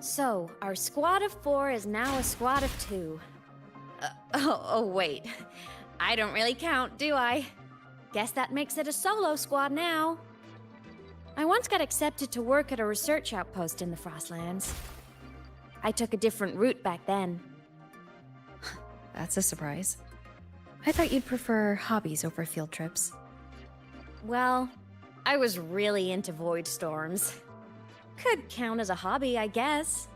So, our squad of 4 is now a squad of 2. Wait. I don't really count, do I? Guess that makes it a solo squad now. I once got accepted to work at a research outpost in the Frostlands. I took a different route back then. That's a surprise. I thought you'd prefer hobbies over field trips. Well, I was really into void storms. Could count as a hobby, I guess.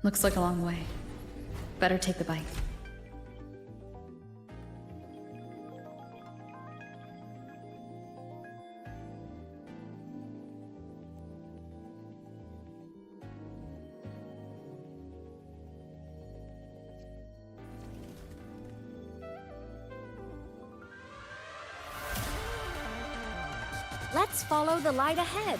Looks like a long way. Better take the bike. Let's follow the light ahead.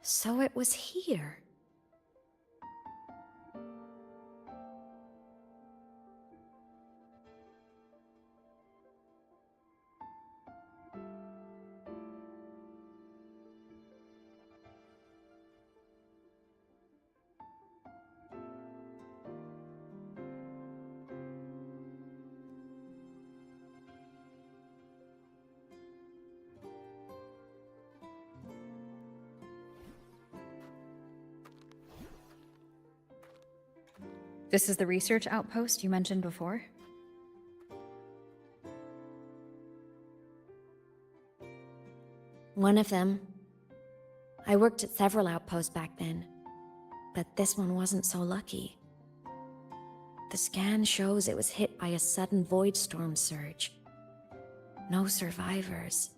So it was here. This is the research outpost you mentioned before? One of them. I worked at several outposts back then, but this one wasn't so lucky. The scan shows it was hit by a sudden void storm surge. No survivors.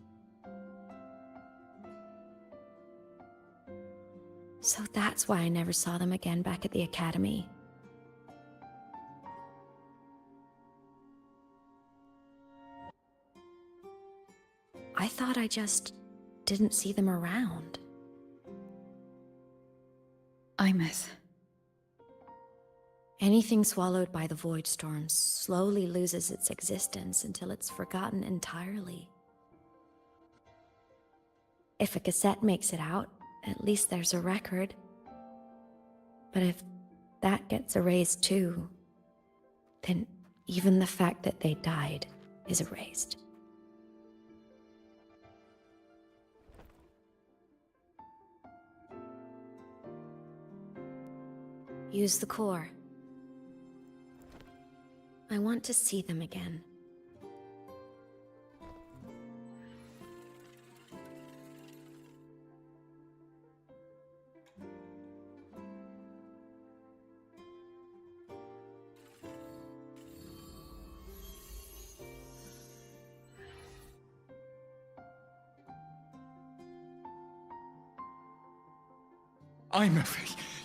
So that's why I never saw them again back at the academy. I thought I just didn't see them around. I miss. Anything swallowed by the void storm slowly loses its existence until it's forgotten entirely. If a cassette makes it out, at least there's a record. But if that gets erased too, then even the fact that they died is erased. Use the core. I want to see them again.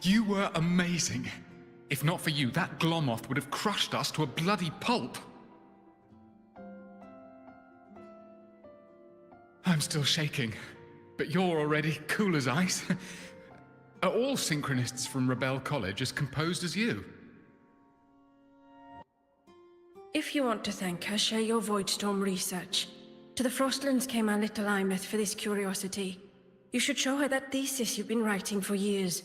You were amazing. If not for you, that Glomoth would have crushed us to a bloody pulp. I'm still shaking, but you're already cool as ice. Are all synchronists from Rebel College as composed as you? If you want to thank her, share your Voidstorm research. To the Frostlands came our little Imeth for this curiosity. You should show her that thesis you've been writing for years.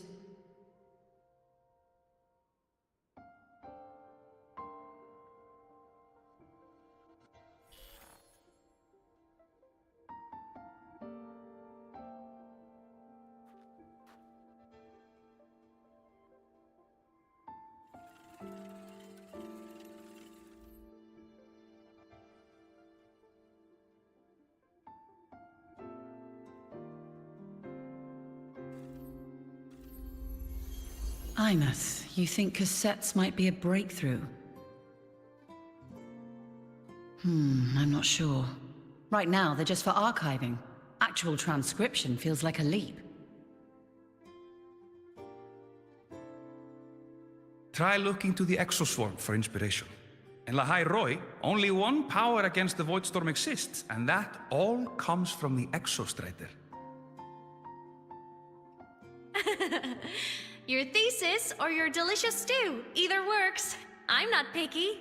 Imeth, you think cassettes might be a breakthrough? I'm not sure. Right now, they're just for archiving. Actual transcription feels like a leap. Try looking to the Exoswarm for inspiration. In Lahai Roi, only one power against the Voidstorm exists, and that all comes from the Exostrider. Your thesis or your delicious stew. Either works. I'm not picky.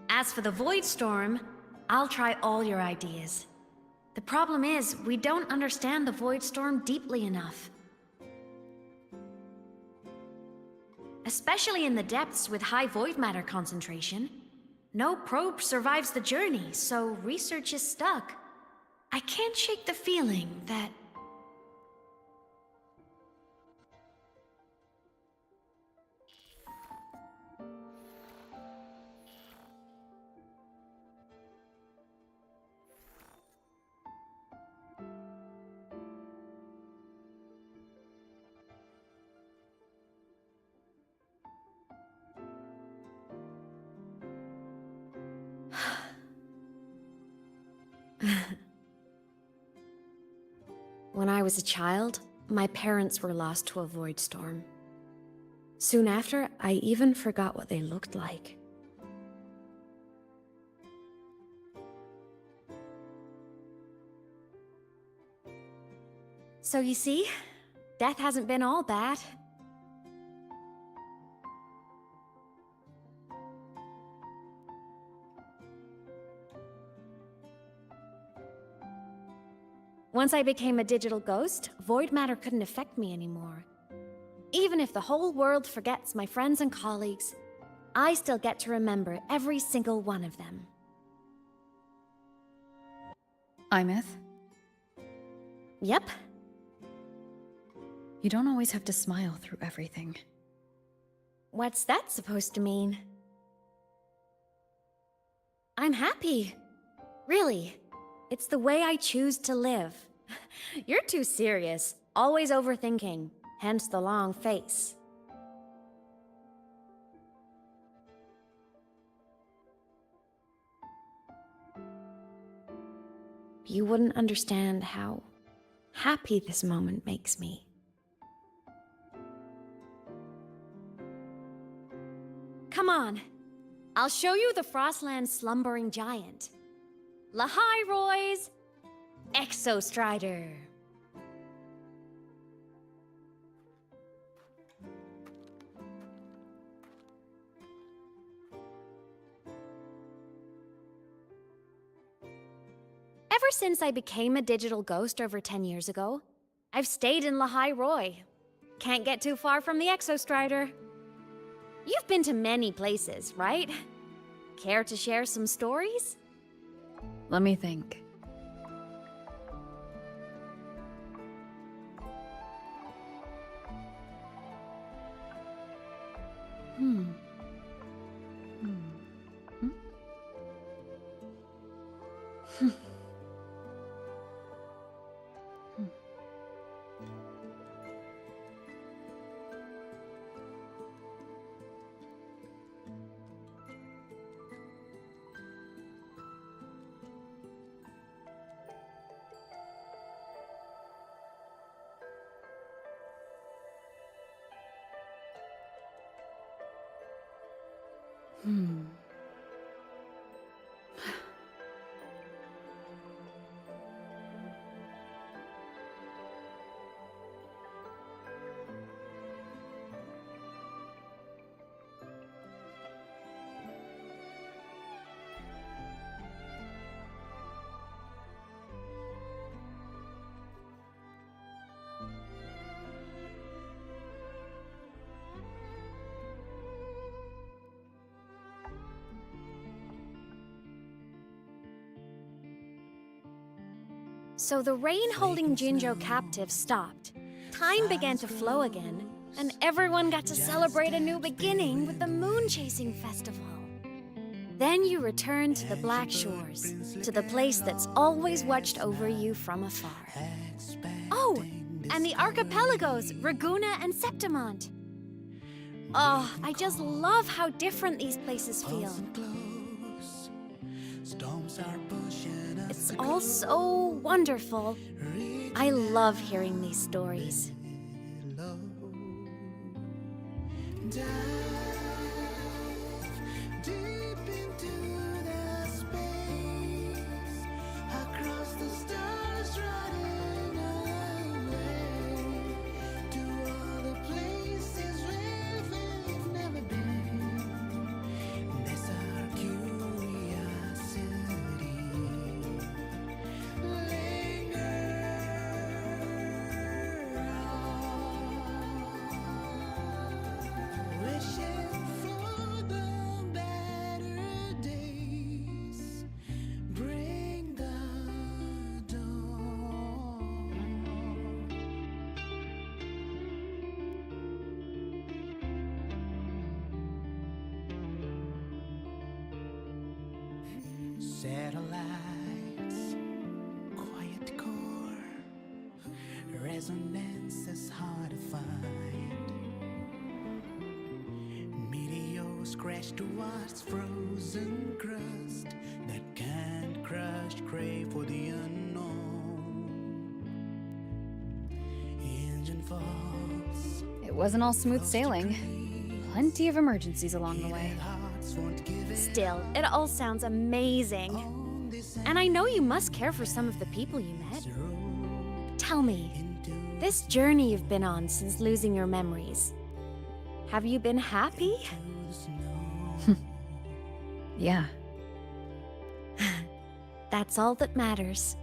As for the Voidstorm, I'll try all your ideas. The problem is, we don't understand the Voidstorm deeply enough. Especially in the depths with high void matter concentration. No probe survives the journey, so research is stuck. I can't shake the feeling that... When I was a child, my parents were lost to a void storm. Soon after, I even forgot what they looked like. So you see, death hasn't been all bad. Once I became a digital ghost, void matter couldn't affect me anymore. Even if the whole world forgets my friends and colleagues, I still get to remember every single one of them. Imeth, Yep. you don't always have to smile through everything. What's that supposed to mean? I'm happy. Really. It's the way I choose to live. You're too serious. Always overthinking. Hence the long face. You wouldn't understand how happy this moment makes me. Come on. I'll show you the Frostland's slumbering giant. Lahai Roy's Exostrider. Ever since I became a digital ghost over 10 years ago, I've stayed in Lahai Roy. Can't get too far from the Exostrider. You've been to many places, right? Care to share some stories? Let me think. So the rain holding Jinjo captive stopped. Time began to flow again, and everyone got to celebrate a new beginning with the Moon Chasing Festival. Then you returned to the Black Shores, to the place that's always watched over you from afar. Oh, and the archipelagos, Raguna and Septimont. Oh, I just love how different these places feel. It's all so wonderful. I love hearing these stories. Satellites, quiet core, resonance is hard to find. Meteors crash towards frozen crust that can't crush, crave for the unknown. Engine falls. It wasn't all smooth sailing. Plenty of emergencies along the way. Still, it all sounds amazing. And I know you must care for some of the people you met. Tell me, this journey you've been on since losing your memories, have you been happy? Yeah. That's all that matters.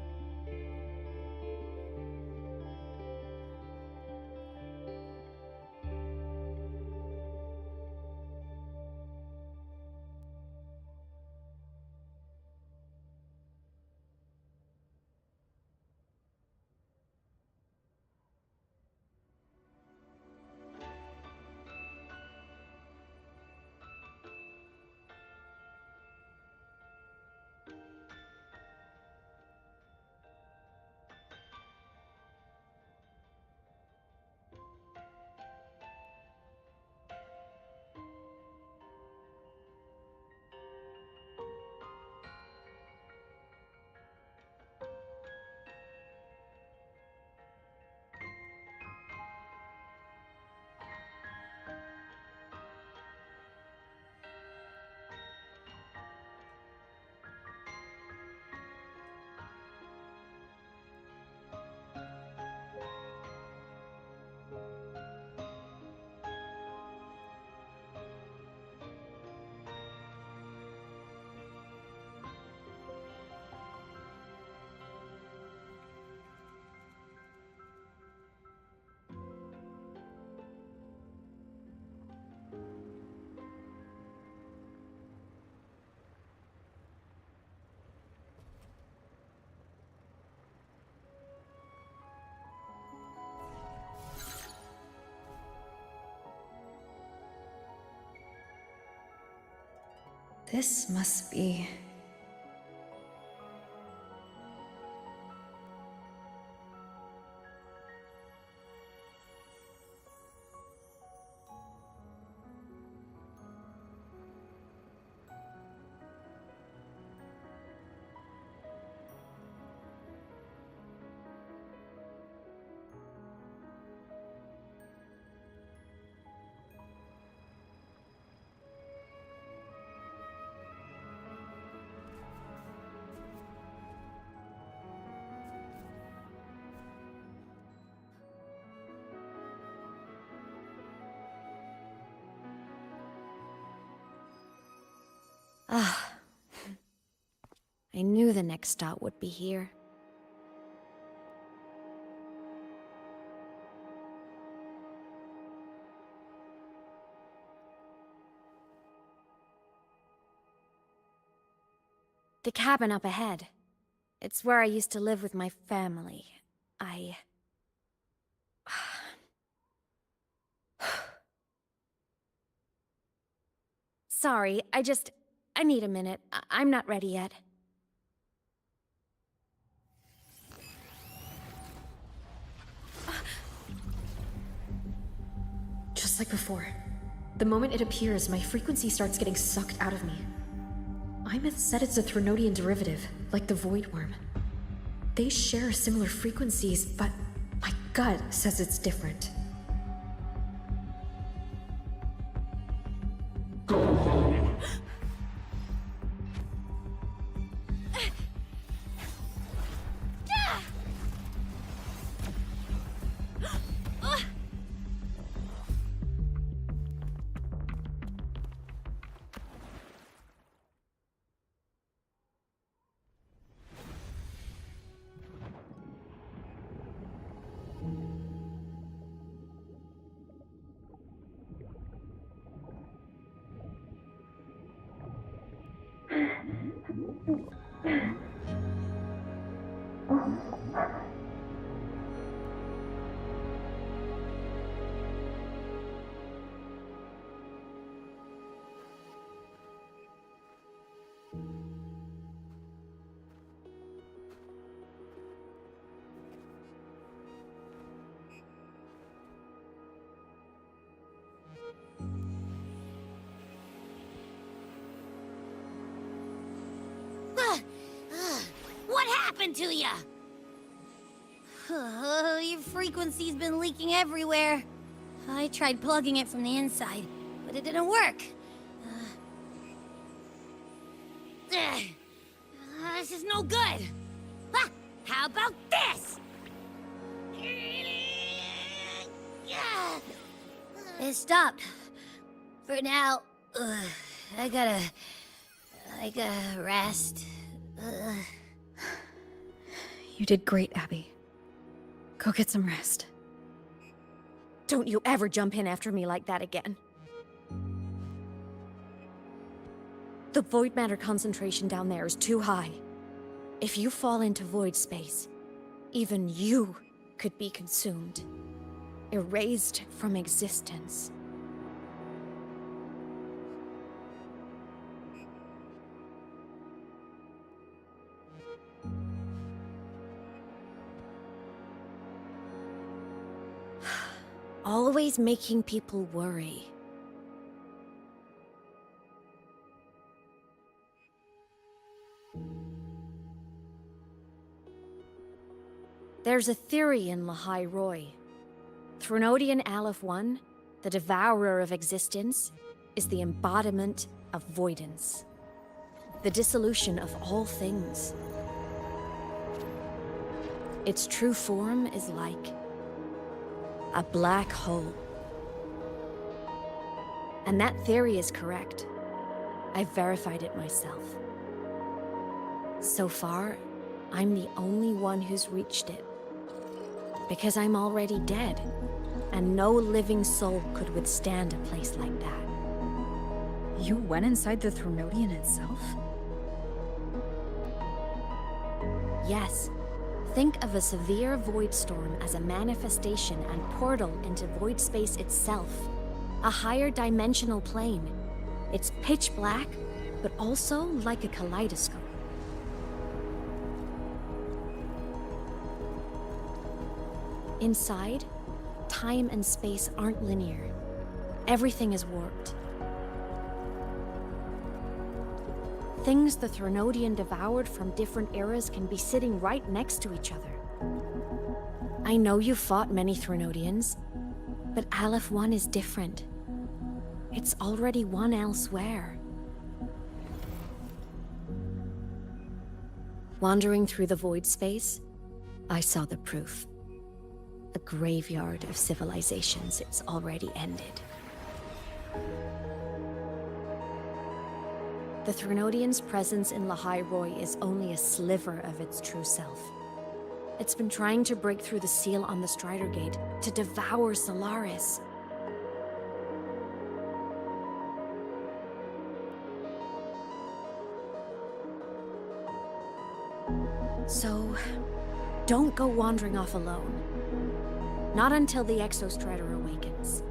This must be... I knew the next stop would be here. The cabin up ahead. It's where I used to live with my family. Sorry, I need a minute. I'm not ready yet. Just like before. The moment it appears, my frequency starts getting sucked out of me. Imeth said it's a Threnodian derivative, like the Void Worm. They share similar frequencies, but my gut says it's different. What happened to ya? Your frequency's been leaking everywhere. I tried plugging it from the inside, but it didn't work. This is no good. How about this? It stopped. For now, I gotta rest. You did great, Abby. Go get some rest. Don't you ever jump in after me like that again. The void matter concentration down there is too high. If you fall into void space, even you could be consumed. Erased from existence. Always making people worry. There's a theory in Lahai Roy. Threnodian Aleph 1, the devourer of existence, is the embodiment of voidance. The dissolution of all things. Its true form is like a black hole. And that theory is correct. I've verified it myself. So far, I'm the only one who's reached it. Because I'm already dead, and no living soul could withstand a place like that. You went inside the Threnodian itself? Yes. Think of a severe void storm as a manifestation and portal into void space itself. A higher dimensional plane. It's pitch black, but also like a kaleidoscope. Inside, time and space aren't linear. Everything is warped. Things the Threnodian devoured from different eras can be sitting right next to each other. I know you fought many Threnodians, but Aleph 1 is different. It's already won elsewhere. Wandering through the void space, I saw the proof. A graveyard of civilizations it's already ended. The Threnodian's presence in Lahai Roy is only a sliver of its true self. It's been trying to break through the seal on the Strider Gate to devour Solaris. So, don't go wandering off alone. Not until the Exostrider awakens.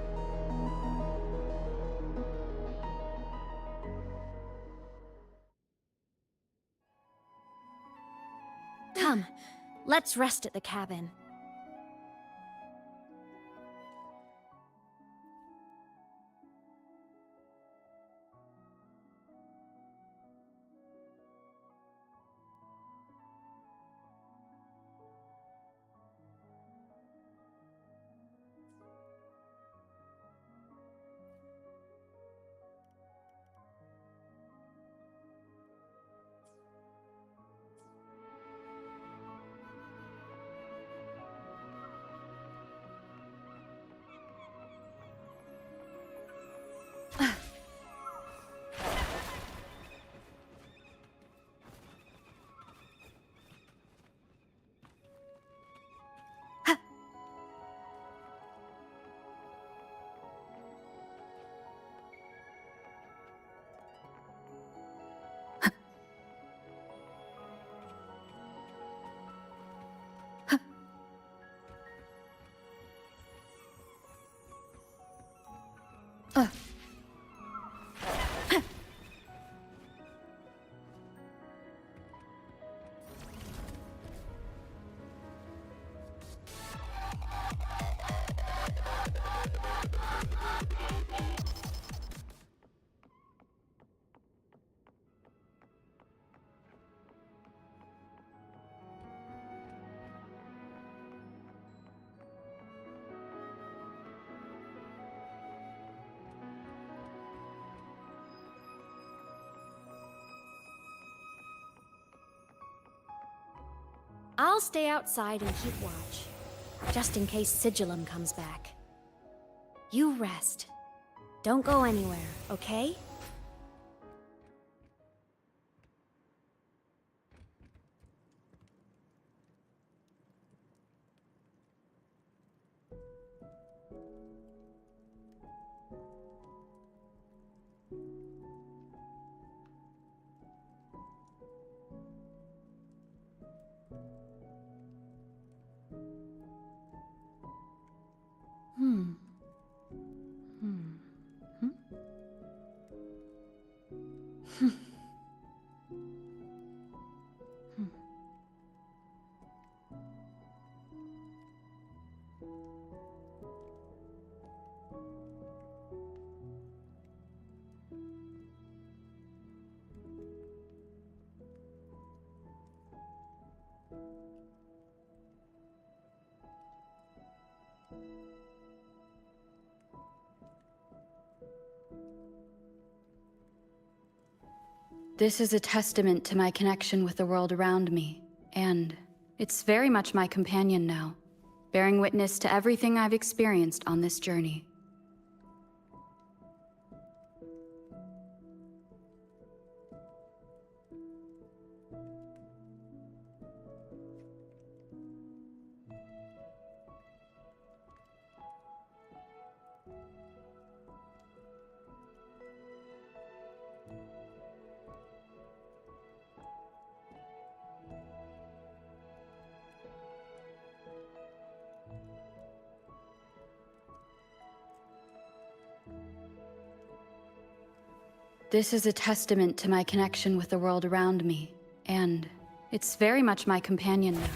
Come, let's rest at the cabin. I'll stay outside and keep watch, just in case Sigillum comes back. You rest. Don't go anywhere, okay? This is a testament to my connection with the world around me, and it's very much my companion now, bearing witness to everything I've experienced on this journey. This is a testament to my connection with the world around me, and it's very much my companion now.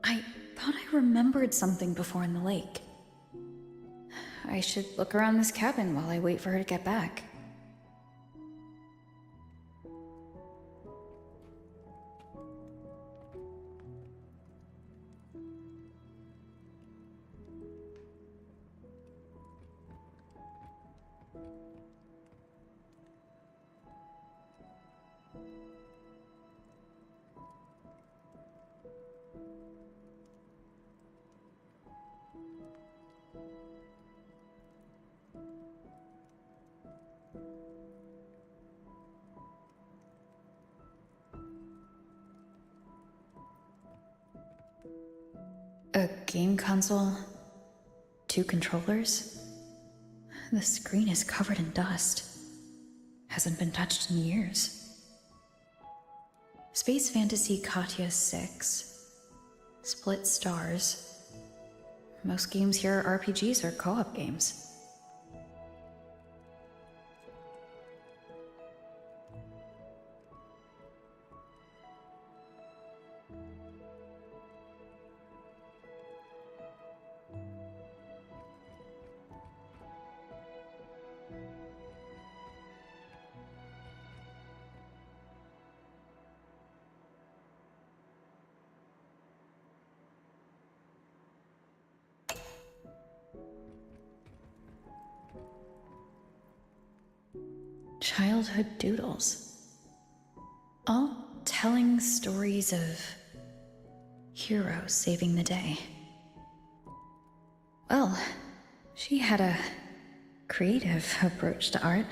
I thought I remembered something before in the lake. I should look around this cabin while I wait for her to get back. A game console? 2 controllers? The screen is covered in dust. Hasn't been touched in years. Space Fantasy Katya 6. Split stars. Most games here are RPGs or co-op games. Childhood doodles. All telling stories of heroes saving the day. Well, she had a creative approach to art.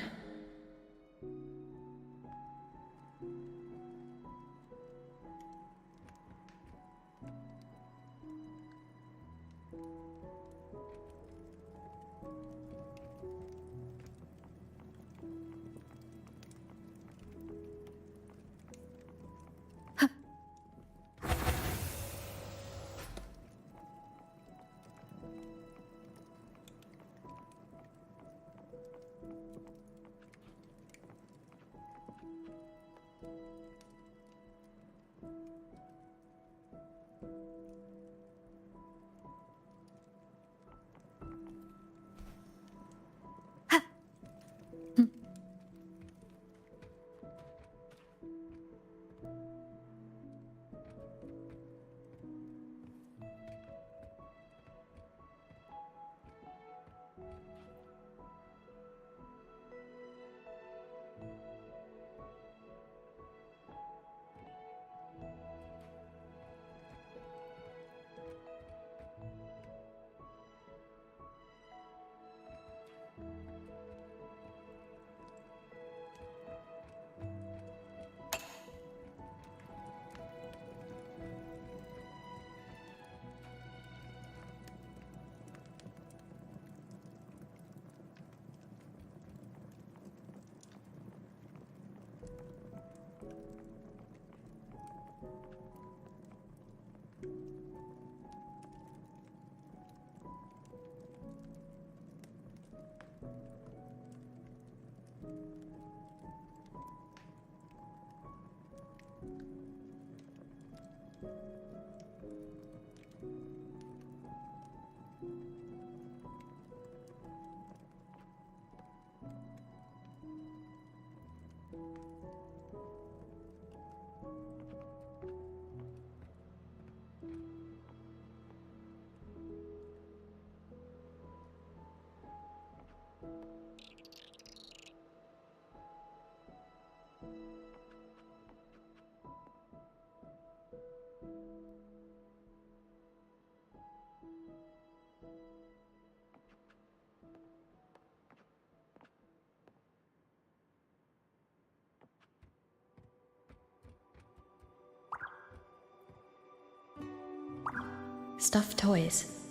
Stuffed toys.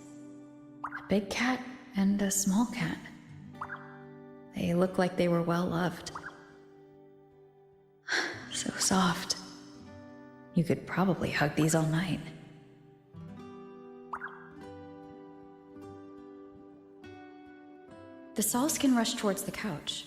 A big cat and a small cat. They look like they were well loved. So soft. You could probably hug these all night. The Solskin rushed towards the couch.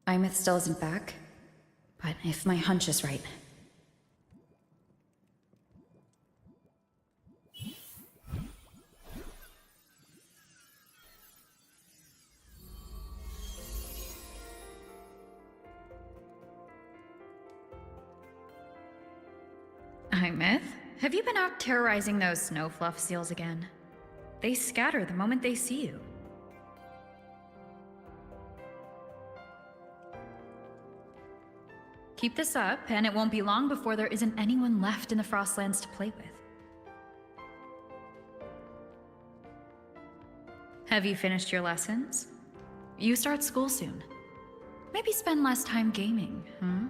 Imeth still isn't back, but if my hunch is right. Imeth, have you been out terrorizing those snow fluff seals again? They scatter the moment they see you. Keep this up, and it won't be long before there isn't anyone left in the Frostlands to play with. Have you finished your lessons? You start school soon. Maybe spend less time gaming, huh?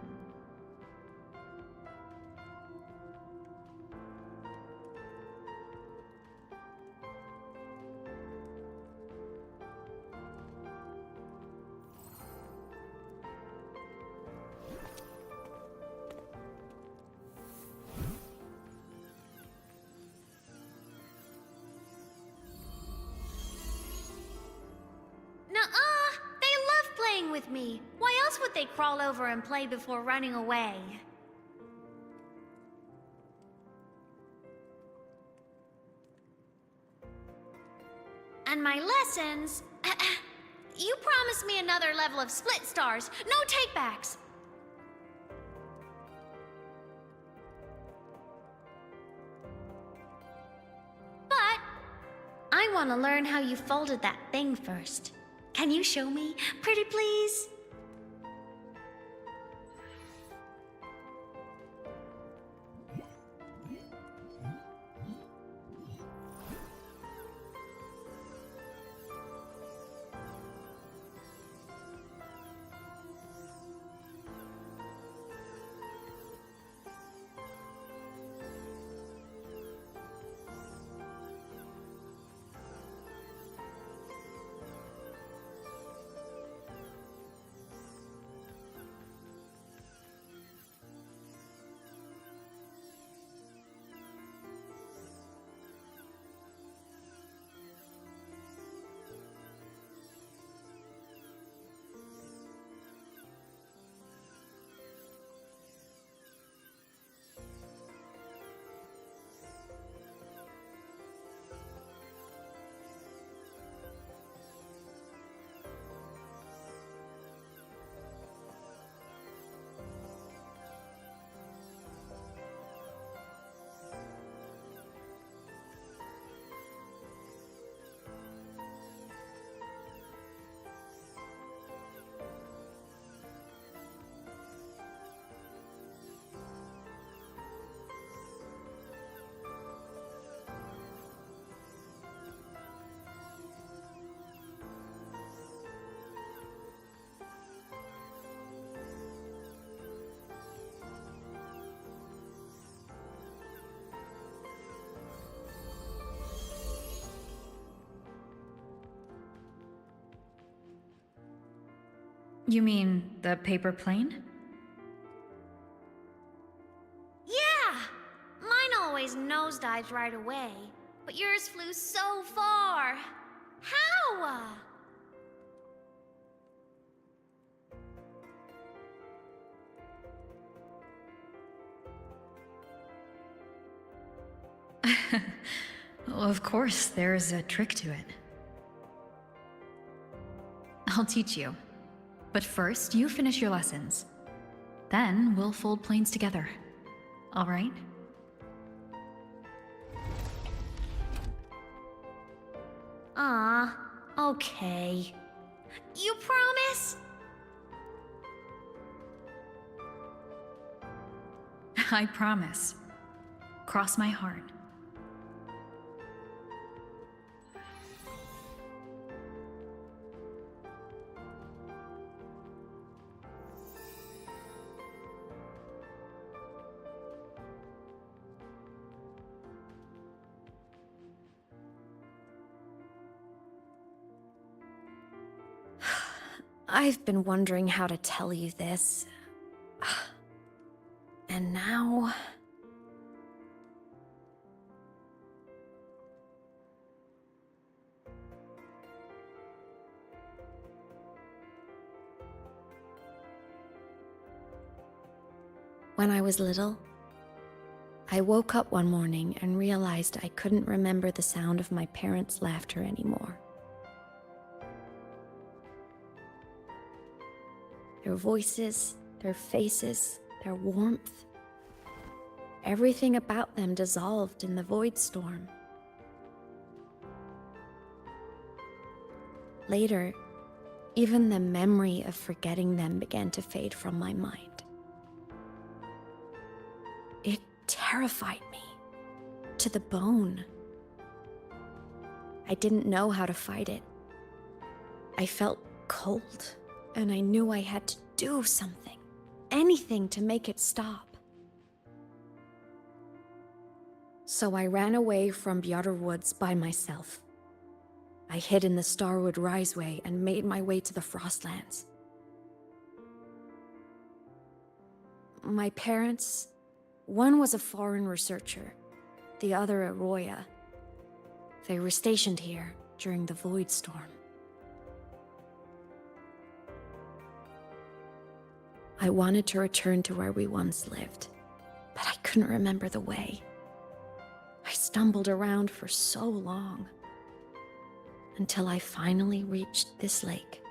Nuh-uh! They love playing with me. Why else would they crawl over and play before running away? And my lessons... You promised me another level of split stars. No takebacks. But I want to learn how you folded that thing first. Can you show me, pretty please? You mean the paper plane? Yeah! Mine always nosedives right away, but yours flew so far. How? Well, of course, there's a trick to it. I'll teach you. But first, you finish your lessons. Then we'll fold planes together. All right? Okay. You promise? I promise. Cross my heart. I've been wondering how to tell you this. And now... When I was little, I woke up one morning and realized I couldn't remember the sound of my parents' laughter anymore. Their voices, their faces, their warmth. Everything about them dissolved in the void storm. Later, even the memory of forgetting them began to fade from my mind. It terrified me to the bone. I didn't know how to fight it. I felt cold, and I knew I had to do something, anything to make it stop. So I ran away from Bjarter Woods by myself. I hid in the Starwood Riseway and made my way to the Frostlands. My parents, one was a foreign researcher, the other a Roya. They were stationed here during the Void Storm. I wanted to return to where we once lived, but I couldn't remember the way. I stumbled around for so long, until I finally reached this lake.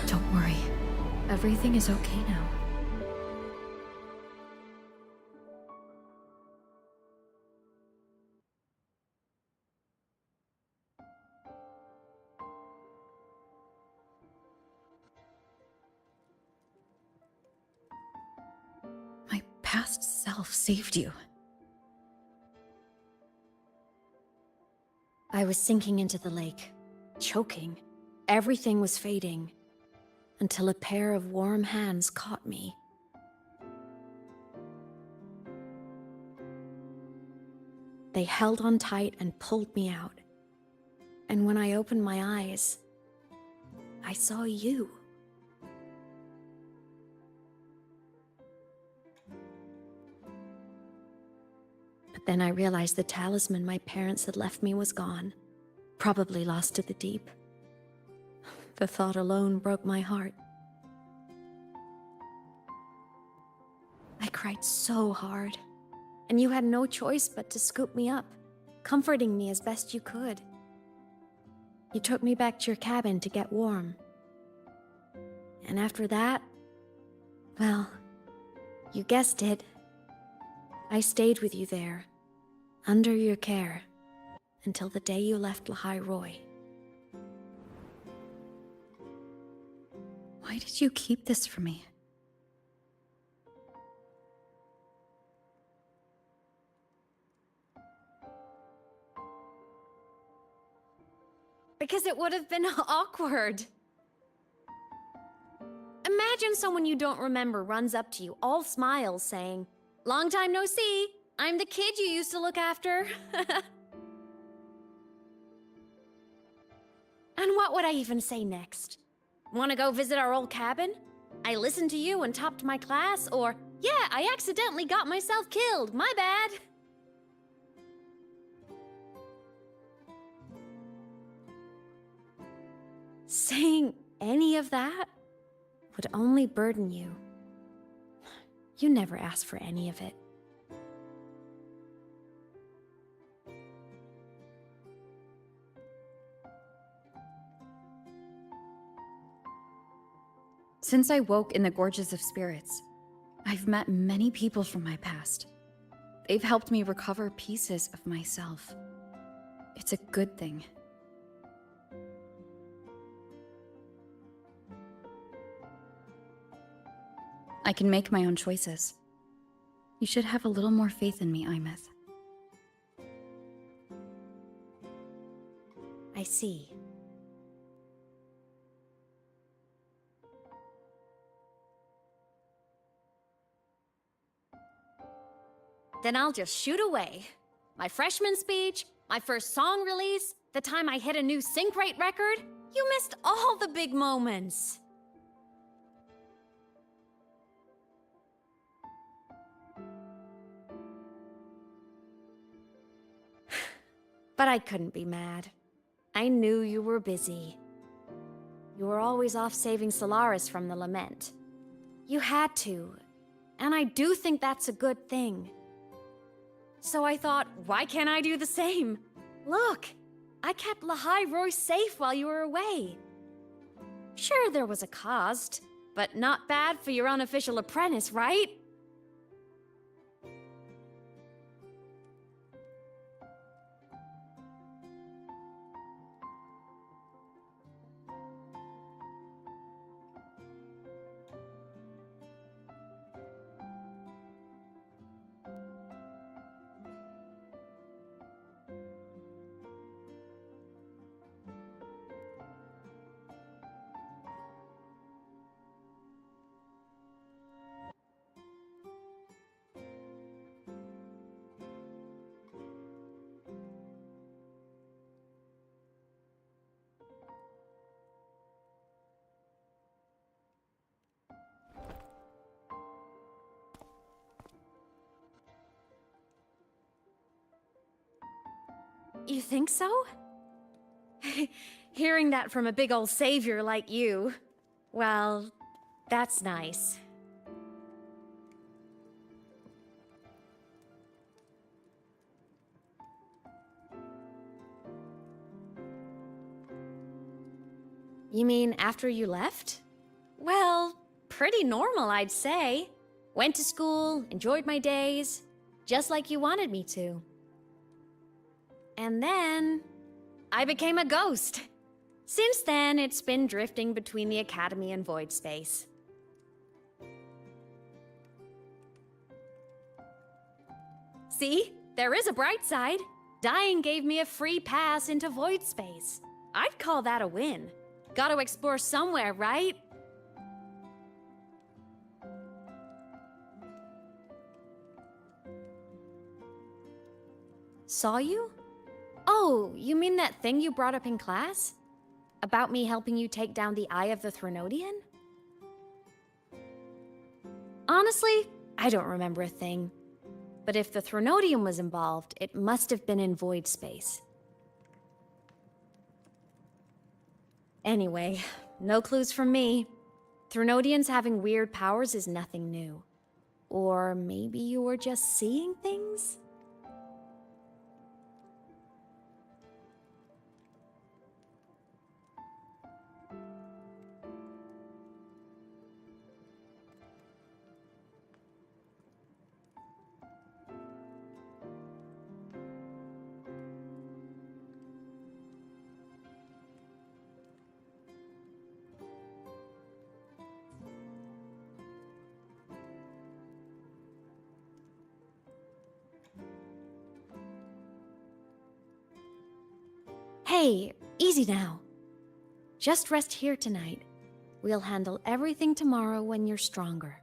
Don't worry. Everything is okay now. My past self saved you. I was sinking into the lake, choking. Everything was fading, until a pair of warm hands caught me. They held on tight and pulled me out. And when I opened my eyes, I saw you. But then I realized the talisman my parents had left me was gone, probably lost to the deep. The thought alone broke my heart. I cried so hard, and you had no choice but to scoop me up, comforting me as best you could. You took me back to your cabin to get warm. And after that, well, you guessed it. I stayed with you there, under your care, until the day you left Lahai Roy. Why did you keep this from me? Because it would have been awkward. Imagine someone you don't remember runs up to you, all smiles, saying, "Long time no see, I'm the kid you used to look after." And what would I even say next? Want to go visit our old cabin? I listened to you and topped my class, or, "Yeah, I accidentally got myself killed, my bad." Saying any of that would only burden you. You never asked for any of it. Since I woke in the Gorges of Spirits, I've met many people from my past. They've helped me recover pieces of myself. It's a good thing. I can make my own choices. You should have a little more faith in me, Imeth. I see. Then I'll just shoot away. My freshman speech, my first song release, the time I hit a new sync rate record. You missed all the big moments. But I couldn't be mad. I knew you were busy. You were always off saving Solaris from the lament. You had to, and I do think that's a good thing. So I thought, why can't I do the same? Look, I kept Lahai Roy safe while you were away. Sure, there was a cost, but not bad for your unofficial apprentice, right? You think so? Hearing that from a big old savior like you, well, that's nice. You mean after you left? Well, pretty normal, I'd say. Went to school, enjoyed my days, just like you wanted me to. And then, I became a ghost. Since then, it's been drifting between the Academy and Void Space. See? There is a bright side. Dying gave me a free pass into Void Space. I'd call that a win. Gotta explore somewhere, right? Saw you? Oh, you mean that thing you brought up in class? About me helping you take down the Eye of the Threnodian? Honestly, I don't remember a thing. But if the Threnodium was involved, it must have been in void space. Anyway, no clues from me. Threnodians having weird powers is nothing new. Or maybe you were just seeing things? Hey, easy now. Just rest here tonight. We'll handle everything tomorrow when you're stronger.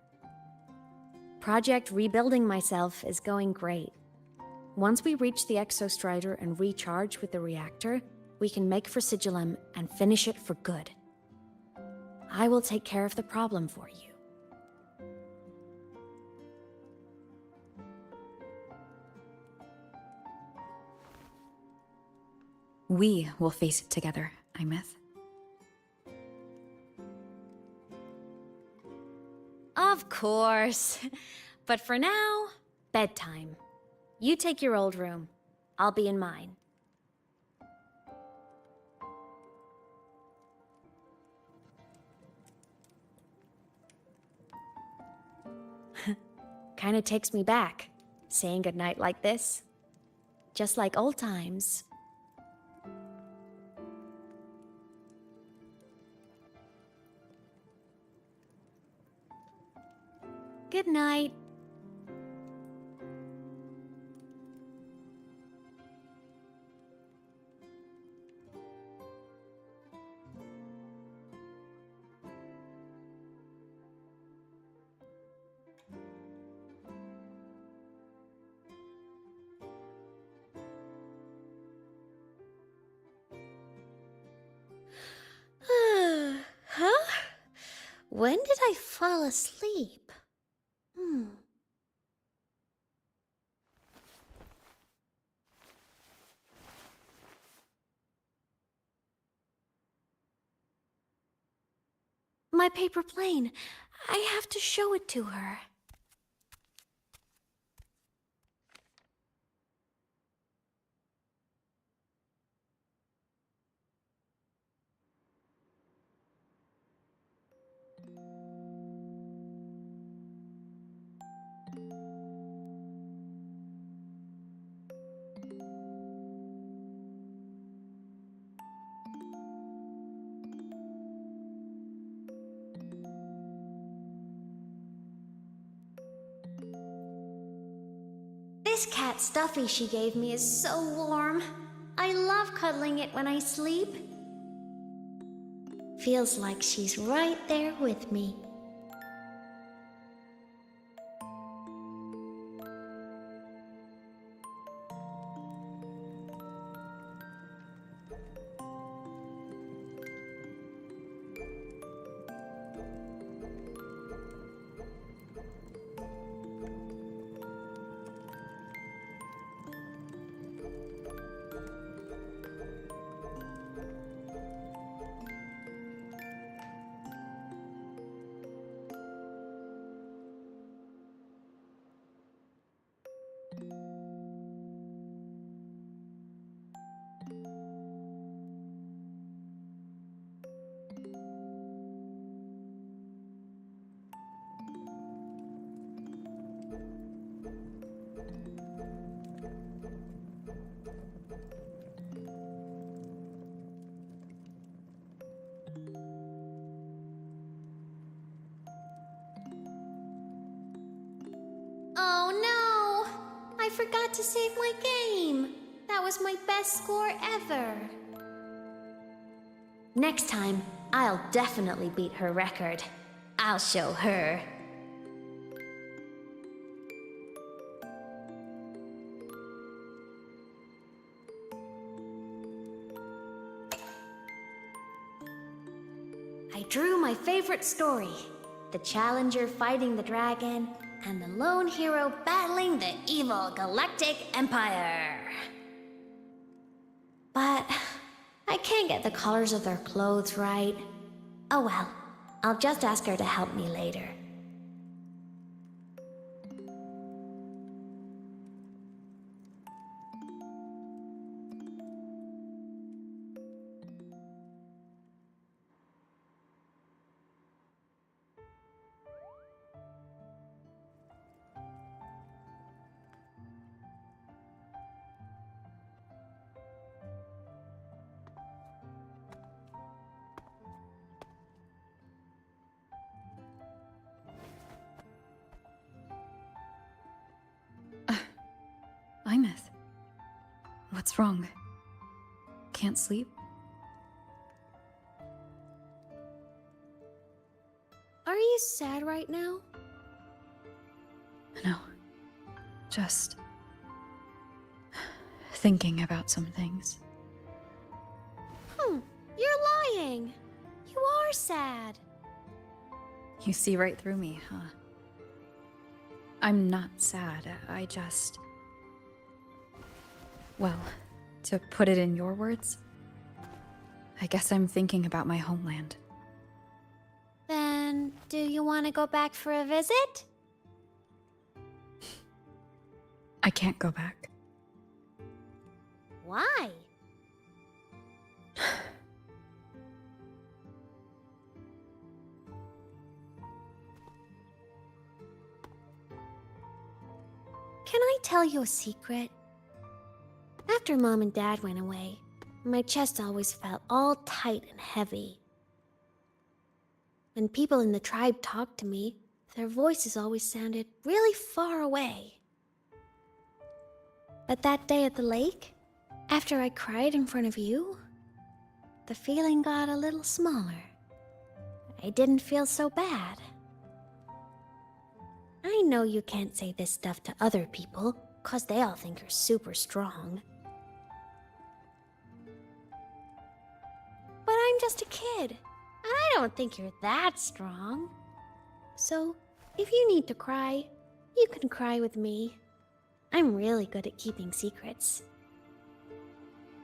Project Rebuilding Myself is going great. Once we reach the Exostrider and recharge with the reactor, we can make for Sigillum and finish it for good. I will take care of the problem for you. We will face it together, Imeth. Of course. But for now, bedtime. You take your old room. I'll be in mine. Kinda takes me back, saying goodnight like this. Just like old times. Good night. Huh? When did I fall asleep? My paper plane. I have to show it to her. This cat Stuffy she gave me is so warm. I love cuddling it when I sleep. Feels like she's right there with me. Oh no! I forgot to save my game. That was my best score ever. Next time, I'll definitely beat her record. I'll show her. I drew my favorite story. The Challenger fighting the dragon, and the lone hero battling the evil Galactic Empire. But I can't get the colors of their clothes right. Oh well, I'll just ask her to help me later. Imeth. What's wrong? Can't sleep? Are you sad right now? No. Just thinking about some things. You're lying. You are sad. You see right through me, huh? I'm not sad. I just... Well, to put it in your words, I guess I'm thinking about my homeland. Then, do you want to go back for a visit? I can't go back. Why? Can I tell you a secret? After Mom and Dad went away, my chest always felt all tight and heavy. When people in the tribe talked to me, their voices always sounded really far away. But that day at the lake, after I cried in front of you, the feeling got a little smaller. I didn't feel so bad. I know you can't say this stuff to other people, 'cause they all think you're super strong. But I'm just a kid, and I don't think you're that strong. So, if you need to cry, you can cry with me. I'm really good at keeping secrets.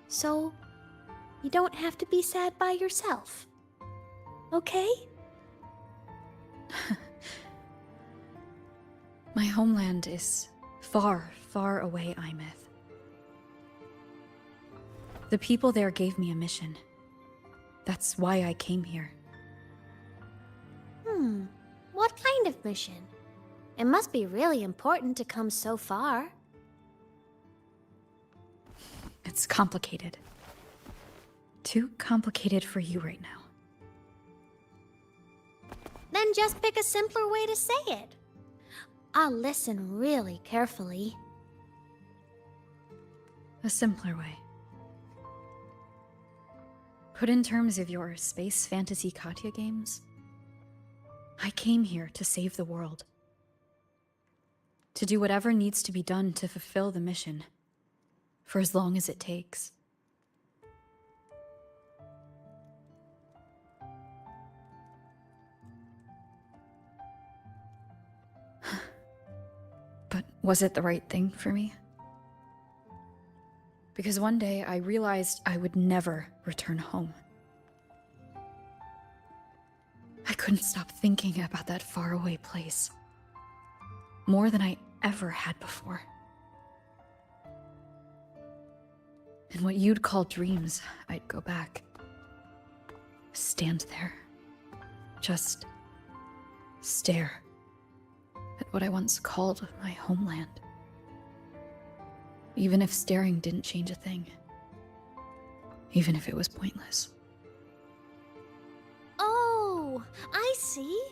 So, you don't have to be sad by yourself. Okay? My homeland is far, far away, Imeth. The people there gave me a mission. That's why I came here. What kind of mission? It must be really important to come so far. It's complicated. Too complicated for you right now. Then just pick a simpler way to say it. I'll listen really carefully. A simpler way. Put in terms of your space fantasy Katya games, I came here to save the world. To do whatever needs to be done to fulfill the mission, for as long as it takes. But was it the right thing for me? Because one day I realized I would never return home. I couldn't stop thinking about that faraway place. More than I ever had before. In what you'd call dreams, I'd go back. Stand there. Just stare at what I once called my homeland. Even if staring didn't change a thing. Even if it was pointless. Oh, I see.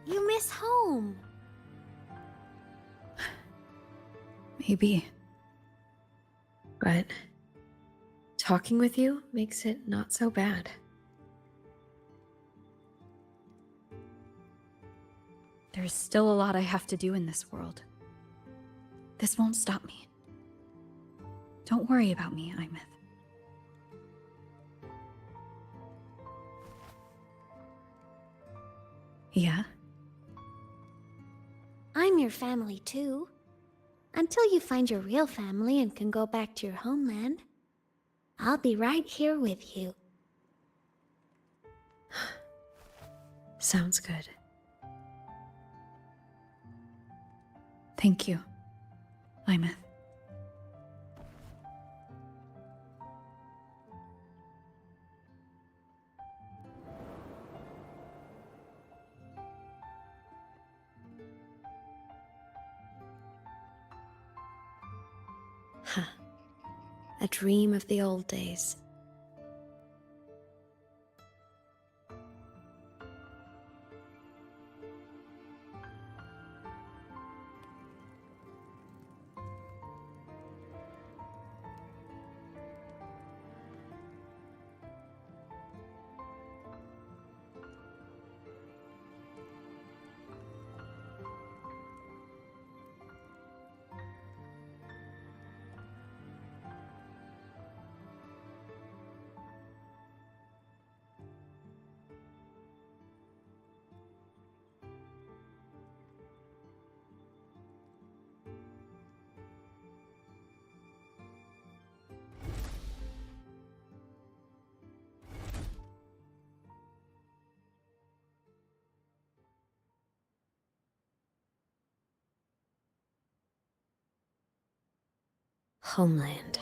You miss home. Maybe. But talking with you makes it not so bad. There's still a lot I have to do in this world. This won't stop me. Don't worry about me, Imeth. Yeah? your family too. Until you find your real family and can go back to your homeland. I'll be right here with you. Sounds good. Thank you, Lymeth. Huh. A dream of the old days. Homeland.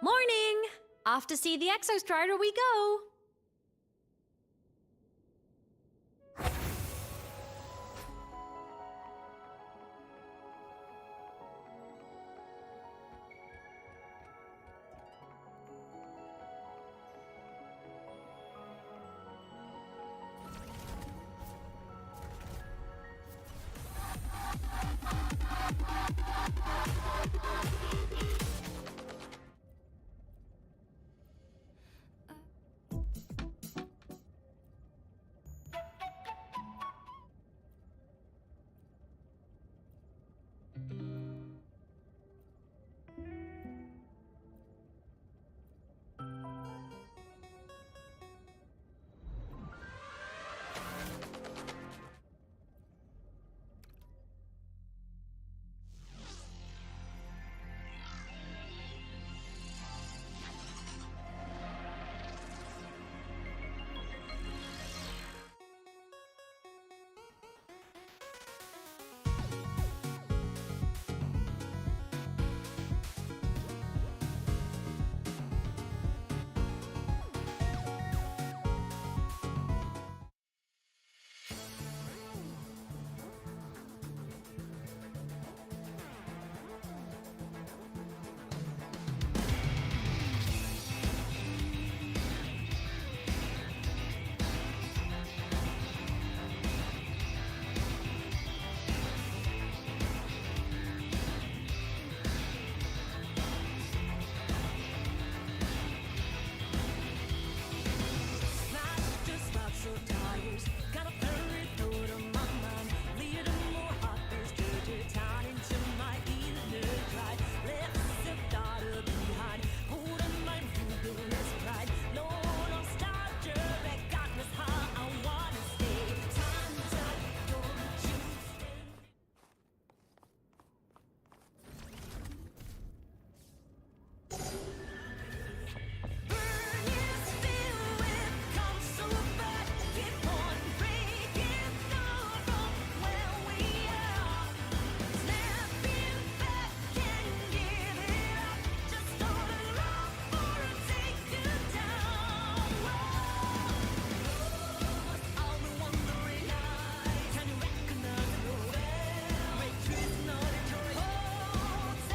Morning! Off to see the Exostrider we go!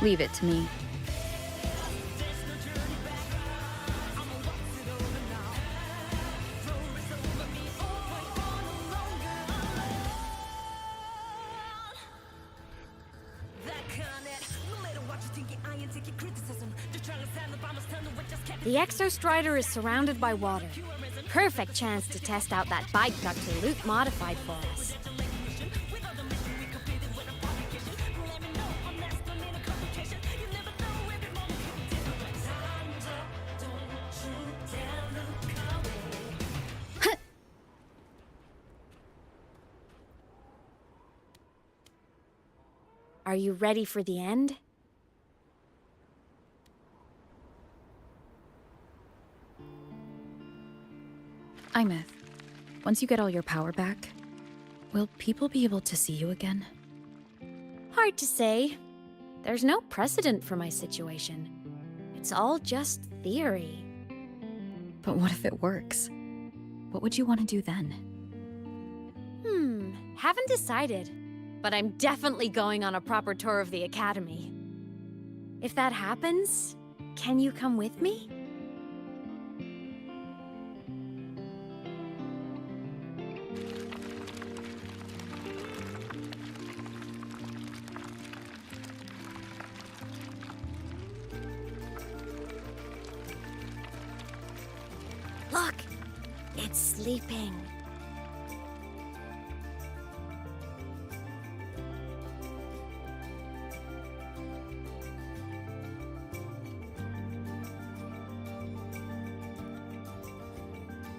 Leave it to me. The Exostrider is surrounded by water. Perfect chance to test out that bike Dr. Luke modified for us. Are you ready for the end? Imeth, once you get all your power back, will people be able to see you again? Hard to say. There's no precedent for my situation. It's all just theory. But what if it works? What would you want to do then? Haven't decided. But I'm definitely going on a proper tour of the Academy. If that happens, can you come with me? Look! It's sleeping.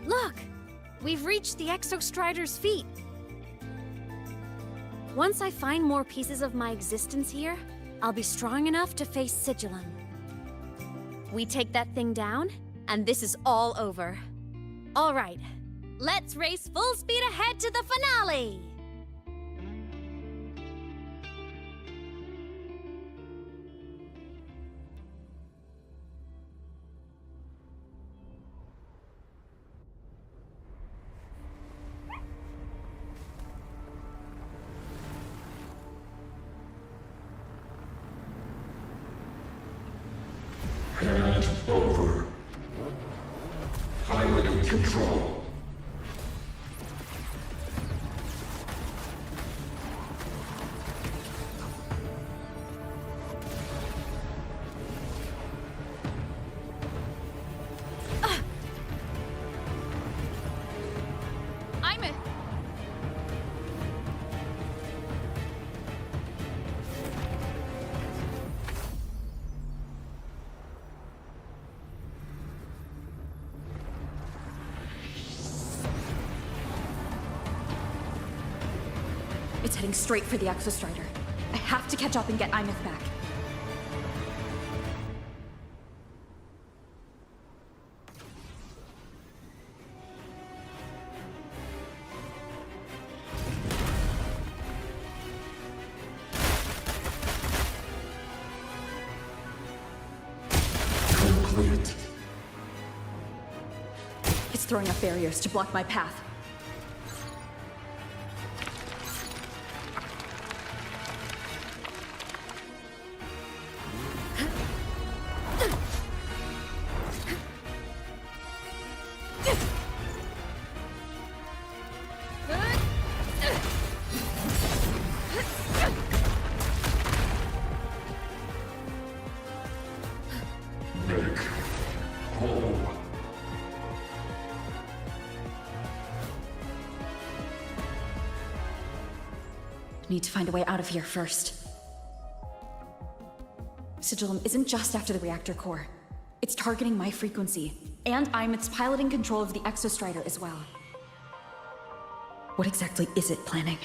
Look! We've reached the Exostrider's feet. Once I find more pieces of my existence here, I'll be strong enough to face Sigillum. We take that thing down, and this is all over. All right, let's race full speed ahead to the finale! Hand over. Pilot in control. Imeth! It's heading straight for the Exostrider. I have to catch up and get Imeth back. Complete. It's throwing up barriers to block my path. Make whole. Need to find a way out of here first. Sigillum isn't just after the reactor core. It's targeting my frequency, and Imeth's piloting control of the Exostrider as well. What exactly is it planning?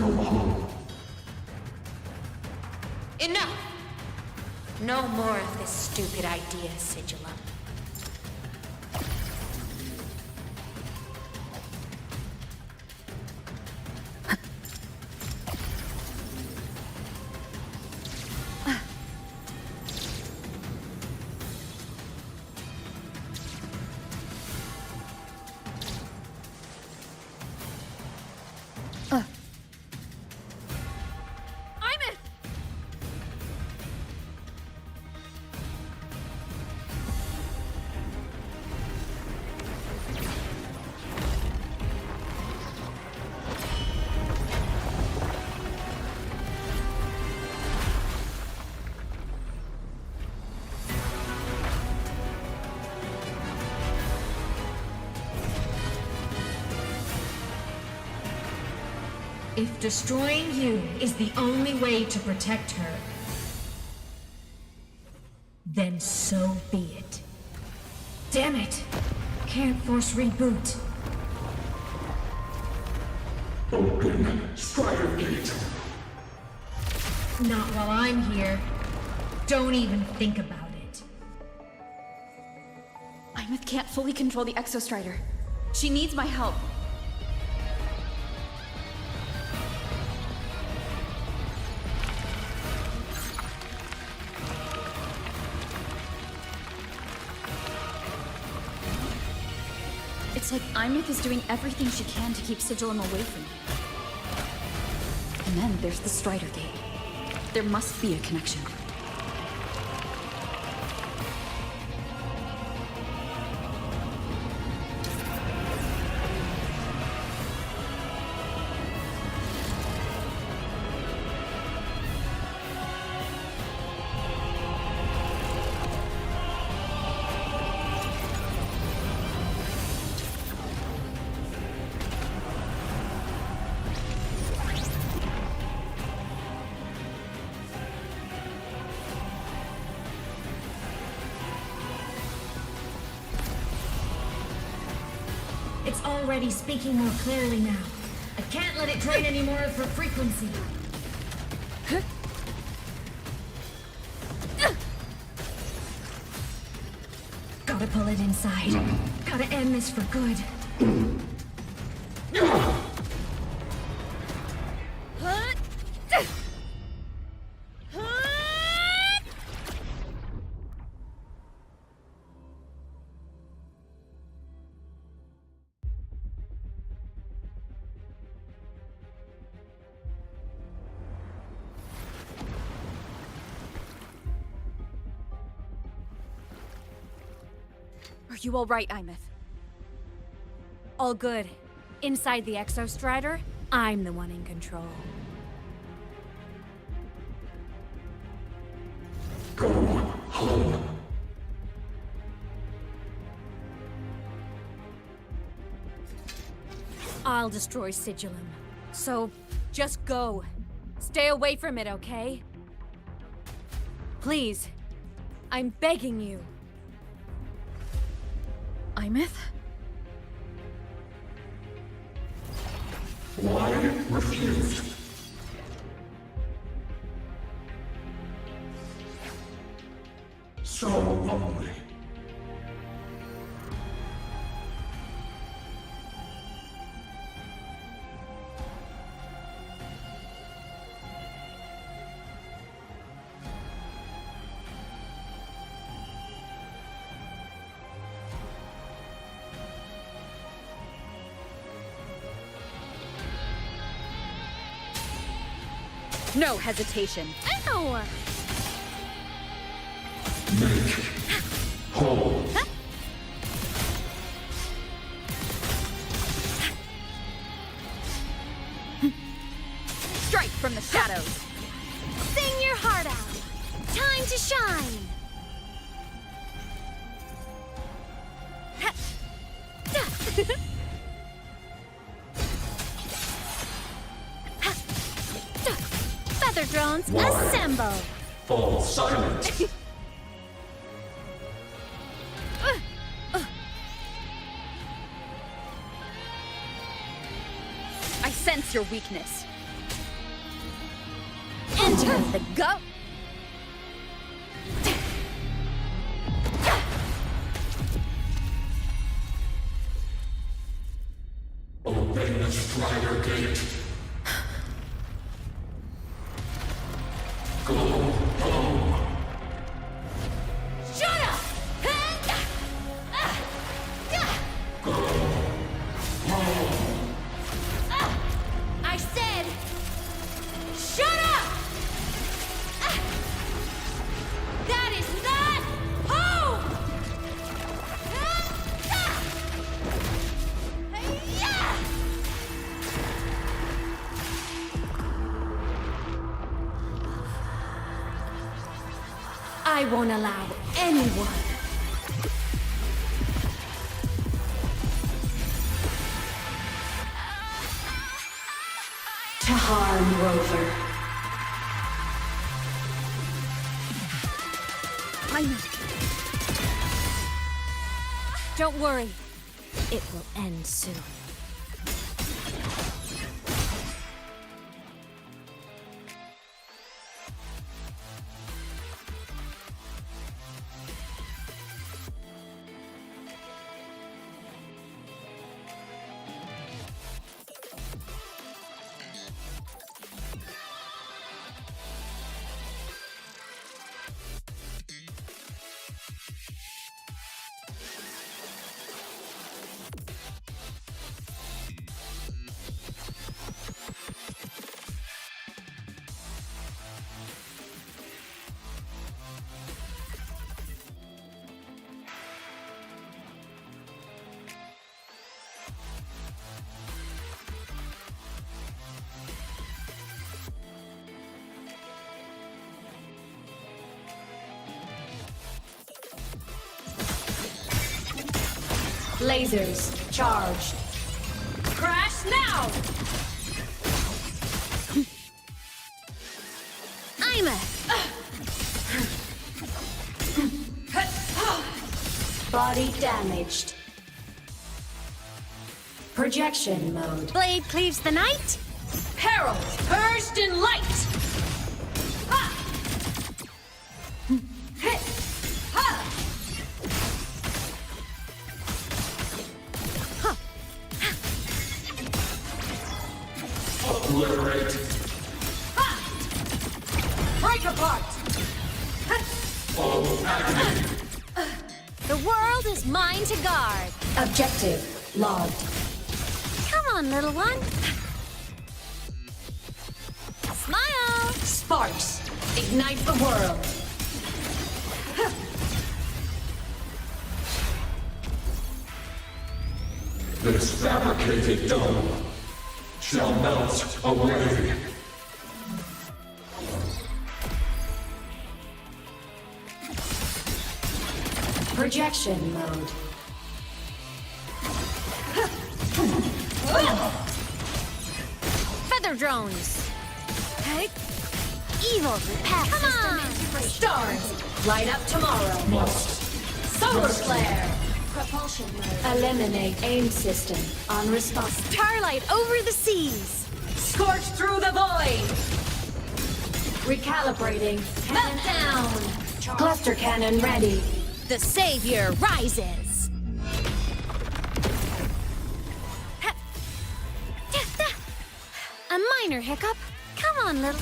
Go home. Enough! No more of this stupid idea, Sigillum. If destroying you is the only way to protect her, then so be it. Damn it! Can't force reboot. Open Strider Gate. Not while I'm here. Don't even think about it. Imeth can't fully control the Exostrider. She needs my help. It's like Imeth is doing everything she can to keep Sigillum away from me. And then there's the Strider Gate. There must be a connection. It's already speaking more clearly now. I can't let it drain any more of her frequency. Gotta pull it inside. Gotta end this for good. Are you all right, Imeth? All good. Inside the Exostrider, I'm the one in control. Go home. I'll destroy Sigillum. So, just go. Stay away from it, okay? Please. I'm begging you. Imeth? Why refused? So lonely. No hesitation. Ow! Make whole. Strike from the shadows. Sing your heart out. Time to shine. Feather drones, assemble. Fall silent. I sense your weakness. Enter the go. Obey the Strider Gate. Go home. Shut up! Go home. I said, shut up! That is not home! I won't allow anyone to harm Rover. Don't worry. It will end soon. Lasers charged. Crash now! I'm a... Body damaged. Projection mode. Blade cleaves the night? Herald purged in light! Obliterate. Break apart! Follow agony. The world is mine to guard. Objective logged. Come on, little one. Smile! Sparks ignite the world. This fabricated dome shall melt away. Projection mode. Feather drones. Hey. Evil path. Come on! Stars light up tomorrow. Must. Solar flare. Propulsion mode. Eliminate aim system on response. Starlight over the seas. Scorch through the void. Recalibrating. Meltdown. Cluster cannon ready. The savior rises. A minor hiccup. Come on, little.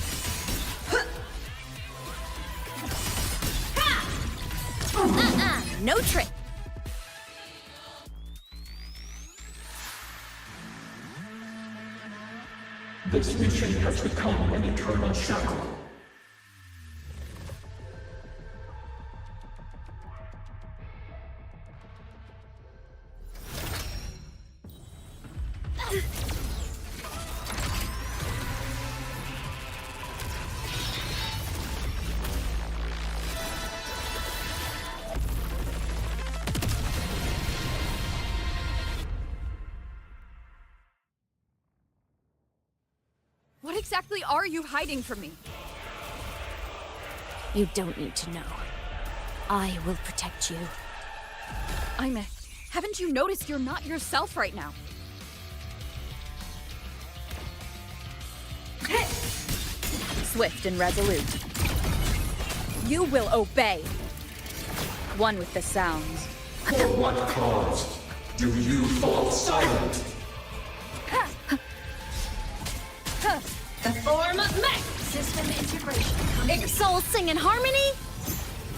No trick. This mission has become an eternal shackle. What exactly are you hiding from me? You don't need to know. I will protect you. Haven't you noticed you're not yourself right now? Swift and resolute. You will obey. One with the sounds. For what cause do you fall silent? The form of mech! System integration. Ixol sing in harmony?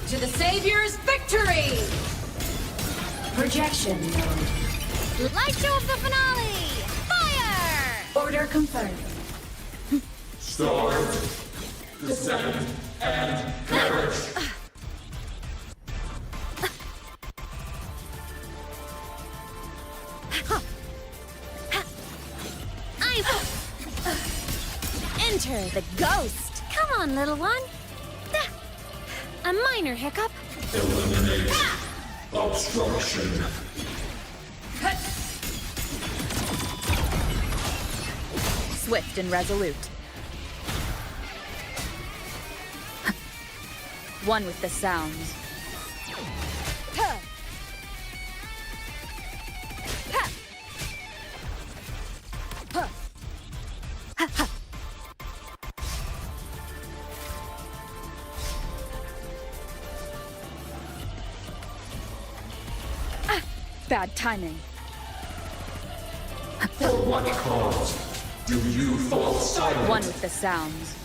To the Savior's victory! Projection node. Light show of the finale! Fire! Order confirmed. Stars, descend, and perish! Enter the ghost! Come on, little one! A minor hiccup. Eliminate obstruction. Swift and resolute. One with the sounds. Bad timing. For what cause do you fall silent? One with the sounds.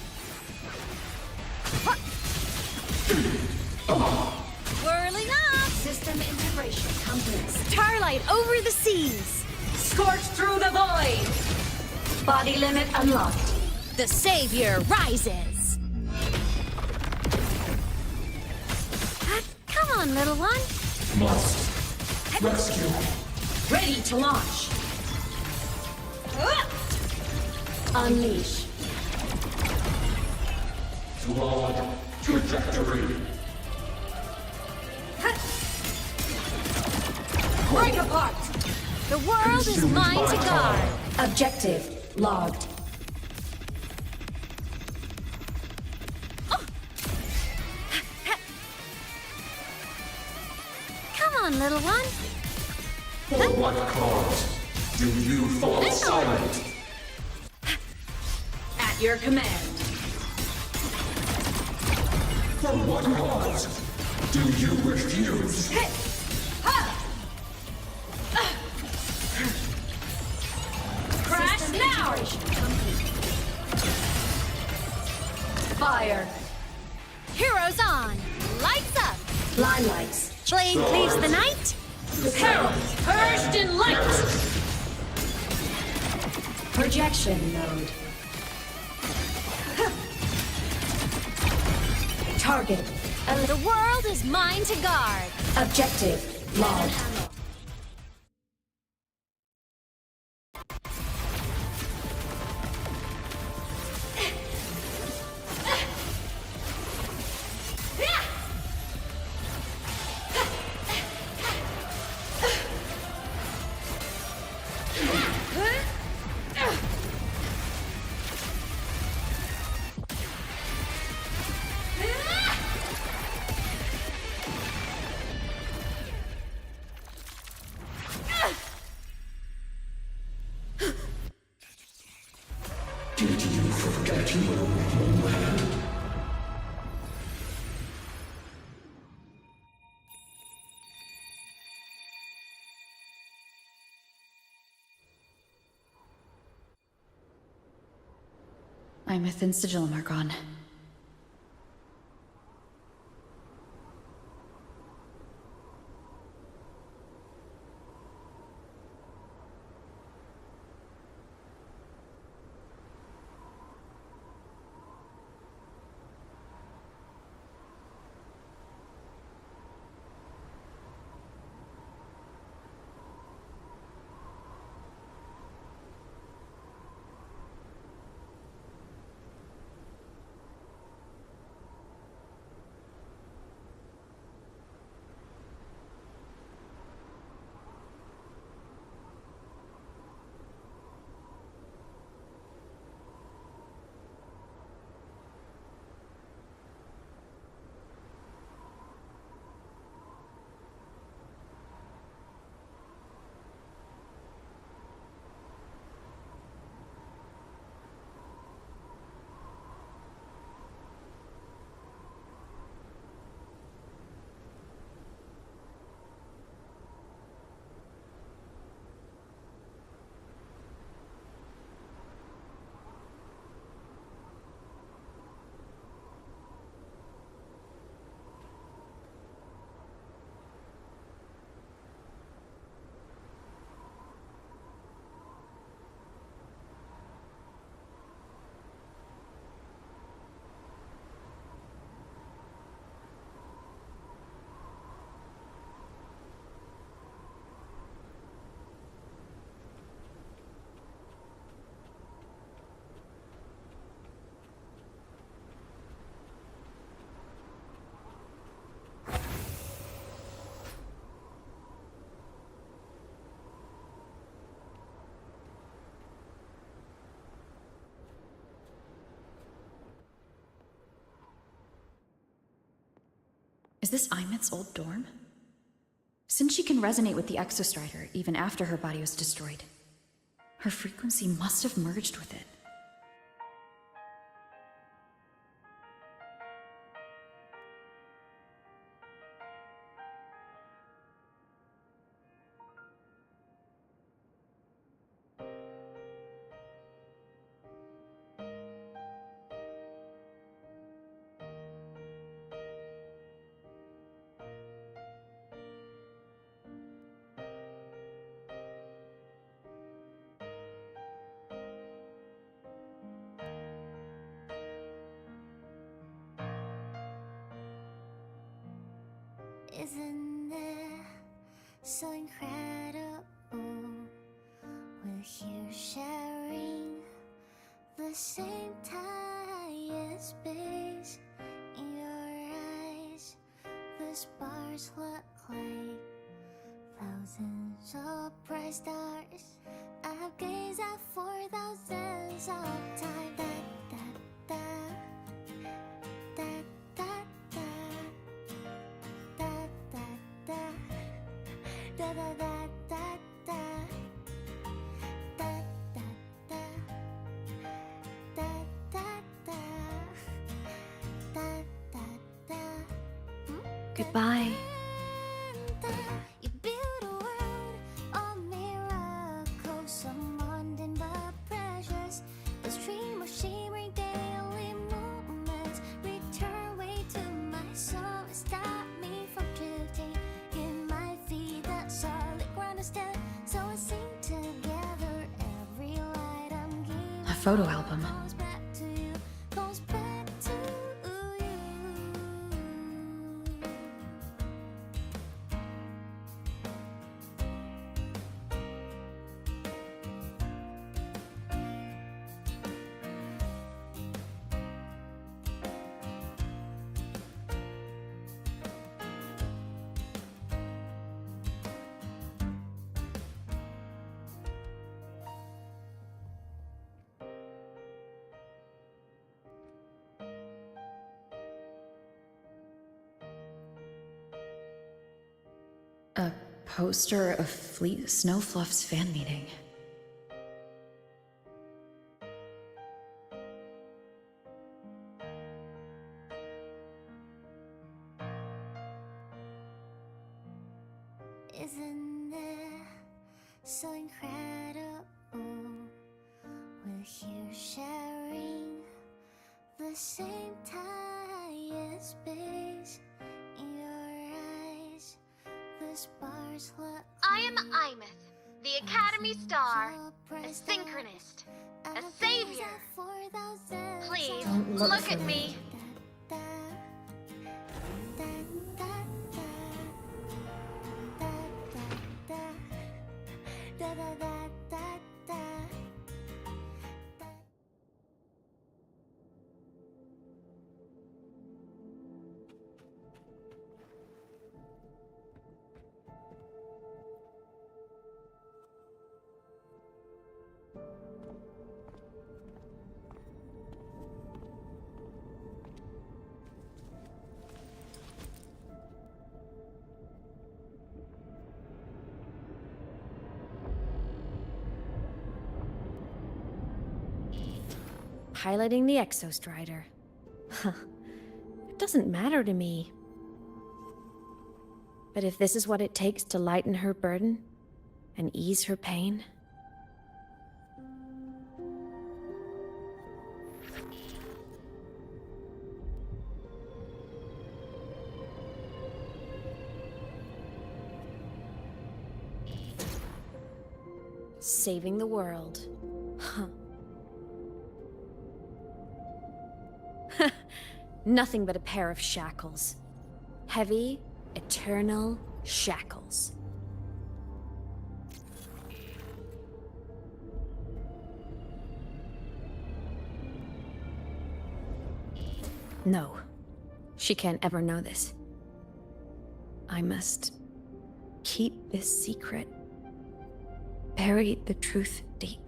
Whirling up! System integration complete. Starlight over the seas! Scorched through the void! Body limit unlocked. The Savior rises! Come on, little one! Must rescue. Ready to launch. Unleash. Flawed trajectory. Break apart! The world is mine to guard! Objective logged. Come on, little one! For what cause do you fall silent? At your command. For what cause do you refuse? Crash now! Fire. Heroes on! Lights up! Limelights. Blade cleaves the night! Herald, purged in light! Projection node. Target. The world is mine to guard! Objective logged. Did you forget your homeland? My myth and sigil are gone. Is this Imith's old dorm? Since she can resonate with the Exostrider even after her body was destroyed, her frequency must have merged with it. Isn't it so incredible? We're here sharing the same time and space. In your eyes, the stars look like thousands of bright stars. I've gazed at for thousands of times. Da, da, da, da, da, da, da, da, da, da, da, da, da, da, da, da, da, da, da, da. Goodbye. You build a world of miracles, some mundane but precious. The stream of shimmering daily moments return way to my soul and stop me from drifting. Give my feet that solid ground to stand, so I sing together. Every light I'm giving A photo album. goes back to you, goes back to you. A poster of Fleet Snowfluff's fan meeting. Isn't it so incredible? We're here sharing the same time and space. In your eyes, the stars look. I am Imith, the Academy Star, a synchronist, a savior. Please, Don't look look for at me. me. Piloting the Exostrider. Huh. It doesn't matter to me. But if this is what it takes to lighten her burden and ease her pain. Saving the world. Huh. Nothing but a pair of shackles. Heavy, eternal shackles. No, she can't ever know this. I must keep this secret. Bury the truth deep.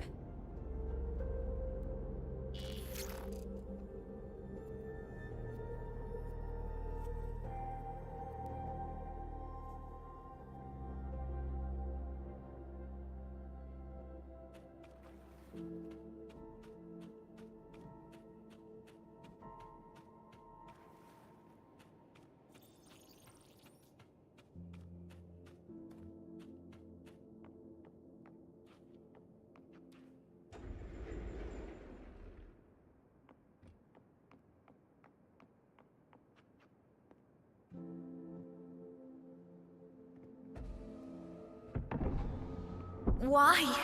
Why?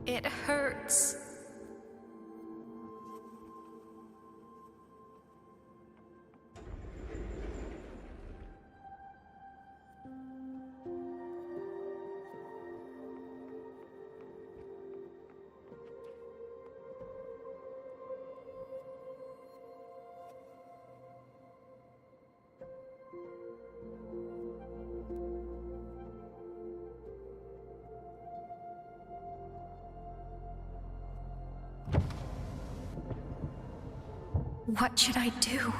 It hurts. What should I do?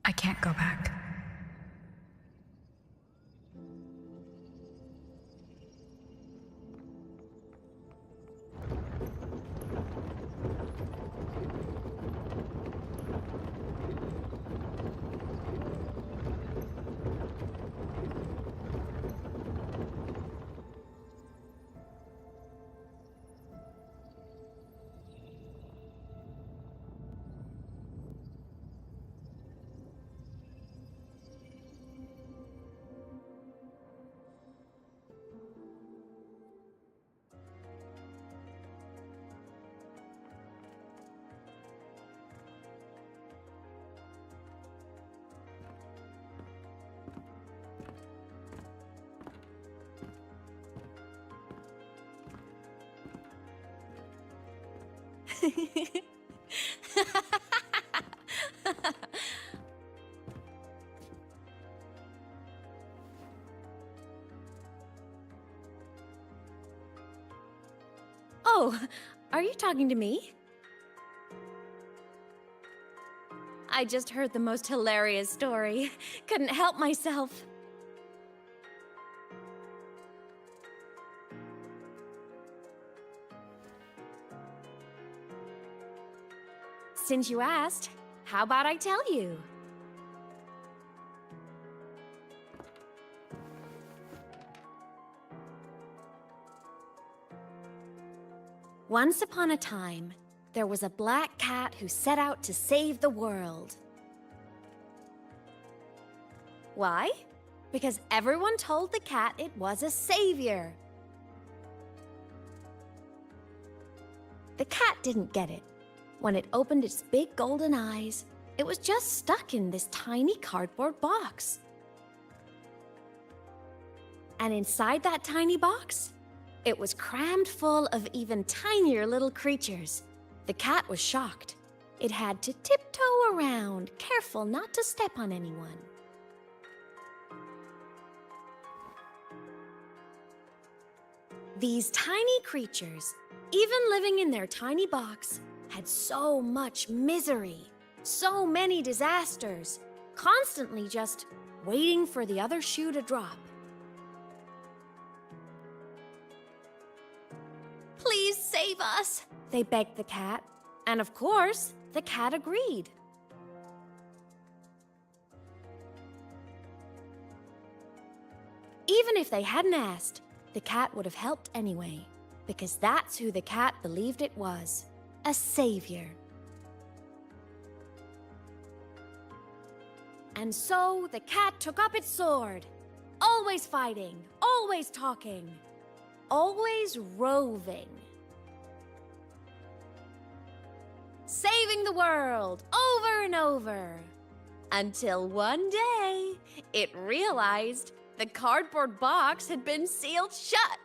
I can't go back. Oh, are you talking to me? I just heard the most hilarious story. Couldn't help myself. Since you asked, how about I tell you? Once upon a time, there was a black cat who set out to save the world. Why? Because everyone told the cat it was a savior. The cat didn't get it. When it opened its big golden eyes, it was just stuck in this tiny cardboard box. And inside that tiny box, it was crammed full of even tinier little creatures. The cat was shocked. It had to tiptoe around, careful not to step on anyone. These tiny creatures, even living in their tiny box, had so much misery, so many disasters, constantly just waiting for the other shoe to drop. Please save us, they begged the cat. And of course, the cat agreed. Even if they hadn't asked, the cat would have helped anyway, because that's who the cat believed it was, a savior. And so the cat took up its sword. Always fighting, always talking, always roving. Saving the world over and over. Until one day, it realized the cardboard box had been sealed shut.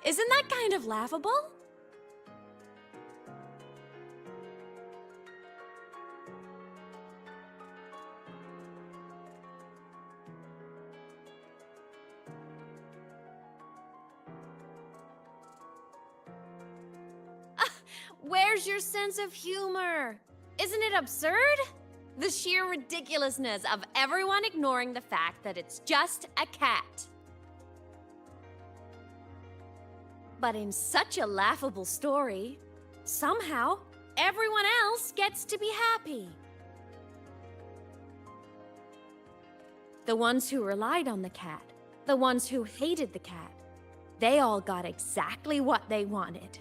Isn't that kind of laughable? Where's your sense of humor? Isn't it absurd? The sheer ridiculousness of everyone ignoring the fact that it's just a cat. But in such a laughable story, somehow everyone else gets to be happy. The ones who relied on the cat, the ones who hated the cat, they all got exactly what they wanted.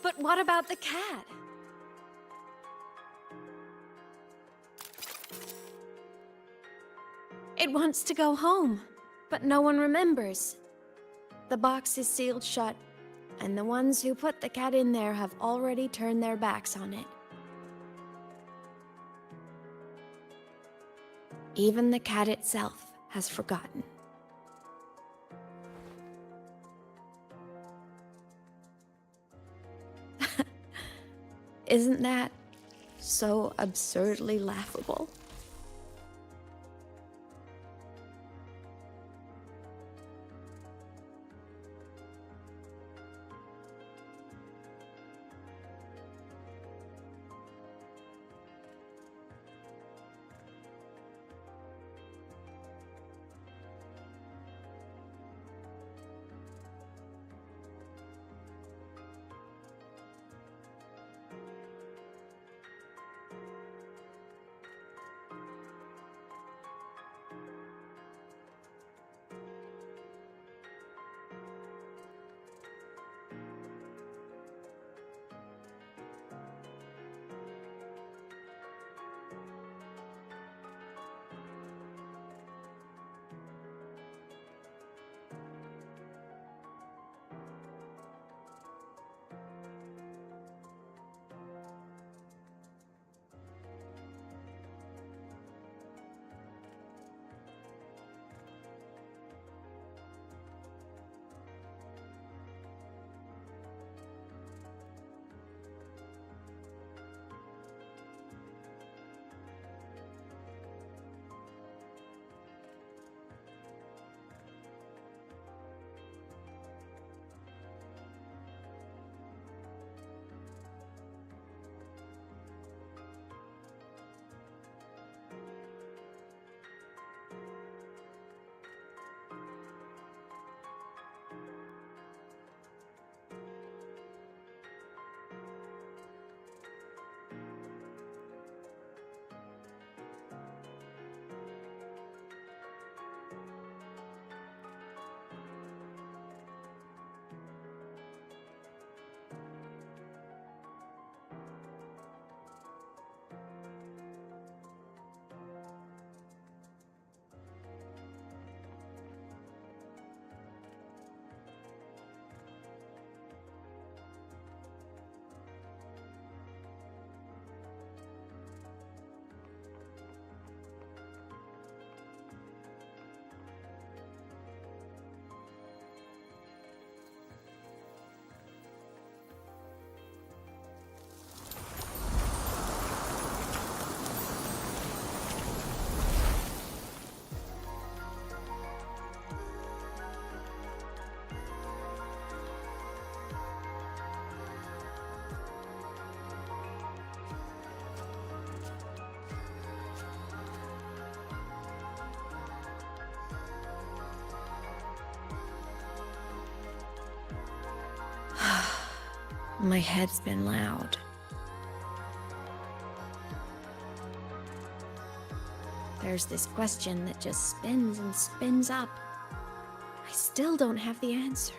But what about the cat? It wants to go home, but no one remembers. The box is sealed shut, and the ones who put the cat in there have already turned their backs on it. Even the cat itself has forgotten. Isn't that so absurdly laughable? My head's been loud. There's this question that just spins and spins up. I still don't have the answer.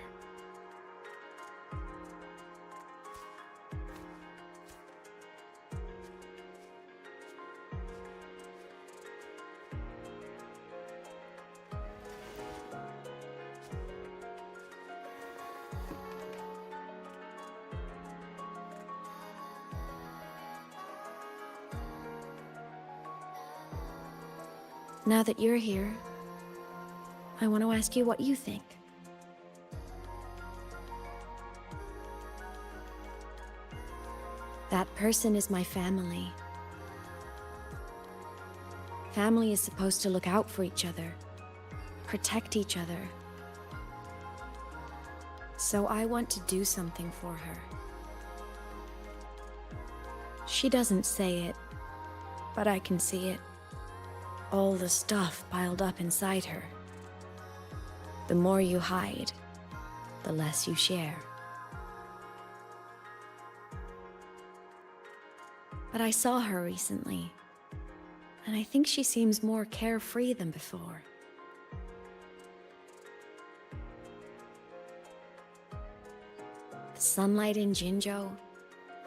Now that you're here, I want to ask you what you think. That person is my family. Family is supposed to look out for each other, protect each other. So I want to do something for her. She doesn't say it, but I can see it. All the stuff piled up inside her. The more you hide, the less you share. But I saw her recently, and I think she seems more carefree than before. The sunlight in Jinzhou,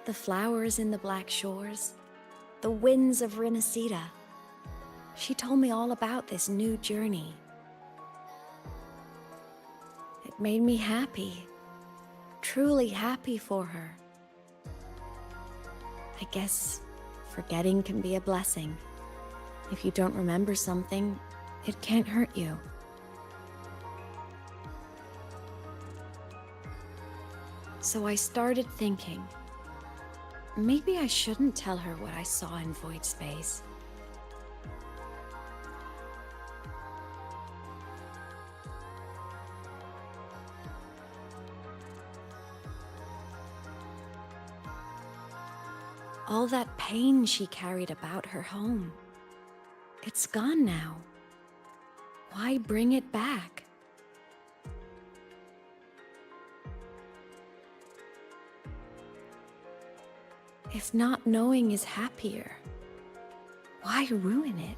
the flowers in the Black Shores, the winds of Rinasita. She told me all about this new journey. It made me happy, truly happy for her. I guess forgetting can be a blessing. If you don't remember something, it can't hurt you. So I started thinking, maybe I shouldn't tell her what I saw in Void Space. All that pain she carried about her home, it's gone now. Why bring it back? If not knowing is happier, why ruin it?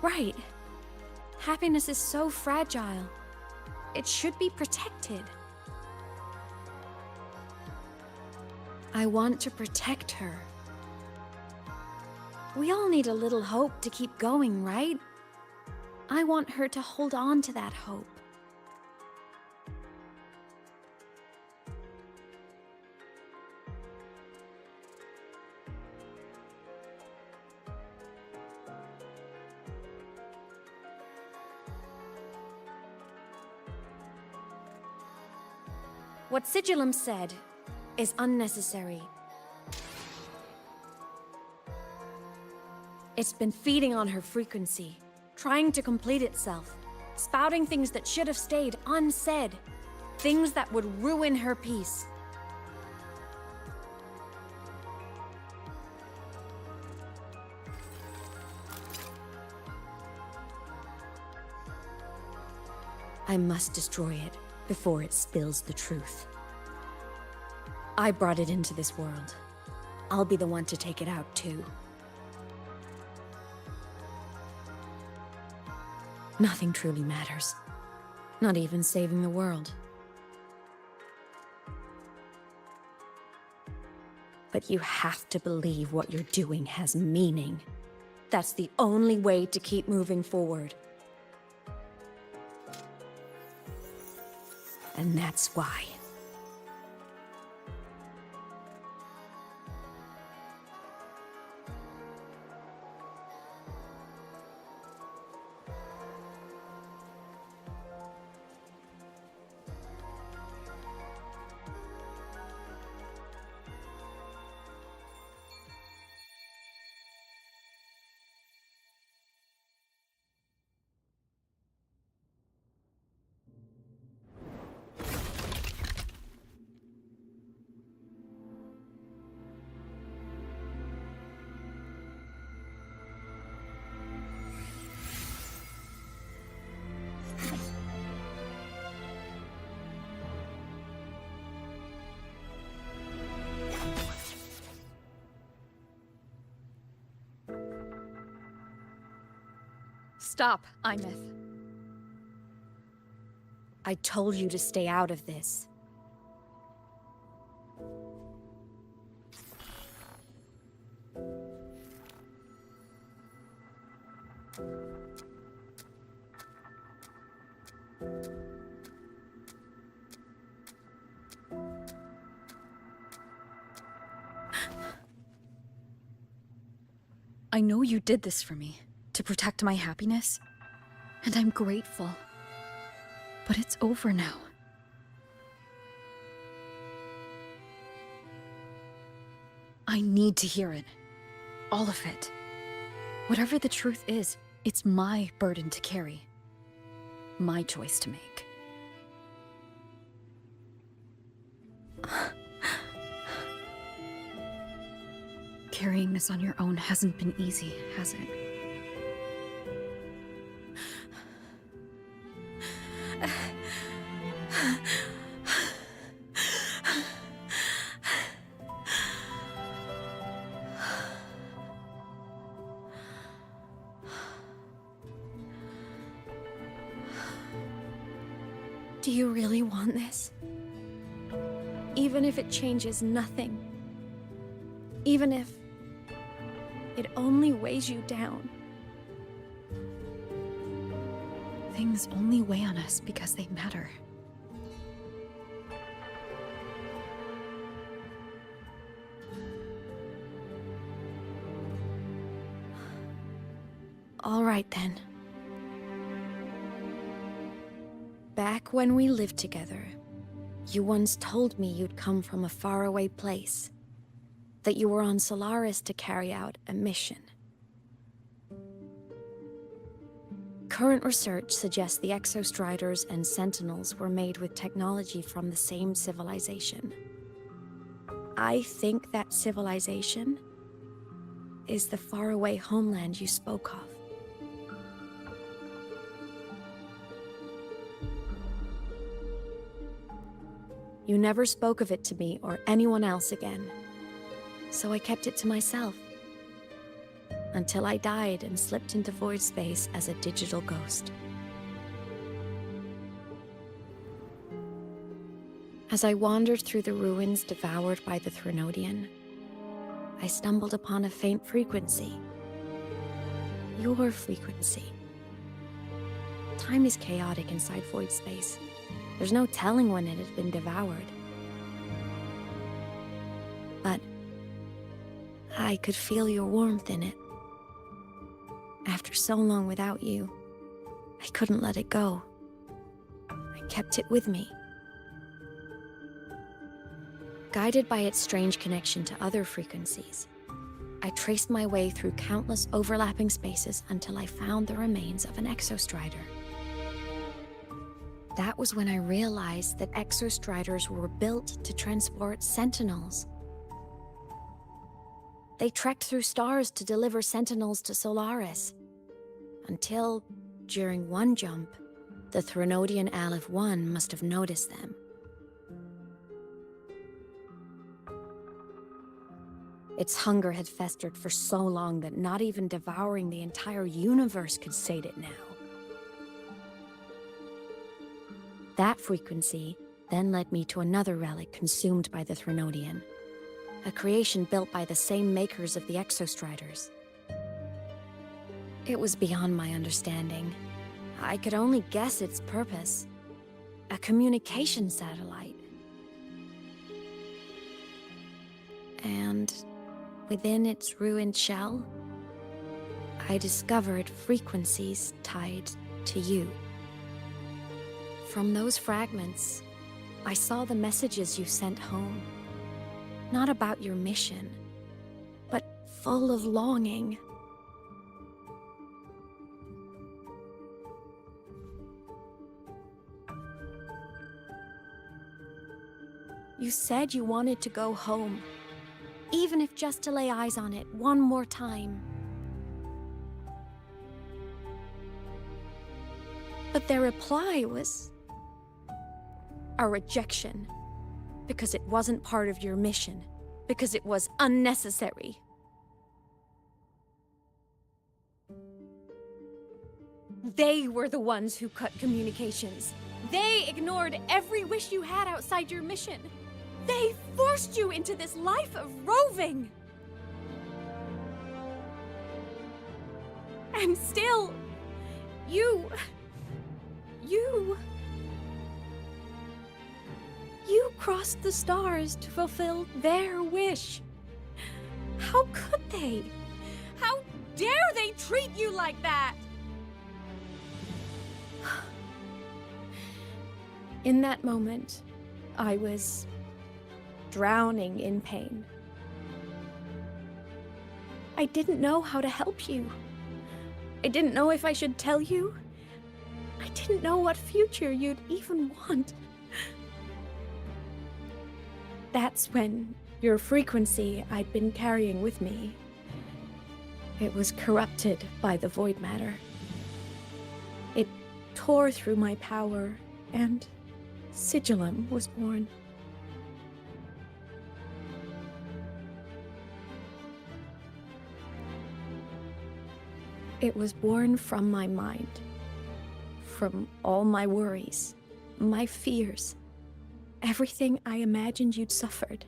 Right. Happiness is so fragile. It should be protected. I want to protect her. We all need a little hope to keep going, right? I want her to hold on to that hope. What Sigillum said is unnecessary. It's been feeding on her frequency, trying to complete itself, spouting things that should have stayed unsaid, things that would ruin her peace. I must destroy it before it spills the truth. I brought it into this world. I'll be the one to take it out, too. Nothing truly matters. Not even saving the world. But you have to believe what you're doing has meaning. That's the only way to keep moving forward. And that's why. Stop, Imeth. I told you to stay out of this. I know you did this for me, to protect my happiness, and I'm grateful. But it's over now. I need to hear it. All of it. Whatever the truth is, it's my burden to carry. My choice to make. Carrying this on your own hasn't been easy, has it? Do you really want this? Even if it changes nothing? Even if it only weighs you down? Things only weigh on us because they matter. All right then. Back when we lived together, you once told me you'd come from a faraway place. That you were on Solaris to carry out a mission. Current research suggests the Exostriders and Sentinels were made with technology from the same civilization. I think that civilization is the faraway homeland you spoke of. You never spoke of it to me or anyone else again. So I kept it to myself. Until I died and slipped into void space as a digital ghost. As I wandered through the ruins devoured by the Threnodian, I stumbled upon a faint frequency. Your frequency. Time is chaotic inside void space. There's no telling when it had been devoured. But I could feel your warmth in it. After so long without you, I couldn't let it go. I kept it with me. Guided by its strange connection to other frequencies, I traced my way through countless overlapping spaces until I found the remains of an Exostrider. That was when I realized that Exostriders were built to transport Sentinels. They trekked through stars to deliver Sentinels to Solaris. Until, during one jump, the Threnodian Aleph 1 must have noticed them. Its hunger had festered for so long that not even devouring the entire universe could sate it now. That frequency then led me to another relic consumed by the Threnodian. A creation built by the same makers of the Exostriders. It was beyond my understanding. I could only guess its purpose. A communication satellite. And within its ruined shell, I discovered frequencies tied to you. From those fragments, I saw the messages you sent home. Not about your mission, but full of longing. You said you wanted to go home, even if just to lay eyes on it one more time. But their reply was a rejection, because it wasn't part of your mission, because it was unnecessary. They were the ones who cut communications. They ignored every wish you had outside your mission. They forced you into this life of roving. And still, you crossed the stars to fulfill their wish. How could they? How dare they treat you like that? In that moment, I was drowning in pain. I didn't know how to help you. I didn't know if I should tell you. I didn't know what future you'd even want. That's when your frequency I'd been carrying with me, it was corrupted by the void matter. It tore through my power, and Sigillum was born. It was born from my mind, from all my worries, my fears, everything I imagined you'd suffered.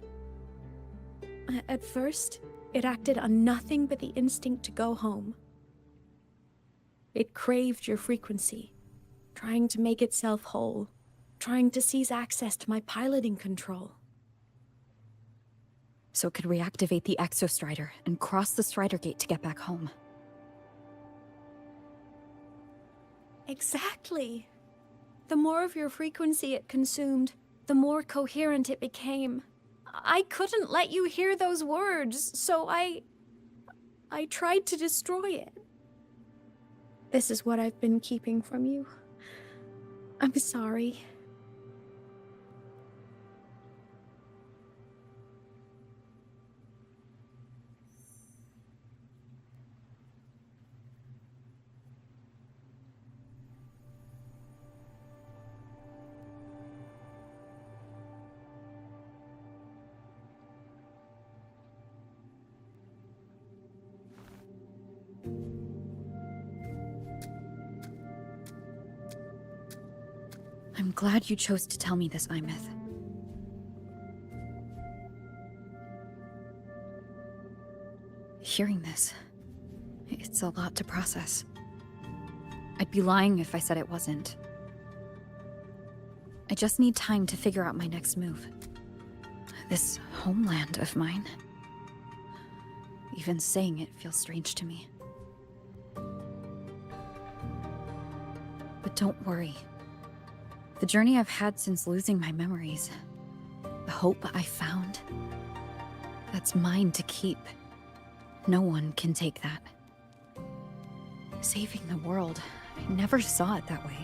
At first, it acted on nothing but the instinct to go home. It craved your frequency, trying to make itself whole, trying to seize access to my piloting control. So it could reactivate the Exostrider and cross the Strider Gate to get back home. Exactly. The more of your frequency it consumed, the more coherent it became. I couldn't let you hear those words, so I tried to destroy it. This is what I've been keeping from you. I'm sorry. I'm glad you chose to tell me this, Imeth. Hearing this, it's a lot to process. I'd be lying if I said it wasn't. I just need time to figure out my next move. This homeland of mine. Even saying it feels strange to me. But don't worry. The journey I've had since losing my memories, the hope I found, that's mine to keep. No one can take that. Saving the world, I never saw it that way.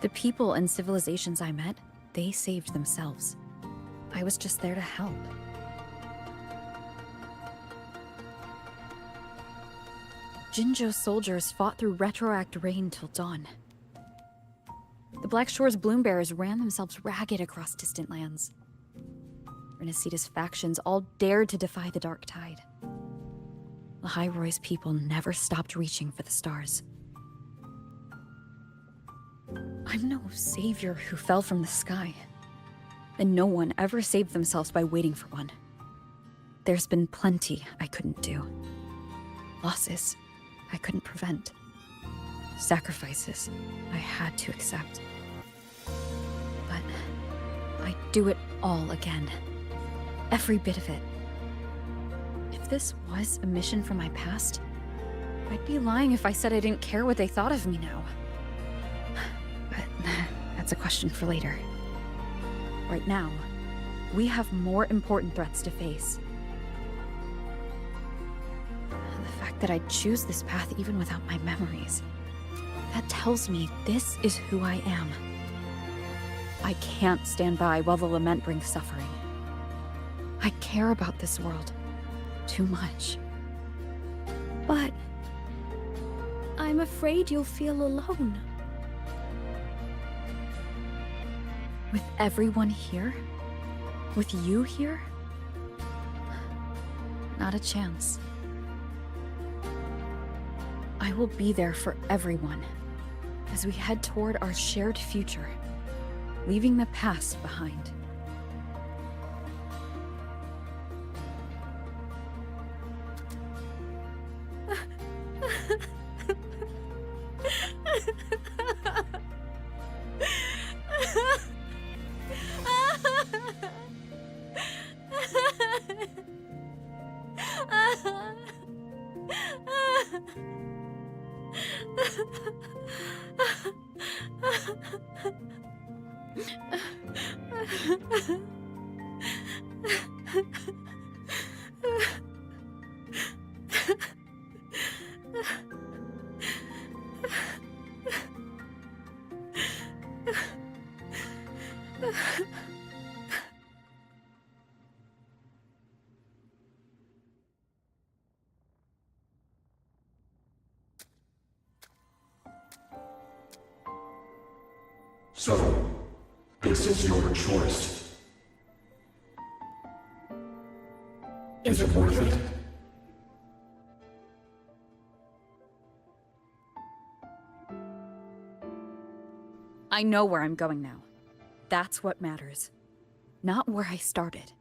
The people and civilizations I met, they saved themselves. I was just there to help. Jinzhou's soldiers fought through retroact rain till dawn. The Black Shore's Bloombearers ran themselves ragged across distant lands. Renacita's factions all dared to defy the Dark Tide. The High Roy's people never stopped reaching for the stars. I'm no savior who fell from the sky. And no one ever saved themselves by waiting for one. There's been plenty I couldn't do. Losses I couldn't prevent. Sacrifices I had to accept. But I'd do it all again. Every bit of it. If this was a mission from my past, I'd be lying if I said I didn't care what they thought of me now. But that's a question for later. Right now, we have more important threats to face. The fact that I'd choose this path even without my memories, that tells me this is who I am. I can't stand by while the lament brings suffering. I care about this world too much. But I'm afraid you'll feel alone. With everyone here? With you here? Not a chance. I will be there for everyone as we head toward our shared future, leaving the past behind. So, this is your choice. Is it worth it? I know where I'm going now. That's what matters. Not where I started.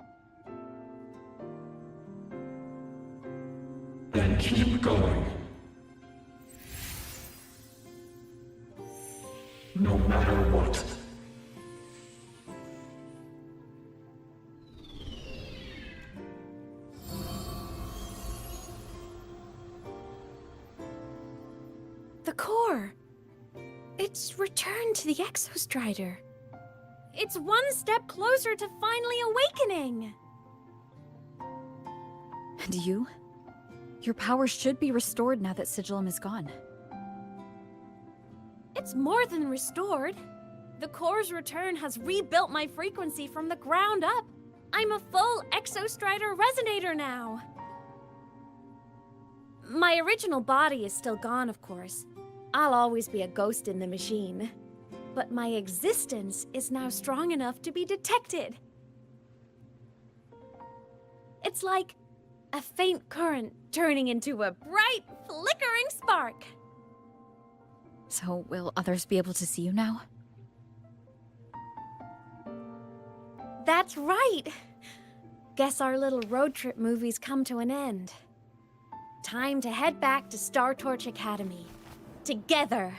Then keep going. No matter what. The core! It's returned to the Exostrider. It's one step closer to finally awakening! And you? Your powers should be restored now that Sigillum is gone. It's more than restored. The core's return has rebuilt my frequency from the ground up. I'm a full Exostrider resonator now. My original body is still gone, of course. I'll always be a ghost in the machine. But my existence is now strong enough to be detected. It's like a faint current turning into a bright, flickering spark. So, will others be able to see you now? That's right! Guess our little road trip movie's come to an end. Time to head back to Star Torch Academy. Together!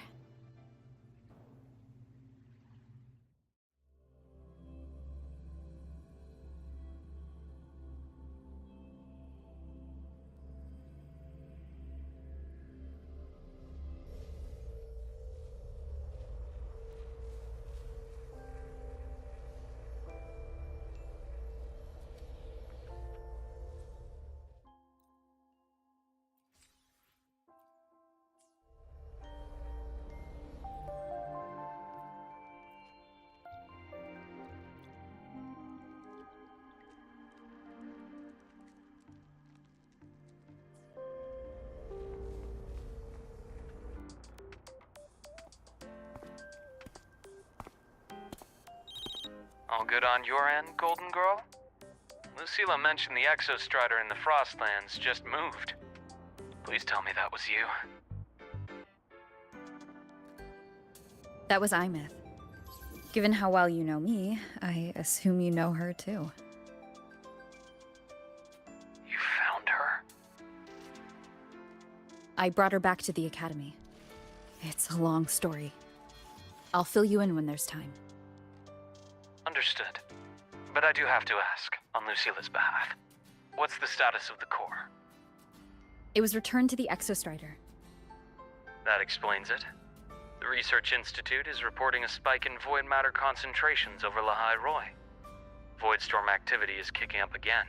All good on your end, Golden Girl? Lucilla mentioned the Exostrider in the Frostlands just moved. Please tell me that was you. That was Imeth. Given how well you know me, I assume you know her too. You found her? I brought her back to the Academy. It's a long story. I'll fill you in when there's time. Understood. But I do have to ask, on Lucilla's behalf. What's the status of the core? It was returned to the Exostrider. That explains it. The Research Institute is reporting a spike in void matter concentrations over Lahai Roy. Voidstorm activity is kicking up again.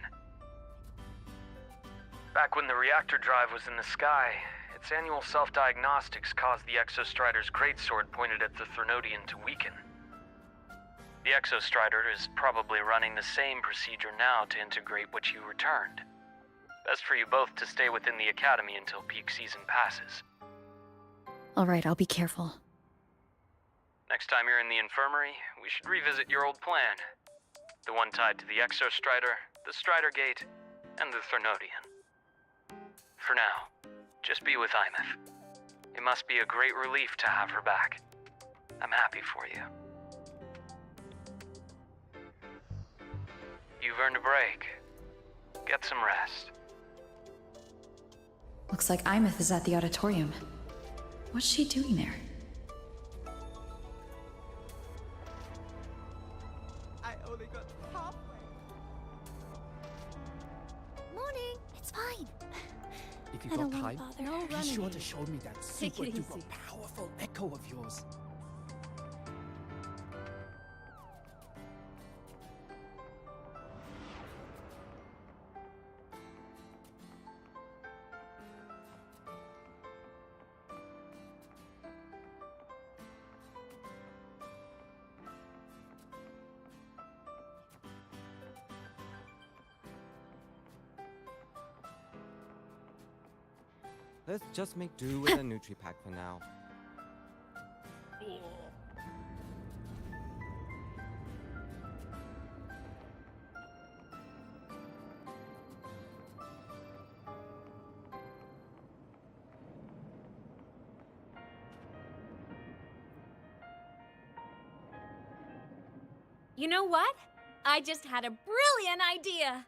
Back when the reactor drive was in the sky, its annual self-diagnostics caused the Exostrider's greatsword pointed at the Threnodian to weaken. The Exostrider is probably running the same procedure now to integrate what you returned. Best for you both to stay within the Academy until peak season passes. Alright, I'll be careful. Next time you're in the infirmary, we should revisit your old plan. The one tied to the Exostrider, the Strider Gate, and the Threnodian. For now, just be with Imeth. It must be a great relief to have her back. I'm happy for you. You've earned a break. Get some rest. Looks like Imeth is at the auditorium. What's she doing there? I only got halfway. Morning. It's fine. If you I don't got wanna time, bother. No be running sure here. to show me that Take super it duper easy. powerful echo of yours. Let's just make do with a Nutri-Pack for now. You know what? I just had a brilliant idea!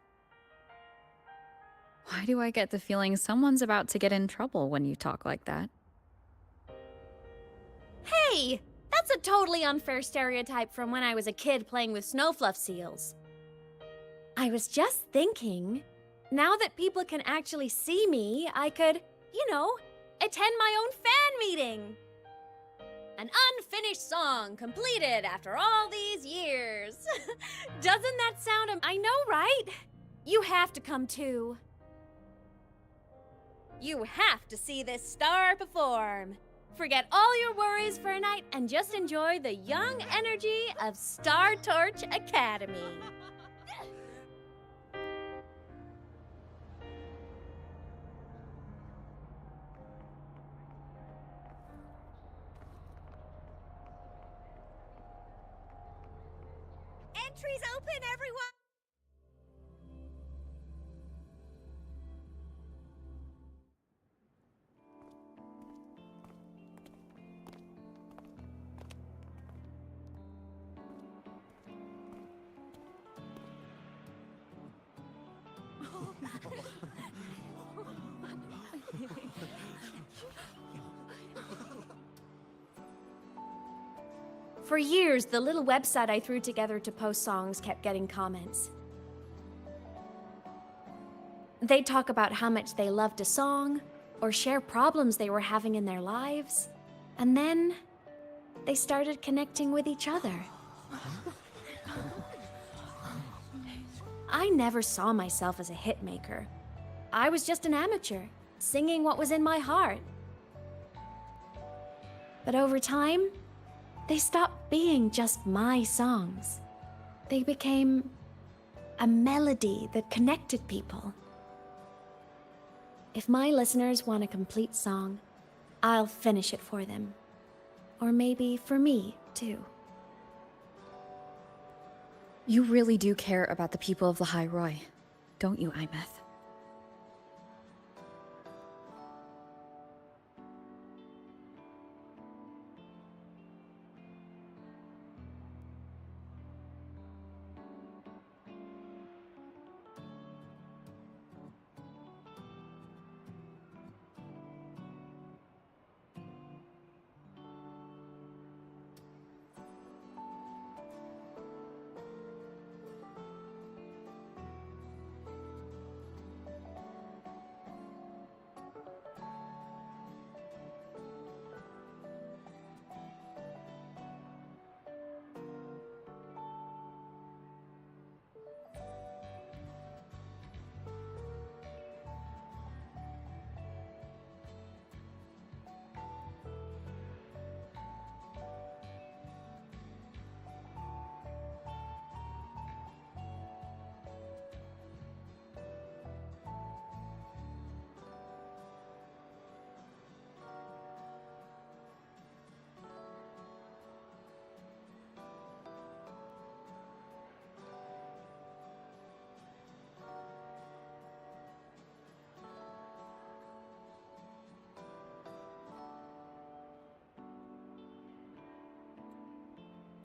Why do I get the feeling someone's about to get in trouble when you talk like that? Hey! That's a totally unfair stereotype from when I was a kid playing with snowfluff seals. I was just thinking, now that people can actually see me, I could, attend my own fan meeting! An unfinished song completed after all these years. Doesn't that sound... I know, right? You have to come too. You have to see this star perform. Forget all your worries for a night and just enjoy the young energy of Star Torch Academy. Entries open, everyone! For years, the little website I threw together to post songs kept getting comments. They'd talk about how much they loved a song, or share problems they were having in their lives, and then they started connecting with each other. I never saw myself as a hitmaker. I was just an amateur, singing what was in my heart. But over time, they stopped being just my songs. They became a melody that connected people. If my listeners want a complete song, I'll finish it for them. Or maybe for me, too. You really do care about the people of the High Roy, don't you, Imeth?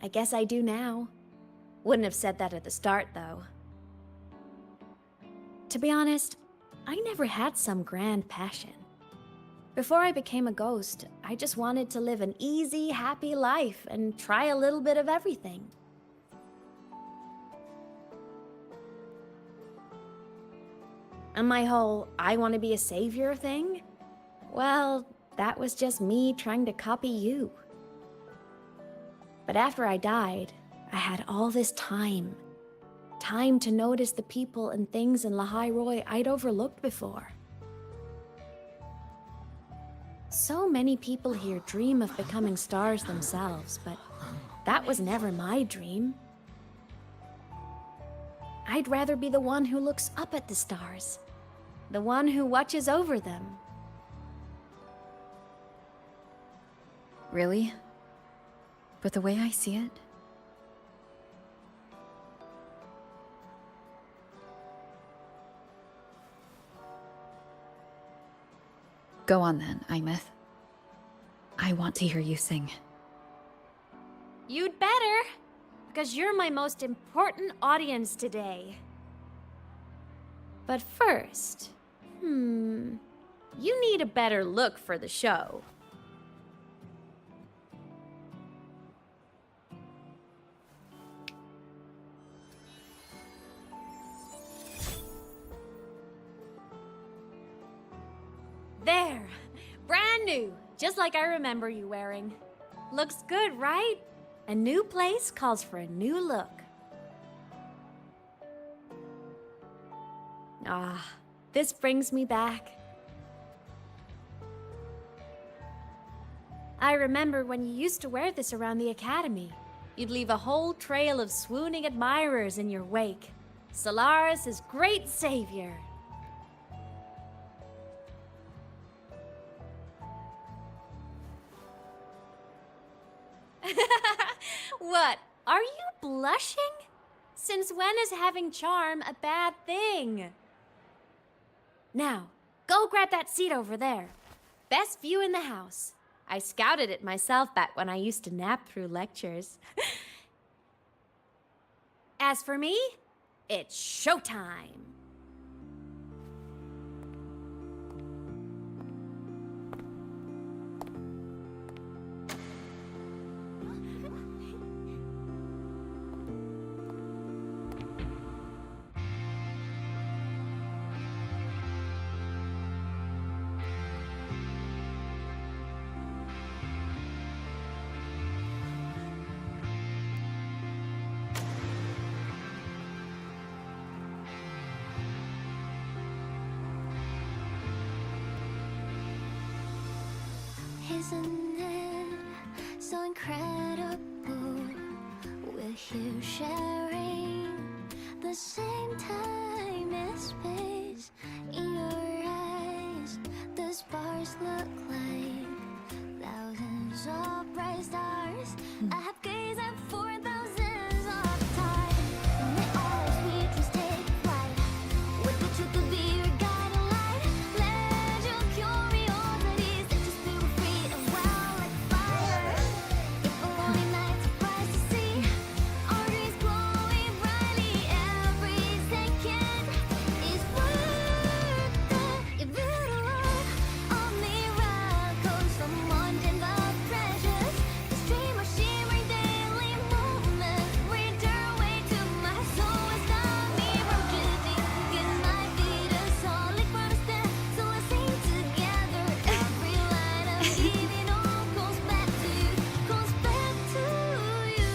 I guess I do now. Wouldn't have said that at the start, though. To be honest, I never had some grand passion. Before I became a ghost, I just wanted to live an easy, happy life and try a little bit of everything. And my whole I want to be a savior thing? Well, that was just me trying to copy you. But after I died, I had all this time. Time to notice the people and things in Lahai Roi I'd overlooked before. So many people here dream of becoming stars themselves, but that was never my dream. I'd rather be the one who looks up at the stars, the one who watches over them. Really? But the way I see it, go on then, Imeth. I want to hear you sing. You'd better, because you're my most important audience today. But first, you need a better look for the show. There! Brand new! Just like I remember you wearing. Looks good, right? A new place calls for a new look. Ah, this brings me back. I remember when you used to wear this around the academy. You'd leave a whole trail of swooning admirers in your wake. Solaris' great savior. What? Are you blushing? Since when is having charm a bad thing? Now, go grab that seat over there. Best view in the house. I scouted it myself back when I used to nap through lectures. As for me, it's showtime. Isn't it so incredible? We're here sharing the same time and space. In your eyes, the sparks look like thousands of bright stars. I have gazed at for thousands of times, and they all sweet dreams take flight. With the truth to be your guiding light, let your curiosity set your spirit free and well like fire. If a lonely night surprised to see our dreams glowing brightly, every second is worth it. If you of miracles from mundane but precious, the stream of shimmering daily moments read their way to my soul. It's not me from drifting. It might be the solid constant, so let's sing together. Every line of giving all goes back to you, goes back to you.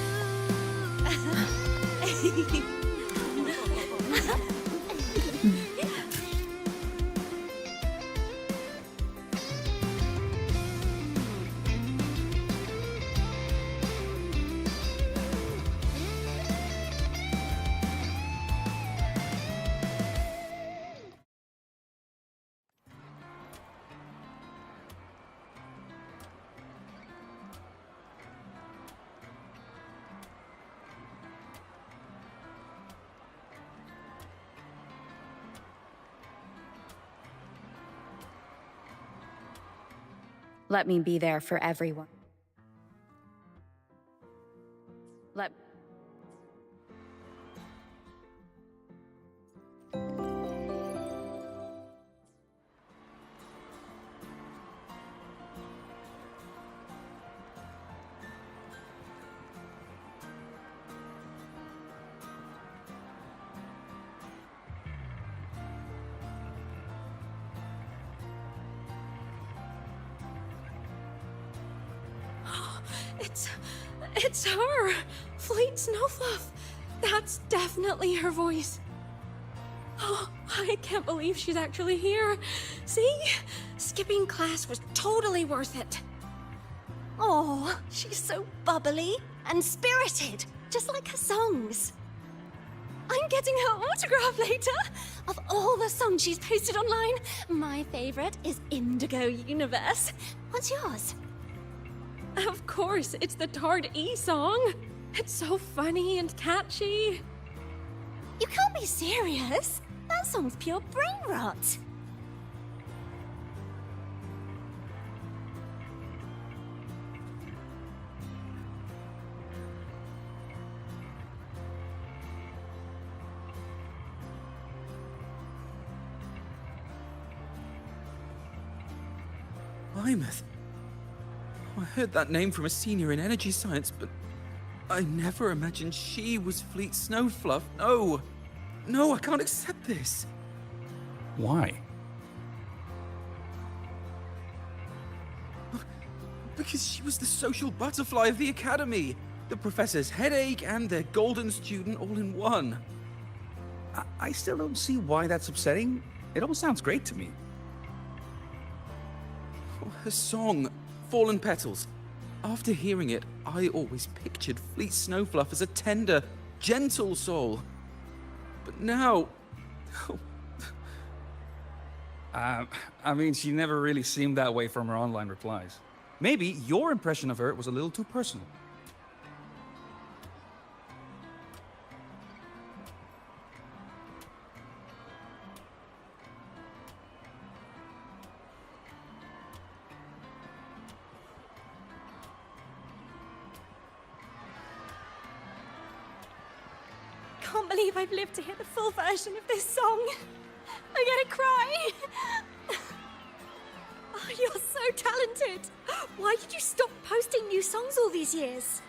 Let me be there for everyone. It's her! Fleet Snowfluff! That's definitely her voice. Oh, I can't believe she's actually here. See? Skipping class was totally worth it. Oh, she's so bubbly and spirited, just like her songs. I'm getting her autograph later. Of all the songs she's posted online, my favorite is Indigo Universe. What's yours? Of course, it's the Tard E song. It's so funny and catchy. You can't be serious. That song's pure brain rot. Plymouth. I heard that name from a senior in energy science, but I never imagined she was Fleet Snowfluff. No! No, I can't accept this. Why? Because she was the social butterfly of the academy, the professor's headache and their golden student all in one. I still don't see why that's upsetting. It all sounds great to me. Her song, Fallen Petals. After hearing it, I always pictured Fleet Snowfluff as a tender, gentle soul. But now... I mean, she never really seemed that way from her online replies. Maybe your impression of her was a little too personal. Can't believe I've lived to hear the full version of this song. I'm gonna cry. Oh, you're so talented. Why did you stop posting new songs all these years?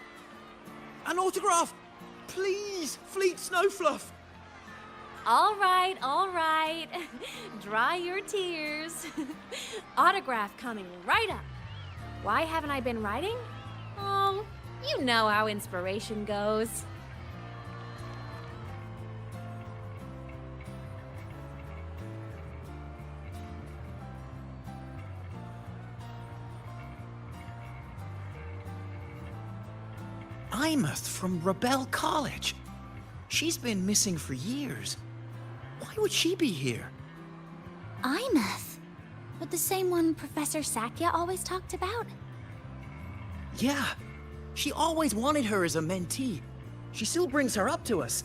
An autograph! Please, Fleet Snowfluff! All right, all right. Dry your tears. Autograph coming right up. Why haven't I been writing? Oh, you know how inspiration goes. Imeth from Rebel College. She's been missing for years. Why would she be here? Imeth. But the same one Professor Sakya always talked about? Yeah. She always wanted her as a mentee. She still brings her up to us.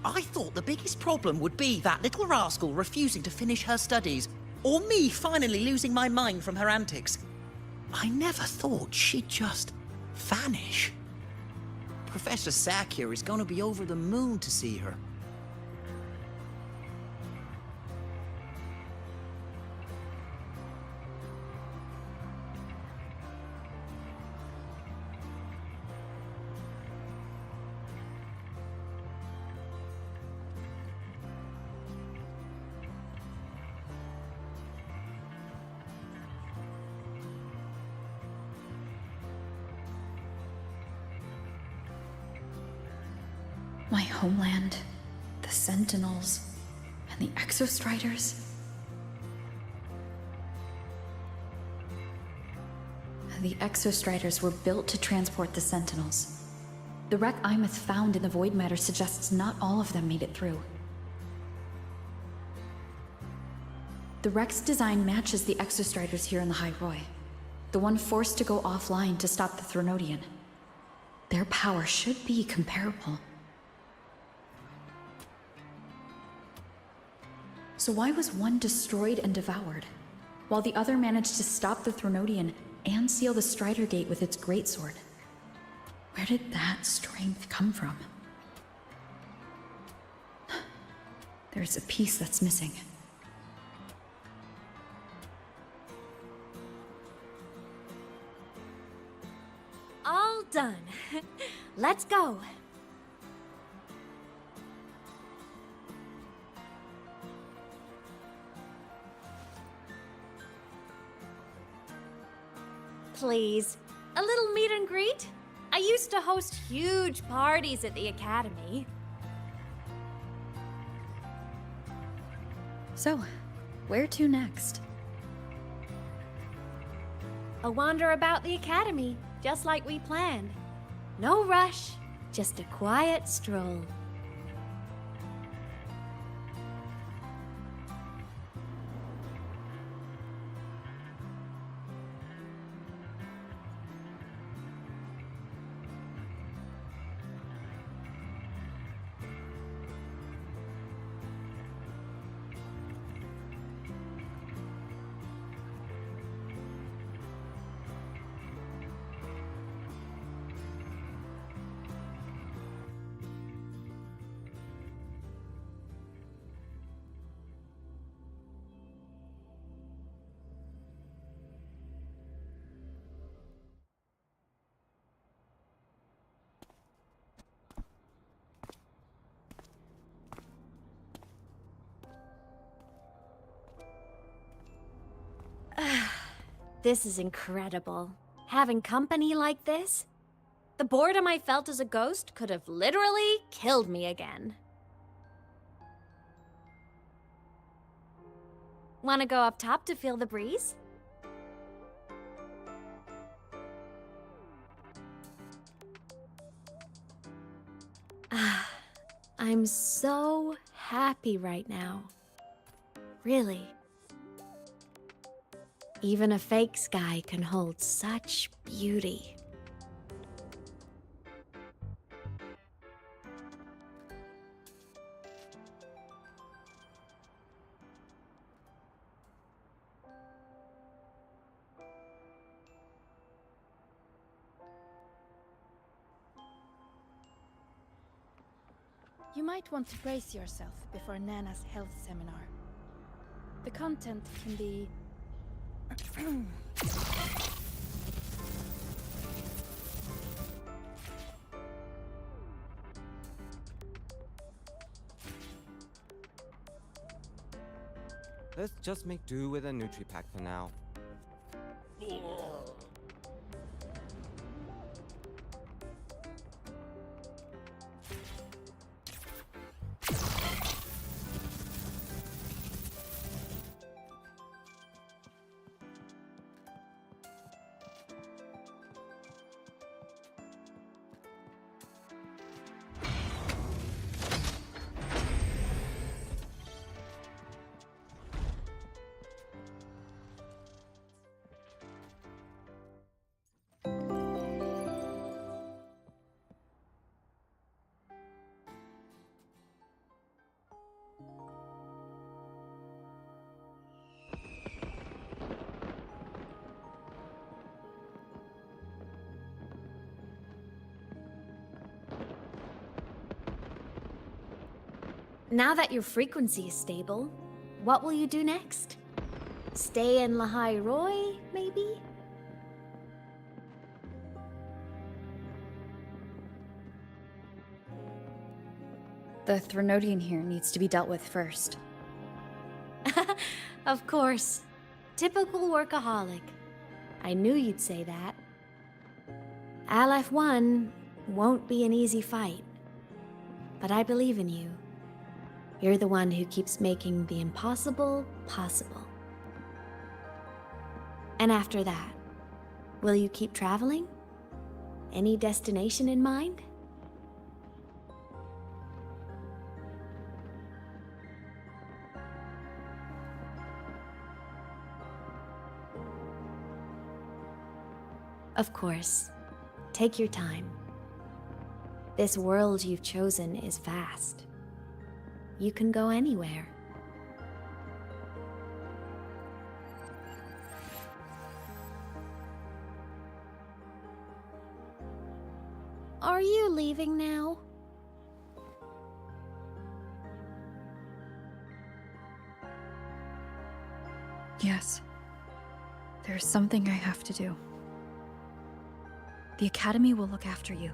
I thought the biggest problem would be that little rascal refusing to finish her studies, or me finally losing my mind from her antics. I never thought she'd just vanish. Professor Sakya is gonna be over the moon to see her. My homeland, the Sentinels, and the Exostriders. The Exostriders were built to transport the Sentinels. The wreck Imeth found in the Void Matter suggests not all of them made it through. The wreck's design matches the Exostriders here in the High Roy, the one forced to go offline to stop the Threnodian. Their power should be comparable. So why was one destroyed and devoured, while the other managed to stop the Threnodian and seal the Strider Gate with its greatsword? Where did that strength come from? There's a piece that's missing. All done. Let's go. Please, A little meet and greet? I used to host huge parties at the academy. So, where to next? A wander about the academy, just like we planned. No rush, just a quiet stroll. This is incredible. Having company like this? The boredom I felt as a ghost could have literally killed me again. Want to go up top to feel the breeze? I'm so happy right now. Really. Even a fake sky can hold such beauty. You might want to brace yourself before Nana's health seminar. The content can be... Let's just make do with a Nutri-Pack for now. Now that your frequency is stable, what will you do next? Stay in Lahai Roy, maybe? The Threnodian here needs to be dealt with first. Of course. Typical workaholic. I knew you'd say that. Aleph 1 won't be an easy fight. But I believe in you. You're the one who keeps making the impossible possible. And after that, will you keep traveling? Any destination in mind? Of course. Take your time. This world you've chosen is vast. You can go anywhere. Are you leaving now? Yes. There's something I have to do. The Academy will look after you.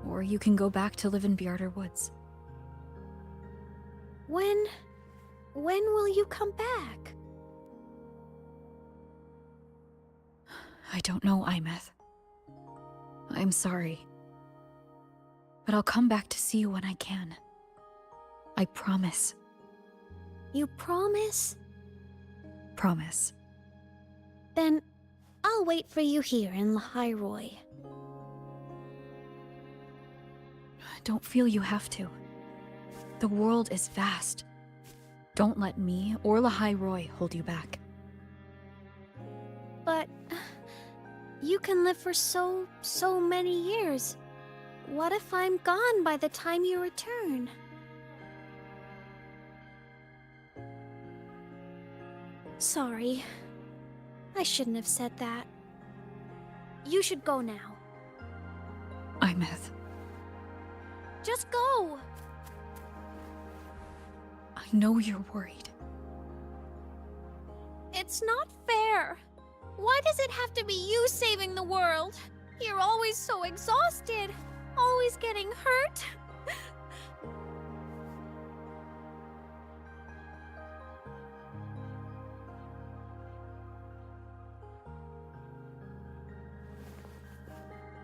Or you can go back to live in Bjarder Woods. When will you come back? I don't know, Imeth. I'm sorry. But I'll come back to see you when I can. I promise. You promise? Promise. Then I'll wait for you here in Lahiroy. Don't feel you have to. The world is vast. Don't let me or Lahiroy hold you back. But you can live for so many years. What if I'm gone by the time you return? Sorry. I shouldn't have said that. You should go now. Imeth. Just go! I know you're worried. It's not fair. Why does it have to be you saving the world? You're always so exhausted. Always getting hurt.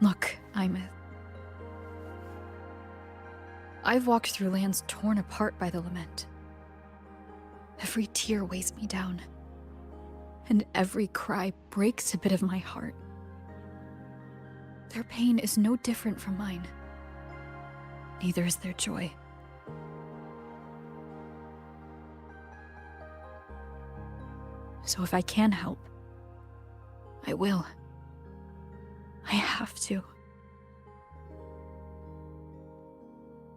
Look, Imeth. I've walked through lands torn apart by the lament. Every tear weighs me down, and every cry breaks a bit of my heart. Their pain is no different from mine. Neither is their joy. So if I can help, I will. I have to.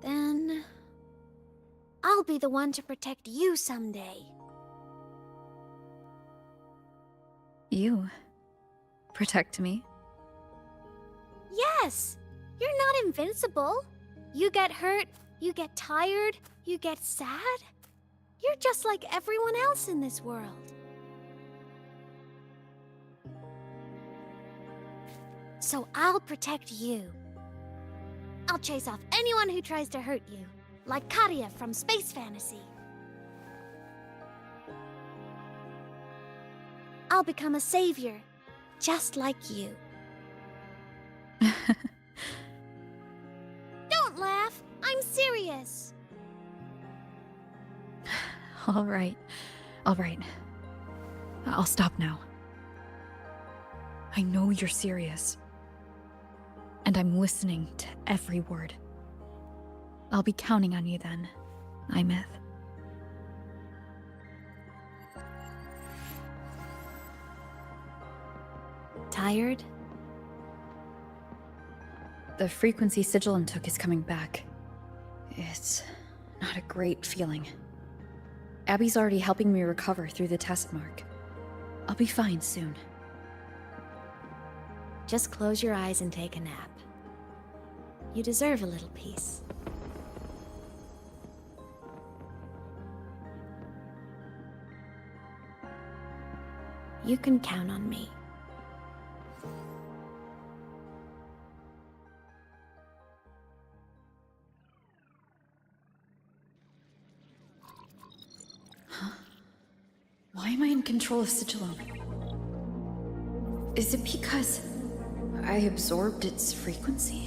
Then I'll be the one to protect you someday. You protect me? Yes! You're not invincible. You get hurt, you get tired, you get sad. You're just like everyone else in this world. So I'll protect you. I'll chase off anyone who tries to hurt you, like Karia from Space Fantasy. I'll become a savior, just like you. Don't laugh! I'm serious! All right. All right. I'll stop now. I know you're serious. And I'm listening to every word. I'll be counting on you then, Imeth. Tired? The frequency Sigilum took is coming back. It's not a great feeling. Abby's already helping me recover through the test mark. I'll be fine soon. Just close your eyes and take a nap. You deserve a little peace. You can count on me. Why am I in control of Sigilum? Is it because I absorbed its frequency?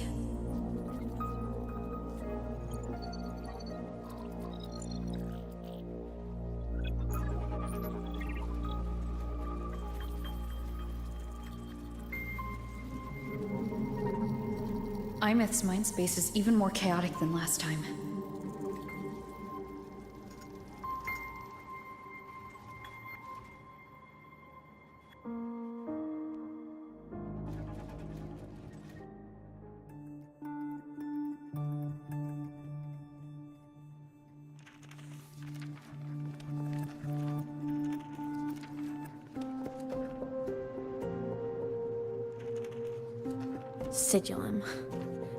Imeth's mind space is even more chaotic than last time. Sigilum.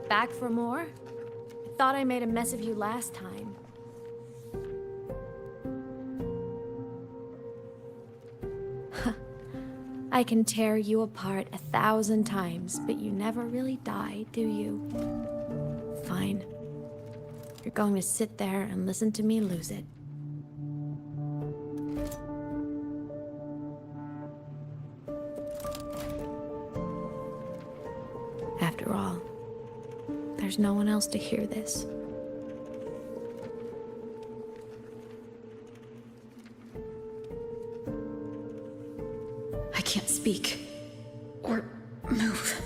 Back for more? I thought I made a mess of you last time. I can tear you apart 1,000 times, but you never really die, do you? Fine. You're going to sit there and listen to me lose it. After all, there's no one else to hear this. I can't speak. Or move.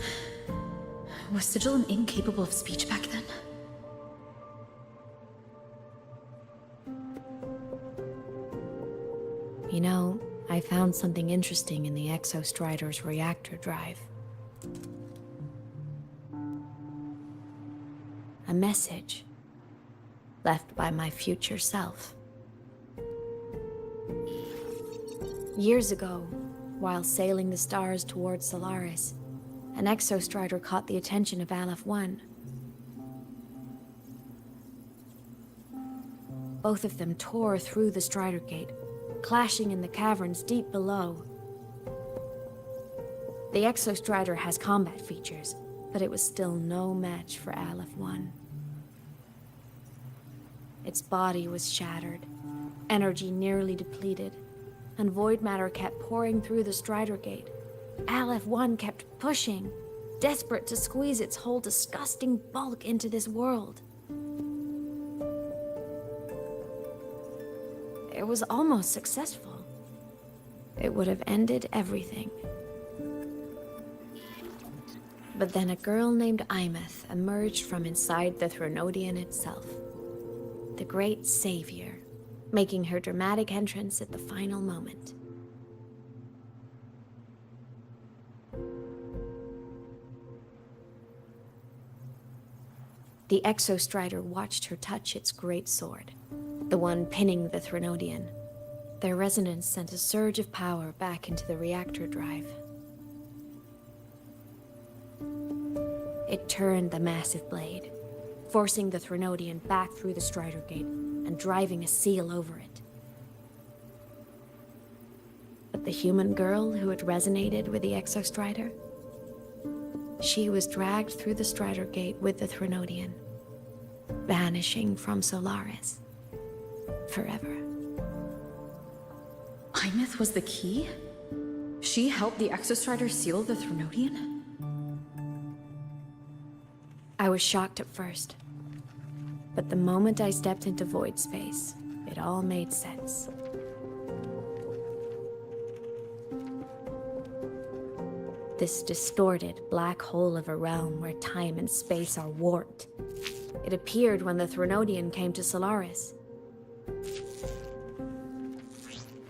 Was Sigilum incapable of speech back then? You know, I found something interesting in the Exostrider's reactor drive. A message left by my future self. Years ago, while sailing the stars towards Solaris, an Exostrider caught the attention of Aleph 1. Both of them tore through the Strider Gate, clashing in the caverns deep below. The Exostrider has combat features, but it was still no match for Aleph 1. Its body was shattered, energy nearly depleted, and void matter kept pouring through the Strider Gate. Aleph 1 kept pushing, desperate to squeeze its whole disgusting bulk into this world. It was almost successful. It would have ended everything. But then a girl named Imeth emerged from inside the Threnodian itself. The great savior, making her dramatic entrance at the final moment. The Exostrider watched her touch its great sword, the one pinning the Threnodian. Their resonance sent a surge of power back into the reactor drive. It turned the massive blade, forcing the Threnodian back through the Strider Gate and driving a seal over it. But the human girl who had resonated with the Exostrider, she was dragged through the Strider Gate with the Threnodian, vanishing from Solaris forever. Imeth was the key? She helped the Exostrider seal the Threnodian? I was shocked at first, but the moment I stepped into void space, it all made sense. This distorted black hole of a realm where time and space are warped. It appeared when the Threnodian came to Solaris.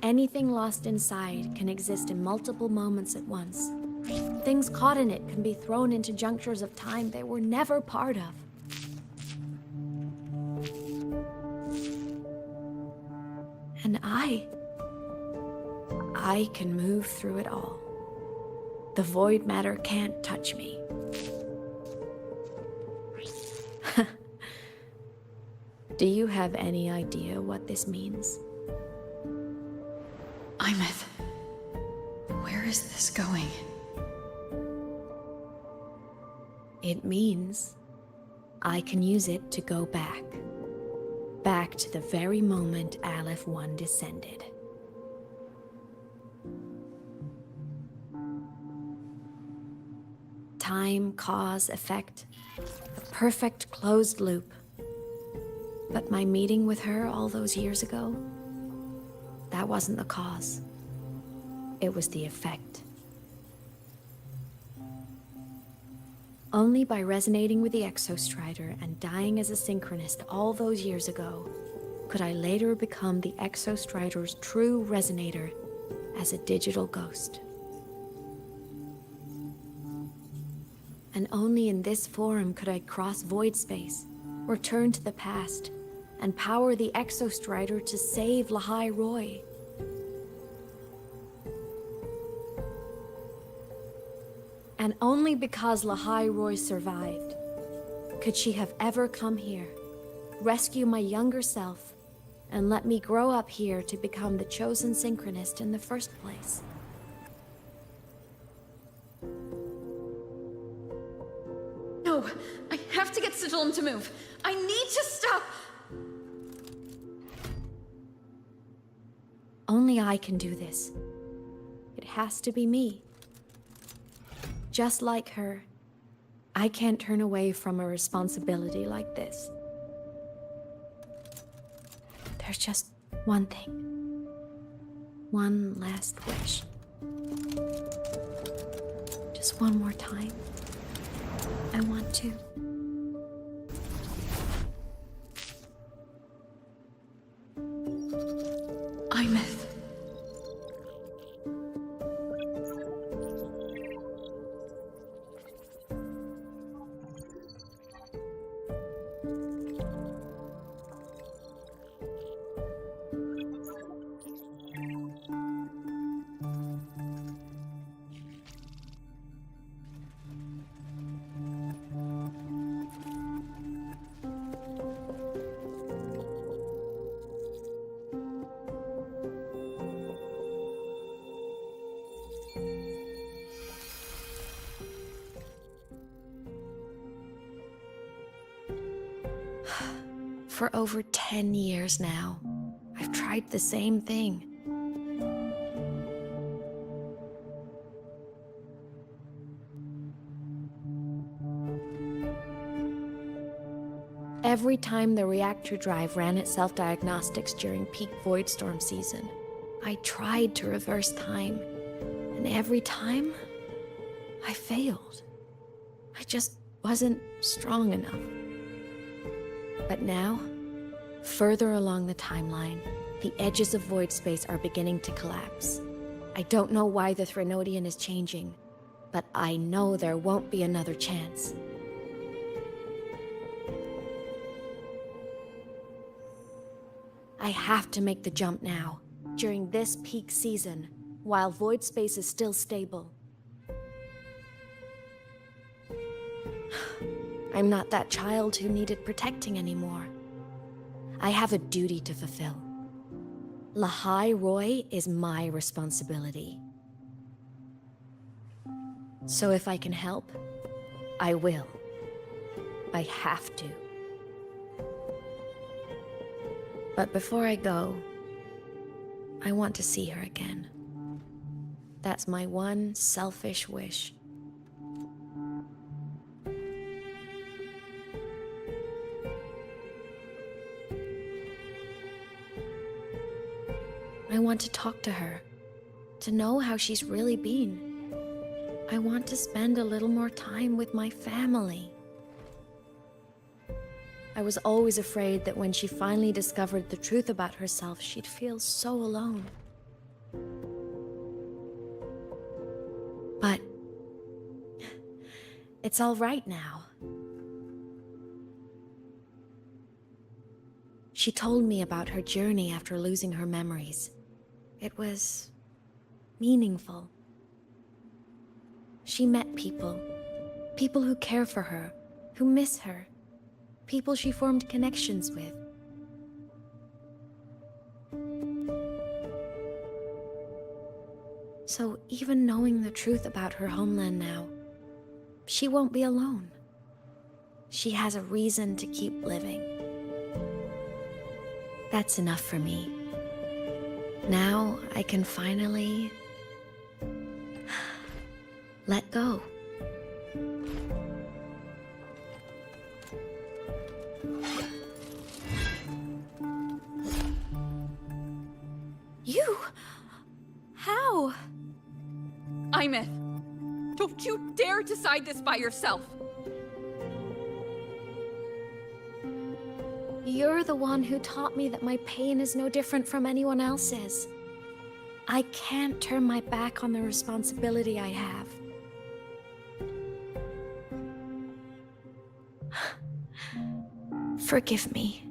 Anything lost inside can exist in multiple moments at once. Things caught in it can be thrown into junctures of time they were never part of. And I can move through it all. The void matter can't touch me. Do you have any idea what this means? Imeth, where is this going? It means I can use it to go back. Back to the very moment Aleph 1 descended. Time, cause, effect. A perfect closed loop. But my meeting with her all those years ago, that wasn't the cause. It was the effect. Only by resonating with the Exostrider and dying as a synchronist all those years ago, could I later become the Exostrider's true resonator as a digital ghost. And only in this form could I cross void space, return to the past, and power the Exostrider to save Lahai Roy. And only because Lahai Roy survived could she have ever come here, rescue my younger self, and let me grow up here to become the chosen synchronist in the first place. No, I have to get Sigilum to move. I need to stop. Only I can do this. It has to be me. Just like her, I can't turn away from a responsibility like this. There's just one thing. One last wish. Just one more time. I want to. Imeth. For over 10 years now, I've tried the same thing. Every time the reactor drive ran its self-diagnostics during peak void storm season, I tried to reverse time, and every time, I failed. I just wasn't strong enough. But now, further along the timeline, the edges of void space are beginning to collapse. I don't know why the Threnodian is changing, but I know there won't be another chance. I have to make the jump now, during this peak season, while void space is still stable. I'm not that child who needed protecting anymore. I have a duty to fulfill. Lahai Roy is my responsibility. So if I can help, I will. I have to. But before I go, I want to see her again. That's my one selfish wish. I want to talk to her, to know how she's really been. I want to spend a little more time with my family. I was always afraid that when she finally discovered the truth about herself, she'd feel so alone. But it's all right now. She told me about her journey after losing her memories. It was meaningful. She met people who care for her, who miss her, people she formed connections with. So even knowing the truth about her homeland now, she won't be alone. She has a reason to keep living. That's enough for me. Now I can finally let go. You? How? Imeth, don't you dare decide this by yourself! You're the one who taught me that my pain is no different from anyone else's. I can't turn my back on the responsibility I have. Forgive me.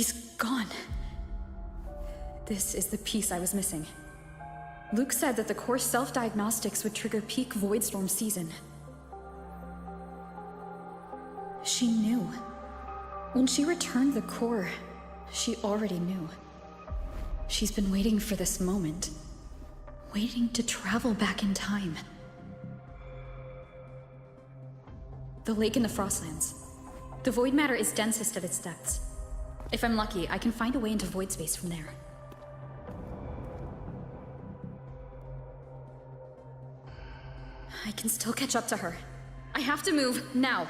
She's gone. This is the piece I was missing. Luke said that the core self-diagnostics would trigger peak Voidstorm season. She knew. When she returned the core, she already knew. She's been waiting for this moment. Waiting to travel back in time. The lake in the Frostlands. The void matter is densest at its depths. If I'm lucky, I can find a way into void space from there. I can still catch up to her. I have to move, now!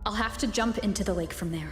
I'll have to jump into the lake from there.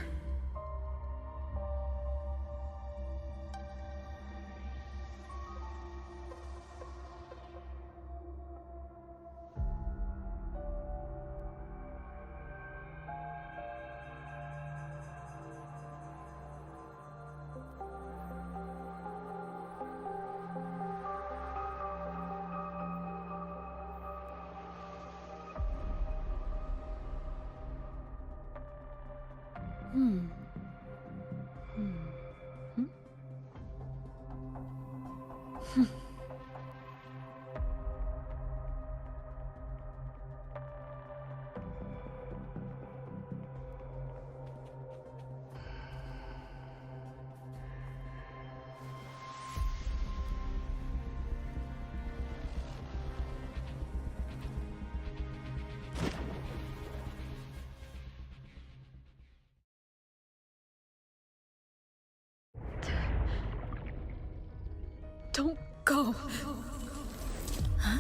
Don't go. Huh?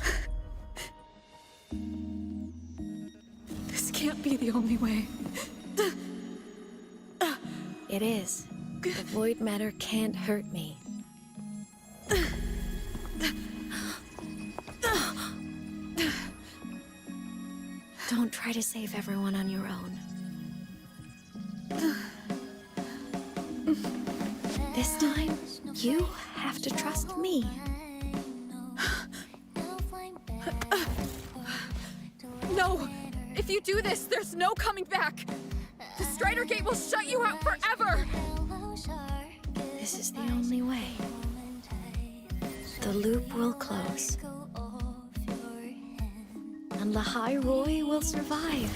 This can't be the only way. It is. The void matter can't hurt me. Don't try to save everyone on your own. This time, you have to trust me. No! If you do this, there's no coming back! The Strider Gate will shut you out forever! This is the only way. The loop will close. And Lahai Roy will survive.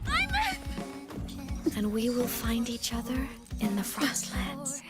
I'm in! And we will find each other in the Frostlands.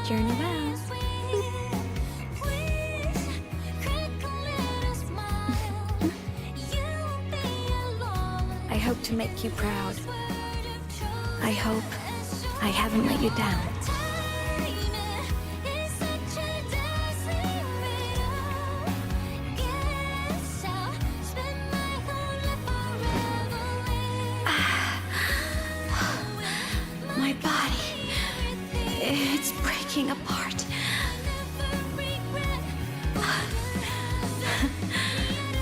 Journey well. I hope to make you proud. I hope I haven't let you down. My body, it's breaking apart.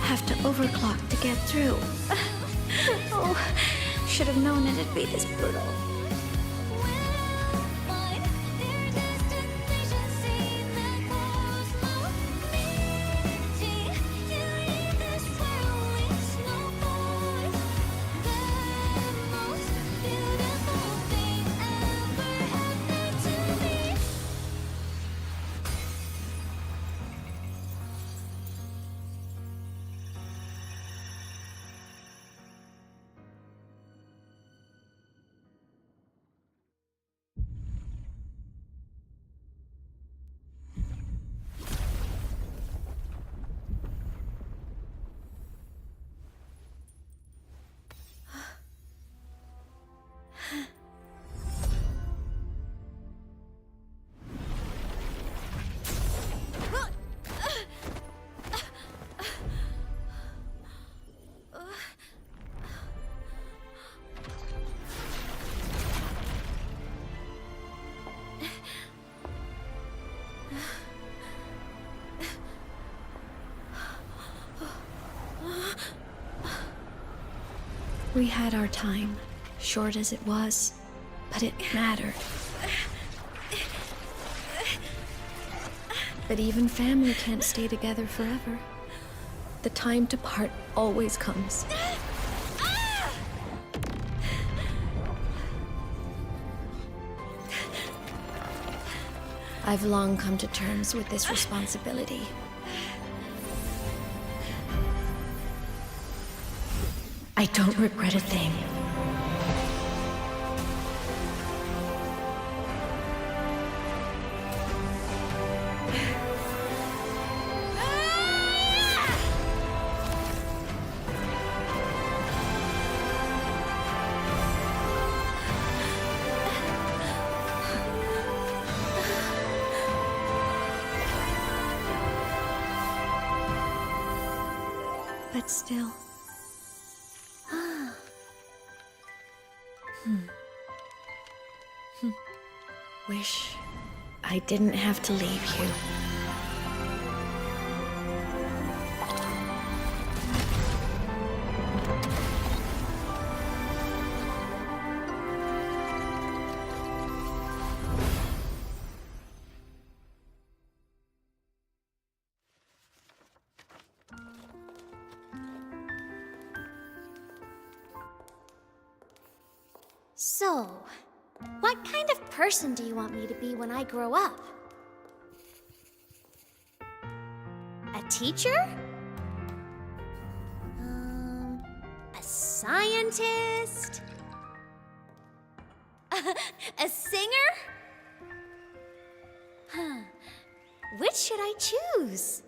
Have to overclock to get through. no. Should have known it'd be this brutal. We had our time, short as it was, but it mattered. But even family can't stay together forever. The time to part always comes. I've long come to terms with this responsibility. I don't regret a thing. But still. Wish I didn't have to leave you. So, what kind of person do you want me to be when I grow up? A teacher? A scientist? A singer? Huh. Which should I choose?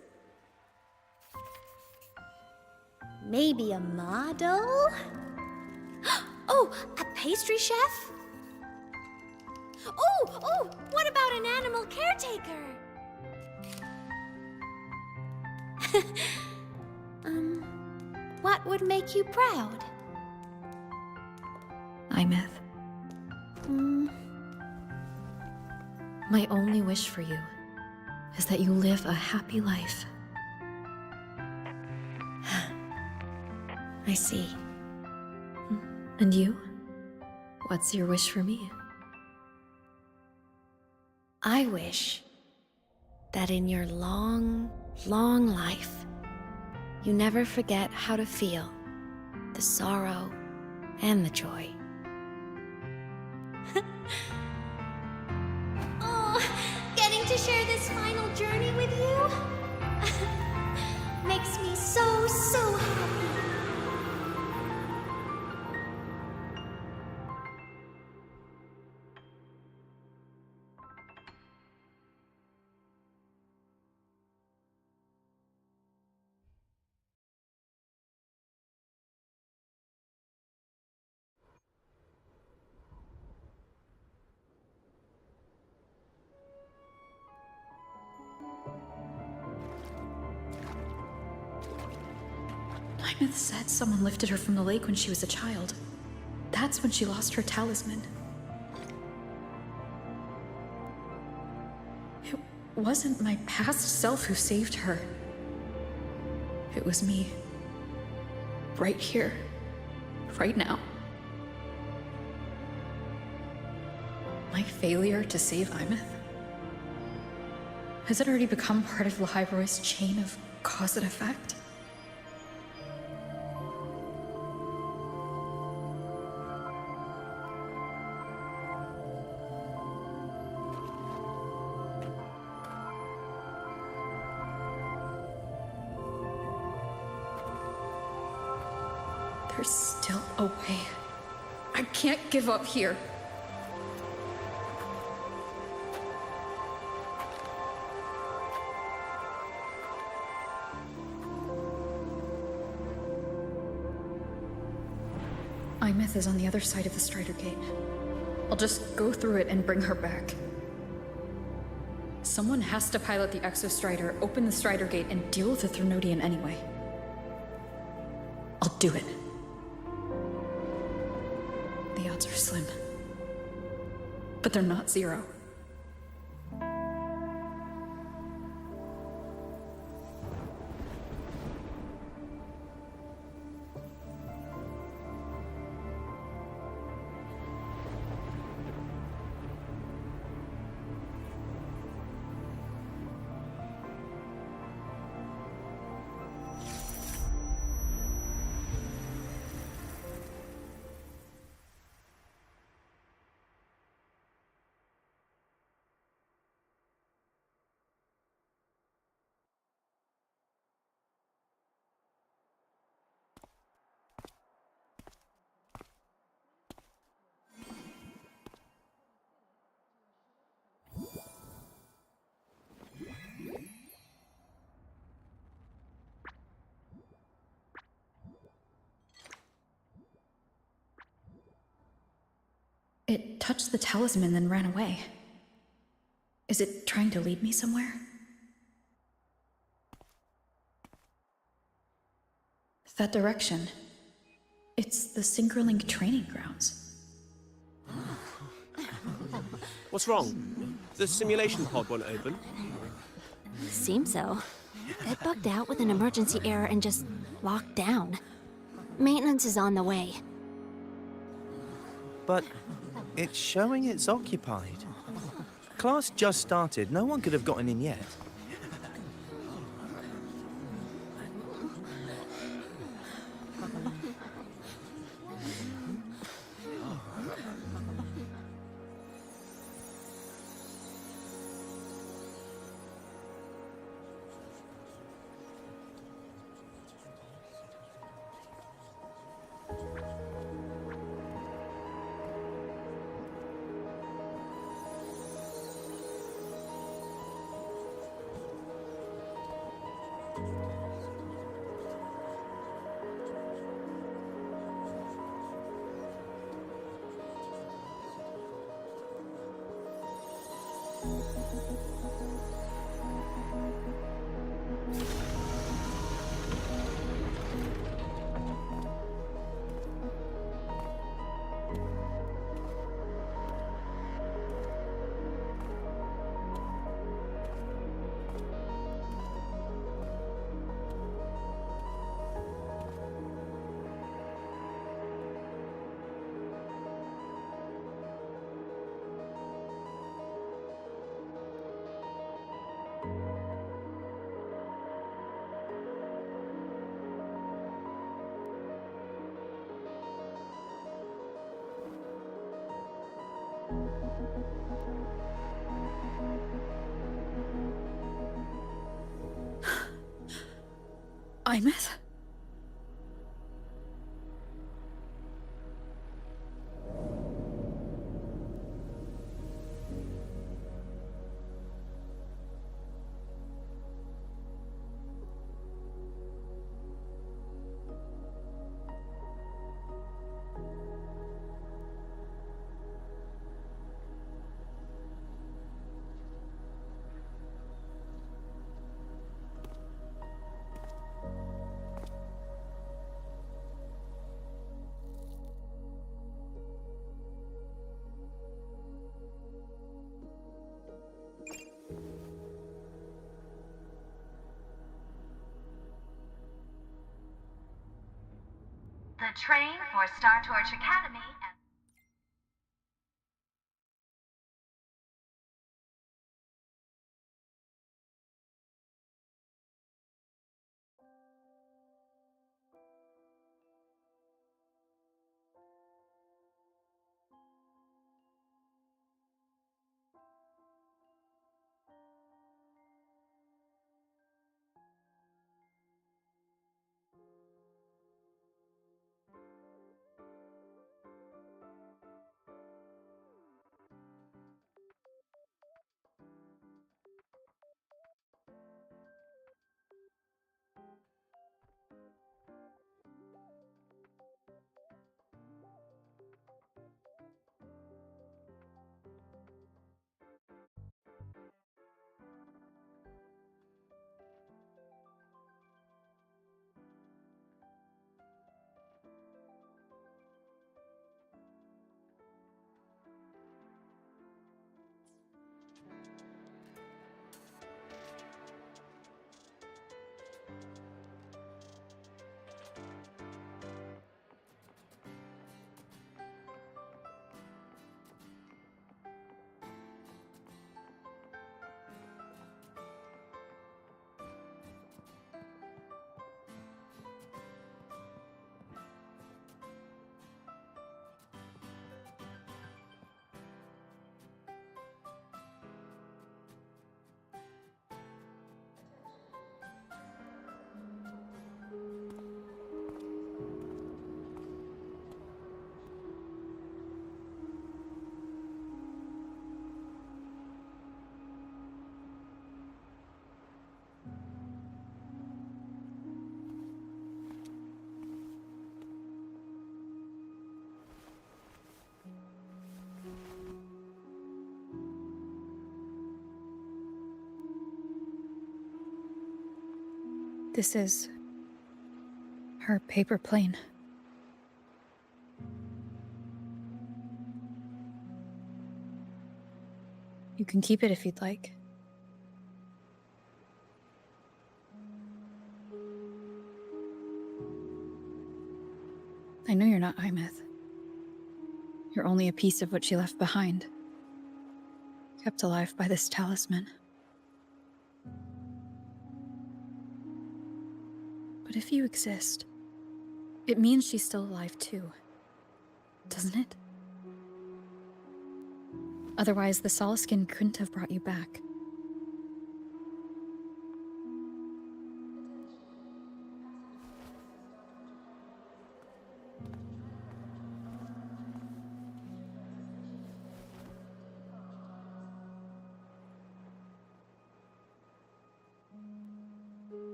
Maybe a model? Oh, a pastry chef? Oh, what about an animal caretaker? What would make you proud? Imeth. My only wish for you is that you live a happy life. I see. And you? What's your wish for me? I wish that in your long, long life, you never forget how to feel the sorrow and the joy. Oh, getting to share this final journey with you makes me so happy. Imeth said someone lifted her from the lake when she was a child. That's when she lost her talisman. It wasn't my past self who saved her. It was me. Right here. Right now. My failure to save Imeth? Has it already become part of Lahibroy's chain of cause and effect? There's still a way. I can't give up here. Imeth is on the other side of the Strider Gate. I'll just go through it and bring her back. Someone has to pilot the Exostrider, open the Strider Gate, and deal with the Threnodian anyway. I'll do it. The odds are slim. But they're not zero. It touched the talisman, then ran away. Is it trying to lead me somewhere? That direction. It's the Synchronlink training grounds. What's wrong? The simulation pod won't open? Seems so. It bugged out with an emergency error and just locked down. Maintenance is on the way. But it's showing it's occupied. Class just started. No one could have gotten in yet. Imeth? train for Star Torch Academy and... This is her paper plane. You can keep it if you'd like. I know you're not Imeth. You're only a piece of what she left behind, kept alive by this talisman. But if you exist, it means she's still alive too, doesn't it? Otherwise, the Solaskin couldn't have brought you back.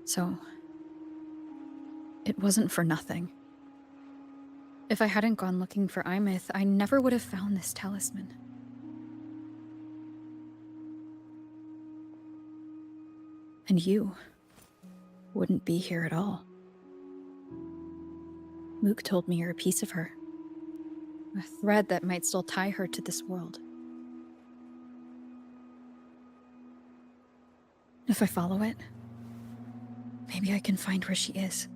So, it wasn't for nothing. If I hadn't gone looking for Imeth, I never would have found this talisman. And you wouldn't be here at all. Mook told me you're a piece of her. A thread that might still tie her to this world. If I follow it, maybe I can find where she is.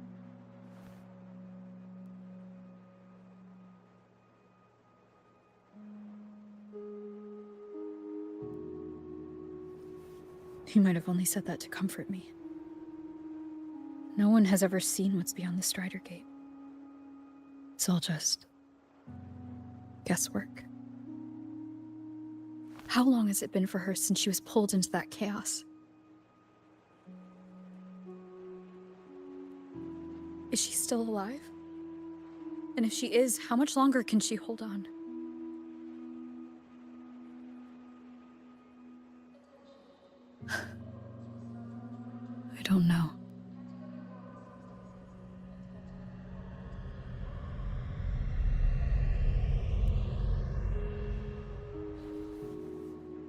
He might have only said that to comfort me. No one has ever seen what's beyond the Strider Gate. It's all just guesswork. How long has it been for her since she was pulled into that chaos? Is she still alive? And if she is, how much longer can she hold on? I don't know.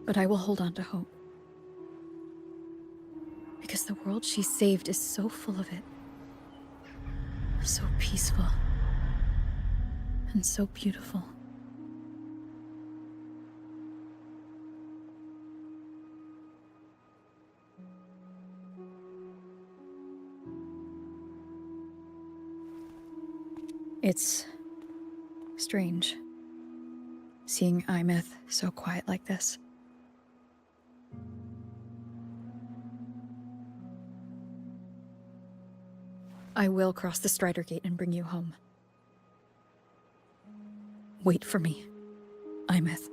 But I will hold on to hope. Because the world she saved is so full of it. So peaceful. And so beautiful. It's strange seeing Imeth so quiet like this. I will cross the Strider Gate and bring you home. Wait for me, Imeth.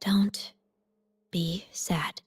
Don't be sad.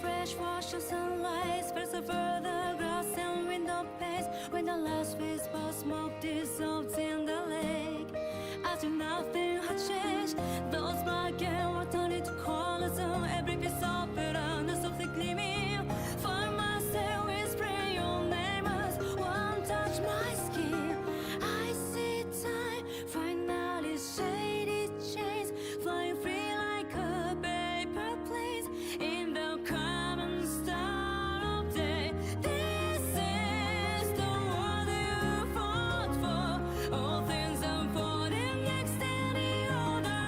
Fresh wash of sunlight spreads over the grass and window panes. When the last wisp of smoke dissolves in the lake, as if nothing had changed, those black and white turn into colors on every piece of pattern softly gleaming. Find myself whispering your name as one touch my skin. I see time finally shaded chains flying free like a paper plane in the common star of day. This is the world you fought for. All things unfolding next in the order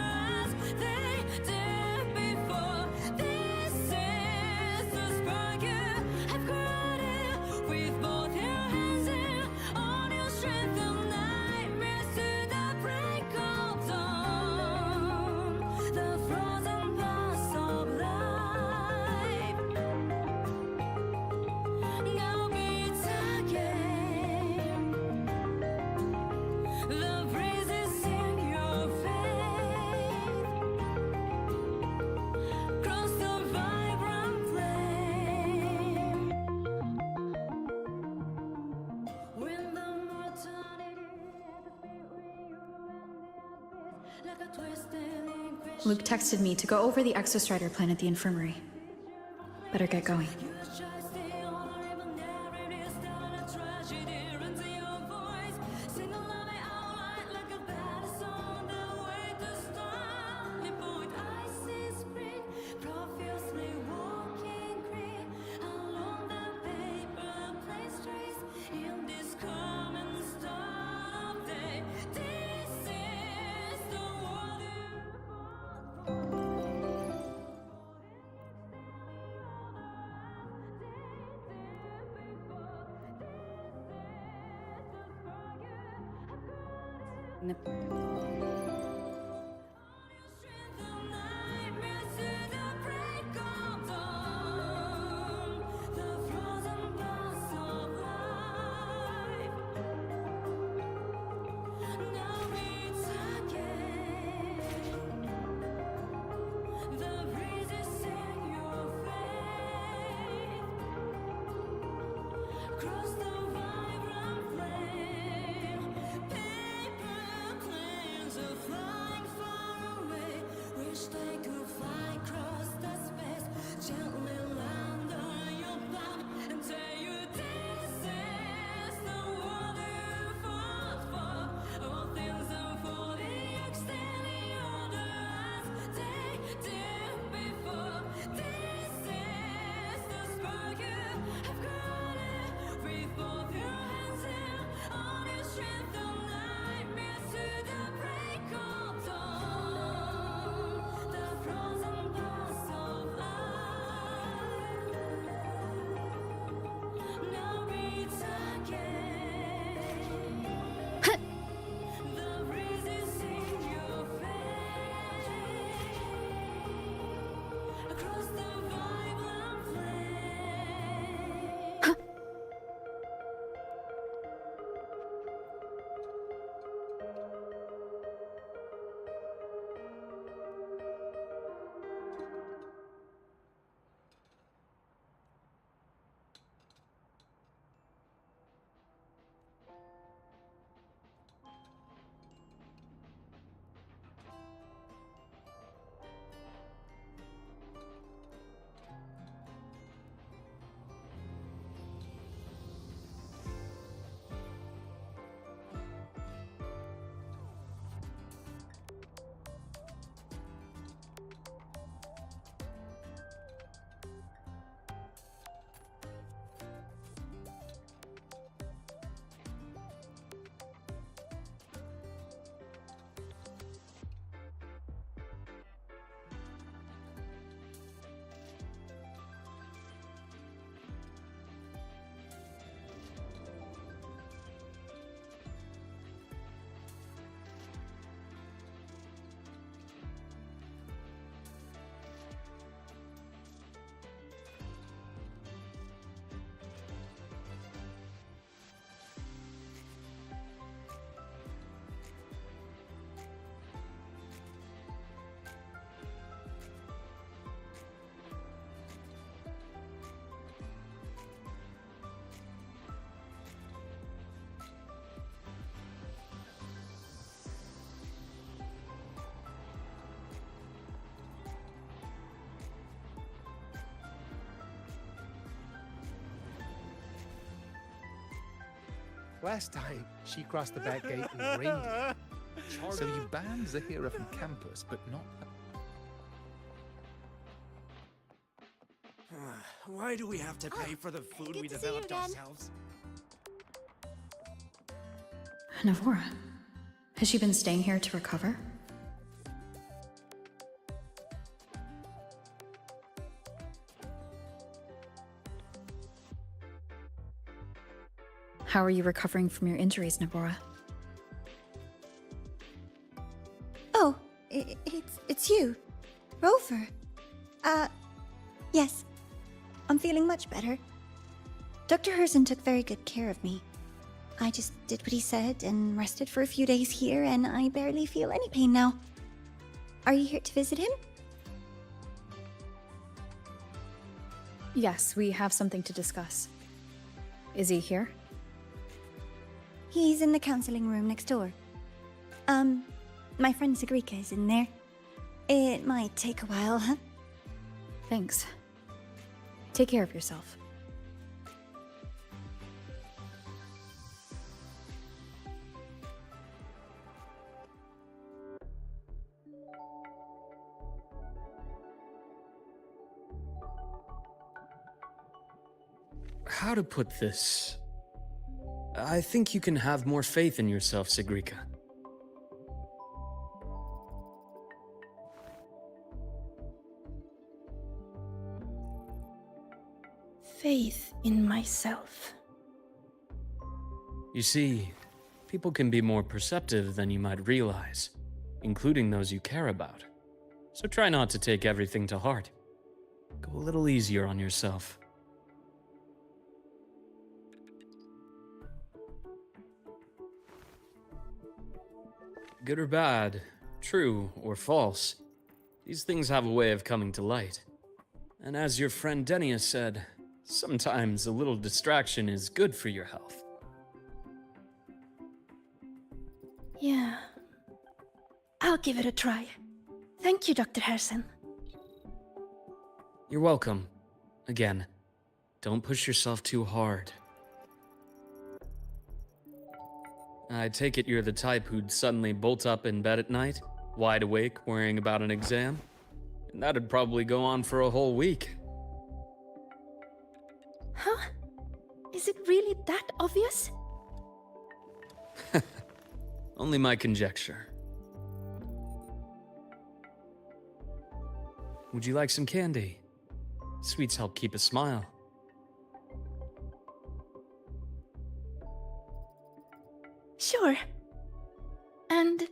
as they did before. This is the spark you have created with both your hands and all your strength and nightmares to the break of dawn. The frozen past of life now beats again. The breezes in your face cross the vibrant flame. When the mortality had between you and the abyss, like a twisted ink. Luke texted me to go over the Exostrider plan at the infirmary. Better get going. Cross the vibrant flame, paper planes of Last time, she crossed the back gate in reindeer. So you banned Zahira from campus, but not... Why do we have to pay for the food we to see you developed again. ourselves? Navora, has she been staying here to recover? How are you recovering from your injuries, Navora? Oh, it's you, Rover. Yes. I'm feeling much better. Dr. Herson took very good care of me. I just did what he said and rested for a few days here, and I barely feel any pain now. Are you here to visit him? Yes, we have something to discuss. Is he here? He's in the counseling room next door. My friend Sigrika is in there. It might take a while, huh? Thanks. Take care of yourself. How to put this? I think you can have more faith in yourself, Sigrika. Faith in myself. You see, people can be more perceptive than you might realize, including those you care about. So try not to take everything to heart. Go a little easier on yourself. Good or bad, true or false, these things have a way of coming to light. And as your friend Denia said, sometimes a little distraction is good for your health. Yeah. I'll give it a try. Thank you, Dr. Herson. You're welcome. Again, don't push yourself too hard. I take it you're the type who'd suddenly bolt up in bed at night, wide awake, worrying about an exam? And that'd probably go on for a whole week. Huh? Is it really that obvious? Only my conjecture. Would you like some candy? Sweets help keep a smile. Sure. And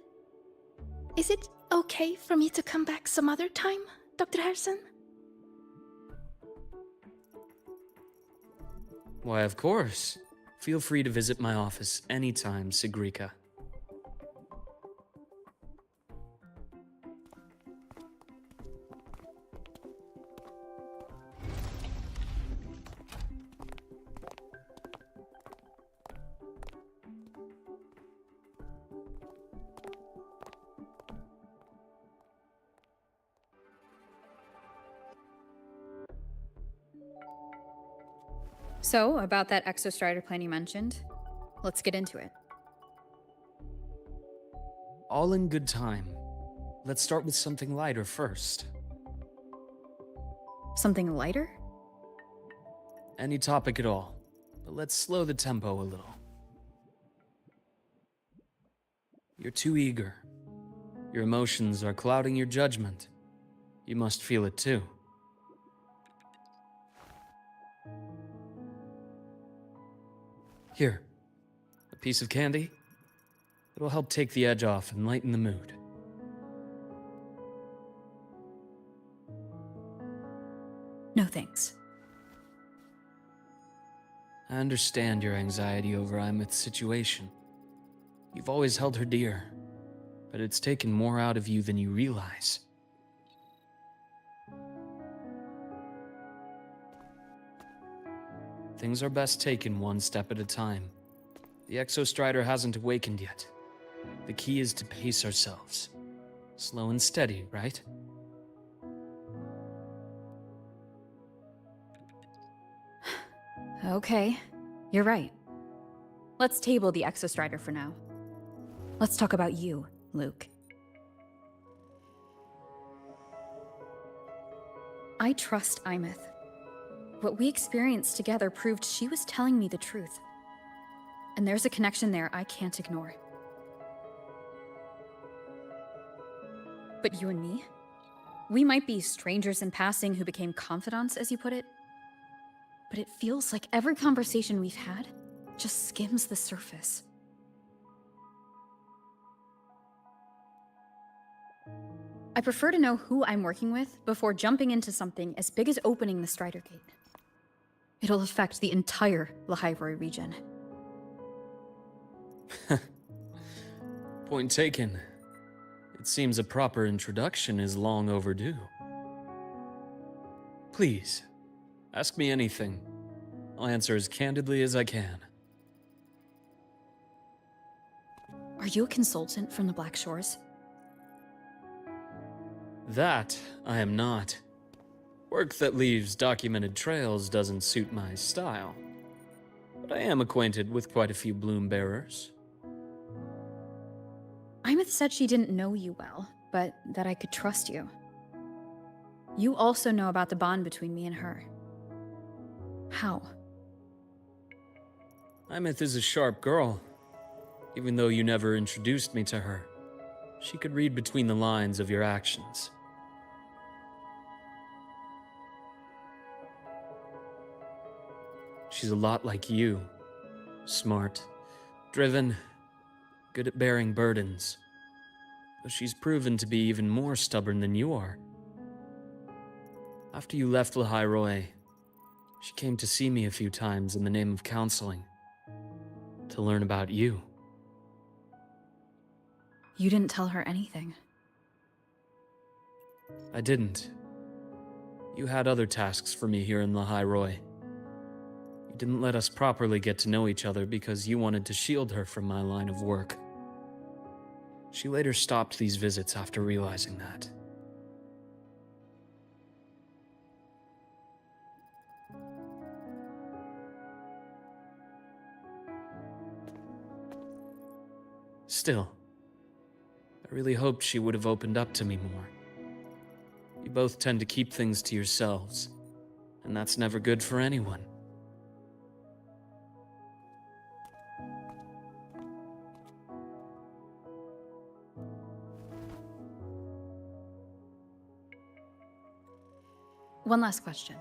is it okay for me to come back some other time, Dr. Herson? Why, of course. Feel free to visit my office anytime, Sigrika. So, about that Exostrider plan you mentioned, let's get into it. All in good time. Let's start with something lighter first. Something lighter? Any topic at all, but let's slow the tempo a little. You're too eager. Your emotions are clouding your judgment. You must feel it too. Here, a piece of candy. It'll help take the edge off and lighten the mood. No thanks. I understand your anxiety over Imith's situation. You've always held her dear, but it's taken more out of you than you realize. Things are best taken one step at a time. The Exostrider hasn't awakened yet. The key is to pace ourselves. Slow and steady, right? Okay, you're right. let's table the Exostrider for now. Let's talk about you, Luke. I trust Imeth. What we experienced together proved she was telling me the truth. And there's a connection there I can't ignore. But you and me? We might be strangers in passing who became confidants, as you put it. But it feels like every conversation we've had just skims the surface. I prefer to know who I'm working with before jumping into something as big as opening the Strider Gate. It'll affect the entire Lahairoi region. Point taken. It seems a proper introduction is long overdue. Please, ask me anything. I'll answer as candidly as I can. Are you a consultant from the Black Shores? That I am not. Work that leaves documented trails doesn't suit my style. But I am acquainted with quite a few bloom bearers. Imeth said she didn't know you well, but that I could trust you. You also know about the bond between me and her. How? Imeth is a sharp girl. Even though you never introduced me to her, she could read between the lines of your actions. She's a lot like you. Smart, driven, good at bearing burdens. Though she's proven to be even more stubborn than you are. After you left Lahairoi, she came to see me a few times in the name of counseling. To learn about you. You didn't tell her anything. I didn't. You had other tasks for me here in Lahairoi. You didn't let us properly get to know each other because you wanted to shield her from my line of work. She later stopped these visits after realizing that. Still, I really hoped she would have opened up to me more. You both tend to keep things to yourselves, and that's never good for anyone. One last question.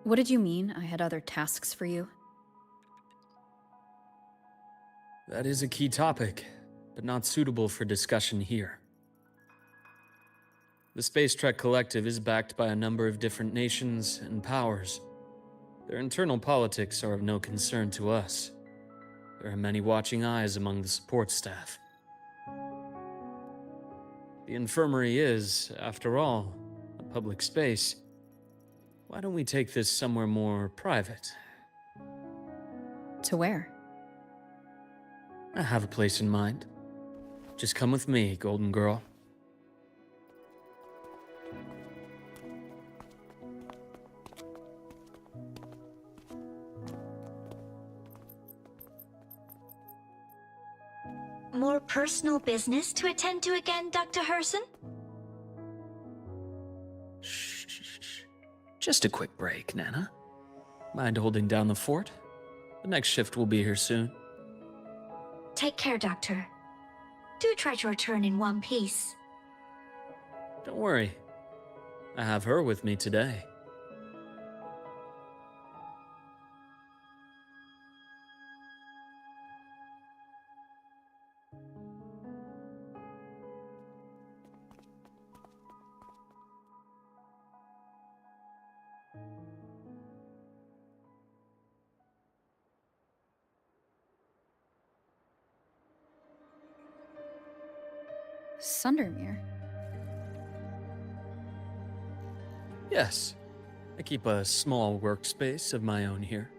What did you mean I had other tasks for you? That is a key topic, but not suitable for discussion here. The Space Trek Collective is backed by a number of different nations and powers. Their internal politics are of no concern to us. There are many watching eyes among the support staff. The infirmary is, after all, a public space. Why don't we take this somewhere more private? To where? I have a place in mind. Just come with me, Golden Girl. More personal business to attend to again, Dr. Herson? Just a quick break, Nana. Mind holding down the fort? The next shift will be here soon. Take care, Doctor. Do try to return in one piece. Don't worry. I have her with me today. Sundermere? Yes. I keep a small workspace of my own here.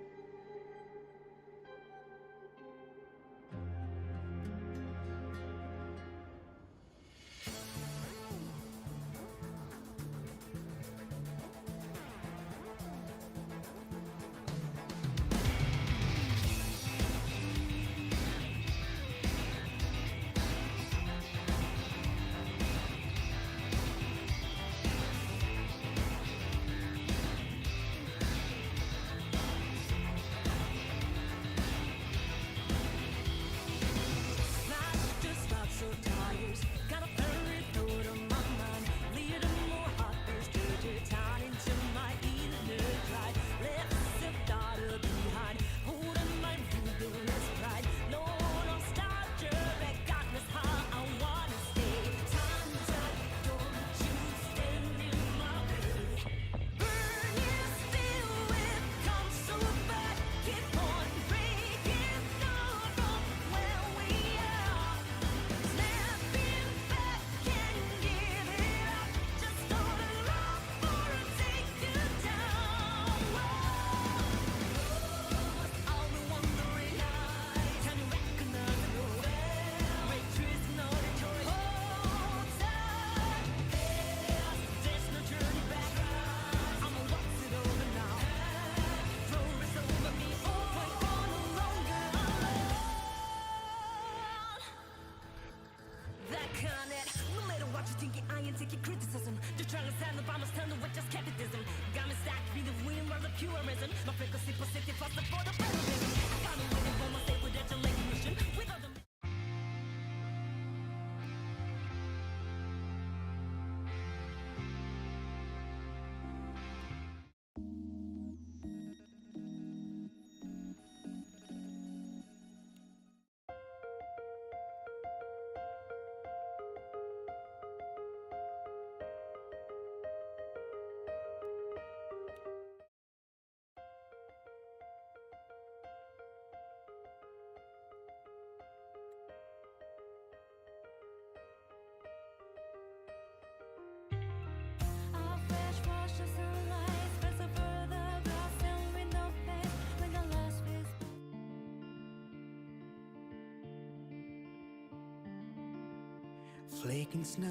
Flaking snow,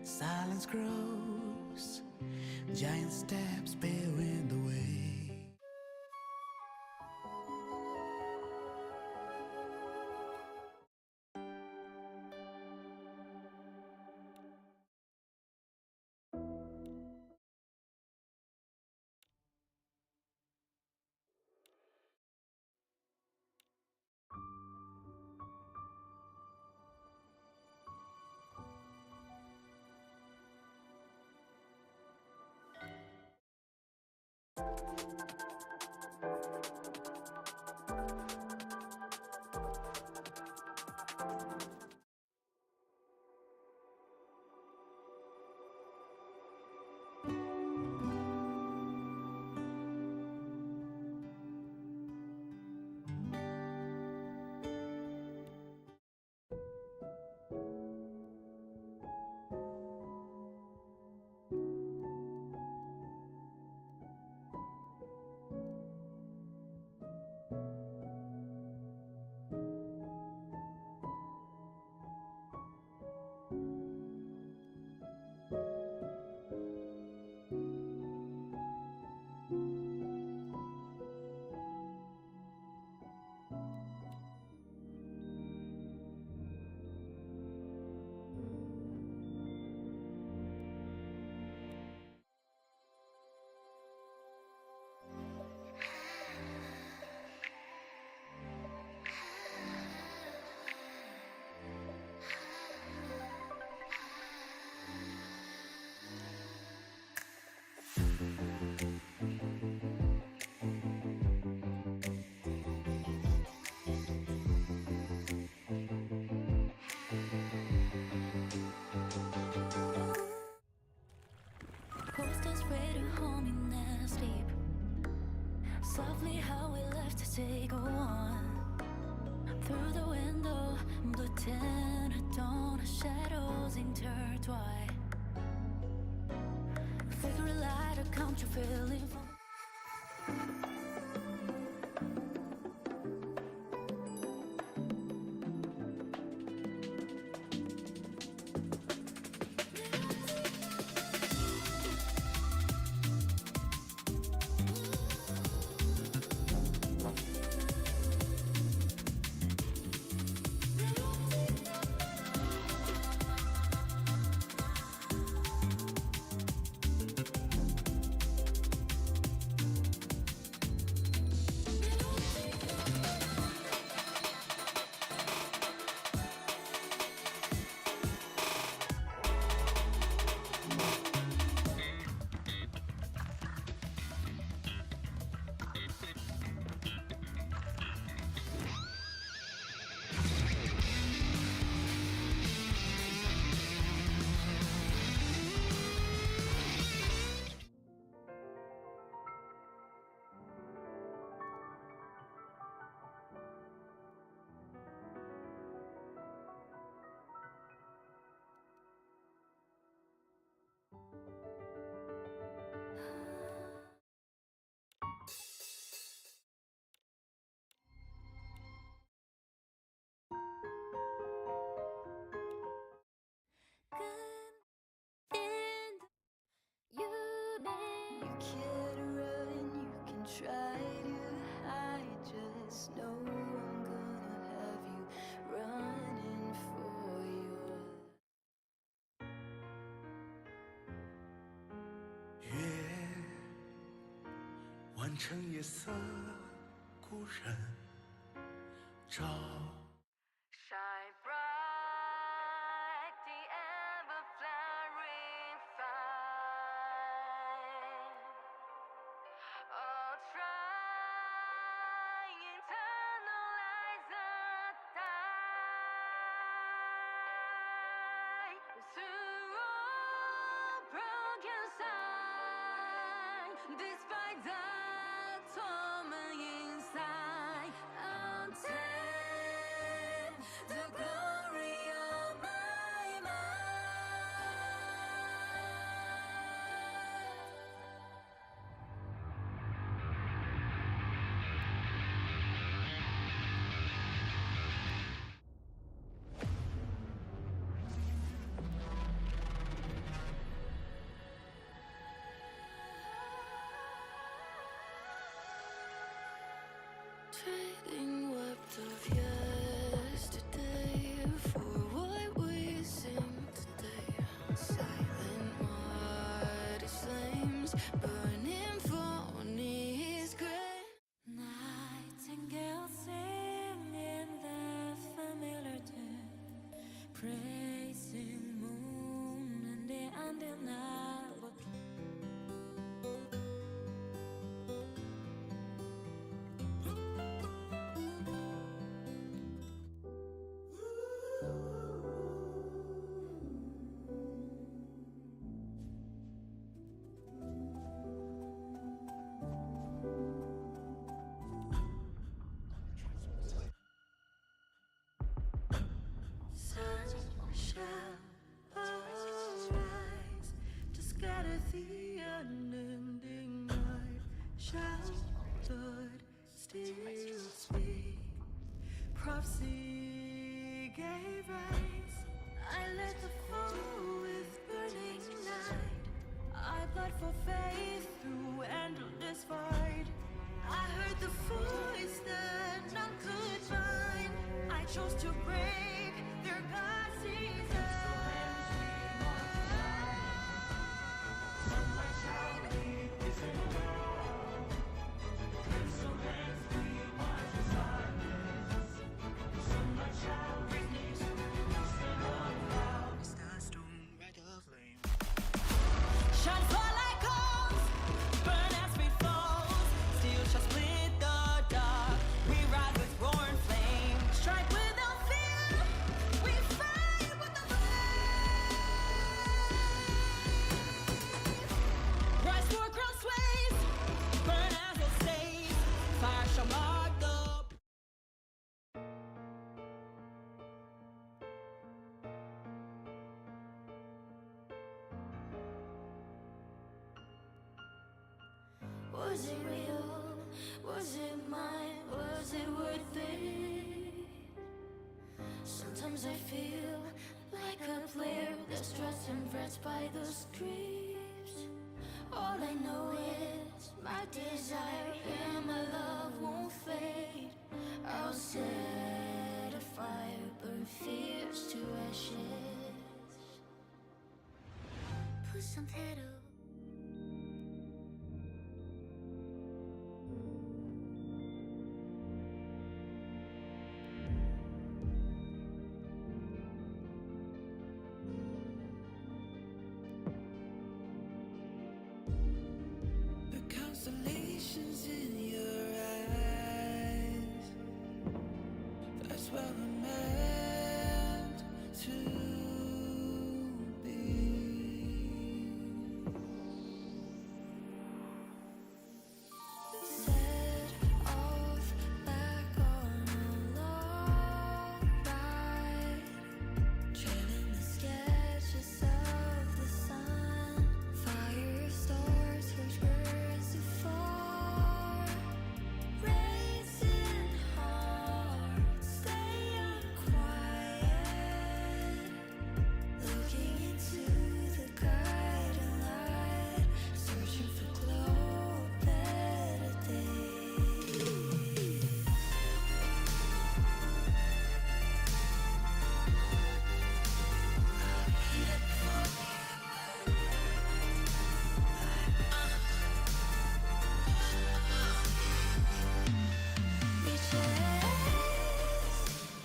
silence grows, giant steps bearing the way. calming and sleep. Softly how we left to take on. Through the window, blue tinted dawn, shadows intertwine. Figure a light, a country feeling. You can't run, you can try to hide. Just know I'm gonna have you running for your 月弯成夜色，故人照。 Shine bright, the ever-flaring fire. All trying internalize the die. Through all broken signs, despite the torment inside, until the glory of my mind. Trading wept of yesterday for what we sing today. Silent martyrs flames burning for his grave. Nightingale singing the familiar tune, praising moon and the undeniable. Sun shall arise to scatter the unending night. Shall Lord still speak? Prophecy gave rise. I led the foe with burning night. I bled for faith through endless fight. I heard the voice that none could find. I chose to break their God's design. Sunlight shall lead this world. Insolence be my desires. Sunlight shall release the cloud. Stars don't red of flame. Shine far like coals, burn as we falls. Steel shall split the dark. We ride with roaring flame. Strike without fear. We fight with the words by those creeps. All I know is my desire and my love won't fade. I'll set a fire, burn fears to ashes. Put some petals. The constellations in your eyes. That's where I'm meant to be. Set off back on a long ride, trailing the sketches of the sun. Fire stars, which birds afar, racing hearts, stay quiet, looking into the guiding light, searching for glow, better days.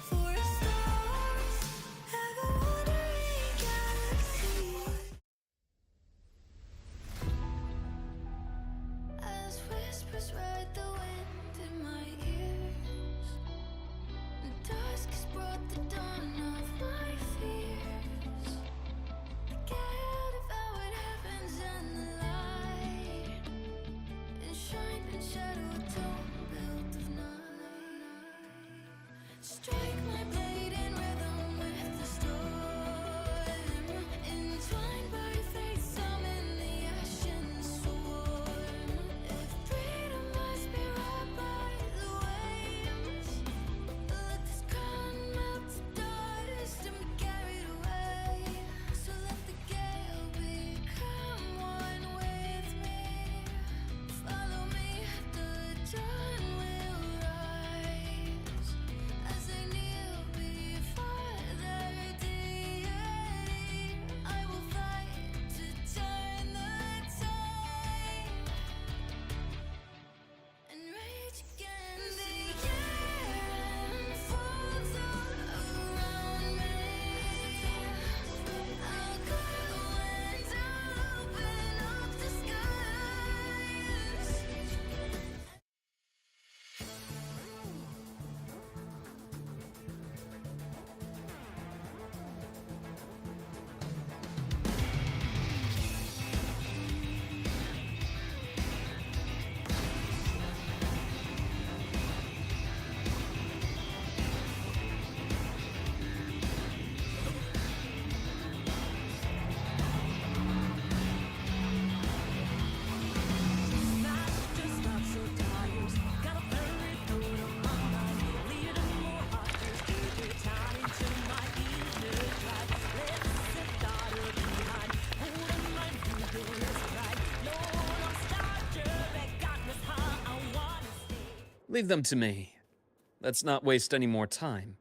For stars, have a wandering galaxy. As whispers ride the wind in my ears, the dusk has brought the dawn of my fears. Get devoured heavens and the light, enshrined in shadow, a dome built of night. Strike my blade in rhythm with the storm, entwined by fate, summon the ashen swarm. If freedom must be robbed by the waves, let this crown melt to dust and be carried away. So let the gale become one with me. Follow me, the dawn will rise as I kneel before their deity. I will fight to turn the tide and rage again. The air unfolds all around me. I'll go and open up the skies. Leave them to me. Let's not waste any more time.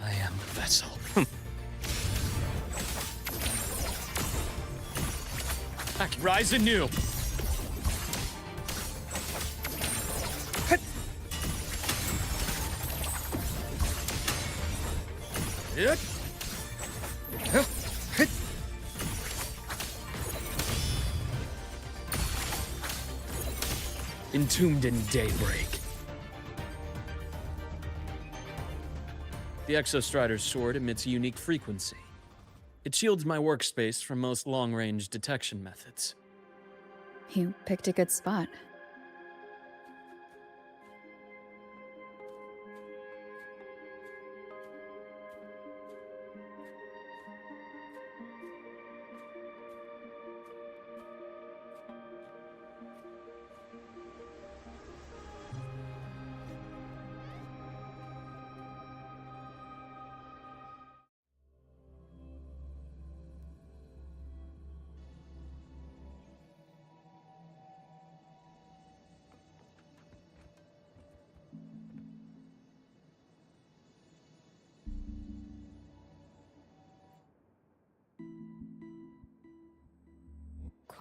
I am the vessel. I can rise anew. Entombed in daybreak. The Exostrider's sword emits a unique frequency. It shields my workspace from most long-range detection methods. You picked a good spot.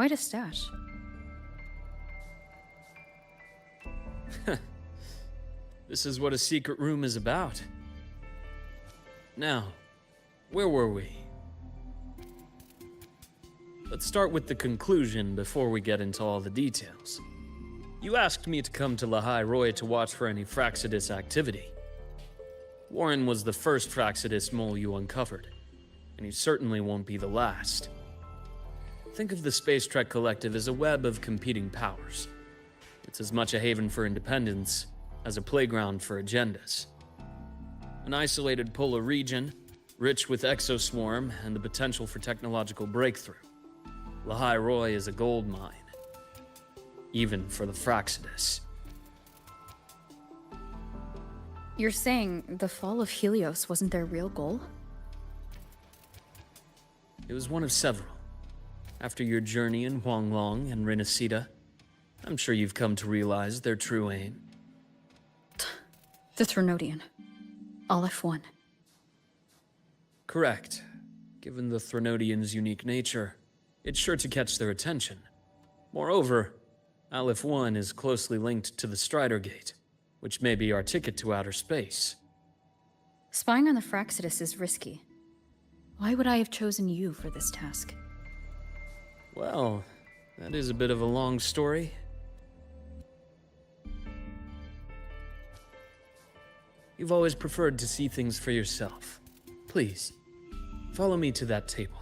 Quite a stash. This is what a secret room is about. Now, where were we? Let's start with the conclusion before we get into all the details. You asked me to come to Lahai Roy to watch for any Fraxidus activity. Warren was the first Fraxidus mole you uncovered, and he certainly won't be the last. Think of the Space Trek Collective as a web of competing powers. It's as much a haven for independence as a playground for agendas. An isolated polar region, rich with exoswarm and the potential for technological breakthrough. Lahai Roy is a gold mine, even for the Fraxidus. You're saying the fall of Helios wasn't their real goal? It was one of several. After your journey in Huanglong and Renacida, I'm sure you've come to realize their true aim. The Threnodian. Aleph 1. Correct. Given the Threnodian's unique nature, it's sure to catch their attention. Moreover, Aleph 1 is closely linked to the Strider Gate, which may be our ticket to outer space. Spying on the Fraxidus is risky. Why would I have chosen you for this task? Well, that is a bit of a long story. You've always preferred to see things for yourself. Please, follow me to that table.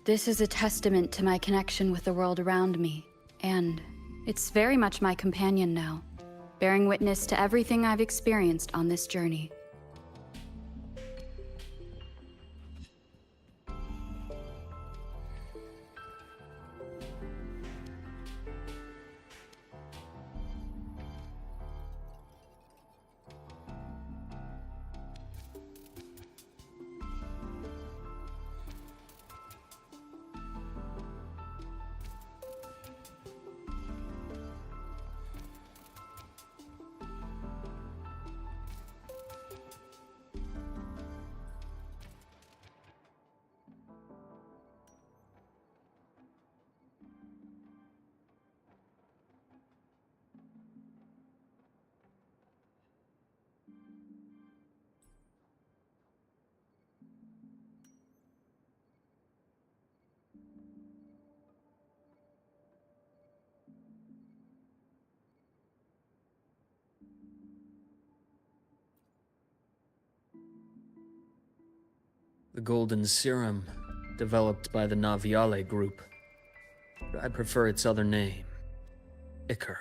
This is a testament to my connection with the world around me, and it's very much my companion now, bearing witness to everything I've experienced on this journey. The Golden Serum, developed by the Naviale Group. But I prefer its other name, Ichor.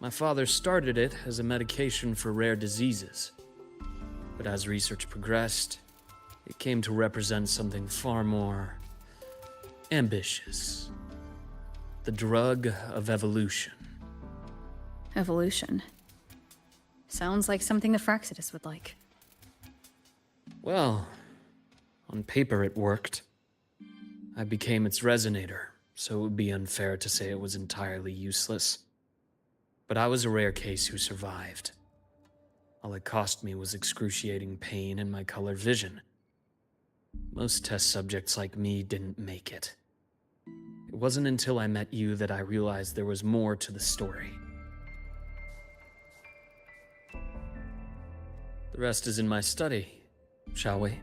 My father started it as a medication for rare diseases. But as research progressed, it came to represent something far more ambitious. The drug of evolution. Evolution. Sounds like something the Fraxidus would like. Well, on paper it worked. I became its resonator, so it would be unfair to say it was entirely useless. But I was a rare case who survived. All it cost me was excruciating pain and my colored vision. Most test subjects like me didn't make it. It wasn't until I met you that I realized there was more to the story. The rest is in my study, shall we?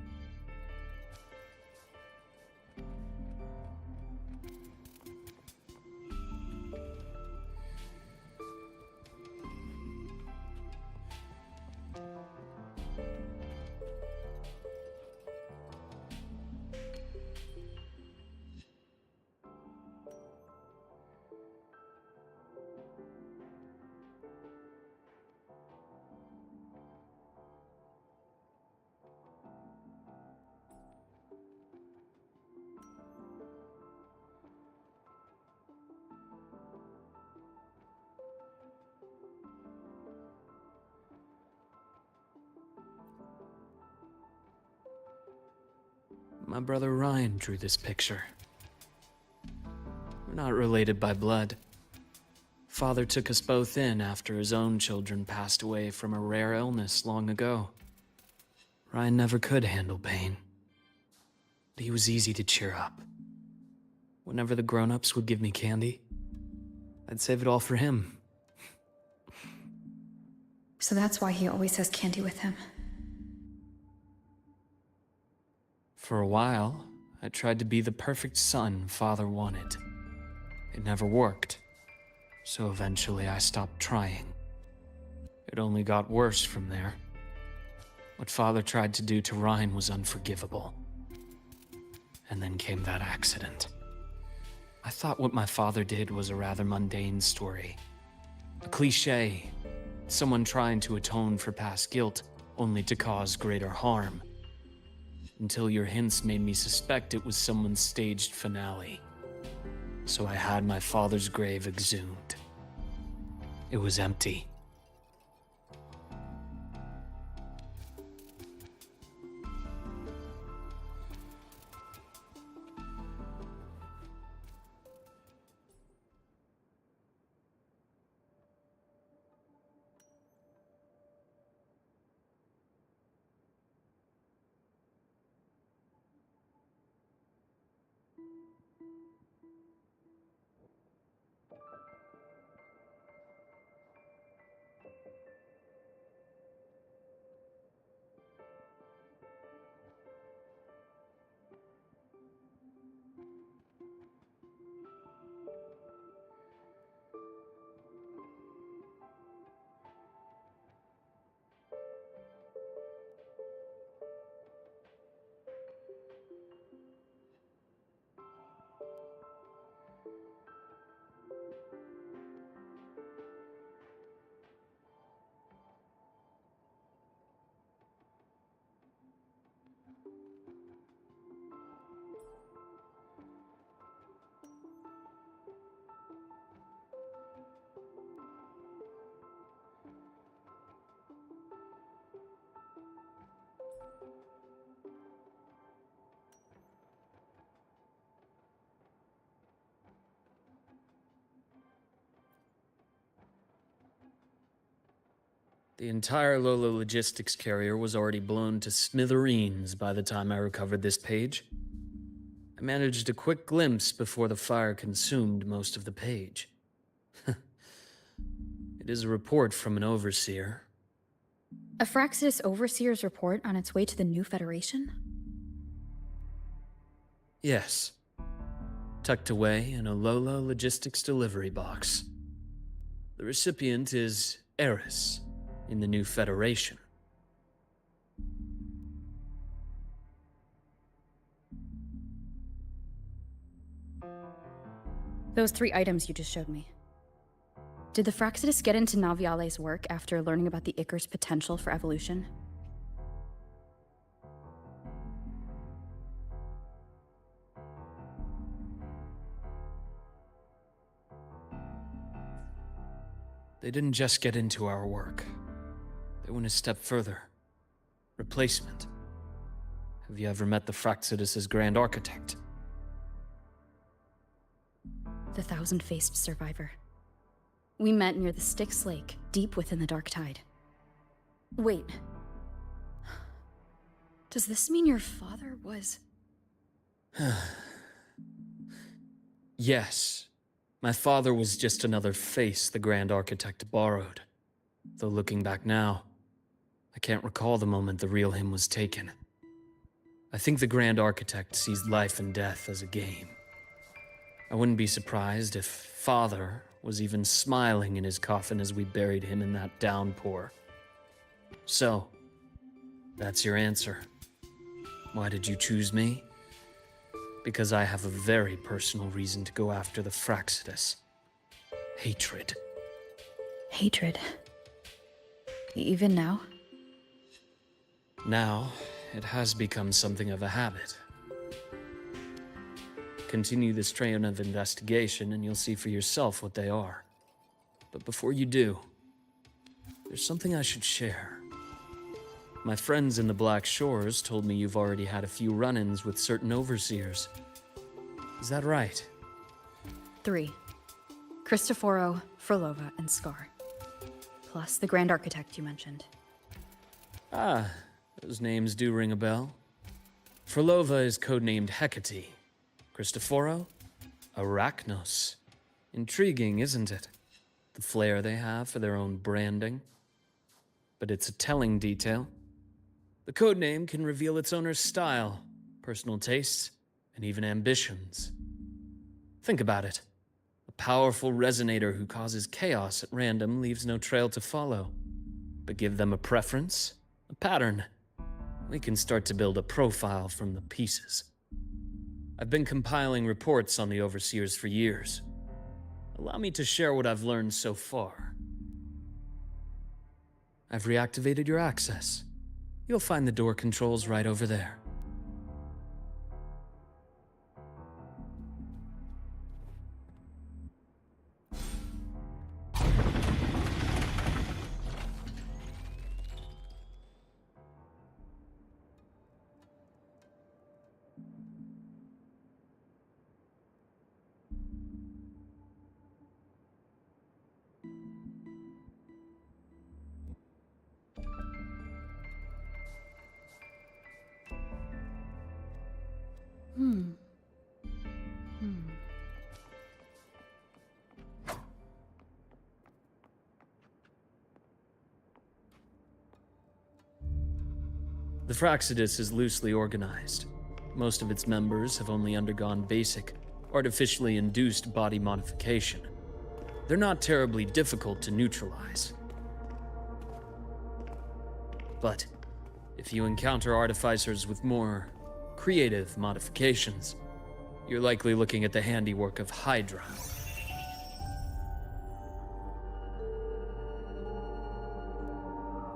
My brother Ryan drew this picture. We're not related by blood. Father took us both in after his own children passed away from a rare illness long ago. Ryan never could handle pain, but he was easy to cheer up. Whenever the grown-ups would give me candy, I'd save it all for him. So that's why he always has candy with him. For a while, I tried to be the perfect son Father wanted. It never worked, so eventually I stopped trying. It only got worse from there. What Father tried to do to Ryan was unforgivable. And then came that accident. I thought what my father did was a rather mundane story. A cliché. Someone trying to atone for past guilt, only to cause greater harm. Until your hints made me suspect it was someone's staged finale. So I had my father's grave exhumed. It was empty. The entire Lola logistics carrier was already blown to smithereens by the time I recovered this page. I managed a quick glimpse before the fire consumed most of the page. It is a report from an overseer. A Fraxidus Overseer's report on its way to the new Federation? Yes. Tucked away in a Lola logistics delivery box. The recipient is Eris, in the new Federation. Those 3 items you just showed me. Did the Fraxidus get into Naviale's work after learning about the Icar's potential for evolution? They didn't just get into our work. They went a step further. Replacement. Have you ever met the Fraxidus' Grand Architect? The thousand-faced survivor. We met near the Styx Lake, deep within the Dark Tide. Wait. Does this mean your father was... Yes. My father was just another face the Grand Architect borrowed. Though looking back now, I can't recall the moment the real him was taken. I think the Grand Architect sees life and death as a game. I wouldn't be surprised if Father was even smiling in his coffin as we buried him in that downpour. So, that's your answer. Why did you choose me? Because I have a very personal reason to go after the Fraxidus. Hatred. Hatred. Even now? Now, it has become something of a habit. Continue this train of investigation and you'll see for yourself what they are. But before you do, there's something I should share. My friends in the Black Shores told me you've already had a few run-ins with certain overseers. Is that right? 3. Cristoforo, Frolova, and Scar. Plus the Grand Architect you mentioned. Ah, those names do ring a bell. Frolova is codenamed Hecate. Cristoforo? Arachnos. Intriguing, isn't it? The flair they have for their own branding. But it's a telling detail. The codename can reveal its owner's style, personal tastes, and even ambitions. Think about it. A powerful resonator who causes chaos at random leaves no trail to follow. But give them a preference, a pattern. We can start to build a profile from the pieces. I've been compiling reports on the Overseers for years. Allow me to share what I've learned so far. I've reactivated your access. You'll find the door controls right over there. The Fraxidus is loosely organized. Most of its members have only undergone basic, artificially induced body modification. They're not terribly difficult to neutralize. But if you encounter artificers with more creative modifications, you're likely looking at the handiwork of Hydra.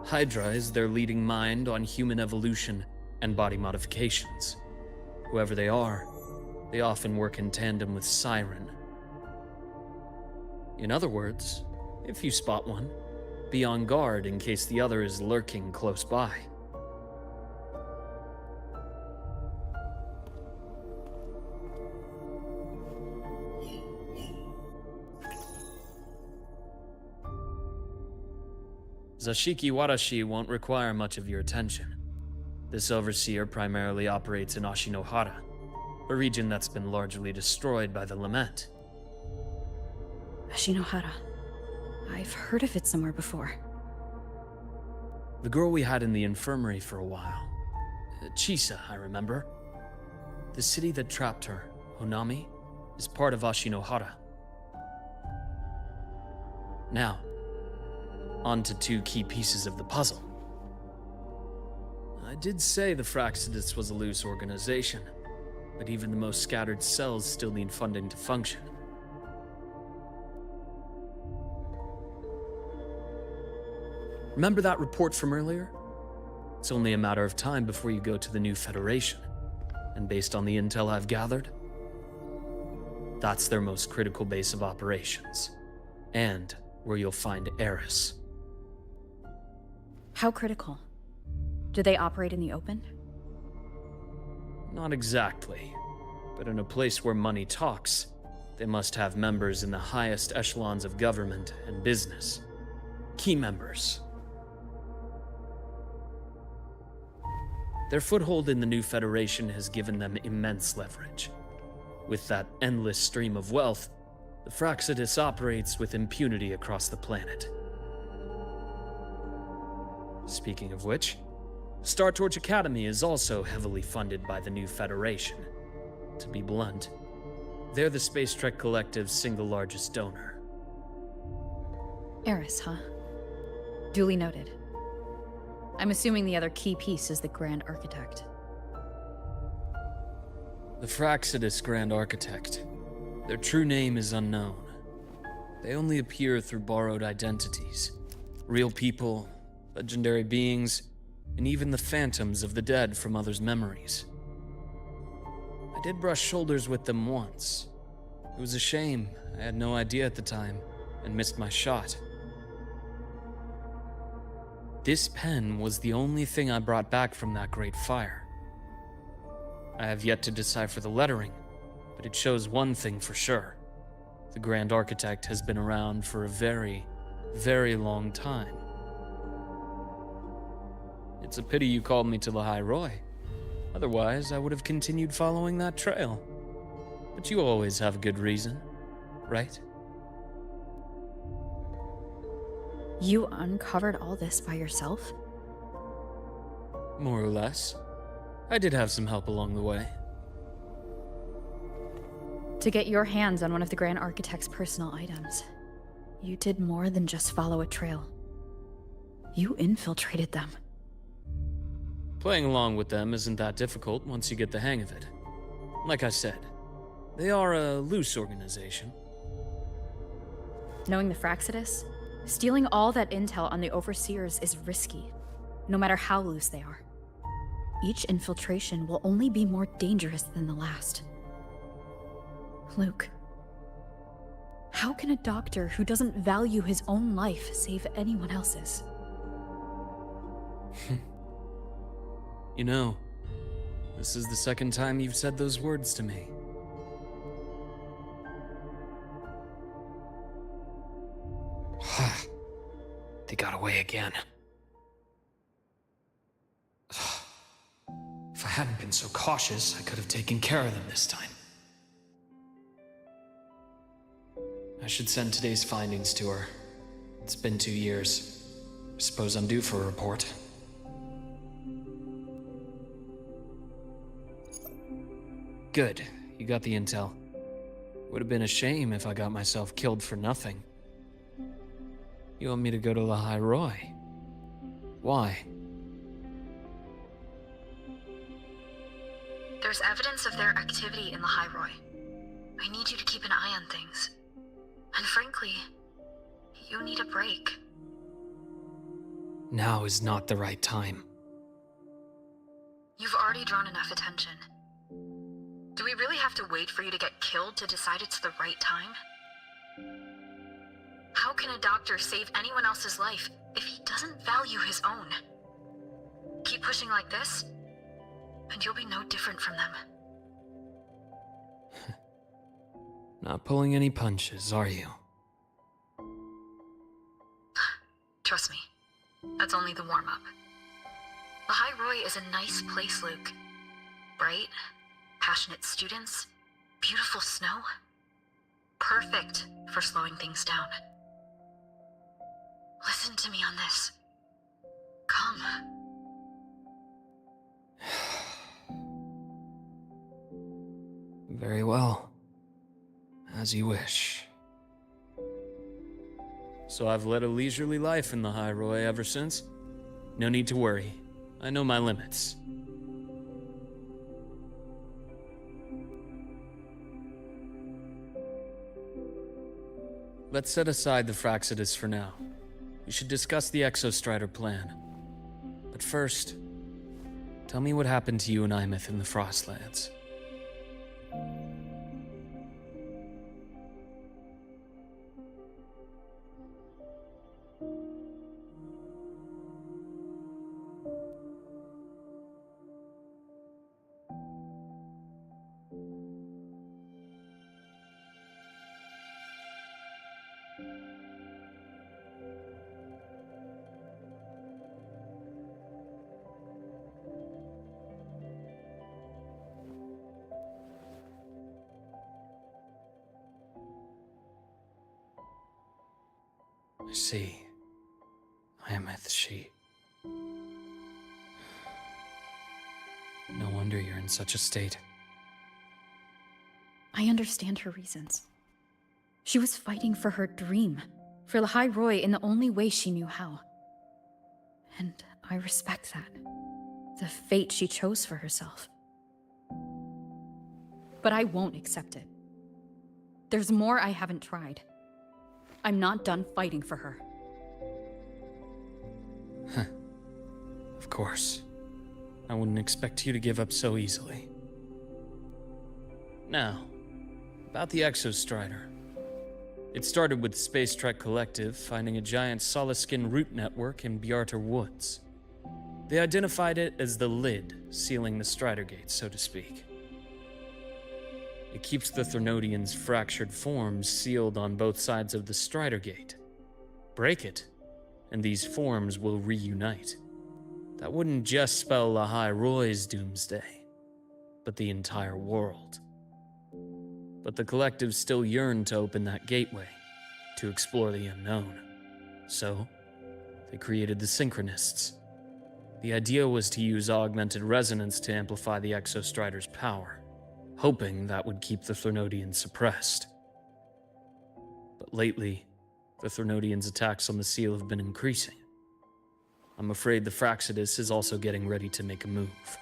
Hydra is their leading mind on human evolution and body modifications. Whoever they are, they often work in tandem with Siren. In other words, if you spot one, be on guard in case the other is lurking close by. Zashiki Warashi won't require much of your attention. This overseer primarily operates in Ashinohara, a region that's been largely destroyed by the Lament. Ashinohara. I've heard of it somewhere before. The girl we had in the infirmary for a while. Chisa, I remember. The city that trapped her, Honami, is part of Ashinohara. Now, on to 2 key pieces of the puzzle. I did say the Fraxidus was a loose organization, but even the most scattered cells still need funding to function. Remember that report from earlier? It's only a matter of time before you go to the new Federation. And based on the intel I've gathered, that's their most critical base of operations. And where you'll find Eris. How critical? Do they operate in the open? Not exactly. But in a place where money talks, they must have members in the highest echelons of government and business. Key members. Their foothold in the new Federation has given them immense leverage. With that endless stream of wealth, the Fraxidus operates with impunity across the planet. Speaking of which, Star Torch Academy is also heavily funded by the new Federation. To be blunt, they're the Space Trek Collective's single largest donor. Eris, huh? Duly noted. I'm assuming the other key piece is the Grand Architect. The Fraxidus Grand Architect. Their true name is unknown. They only appear through borrowed identities. Real people, legendary beings, and even the phantoms of the dead from others' memories. I did brush shoulders with them once. It was a shame. I had no idea at the time, and missed my shot. This pen was the only thing I brought back from that great fire. I have yet to decipher the lettering, but it shows one thing for sure. The Grand Architect has been around for a very, very long time. It's a pity you called me to the High Roy. Otherwise, I would have continued following that trail. But you always have a good reason, right? You uncovered all this by yourself? More or less. I did have some help along the way. To get your hands on one of the Grand Architect's personal items, you did more than just follow a trail. You infiltrated them. Playing along with them isn't that difficult once you get the hang of it. Like I said, they are a loose organization. Knowing the Fraxidus, stealing all that intel on the Overseers is risky, no matter how loose they are. Each infiltration will only be more dangerous than the last. Luke, how can a doctor who doesn't value his own life save anyone else's? You know, this is the second time you've said those words to me. They got away again. If I hadn't been so cautious, I could have taken care of them this time. I should send today's findings to her. It's been 2 years. I suppose I'm due for a report. Good. You got the intel. Would have been a shame if I got myself killed for nothing. You want me to go to the High Roy? Why? There's evidence of their activity in the High Roy. I need you to keep an eye on things. And frankly, you need a break. Now is not the right time. You've already drawn enough attention. Do we really have to wait for you to get killed to decide it's the right time? How can a doctor save anyone else's life if he doesn't value his own? Keep pushing like this, and you'll be no different from them. Not pulling any punches, are you? Trust me, that's only the warm-up. The High Roy is a nice place, Luke. Bright, passionate students, beautiful snow. Perfect for slowing things down. Listen to me on this. Come. Very well. As you wish. So I've led a leisurely life in the High Roy ever since? No need to worry. I know my limits. Let's set aside the Fraxidus for now. we should discuss the Exostrider plan. But first, tell me what happened to you and Imeth in the Frostlands. I see. Imeth, she... No wonder you're in such a state. I understand her reasons. She was fighting for her dream, for the High Roy in the only way she knew how. And I respect that. The fate she chose for herself. But I won't accept it. There's more I haven't tried. I'm not done fighting for her. Of course. I wouldn't expect you to give up so easily. Now, about the Exostrider. It started with the Space Trek Collective finding a giant Solaskin root network in Bjartar Woods. They identified it as the lid sealing the Strider Gate, so to speak. It keeps the Threnodians' fractured forms sealed on both sides of the Strider Gate. Break it, and these forms will reunite. That wouldn't just spell the High Roy's doomsday, but the entire world. But the Collective still yearned to open that gateway, to explore the unknown. So, they created the Synchronists. The idea was to use augmented resonance to amplify the Exostrider's power, hoping that would keep the Threnodians suppressed. But lately, the Threnodians' attacks on the seal have been increasing. I'm afraid the Fraxidus is also getting ready to make a move.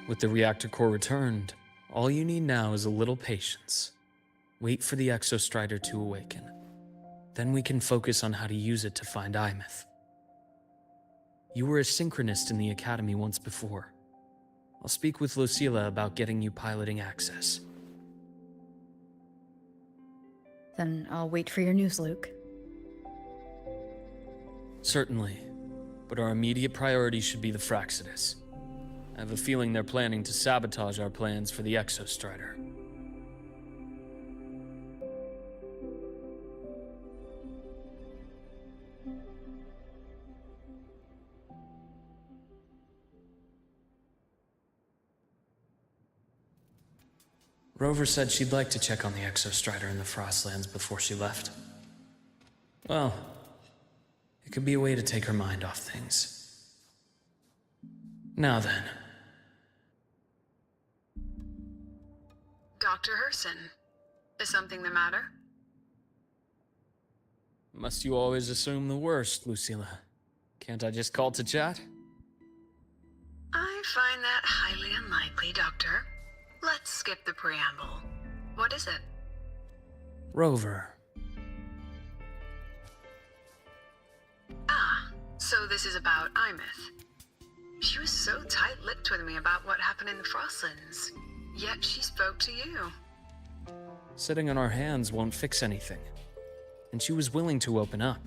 With the reactor core returned, all you need now is a little patience. Wait for the Exostrider to awaken. Then we can focus on how to use it to find Imeth. You were a synchronist in the Academy once before. I'll speak with Lucilla about getting you piloting access. Then I'll wait for your news, Luke. Certainly, but our immediate priority should be the Fraxidus. I have a feeling they're planning to sabotage our plans for the Exostrider. Rover said she'd like to check on the Exostrider in the Frostlands before she left. Well, it could be a way to take her mind off things. Now then. Dr. Herson, is something the matter? Must you always assume the worst, Lucilla? Can't I just call to chat? I find that highly unlikely, Doctor. Let's skip the preamble. What is it? Rover. Ah, so this is about Imeth. She was so tight-lipped with me about what happened in the Frostlands, yet she spoke to you. Sitting on our hands won't fix anything. And she was willing to open up.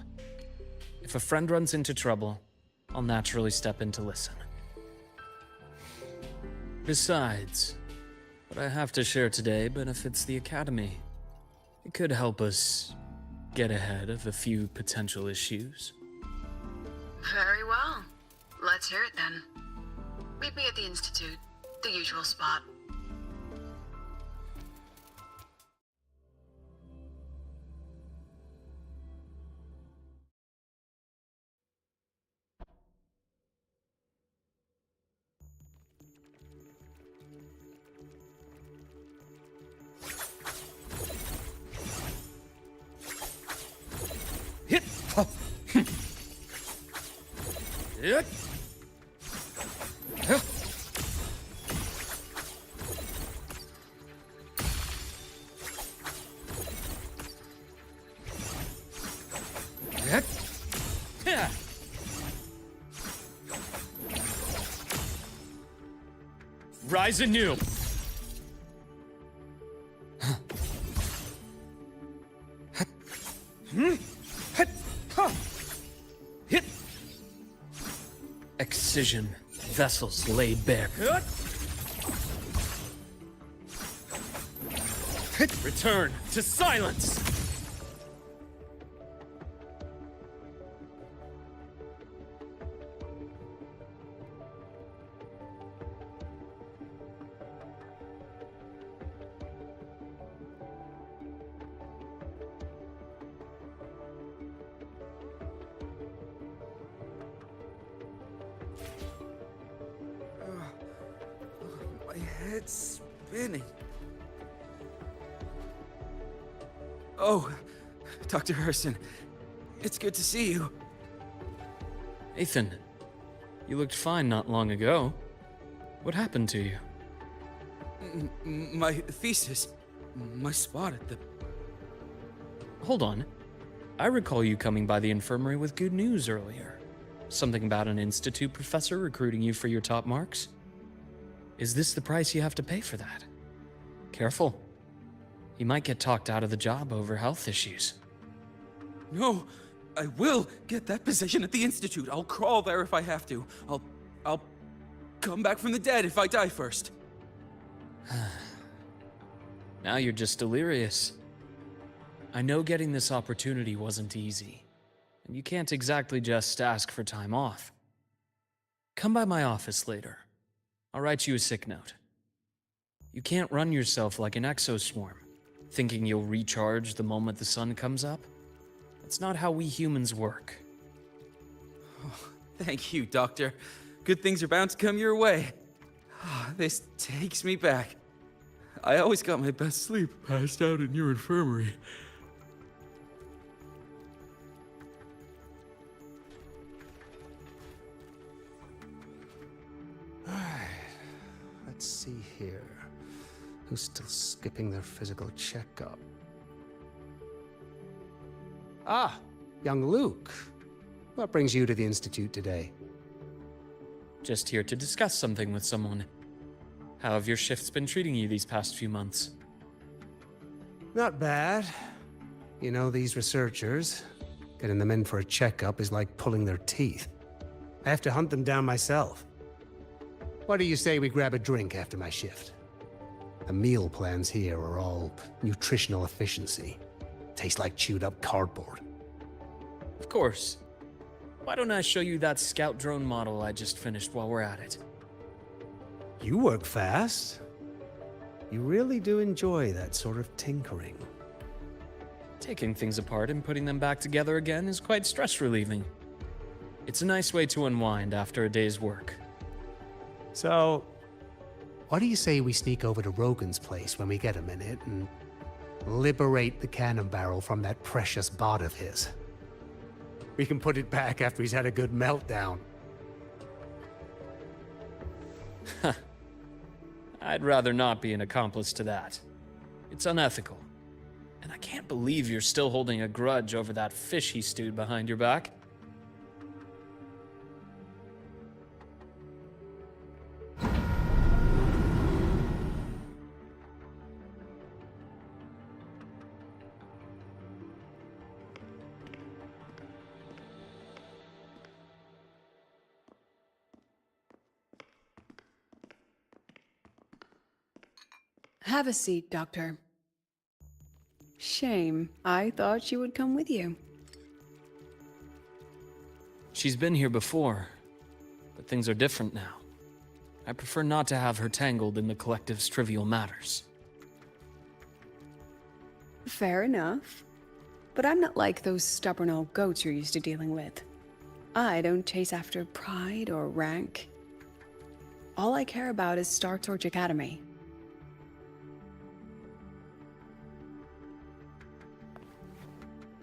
If a friend runs into trouble, I'll naturally step in to listen. Besides, what I have to share today benefits the Academy. It could help us get ahead of a few potential issues. Very well. Let's hear it then. Meet me at the Institute, the usual spot. Hit! Hit! rise anew! Excision, vessels laid bare. Return to silence! My head's spinning. Oh, Dr. Herson, it's good to see you. Ethan, you looked fine not long ago. What happened to you? My thesis, my spot at the... Hold on. I recall you coming by the infirmary with good news earlier. Something about an institute professor recruiting you for your top marks? Is this the price you have to pay for that? Careful. You might get talked out of the job over health issues. No, I will get that position at the institute. I'll crawl there if I have to. I'll come back from the dead if I die first. Now you're just delirious. I know getting this opportunity wasn't easy, and you can't exactly just ask for time off. Come by my office later. I'll write you a sick note. You can't run yourself like an exoswarm, thinking you'll recharge the moment the sun comes up. It's not how we humans work. Oh, thank you, Doctor. Good things are bound to come your way. This takes me back. I always got my best sleep passed out in your infirmary. Let's see here. Who's still skipping their physical checkup? Ah, young Luke. What brings you to the Institute today? Just here to discuss something with someone. How have your shifts been treating you these past few months? Not bad. You know, these researchers, getting them in for a checkup is like pulling their teeth. I have to hunt them down myself. What do you say we grab a drink after my shift? The meal plans here are all nutritional efficiency. Taste like chewed up cardboard. Of course. Why don't I show you that scout drone model I just finished while we're at it? You work fast. You really do enjoy that sort of tinkering. Taking things apart and putting them back together again is quite stress-relieving. It's a nice way to unwind after a day's work. So, what do you say we sneak over to Rogan's place when we get a minute and liberate the cannon barrel from that precious bot of his? We can put it back after he's had a good meltdown. I'd rather not be an accomplice to that. It's unethical. And I can't believe you're still holding a grudge over that fish he stewed behind your back. Have a seat, Doctor. Shame. I thought she would come with you. She's been here before, but things are different now. I prefer not to have her tangled in the collective's trivial matters. Fair enough. But I'm not like those stubborn old goats you're used to dealing with. I don't chase after pride or rank. All I care about is Star Torch Academy.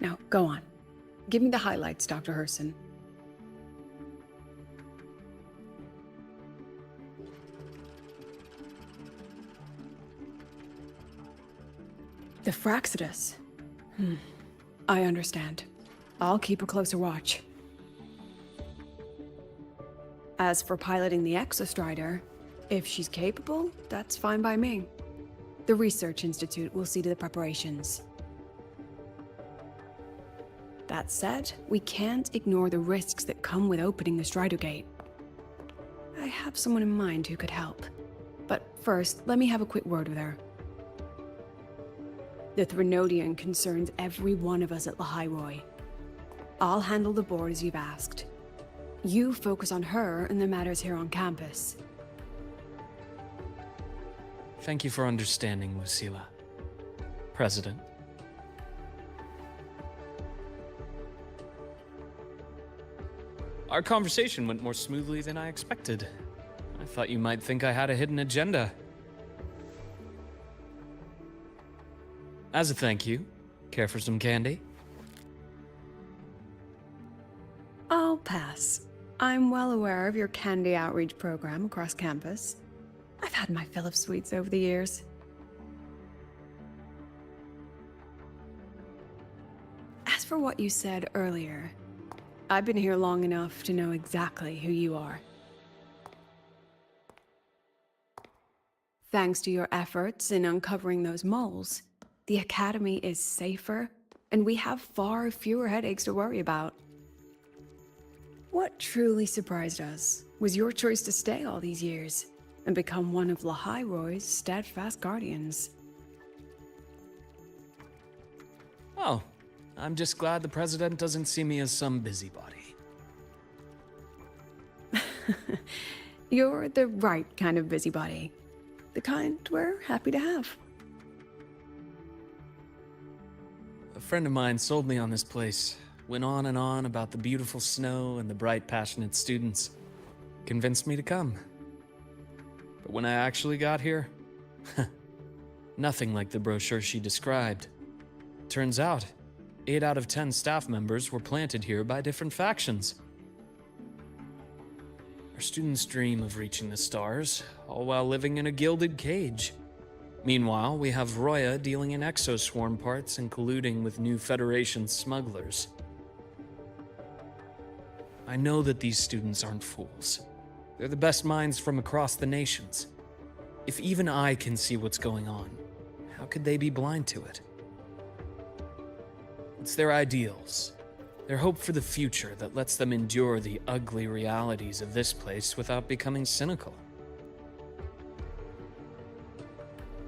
Now, go on. Give me the highlights, Dr. Herson. The Fraxidus. I understand. I'll keep a closer watch. As for piloting the Exostrider, If she's capable, that's fine by me. The Research Institute will see to the preparations. That said, we can't ignore the risks that come with opening the Strider Gate. I have someone in mind who could help. But first, let me have a quick word with her. The Threnodian concerns every one of us at Lahairoi. I'll handle the board as you've asked. You focus on her and the matters here on campus. Thank you for understanding, Lucila. President. Our conversation went more smoothly than I expected. I thought you might think I had a hidden agenda. As a thank you, care for some candy? I'll pass. I'm well aware of your candy outreach program across campus. I've had my fill of sweets over the years. As for what you said earlier, I've been here long enough to know exactly who you are. Thanks to your efforts in uncovering those moles, the Academy is safer, and we have far fewer headaches to worry about. What truly surprised us was your choice to stay all these years and become one of Lahairoi's steadfast guardians. Oh, I'm just glad the President doesn't see me as some busybody. You're the right kind of busybody. The kind we're happy to have. A friend of mine sold me on this place. Went on and on about the beautiful snow and the bright, passionate students. Convinced me to come. But when I actually got here, nothing like the brochure she described. Turns out, 8 out of 10 staff members were planted here by different factions. Our students dream of reaching the stars, all while living in a gilded cage. Meanwhile, we have Roya dealing in exoswarm parts and colluding with new Federation smugglers. I know that these students aren't fools. They're the best minds from across the nations. If even I can see what's going on, how could they be blind to it? It's their ideals, their hope for the future that lets them endure the ugly realities of this place without becoming cynical.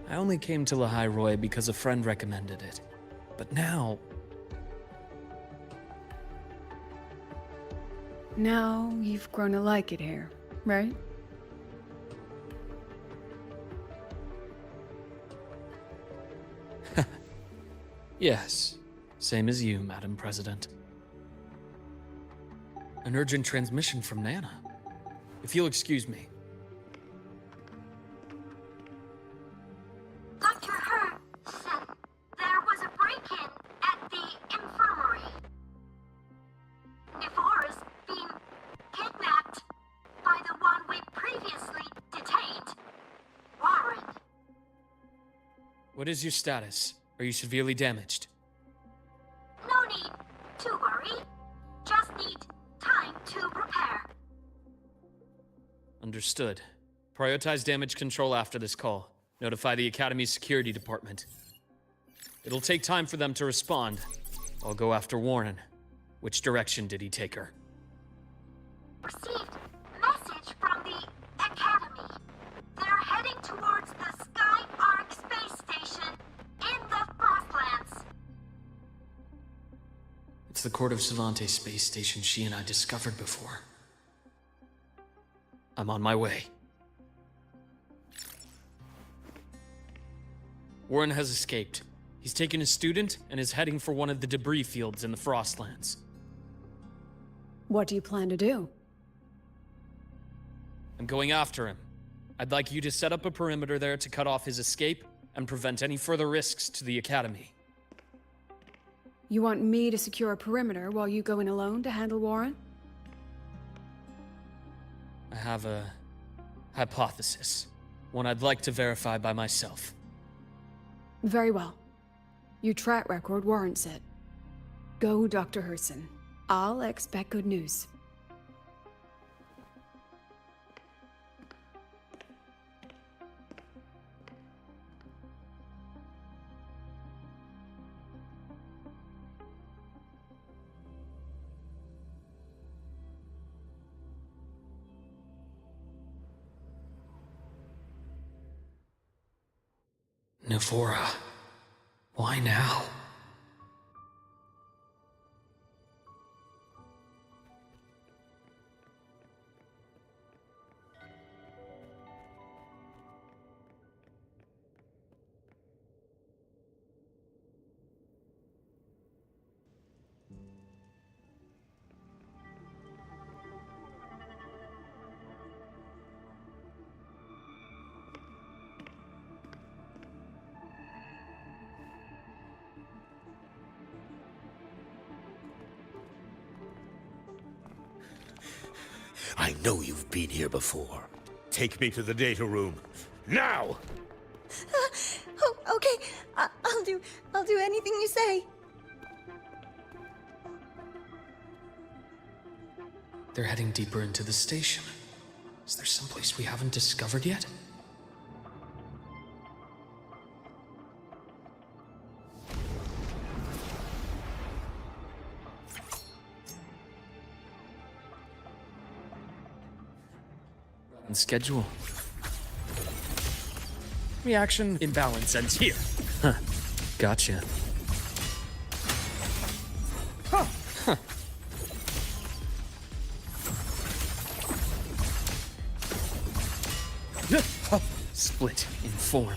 I only came to Lahairoi because a friend recommended it. But now... Now you've grown to like it here, right? Yes, same as you, Madam President. An urgent transmission from Nana. If you'll excuse me. Dr. Hurd said there was a break-in at the infirmary. Nevora's being kidnapped by the one we previously detained, Warren. What is your status? Are you severely damaged? No need to worry. Just need time to prepare. Understood. Prioritize damage control after this call. Notify the Academy's security department. It'll take time for them to respond. I'll go after Warren. Which direction did he take her? Received message from the Academy. They're heading towards the Sky Arc space station in the Frostlands. It's the Court of Savante space station she and I discovered before. I'm on my way. Warren has escaped. He's taken a student and is heading for one of the debris fields in the Frostlands. What do you plan to do? I'm going after him. I'd like you to set up a perimeter there to cut off his escape and prevent any further risks to the Academy. You want me to secure a perimeter while you go in alone to handle Warren? I have a hypothesis. One I'd like to verify by myself. Very well. Your track record warrants it. Go, Dr. Herson. I'll expect good news. Navora. Why now? I know you've been here before. Take me to the data room. Now! Oh, okay. I'll do anything you say. They're heading deeper into the station. Is there someplace we haven't discovered yet? On schedule. Reaction imbalance ends here. Huh. Gotcha. Huh. Huh. Split in form.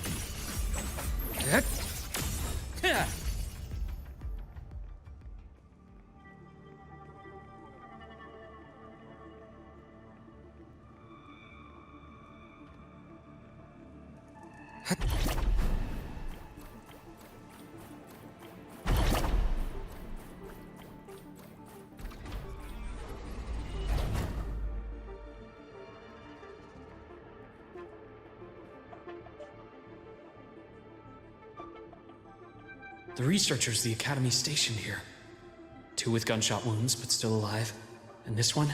The researchers the Academy stationed here. 2 with gunshot wounds, but still alive. And this one?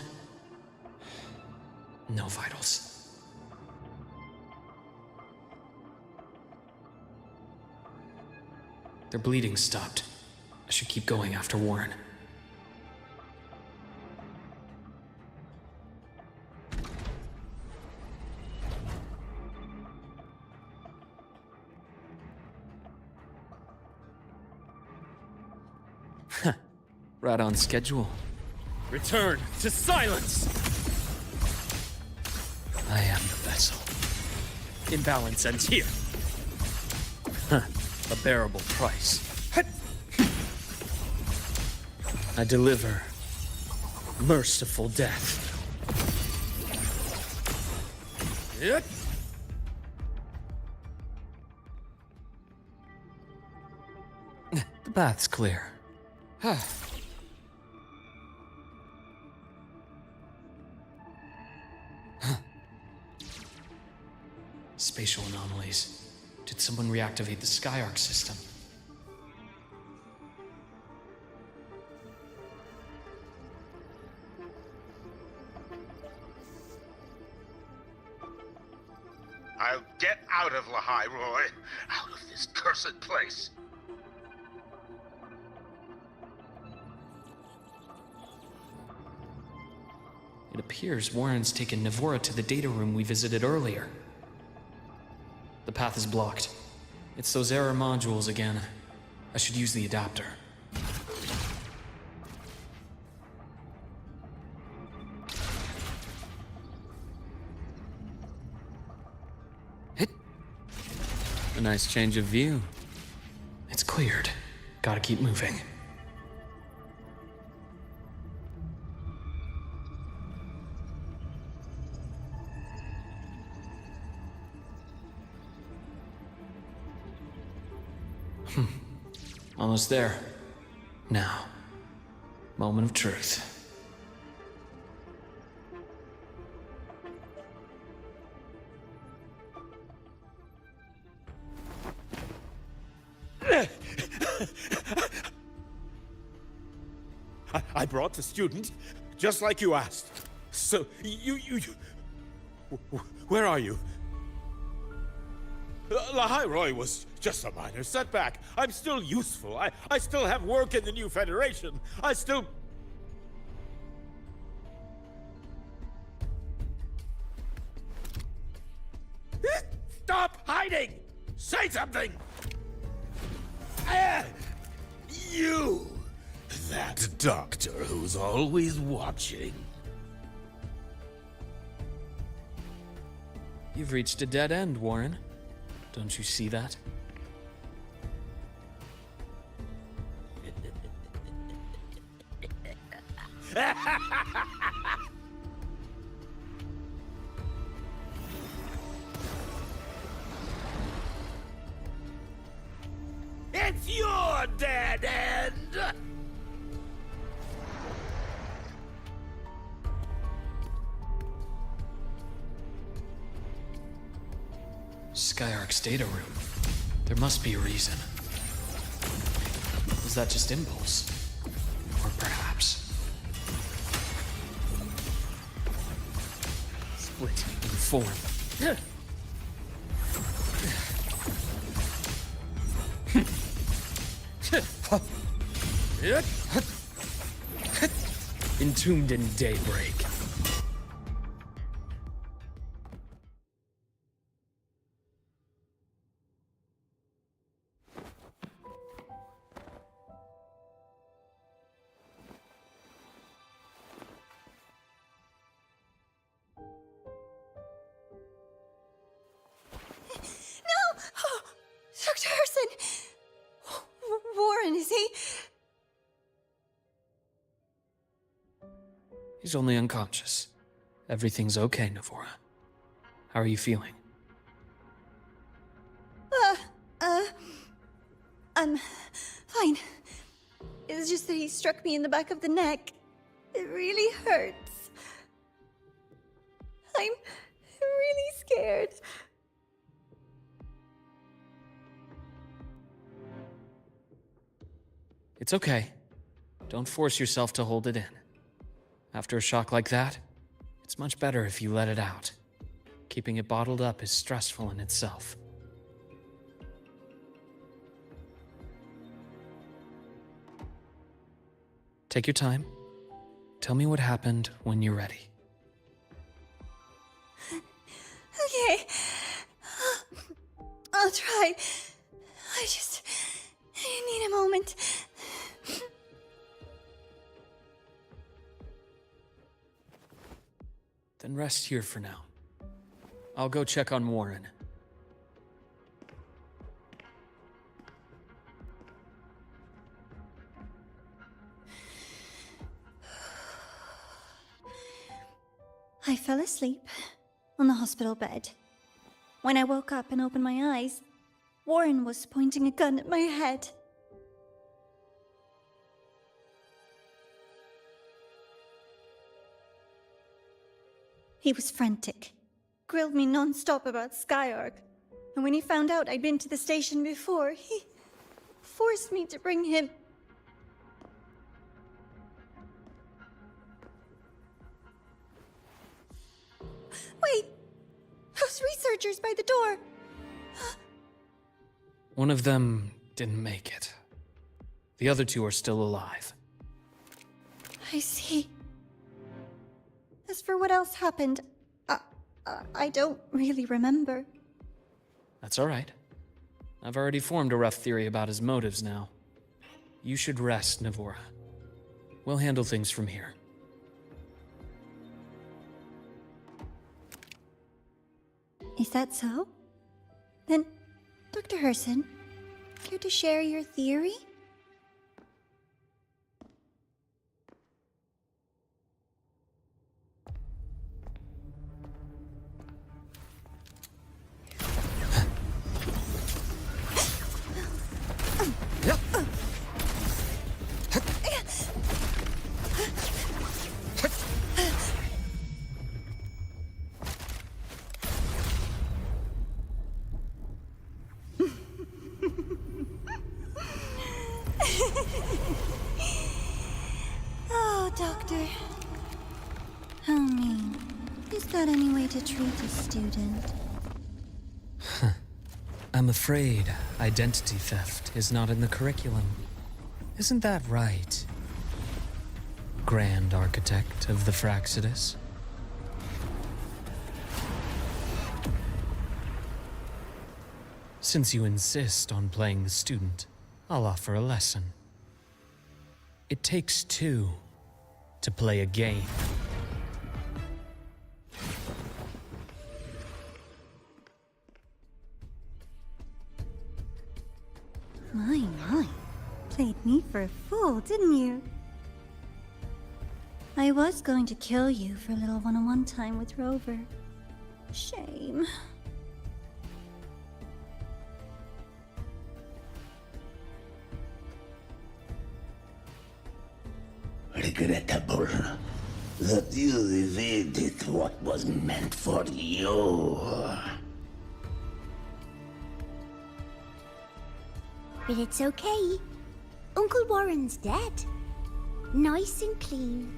No vitals. Their bleeding stopped. I should keep going after Warren. Right on schedule. Return to silence! I am the vessel. Imbalance ends here. Huh. A bearable price. I deliver merciful death. The bath's clear. Spatial anomalies. Did someone reactivate the Skyarc system? I'll get out of Lahai, Roy. Out of this cursed place. It appears Warren's taken Navora to the data room we visited earlier. The path is blocked. It's those error modules again. I should use the adapter. Hit. A nice change of view. It's cleared. Gotta keep moving. Almost there. Now, moment of truth. I brought the student, just like you asked. So, you... Where are you? Lahai Roy was just a minor setback. I'm still useful. I still have work in the new Federation. I still... Stop hiding! Say something! You! That doctor who's always watching. You've reached a dead end, Warren. Don't you see that? It's your dead end! Skyark's data room. There must be a reason. Was that just impulse? Or perhaps... split in form. Entombed in daybreak. No! Oh, Dr. Harrison! Warren, is he? He's only unconscious. Everything's okay, Navora. How are you feeling? I'm fine. It's just that he struck me in the back of the neck. It really hurts. I'm really scared. It's okay. Don't force yourself to hold it in. After a shock like that, it's much better if you let it out. Keeping it bottled up is stressful in itself. Take your time. Tell me what happened when you're ready. Okay. I'll try. I need a moment. Then rest here for now. I'll go check on Warren. I fell asleep on the hospital bed. When I woke up and opened my eyes, Warren was pointing a gun at my head. He was frantic, grilled me non-stop about Skyark, and when he found out I'd been to the station before, he forced me to bring him. Wait! Those researchers by the door! One of them didn't make it. The other two are still alive. I see. As for what else happened, I don't really remember. That's all right. I've already formed a rough theory about his motives now. You should rest, Navora. We'll handle things from here. Is that so? Then, Dr. Herson, care to share your theory? Oh, Doctor. How mean. Is that any way to treat a student? I'm afraid identity theft is not in the curriculum. Isn't that right, Grand Architect of the Fraxidus? Since you insist on playing the student, I'll offer a lesson. It takes two to play a game. My. Played me for a fool, didn't you? I was going to kill you for a little one-on-one time with Rover. Shame. Regrettable that you evaded what was meant for you. But it's okay. Uncle Warren's dead. Nice and clean.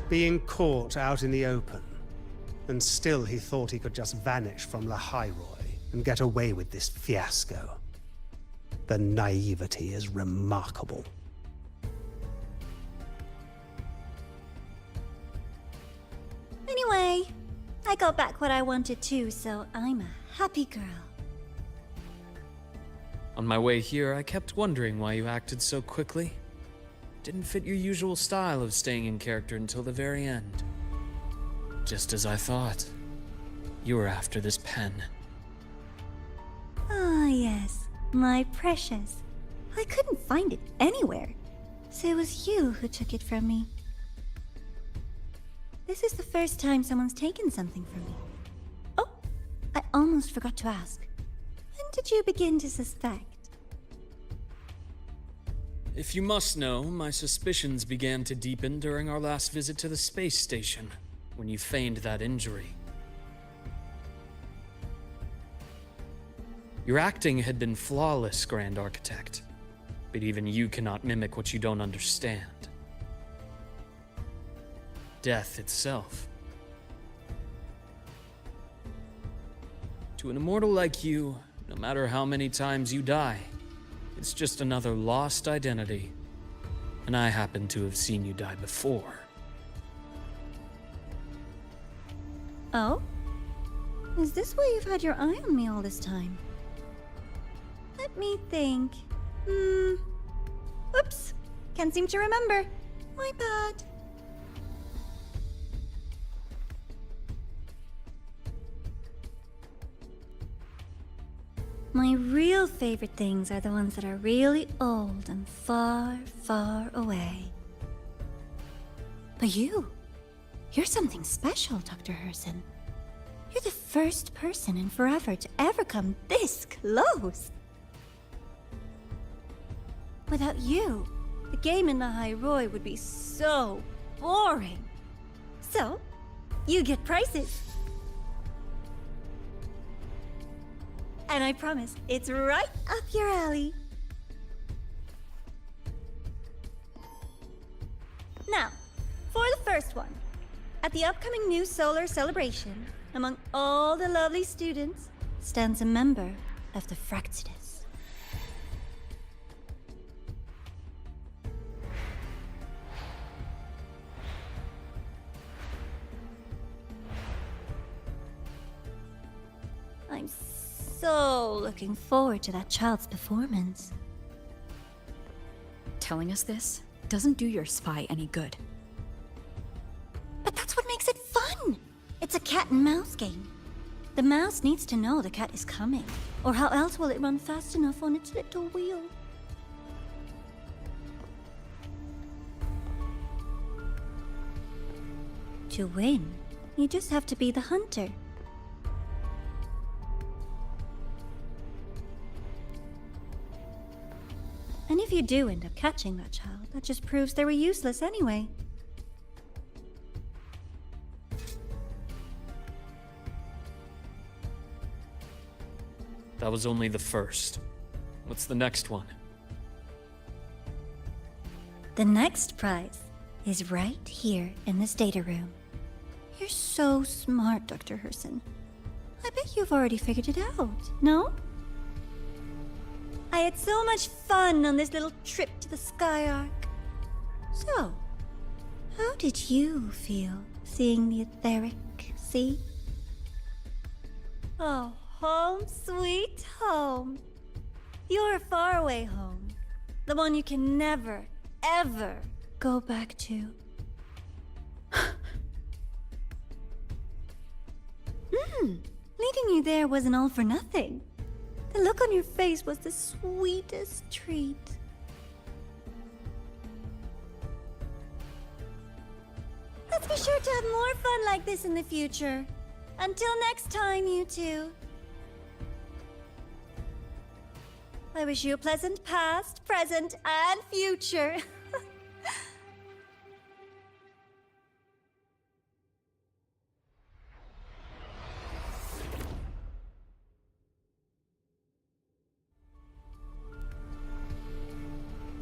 Being caught out in the open, and still he thought he could just vanish from La Hyroi and get away with this fiasco. The naivety is remarkable. Anyway, I got back what I wanted too, so I'm a happy girl. On my way here, I kept wondering why you acted so quickly. Didn't fit your usual style of staying in character until the very end. Just as I thought. You were after this pen. Ah, yes. My precious. I couldn't find it anywhere. So it was you who took it from me. This is the first time someone's taken something from me. Oh, I almost forgot to ask. When did you begin to suspect? If you must know, my suspicions began to deepen during our last visit to the space station, when you feigned that injury. Your acting had been flawless, Grand Architect, but even you cannot mimic what you don't understand. Death itself. To an immortal like you, no matter how many times you die, it's just another lost identity. And I happen to have seen you die before. Oh? Is this why you've had your eye on me all this time? Let me think. Oops. Can't seem to remember. My bad. My real favorite things are the ones that are really old and far, far away. But you're something special, Dr. Herson. You're the first person in forever to ever come this close. Without you, the game in the Hyroi would be so boring. So, you get prizes. And I promise, it's right up your alley. Now, for the first one. At the upcoming new solar celebration, among all the lovely students, stands a member of the Fraxidus. I'm so looking forward to that child's performance. Telling us this doesn't do your spy any good. But that's what makes it fun! It's a cat and mouse game. The mouse needs to know the cat is coming, or how else will it run fast enough on its little wheel? To win, you just have to be the hunter. And if you do end up catching that child, that just proves they were useless anyway. That was only the first. What's the next one? The next prize is right here in this data room. You're so smart, Dr. Herson. I bet you've already figured it out, no? I had so much fun on this little trip to the Sky Arc. So, how did you feel seeing the etheric sea? Oh, home sweet home. Your faraway home. The one you can never, ever go back to. Leading you there wasn't all for nothing. The look on your face was the sweetest treat. Let's be sure to have more fun like this in the future. Until next time, you two. I wish you a pleasant past, present, and future.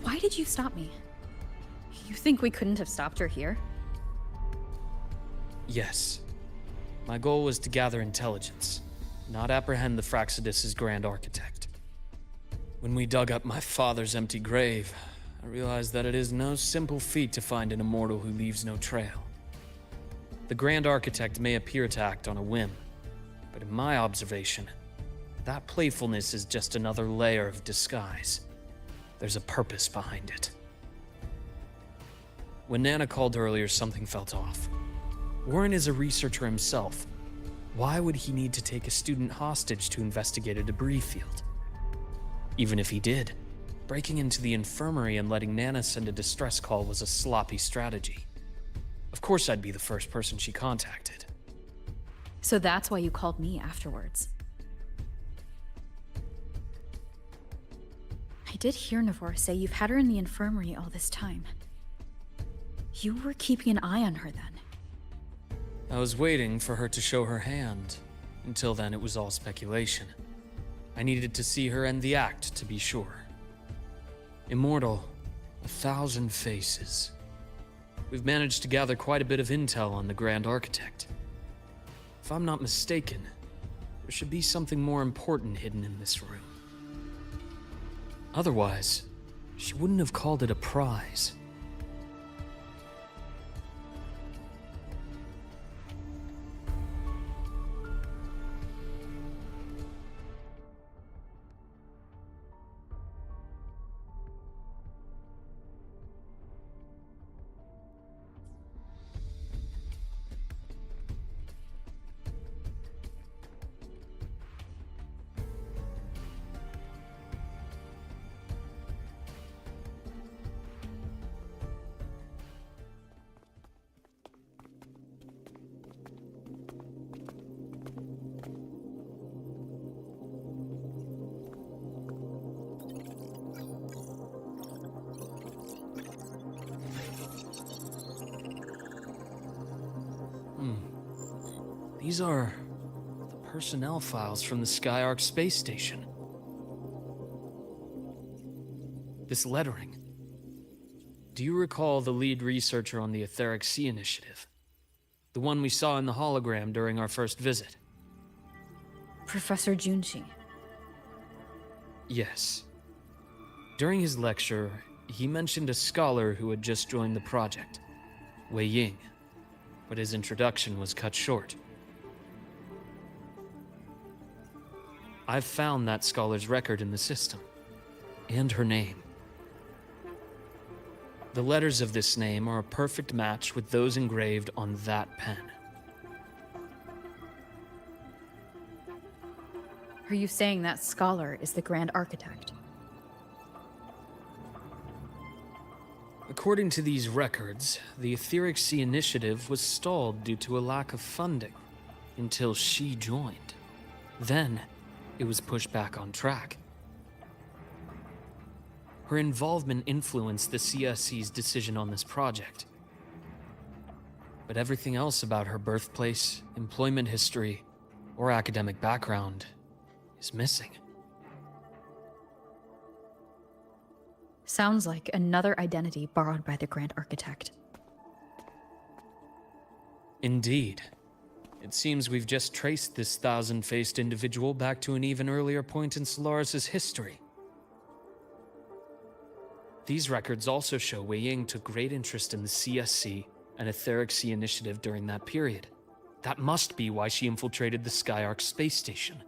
Why did you stop me? You think we couldn't have stopped her here? Yes. My goal was to gather intelligence, not apprehend the Fraxidus' grand architect. When we dug up my father's empty grave, I realized that it is no simple feat to find an immortal who leaves no trail. The grand architect may appear to act on a whim, but in my observation, that playfulness is just another layer of disguise. There's a purpose behind it. When Nana called earlier, something felt off. Warren is a researcher himself. Why would he need to take a student hostage to investigate a debris field? Even if he did, breaking into the infirmary and letting Nana send a distress call was a sloppy strategy. Of course I'd be the first person she contacted. So that's why you called me afterwards. I did hear Navor say you've had her in the infirmary all this time. You were keeping an eye on her then. I was waiting for her to show her hand. Until then, it was all speculation. I needed to see her end the act to be sure. Immortal, 1,000 faces. We've managed to gather quite a bit of intel on the Grand Architect. If I'm not mistaken, there should be something more important hidden in this room. Otherwise, she wouldn't have called it a prize. These are the personnel files from the Skyark space station. This lettering. Do you recall the lead researcher on the Etheric Sea Initiative? The one we saw in the hologram during our first visit? Professor Junshi. Yes. During his lecture, he mentioned a scholar who had just joined the project, Wei Ying, but his introduction was cut short. I've found that scholar's record in the system, and her name. The letters of this name are a perfect match with those engraved on that pen. Are you saying that scholar is the Grand Architect? According to these records, the Etheric Sea Initiative was stalled due to a lack of funding until she joined. Then, it was pushed back on track. Her involvement influenced the CSC's decision on this project. But everything else about her birthplace, employment history, or academic background is missing. Sounds like another identity borrowed by the Grand Architect. Indeed. It seems we've just traced this 1,000-faced individual back to an even earlier point in Solaris' history. These records also show Wei Ying took great interest in the CSC and Etheric Sea Initiative during that period. That must be why she infiltrated the Skyark space station.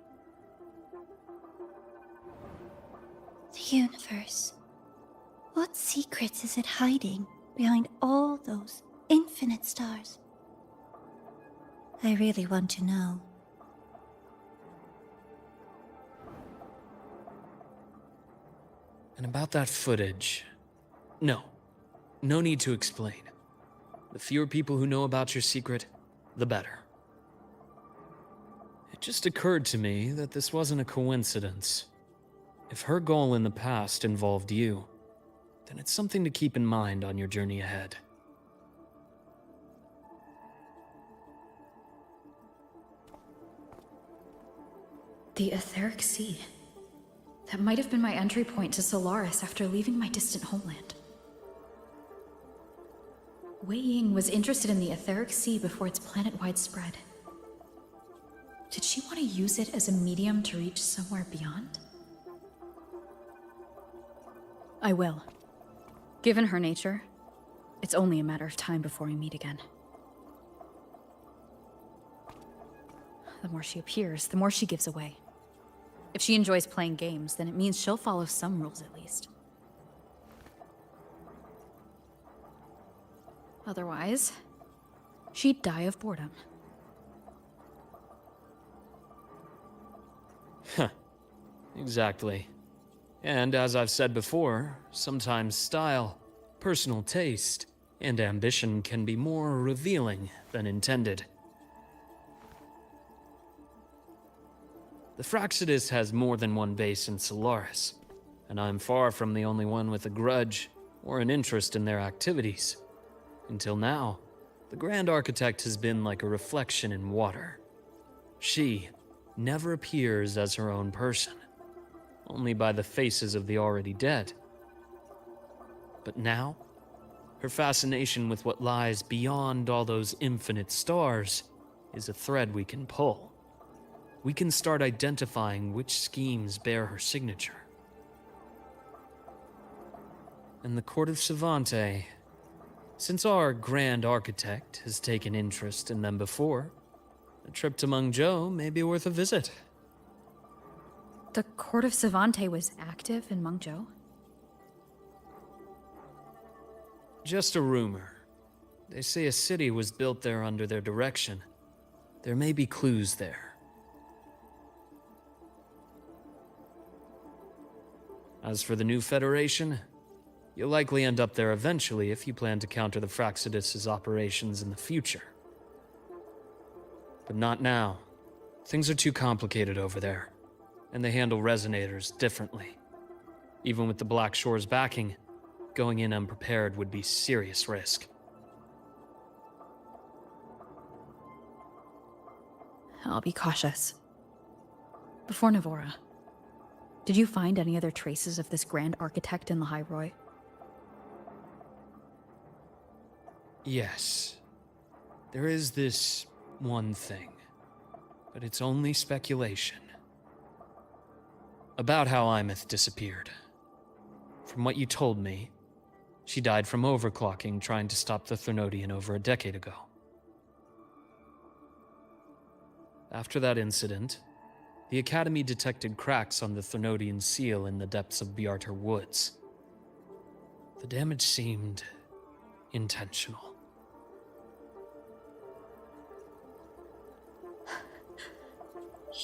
The universe. What secrets is it hiding behind all those infinite stars? I really want to know. And about that footage... No. No need to explain. The fewer people who know about your secret, the better. It just occurred to me that this wasn't a coincidence. If her goal in the past involved you, then it's something to keep in mind on your journey ahead. The Etheric Sea. That might have been my entry point to Solaris after leaving my distant homeland. Wei Ying was interested in the Etheric Sea before its planet-wide spread. Did she want to use it as a medium to reach somewhere beyond? I will. Given her nature, it's only a matter of time before we meet again. The more she appears, the more she gives away. If she enjoys playing games, then it means she'll follow some rules at least. Otherwise, she'd die of boredom. Huh. Exactly. And as I've said before, sometimes style, personal taste, and ambition can be more revealing than intended. The Fraxidus has more than one base in Solaris, and I'm far from the only one with a grudge or an interest in their activities. Until now, the Grand Architect has been like a reflection in water. She never appears as her own person, only by the faces of the already dead. But now, her fascination with what lies beyond all those infinite stars is a thread we can pull. We can start identifying which schemes bear her signature. And the Court of Savante, since our Grand Architect has taken interest in them before, a trip to Mengzhou may be worth a visit. The Court of Savante was active in Mengzhou? Just a rumor. They say a city was built there under their direction. There may be clues there. As for the new Federation, you'll likely end up there eventually if you plan to counter the Fraxidus' operations in the future. But not now. Things are too complicated over there, and they handle resonators differently. Even with the Black Shore's backing, going in unprepared would be serious risk. I'll be cautious. Before Navora, did you find any other traces of this Grand Architect in the High Roy? Yes. There is this one thing, but it's only speculation. About how Imeth disappeared. From what you told me, she died from overclocking trying to stop the Threnodian over a decade ago. After that incident, the Academy detected cracks on the Threnodian seal in the depths of Biarter Woods. The damage seemed intentional.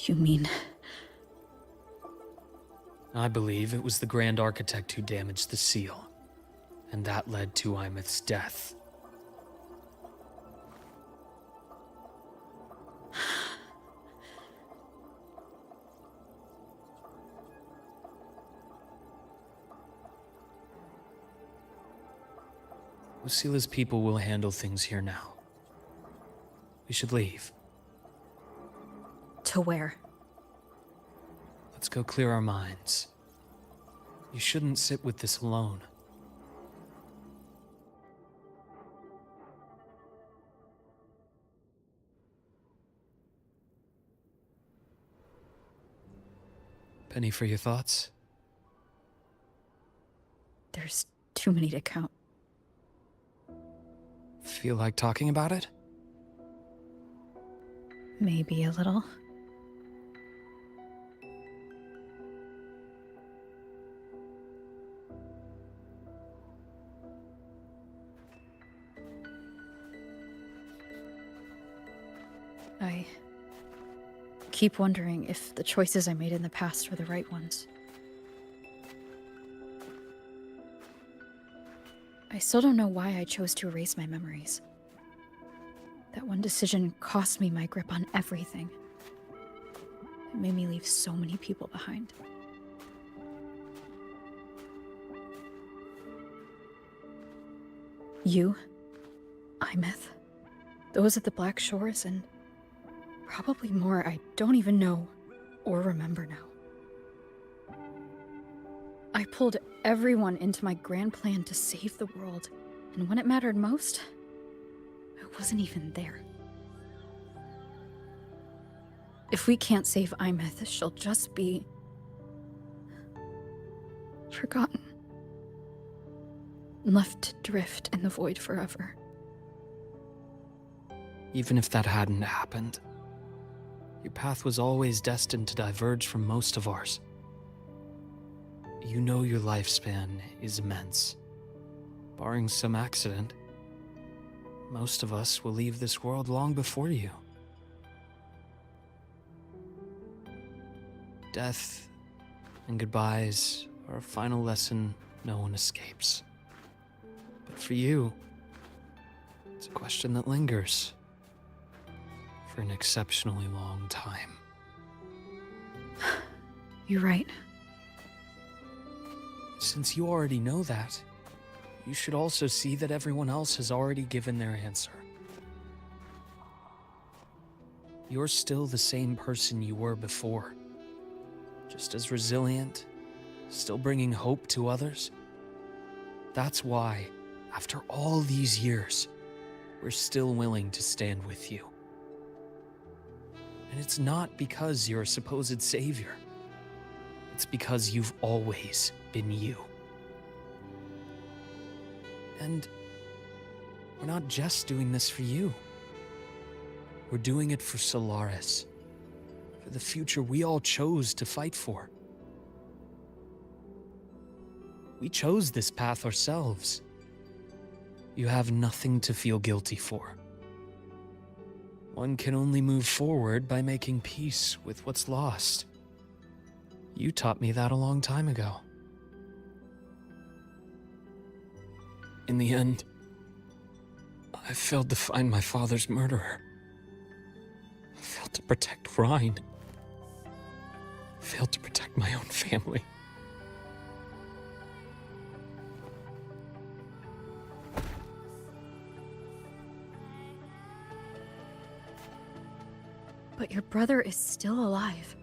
You mean... I believe it was the Grand Architect who damaged the seal, and that led to Imeth's death. Lucila's people will handle things here now. We should leave. To where? Let's go clear our minds. You shouldn't sit with this alone. Penny for your thoughts? There's too many to count. Feel like talking about it? Maybe a little. I keep wondering if the choices I made in the past were the right ones. I still don't know why I chose to erase my memories. That one decision cost me my grip on everything. It made me leave so many people behind. You, Imeth, those at the Black Shores, and probably more I don't even know or remember now. I pulled everyone into my grand plan to save the world, and when it mattered most, I wasn't even there. If we can't save Imeth, she'll just be forgotten. Left to drift in the void forever. Even if that hadn't happened, your path was always destined to diverge from most of ours. You know your lifespan is immense. Barring some accident, most of us will leave this world long before you. Death and goodbyes are a final lesson no one escapes. But for you, it's a question that lingers for an exceptionally long time. You're right. Since you already know that, you should also see that everyone else has already given their answer. You're still the same person you were before. Just as resilient, still bringing hope to others. That's why, after all these years, we're still willing to stand with you. And it's not because you're a supposed savior. It's because you've always been you. And we're not just doing this for you. We're doing it for Solaris. For the future we all chose to fight for. We chose this path ourselves. You have nothing to feel guilty for. One can only move forward by making peace with what's lost. You taught me that a long time ago. In the end, I failed to find my father's murderer. I failed to protect Rhine. I failed to protect my own family. But your brother is still alive.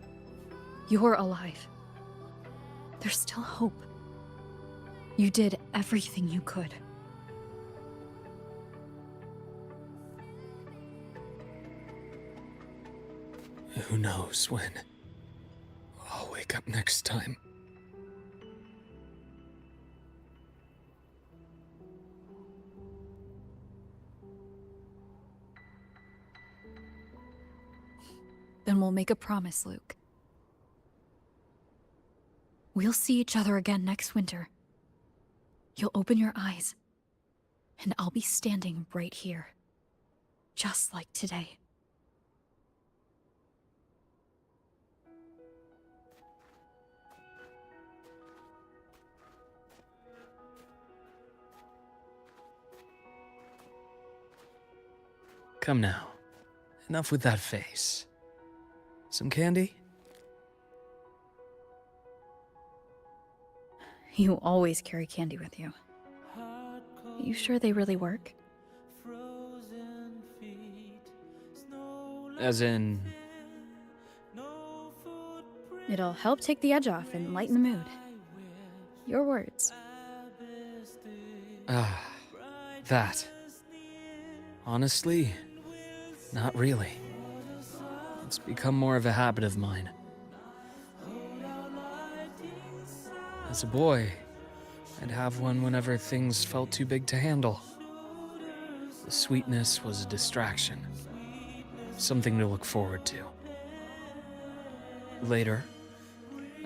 You're alive. There's still hope. You did everything you could. Who knows when I'll wake up next time. Then we'll make a promise, Luke. We'll see each other again next winter. You'll open your eyes, and I'll be standing right here. Just like today. Come now. Enough with that face. Some candy? You always carry candy with you. You sure they really work? As in... It'll help take the edge off and lighten the mood. Your words. Ah, that. Honestly, not really. It's become more of a habit of mine. As a boy, I'd have one whenever things felt too big to handle. The sweetness was a distraction. something to look forward to. Later,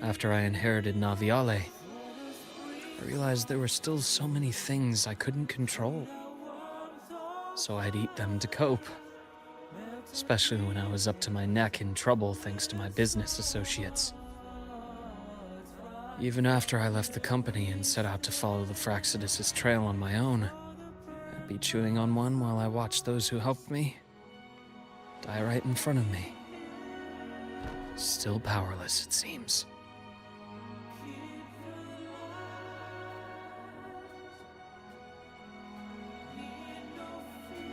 after I inherited Naviale, I realized there were still so many things I couldn't control. So I'd eat them to cope, especially when I was up to my neck in trouble thanks to my business associates. Even after I left the company and set out to follow the Fraxidus' trail on my own, I'd be chewing on one while I watched those who helped me die right in front of me. Still powerless, it seems.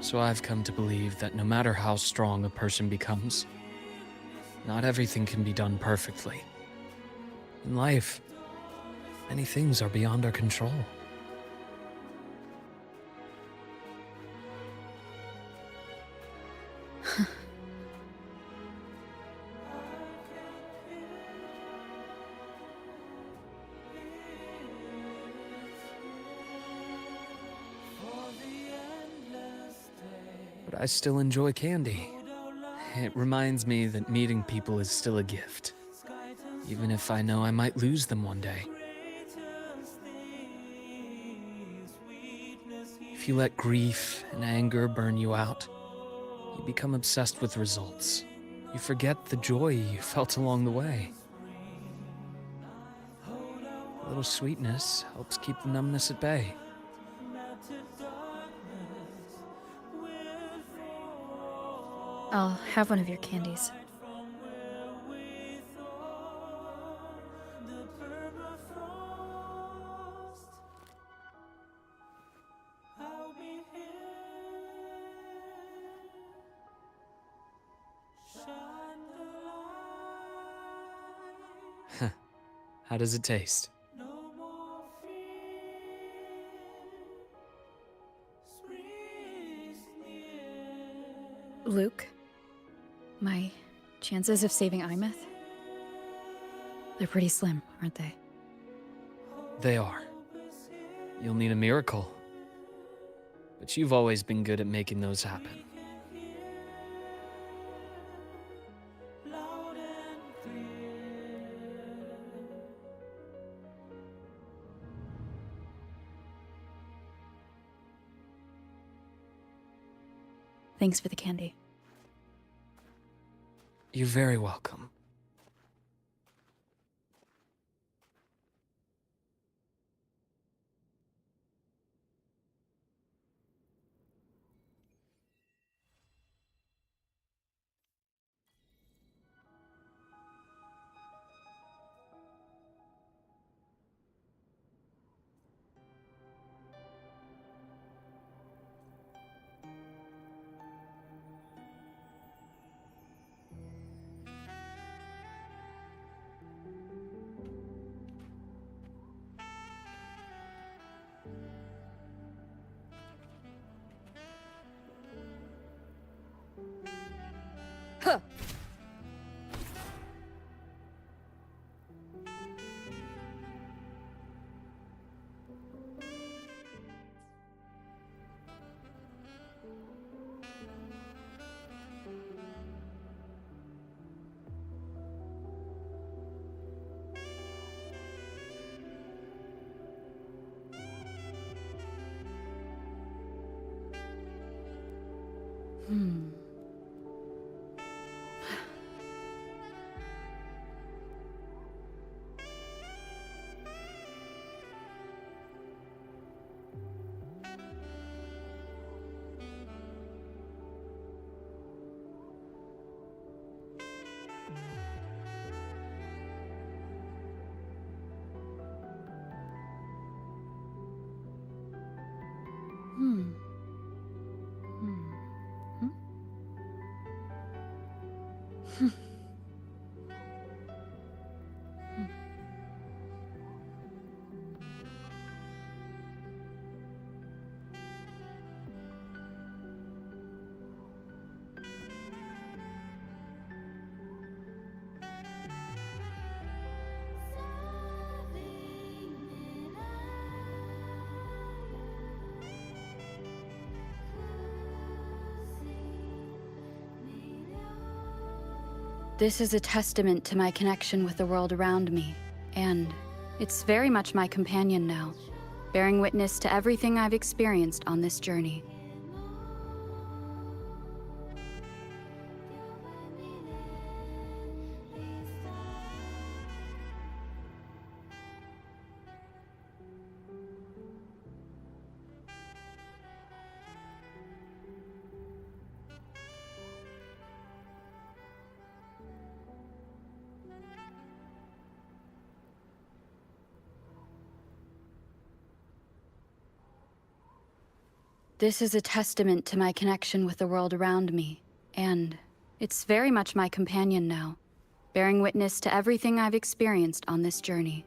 So I've come to believe that no matter how strong a person becomes, not everything can be done perfectly. In life, many things are beyond our control. But I still enjoy candy. It reminds me that meeting people is still a gift, even if I know I might lose them one day. If you let grief and anger burn you out, you become obsessed with results. You forget the joy you felt along the way. A little sweetness helps keep the numbness at bay. I'll have one of your candies. How does it taste? Luke, my chances of saving Imeth? They're pretty slim, aren't they? They are. You'll need a miracle. But you've always been good at making those happen. Thanks for the candy. You're very welcome. Huh. Hmm. Hmm. Hmm. Hmm. This is a testament to my connection with the world around me, and it's very much my companion now, bearing witness to everything I've experienced on this journey. This is a testament to my connection with the world around me, and it's very much my companion now, bearing witness to everything I've experienced on this journey.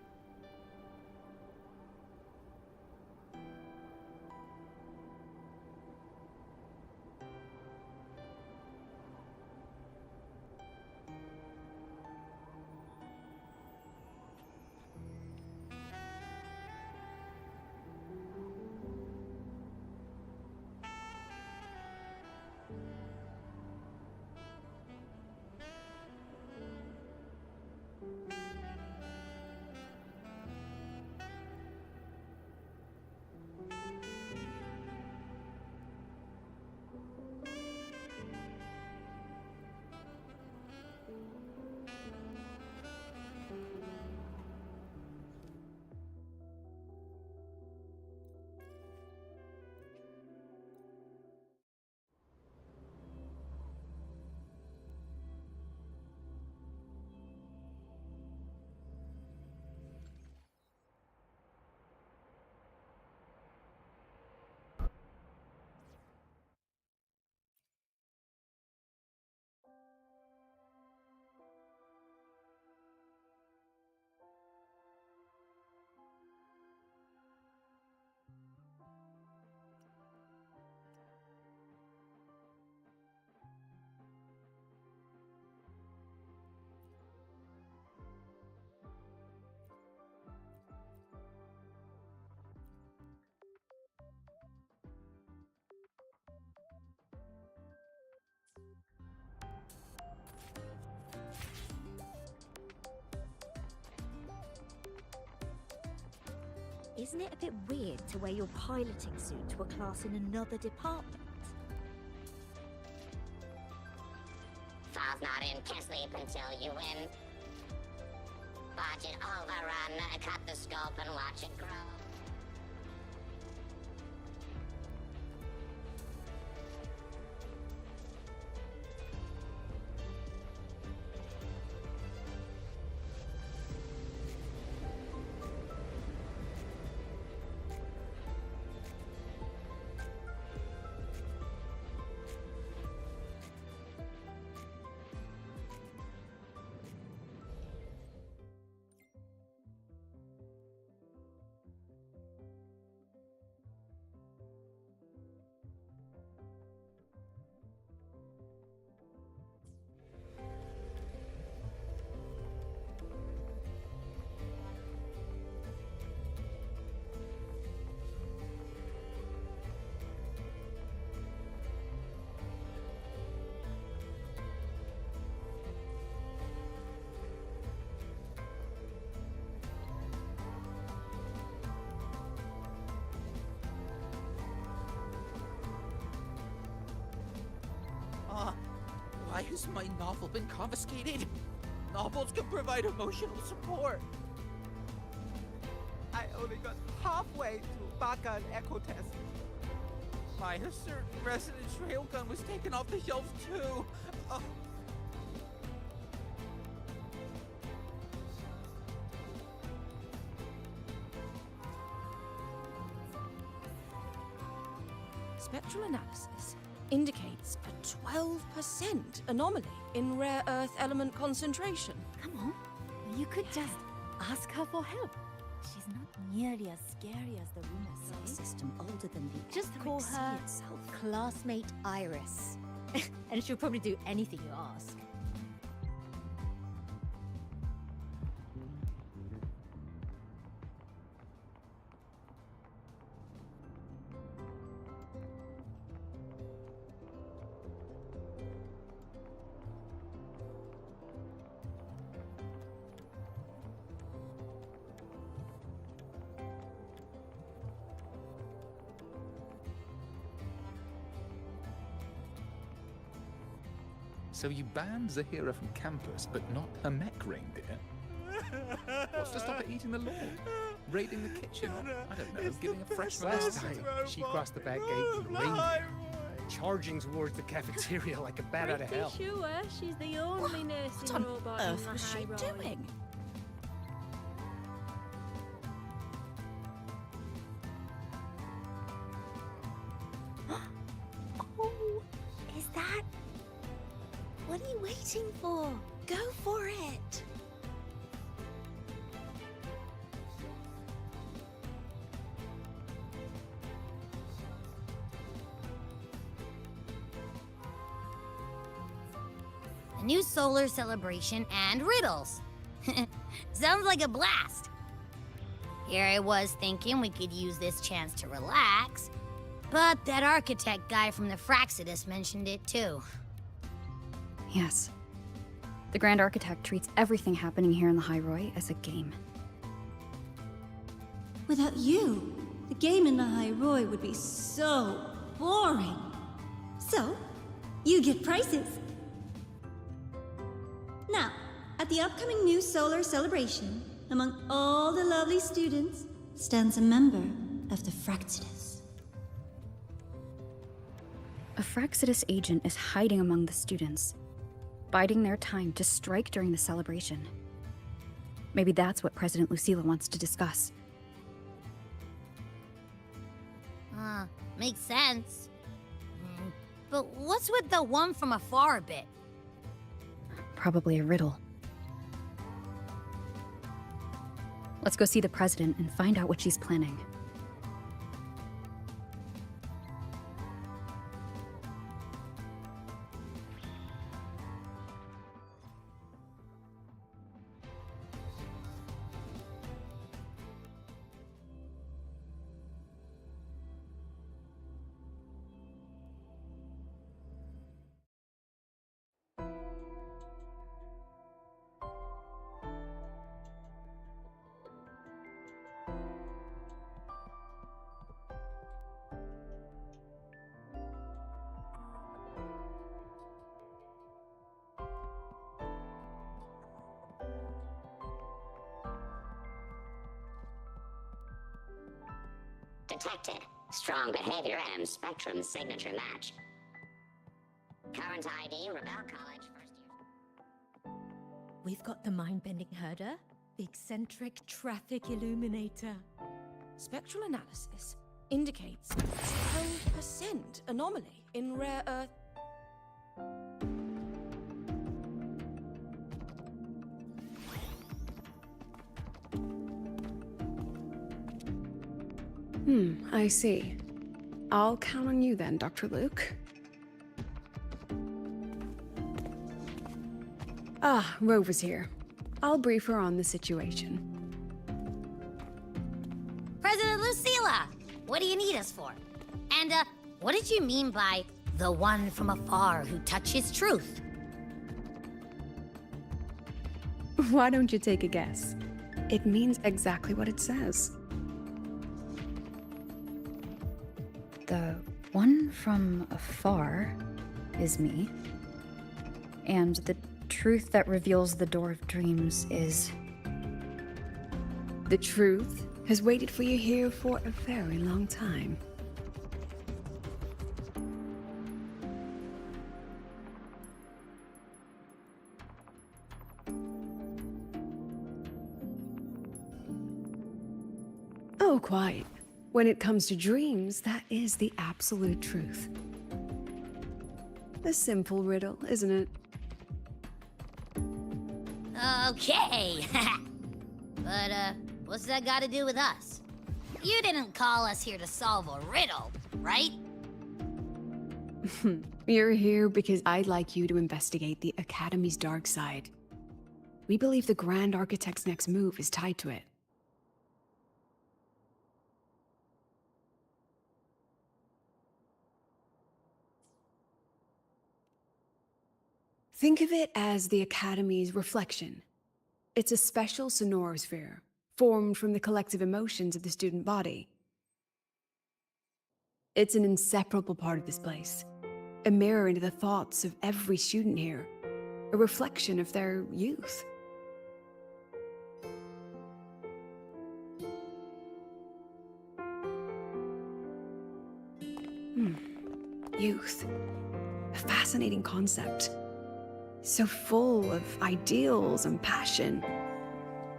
Isn't it a bit weird to wear your piloting suit to a class in another department? Falls not in, can't sleep until you win. Watch it overrun, cut the scope and watch it grow. Why has my novel been confiscated? Novels can provide emotional support. I only got halfway through Baka and Echo Test. My certain resident trail gun was taken off the shelves too. Spectral analysis indicates a 12% anomaly in rare earth element concentration. Come on, you could just ask her for help. She's not nearly as scary as the rumors say. System older than the Just call her classmate Iris. And she'll probably do anything you ask. So you banned Zahira from campus, but not her mech reindeer? What's to stop her eating the lawn? Raiding the kitchen? Or, I don't know, giving a fresh Last time, she crossed the back gate with a reindeer, charging towards the cafeteria like a bat out of hell. Sure, she's the only nursing robot in Earth the was she high rise. doing? Oh, is that? What are you waiting for? Go for it. A new solar celebration and riddles. Sounds like a blast. Here I was thinking we could use this chance to relax, but that architect guy from the Fraxidus mentioned it too. Yes. The Grand Architect treats everything happening here in the High Roy as a game. Without you, the game in the High Roy would be so boring. So, you get prizes. Now, at the upcoming new solar celebration, among all the lovely students, stands a member of the Fraxidus. A Fraxidus agent is hiding among the students, biding their time to strike during the celebration. Maybe that's what President Lucilla wants to discuss. Makes sense. But what's with the one from afar bit? Probably a riddle. Let's go see the president and find out what she's planning. Detected. Strong behavior and spectrum signature match. Current ID, Rebel College, first year. We've got the mind-bending herder, the eccentric traffic illuminator. Spectral analysis indicates 12% anomaly in rare earth. I see. I'll count on you then, Dr. Luke. Ah, Rova's here. I'll brief her on the situation. President Lucilla, what do you need us for? And, what did you mean by the one from afar who touches truth? Why don't you take a guess? It means exactly what it says. The one from afar is me. And the truth that reveals the door of dreams is... The truth has waited for you here for a very long time. Oh, quite. When it comes to dreams, that is the absolute truth. A simple riddle, isn't it? Okay. But, what's that got to do with us? You didn't call us here to solve a riddle, right? You're here because I'd like you to investigate the Academy's dark side. We believe the Grand Architect's next move is tied to it. Think of it as the Academy's reflection. It's a special sonorosphere, formed from the collective emotions of the student body. It's an inseparable part of this place. a mirror into the thoughts of every student here, a reflection of their youth. Youth. A fascinating concept. So full of ideals and passion,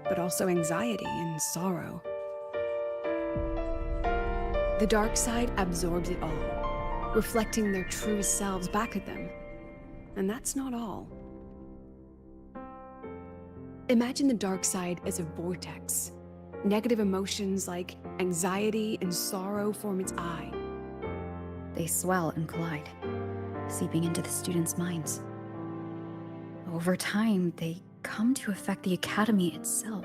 but also anxiety and sorrow. The dark side absorbs it all, reflecting their truest selves back at them. And that's not all. Imagine the dark side as a vortex. Negative emotions like anxiety and sorrow form its eye. They swell and collide, seeping into the students' minds. Over time, they come to affect the academy itself.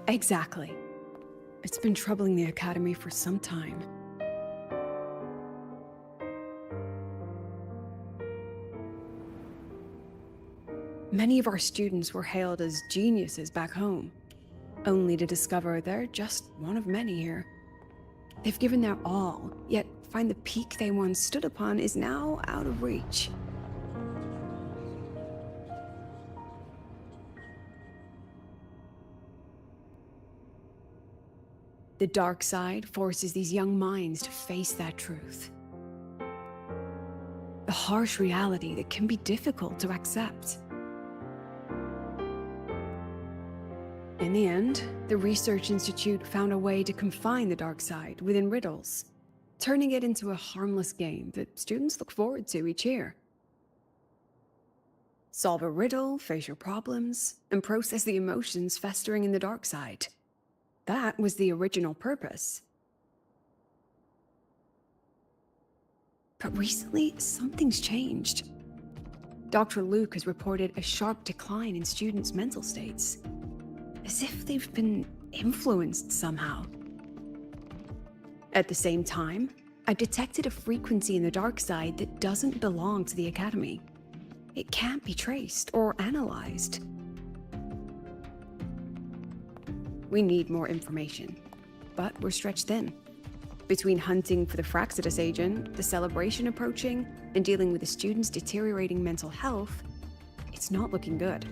Exactly. It's been troubling the academy for some time. Many of our students were hailed as geniuses back home, only to discover they're just one of many here. They've given their all, yet find the peak they once stood upon is now out of reach. The dark side forces these young minds to face that truth. A harsh reality that can be difficult to accept. In the end, the Research Institute found a way to confine the dark side within riddles, turning it into a harmless game that students look forward to each year. Solve a riddle, face your problems, and process the emotions festering in the dark side. That was the original purpose. But recently, something's changed. Dr. Luke has reported a sharp decline in students' mental states, as if they've been influenced somehow. At the same time, I detected a frequency in the dark side that doesn't belong to the academy. It can't be traced or analyzed. We need more information, but we're stretched thin. Between hunting for the Fraxidus agent, the celebration approaching, and dealing with the students' deteriorating mental health, it's not looking good.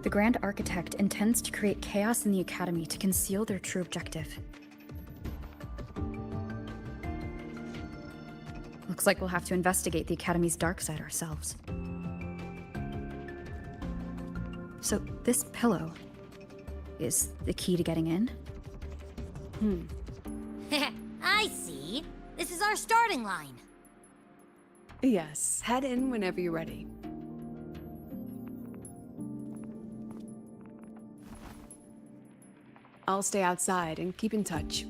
The Grand Architect intends to create chaos in the Academy to conceal their true objective. Looks like we'll have to investigate the Academy's dark side ourselves. So, this pillow is the key to getting in? I see. This is our starting line. Yes, head in whenever you're ready. I'll stay outside and keep in touch.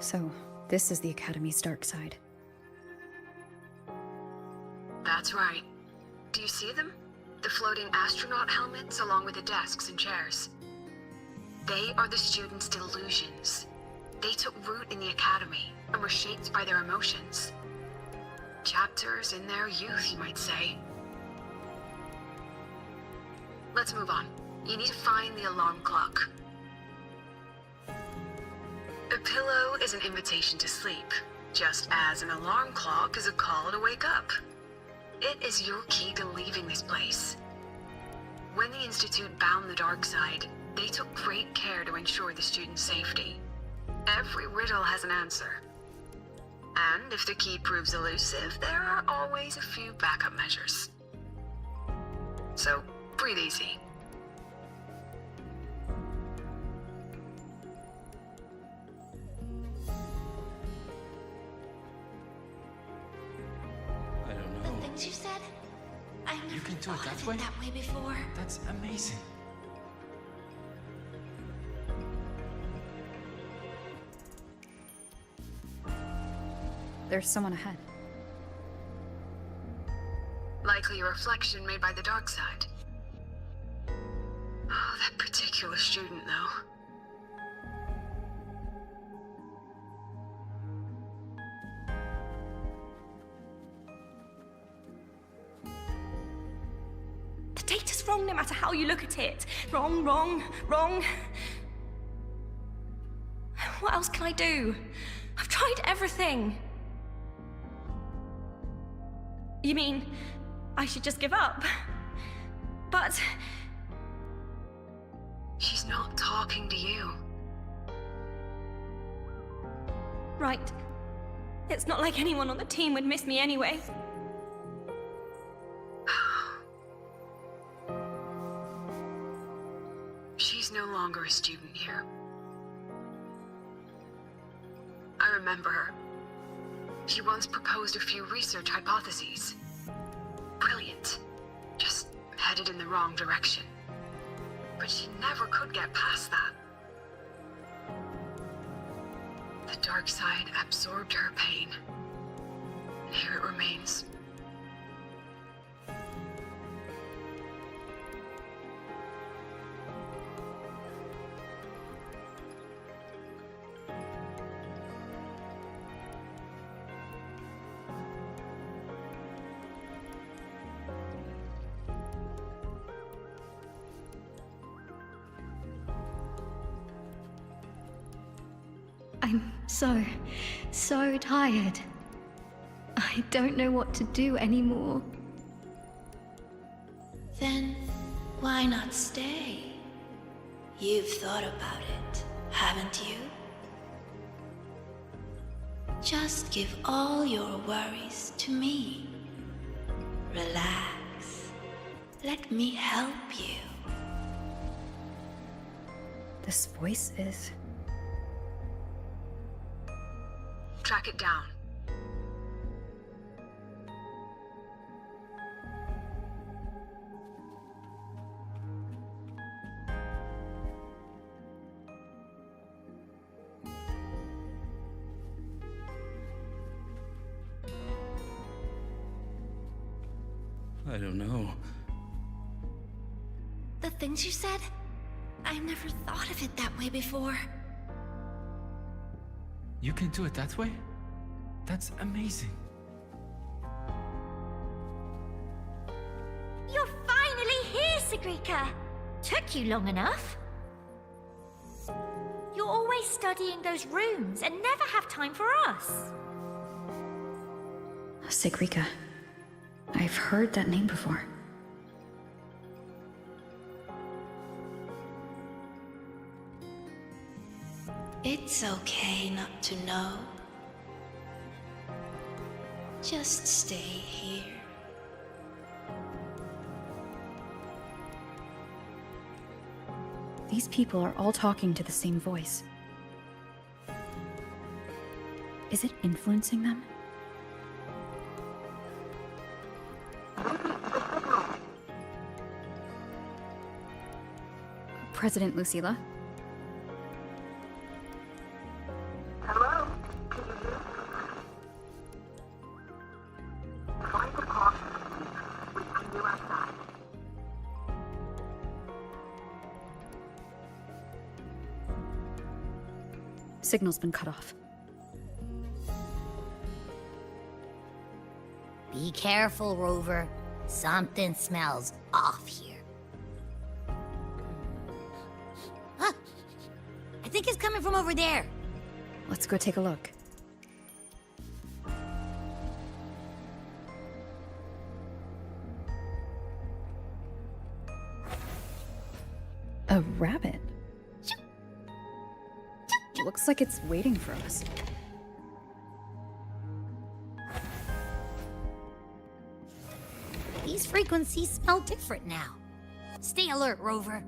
So, this is the Academy's dark side. That's right. Do you see them? The floating astronaut helmets along with the desks and chairs. They are the students' delusions. They took root in the academy and were shaped by their emotions. Chapters in their youth, you might say. Let's move on. You need to find the alarm clock. A pillow is an invitation to sleep, just as an alarm clock is a call to wake up. It is your key to leaving this place. When the Institute bound the dark side, they took great care to ensure the students' safety. Every riddle has an answer. And if the key proves elusive, there are always a few backup measures. So, breathe easy. I don't know. The things you said, I never You can do it thought that of way? it that way before. That's amazing. There's someone ahead. Likely a reflection made by the dark side. Oh, that particular student, though. data's wrong no matter how you look at it. Wrong, wrong, wrong. What else can I do? I've tried everything. You mean I should just give up? But... She's not talking to you. Right. It's not like anyone on the team would miss me anyway. She's no longer a student here. I remember her. She once proposed a few research hypotheses. Brilliant. Just headed in the wrong direction. But she never could get past that. The dark side absorbed her pain. And here it remains. I'm so tired. I don't know what to do anymore. Then why not stay? You've thought about it, haven't you? Just give all your worries to me. Relax. Let me help you. This voice is... Track it down. I don't know. The things you said? I never thought of it that way before. You can do it that way? That's amazing. You're finally here, Sigrika! Took you long enough. You're always studying those rooms and never have time for us. Sigrika. I've heard that name before. It's okay not to know. Just stay here. These people are all talking to the same voice. Is it influencing them? President Lucilla? Hello? Can you hear me? Find the caution. We can do outside. Signal's been cut off. Be careful, Rover. Something smells off here. Huh. I think it's coming from over there. Let's go take a look. A rabbit? Looks like it's waiting for us. These frequencies smell different now. Stay alert, Rover.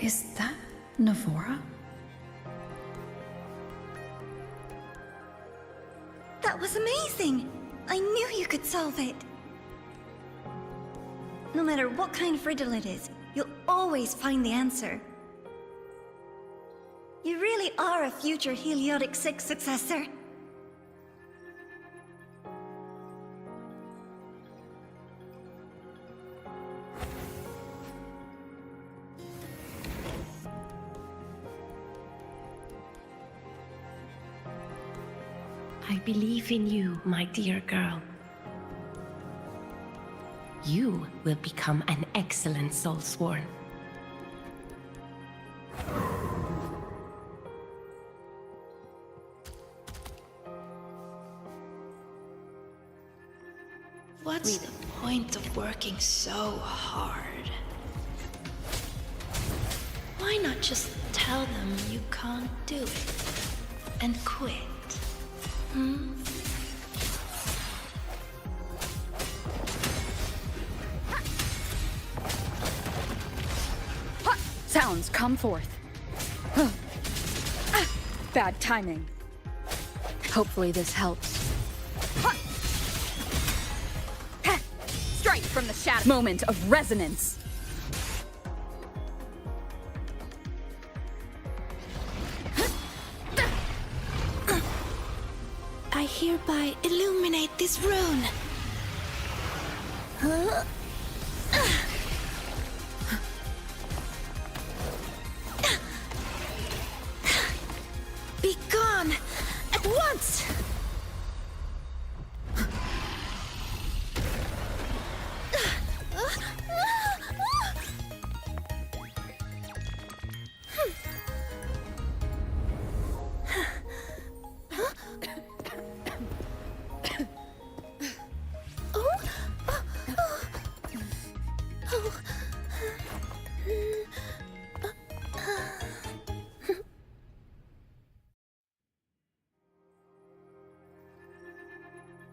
Is that Navora? That was amazing! I knew you could solve it! No matter what kind of riddle it is, you'll always find the answer. You really are a future Heliotic 6 successor. I believe in you, my dear girl. You will become an excellent Soulsworn. What's the point of working so hard? Why not just tell them you can't do it and quit? Hmm? Sounds, come forth. Bad timing. Hopefully this helps. Strike from the shadow. Moment of resonance. I hereby illuminate this rune. Be gone at once!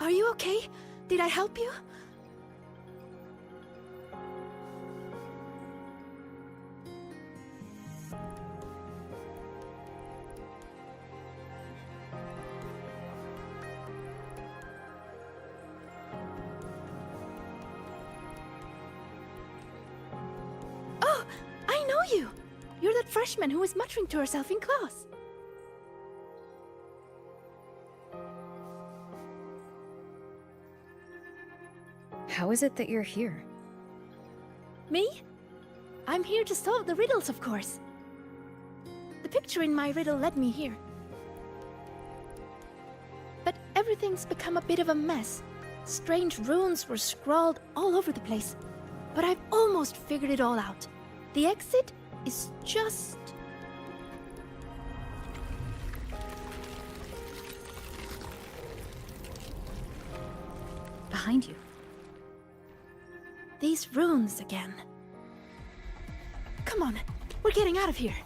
Are you okay? Did I help you? Oh, I know you! You're that freshman who was muttering to herself in class. How is it that you're here? Me? I'm here to solve the riddles, of course. The picture in my riddle led me here. But everything's become a bit of a mess. Strange runes were scrawled all over the place. But I've almost figured it all out. The exit is just... Behind you. These runes again. Come on, we're getting out of here.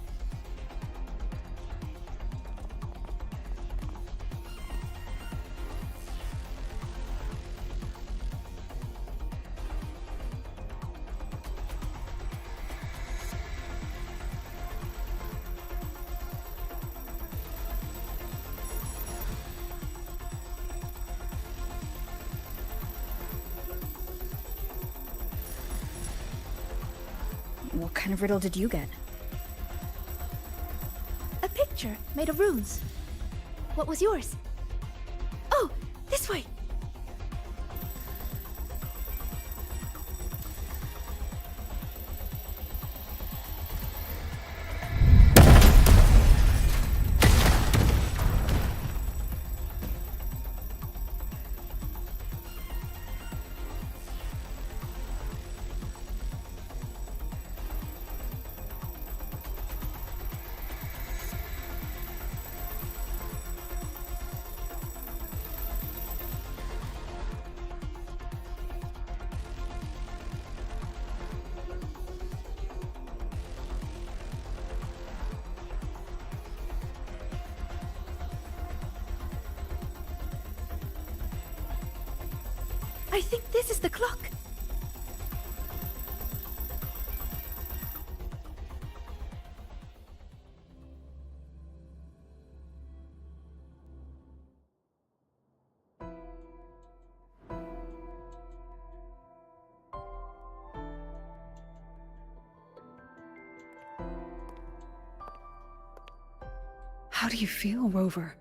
What kind of riddle did you get? A picture made of runes. What was yours? Oh, this way! I think this is the clock. How do you feel, Rover?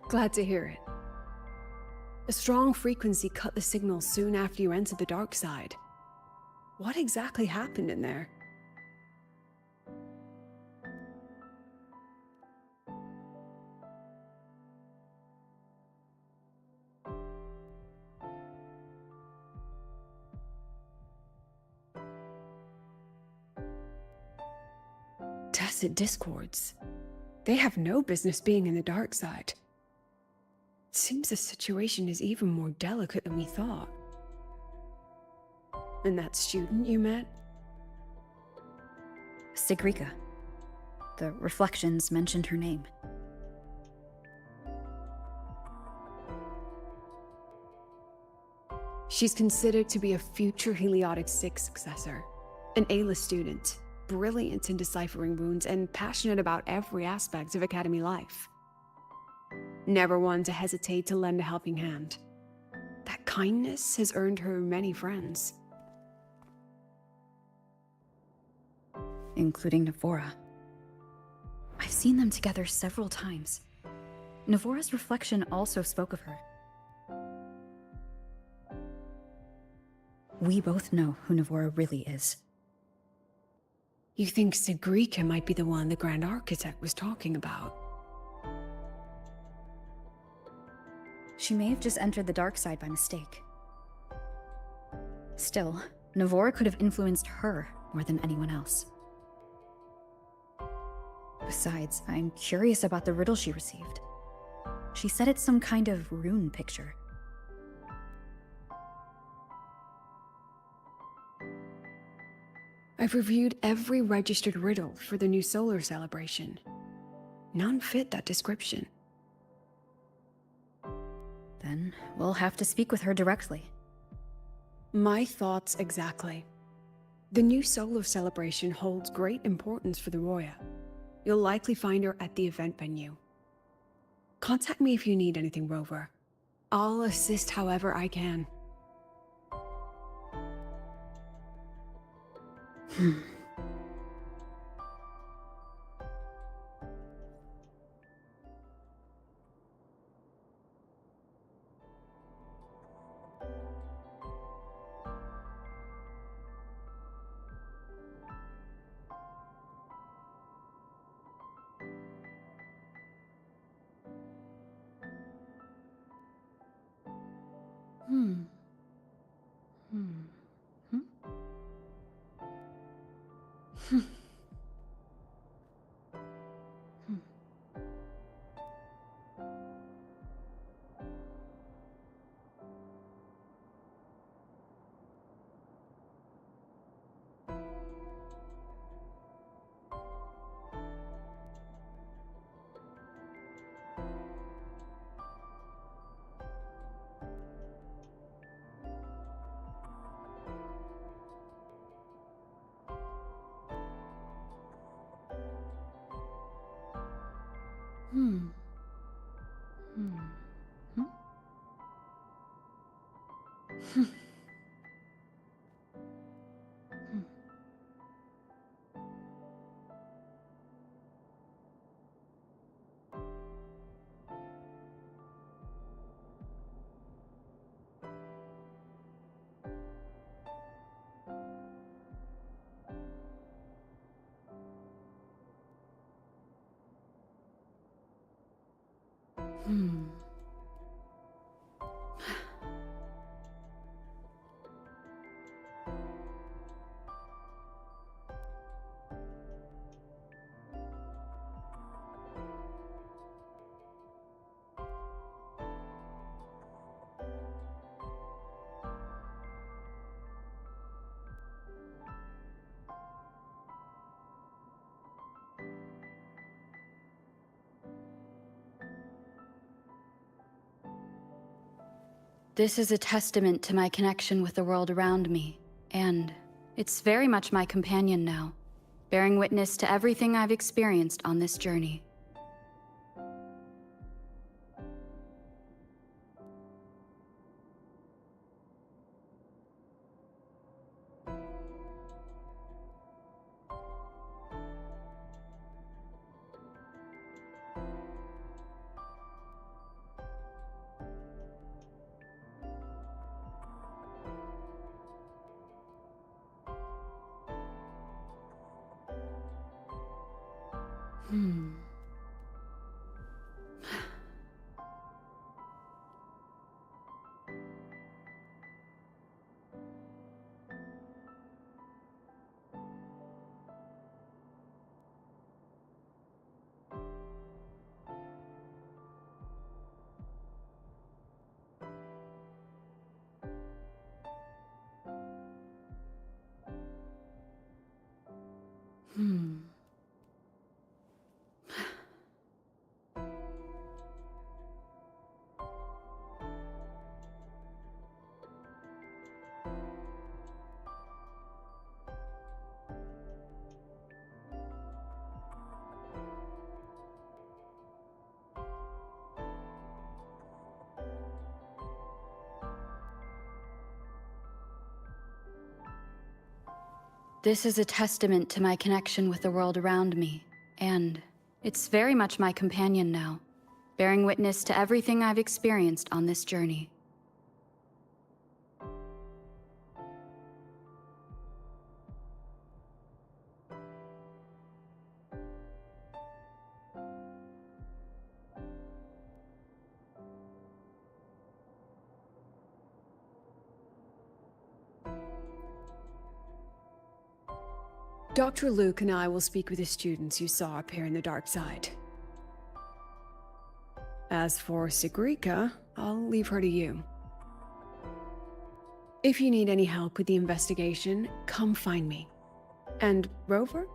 Glad to hear it. A strong frequency cut the signal soon after you entered the dark side. What exactly happened in there? Tacit discords. They have no business being in the dark side. It seems the situation is even more delicate than we thought. And that student you met? Sigrika. The reflections mentioned her name. She's considered to be a future Heliotic 6 successor. An A-list student, brilliant in deciphering runes and passionate about every aspect of Academy life. Never one to hesitate to lend a helping hand. That kindness has earned her many friends. Including Navora. I've seen them together several times. Navora's reflection also spoke of her. We both know who Navora really is. You think Sigrika might be the one the Grand Architect was talking about? She may have just entered the dark side by mistake. Still, Navora could have influenced her more than anyone else. Besides, I'm curious about the riddle she received. She said it's some kind of rune picture. I've reviewed every registered riddle for the new solar celebration. None fit that description. Then we'll have to speak with her directly. My thoughts exactly. The new solar celebration holds great importance for the Roya. You'll likely find her at the event venue. Contact me if you need anything, Rover. I'll assist however I can. This is a testament to my connection with the world around me, and it's very much my companion now, bearing witness to everything I've experienced on this journey. This is a testament to my connection with the world around me, and it's very much my companion now, bearing witness to everything I've experienced on this journey. Dr. Luke and I will speak with the students you saw up here in the dark side. As for Sigrika, I'll leave her to you. If you need any help with the investigation, come find me. And Rover,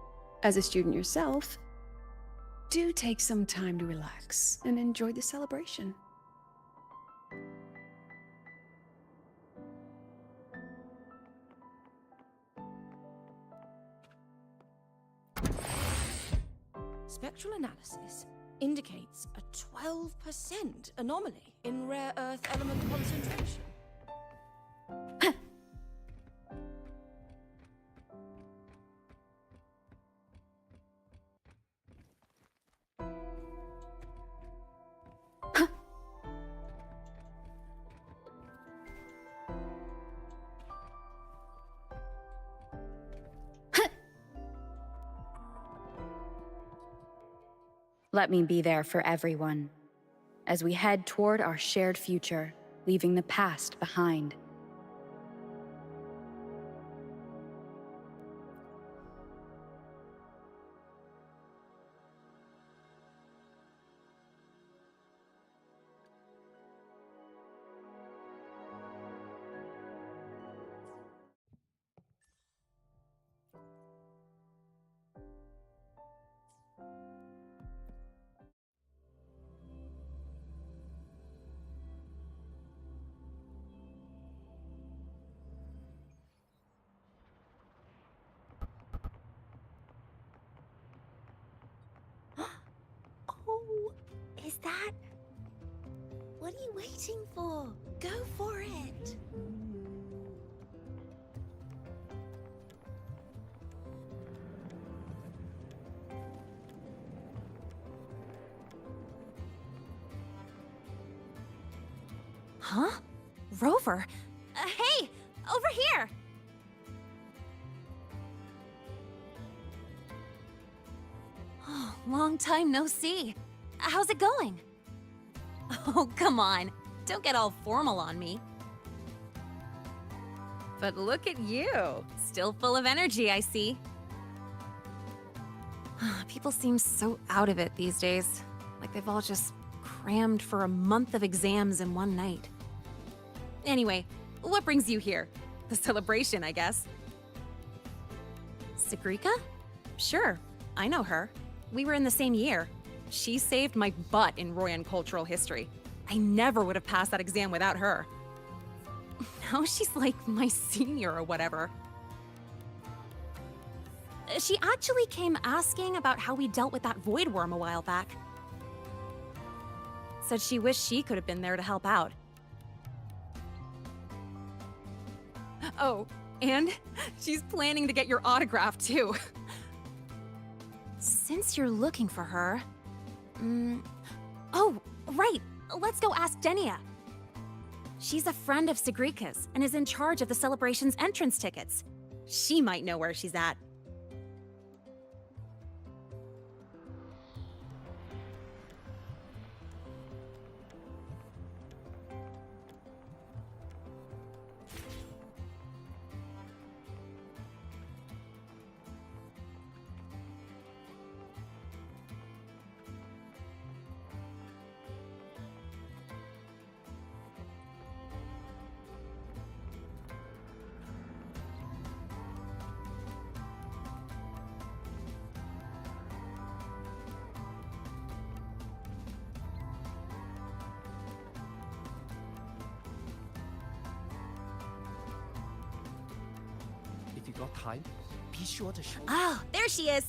as a student yourself, do take some time to relax and enjoy the celebration. Spectral analysis indicates a 12% anomaly in rare earth element concentration. Let me be there for everyone, as we head toward our shared future, leaving the past behind. Oh, is that... What are you waiting for? Go for it! Huh? Rover? Hey! Over here! Oh, long time no see. How's it going? Oh, come on. Don't get all formal on me. But look at you. Still full of energy, I see. People seem so out of it these days. Like they've all just crammed for a month of exams in one night. Anyway, what brings you here? The celebration, I guess. Sigrika? Sure, I know her. We were in the same year. She saved my butt in Royan cultural history. I never would have passed that exam without her. Now she's like my senior or whatever. She actually came asking about how we dealt with that void worm a while back. Said she wished she could have been there to help out. Oh, and she's planning to get your autograph too. Since you're looking for her... Oh, right! Let's go ask Denia. She's a friend of Sigrika's and is in charge of the celebration's entrance tickets. She might know where she's at. you got time, be sure to show. Oh, there she is.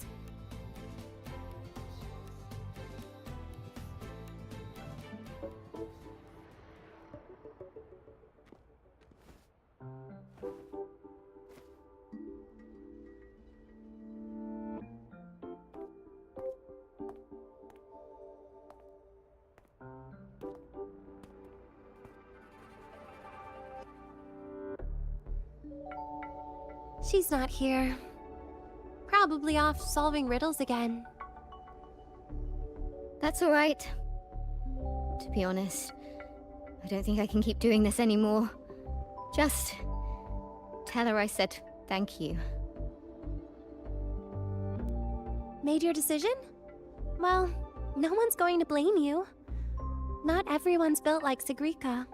She's not here. Probably off solving riddles again. That's alright. To be honest, I don't think I can keep doing this anymore. Just tell her I said thank you. Made your decision? Well, no one's going to blame you. Not everyone's built like Sigrika.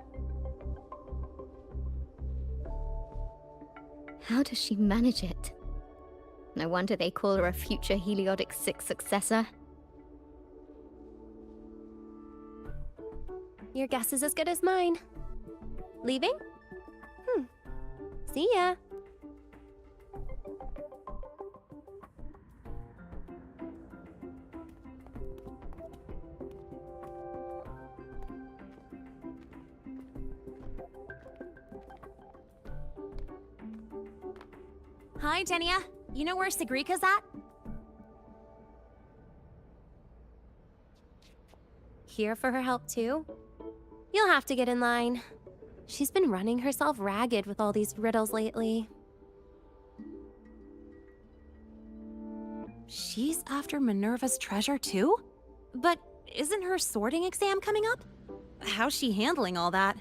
How does she manage it? No wonder they call her a future Heliotic 6 successor. Your guess is as good as mine. Leaving? See ya. Hi, Denia. You know where Sigrika's at? Here for her help too? You'll have to get in line. She's been running herself ragged with all these riddles lately. She's after Minerva's treasure too? But isn't her sorting exam coming up? How's she handling all that?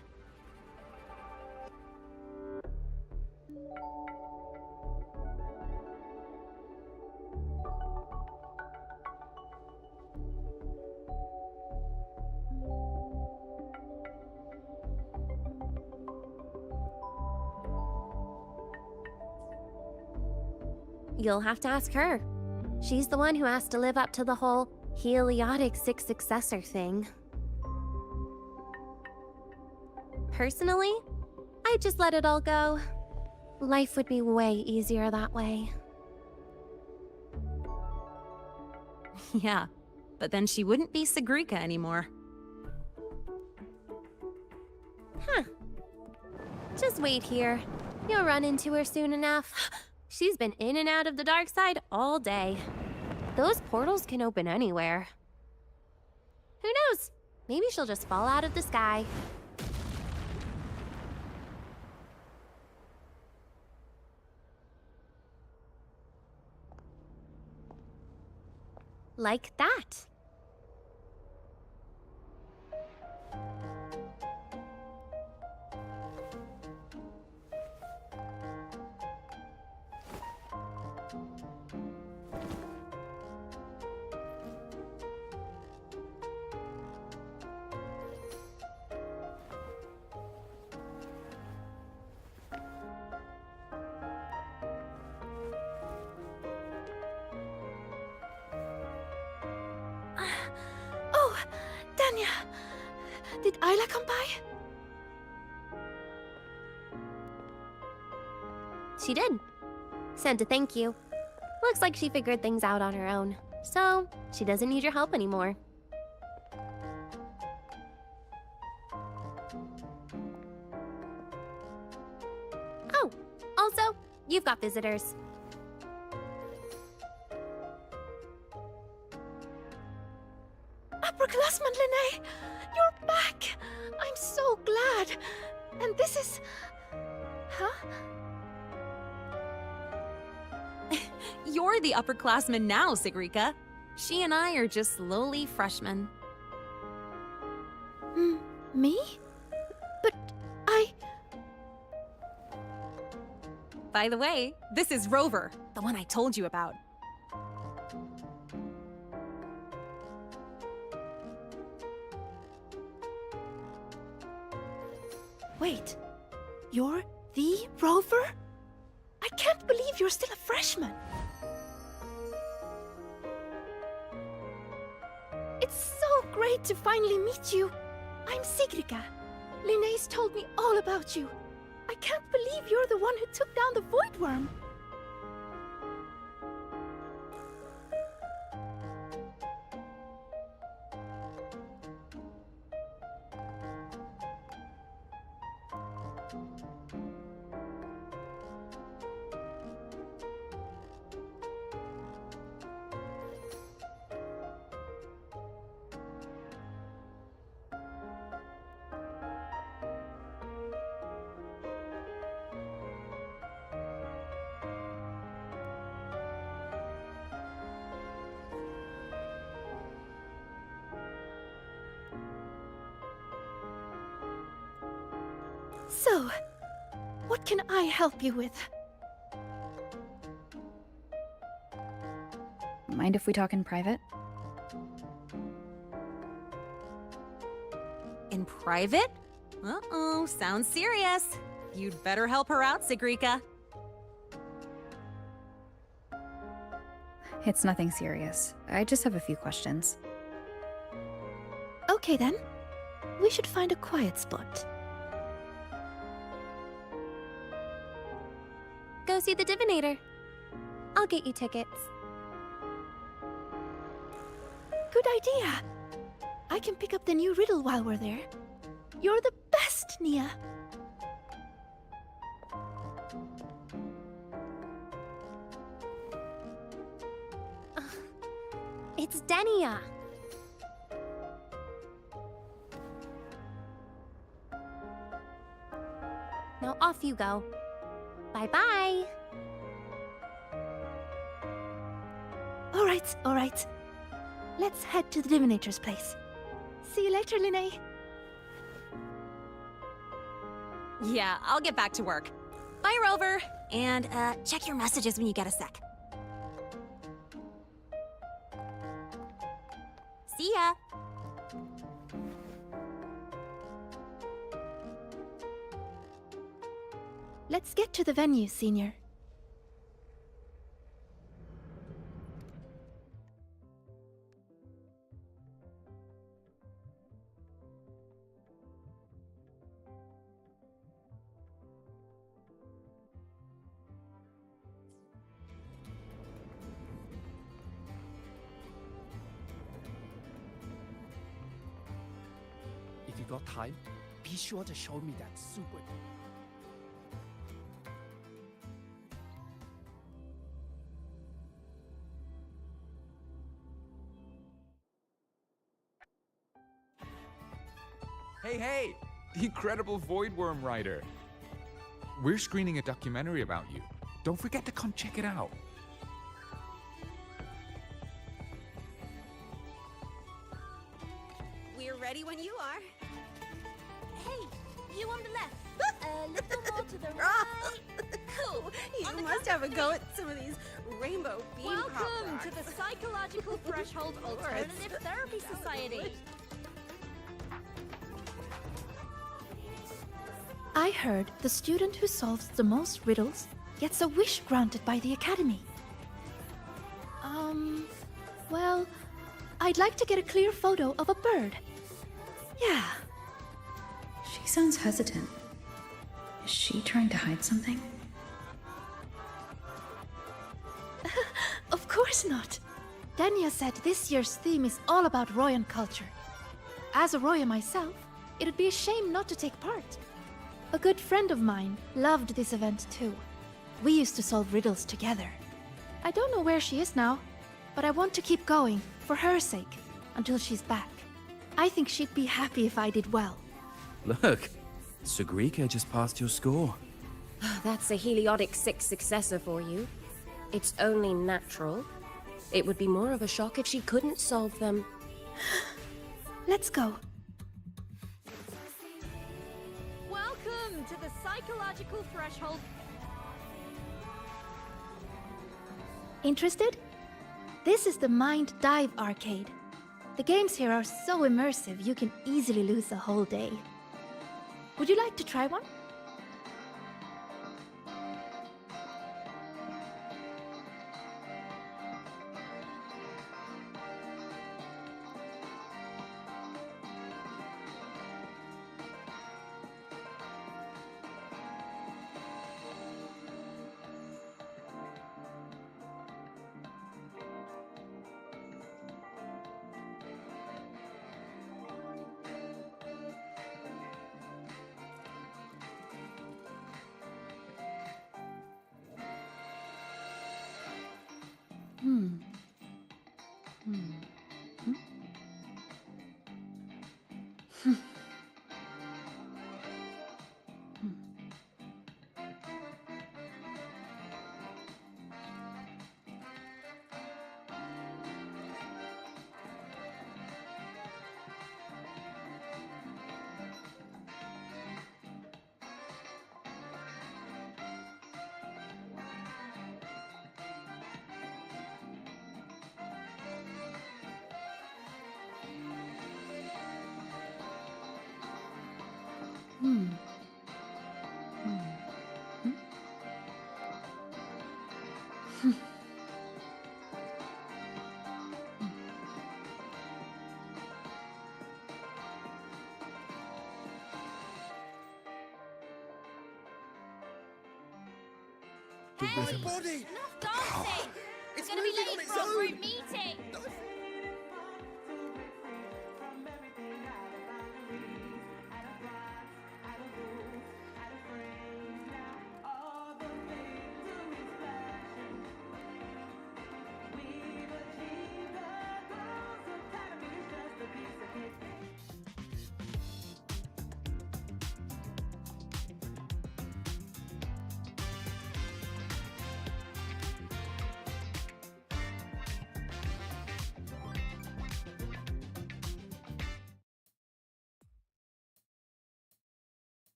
You'll have to ask her. She's the one who has to live up to the whole Heliotic 6 successor thing. Personally, I'd just let it all go. Life would be way easier that way. Yeah, but then she wouldn't be Sigrika anymore. Huh. Just wait here. You'll run into her soon enough. She's been in and out of the dark side all day. Those portals can open anywhere. Who knows? Maybe she'll just fall out of the sky. Like that. Oh, Danya! Did Isla come by? She did. Sent a thank you. Looks like she figured things out on her own. So, she doesn't need your help anymore. Oh, also, you've got visitors. Upperclassman Linnae! You're back! I'm so glad! And this is... Huh? You're the upperclassman now, Sigrika. She and I are just lowly freshmen. Me? But I... By the way, this is Rover, the one I told you about. Wait, you're the Rover? I can't believe you're still a freshman. It's so great to finally meet you. I'm Sigrika. Linnaeus told me all about you. I can't believe you're the one who took down the Void Worm. So, what can I help you with? Mind if we talk in private? In private? Uh-oh, sounds serious. You'd better help her out, Sigrika. It's nothing serious. I just have a few questions. Okay then. We should find a quiet spot. Go see the divinator. I'll get you tickets. Good idea. I can pick up the new riddle while we're there. You're the best, Nia. It's Denia. Now off you go. Bye-bye. All right. Let's head to the divinator's place. See you later, Linnae. Yeah, I'll get back to work. Bye, Rover. And, check your messages when you get a sec. See ya. Let's get to the venue, Senior. If you got time, be sure to show me that super. Hey! The incredible Voidworm writer. We're screening a documentary about you. Don't forget to come check it out. We're ready when you are. Hey, you on the left. A little more to the right. Cool. You must have a go at some of these rainbow beam Welcome to the Psychological Threshold Alternative Therapy Society. I heard the student who solves the most riddles gets a wish granted by the Academy. Well, I'd like to get a clear photo of a bird. Yeah. She sounds hesitant. Is she trying to hide something? Of course not. Denia said this year's theme is all about Royan culture. As a Roya myself, it'd be a shame not to take part. A good friend of mine loved this event too. We used to solve riddles together. I don't know where she is now, but I want to keep going, for her sake, until she's back. I think she'd be happy if I did well. Look, Sigrika just passed your score. That's a Heliotic 6 successor for you. It's only natural. It would be more of a shock if she couldn't solve them. Let's go. Welcome to the Psychological Threshold. Interested? This is the Mind Dive Arcade. The games here are so immersive you can easily lose a whole day. Would you like to try one? Hmm. Hey, body! enough dancing! It's We're gonna be moving on late its for our group own! meeting!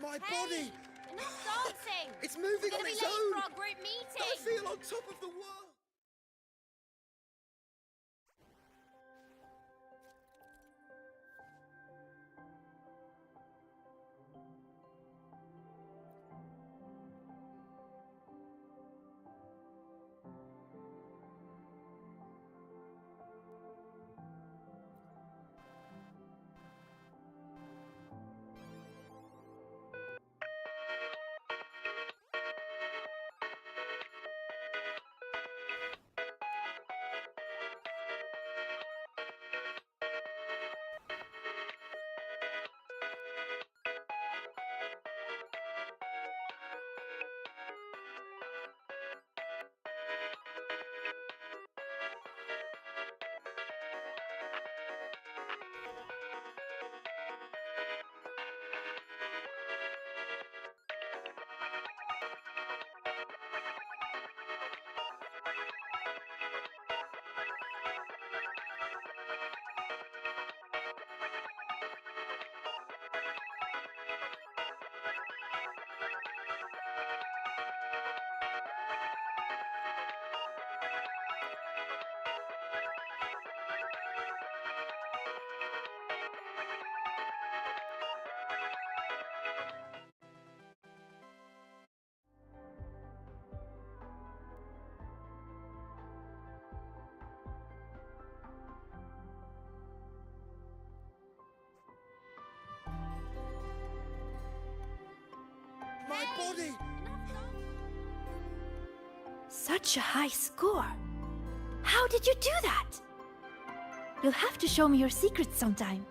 My Hey, body! enough dancing! It's moving We're gonna on be its late own! for our group meeting! I feel on top of the world! body! Such a high score. How did you do that? You'll have to show me your secrets sometime.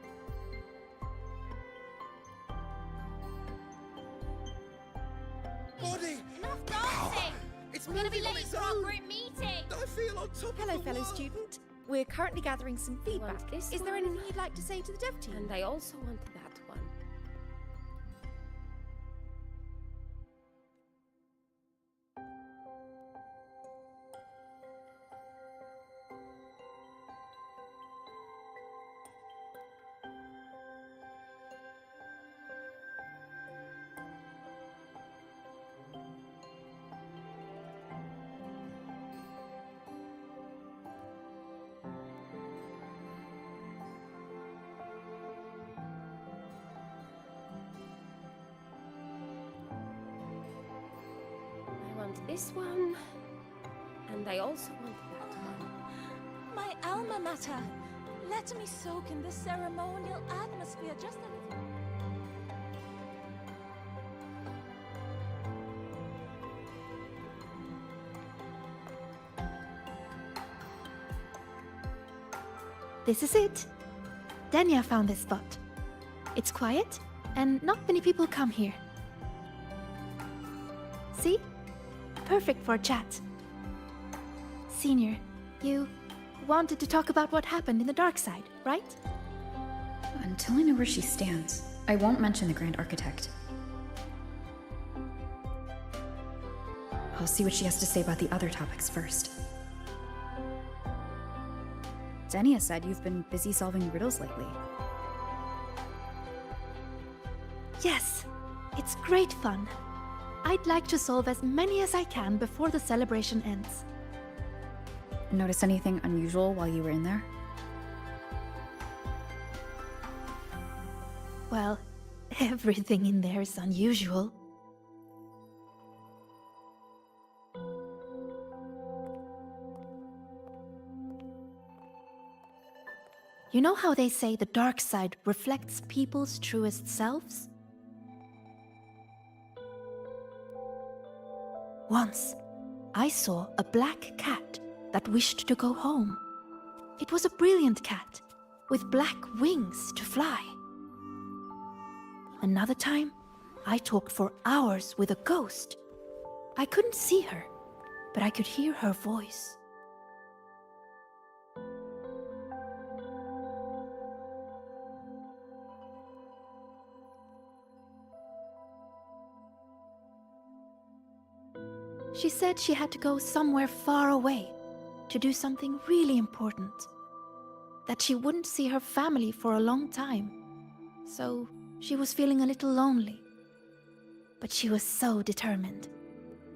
Body! Enough dancing! It's We're gonna be moving on late its for our own. group meeting! I feel on top Hello, of the fellow world. student. We're currently gathering some feedback. this Is there one? anything you'd like to say to the dev team? And I also want that one. I want this one. And I also want that one. My alma mater. Let me soak in the ceremonial atmosphere just a little. This is it. Denya found this spot. It's quiet, and not many people come here. See? Perfect for a chat. Senior, you wanted to talk about what happened in the dark side, right? Until I know where she stands, I won't mention the Grand Architect. I'll see what she has to say about the other topics first. Denia said you've been busy solving riddles lately. Yes, it's great fun. I'd like to solve as many as I can before the celebration ends. Notice anything unusual while you were in there? Well, everything in there is unusual. You know how they say the dark side reflects people's truest selves? Once, I saw a black cat that wished to go home. It was a brilliant cat, with black wings to fly. Another time, I talked for hours with a ghost. I couldn't see her, but I could hear her voice. She said she had to go somewhere far away to do something really important. That she wouldn't see her family for a long time. So she was feeling a little lonely. But she was so determined.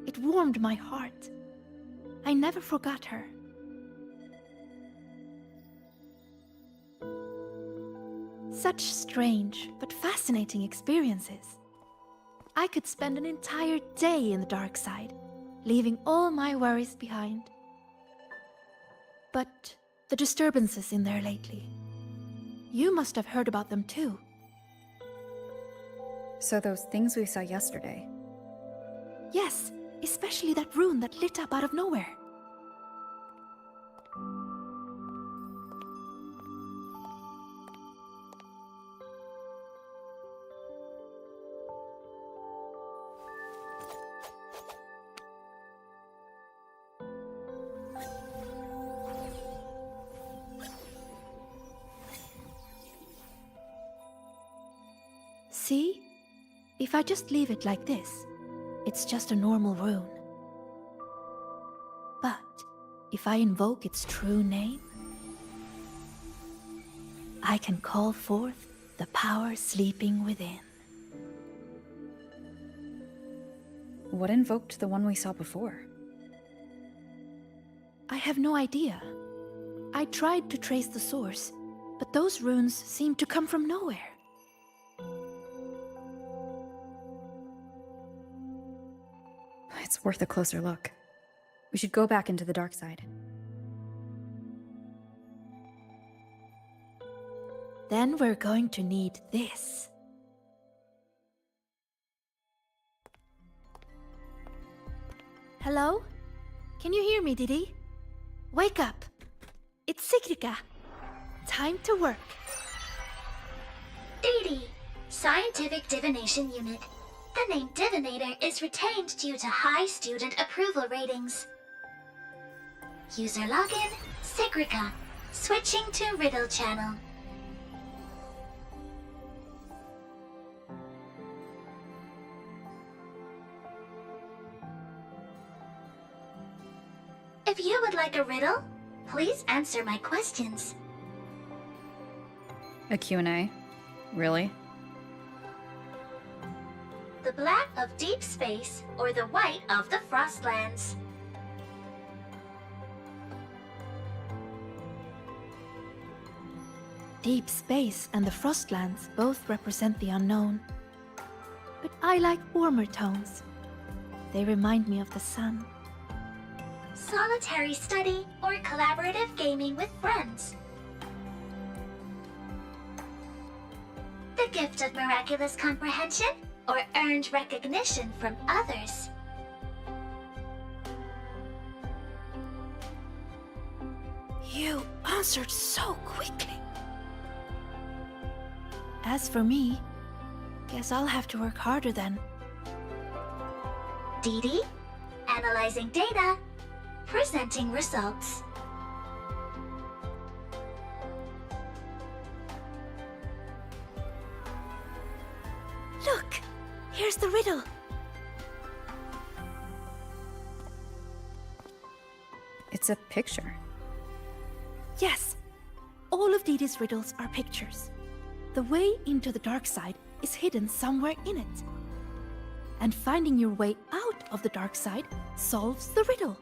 It warmed my heart. I never forgot her. Such strange but fascinating experiences. I could spend an entire day in the dark side, leaving all my worries behind. But the disturbances in there lately. You must have heard about them too. So those things we saw yesterday. Yes, especially that rune that lit up out of nowhere. See? If I just leave it like this, it's just a normal rune. But if I invoke its true name, I can call forth the power sleeping within. What invoked the one we saw before? I have no idea. I tried to trace the source, but those runes seemed to come from nowhere. It's worth a closer look. We should go back into the dark side. Then we're going to need this. Hello? Can you hear me, Didi? Wake up! It's Sigrika. Time to work. Didi, Scientific Divination Unit. The name Divinator is retained due to high student approval ratings. User login, Sigrika. Switching to Riddle Channel. If you would like a riddle, please answer my questions. A Q&A? Really? The black of deep space or the white of the Frostlands? Deep space and the Frostlands both represent the unknown. But I like warmer tones. They remind me of the sun. Solitary study or collaborative gaming with friends? The gift of miraculous comprehension or earned recognition from others? You answered so quickly. As for me, guess I'll have to work harder then. Didi, analyzing data, presenting results. Look! Here's the riddle. It's a picture. Yes. All of Didi's riddles are pictures. The way into the dark side is hidden somewhere in it. And finding your way out of the dark side solves the riddle.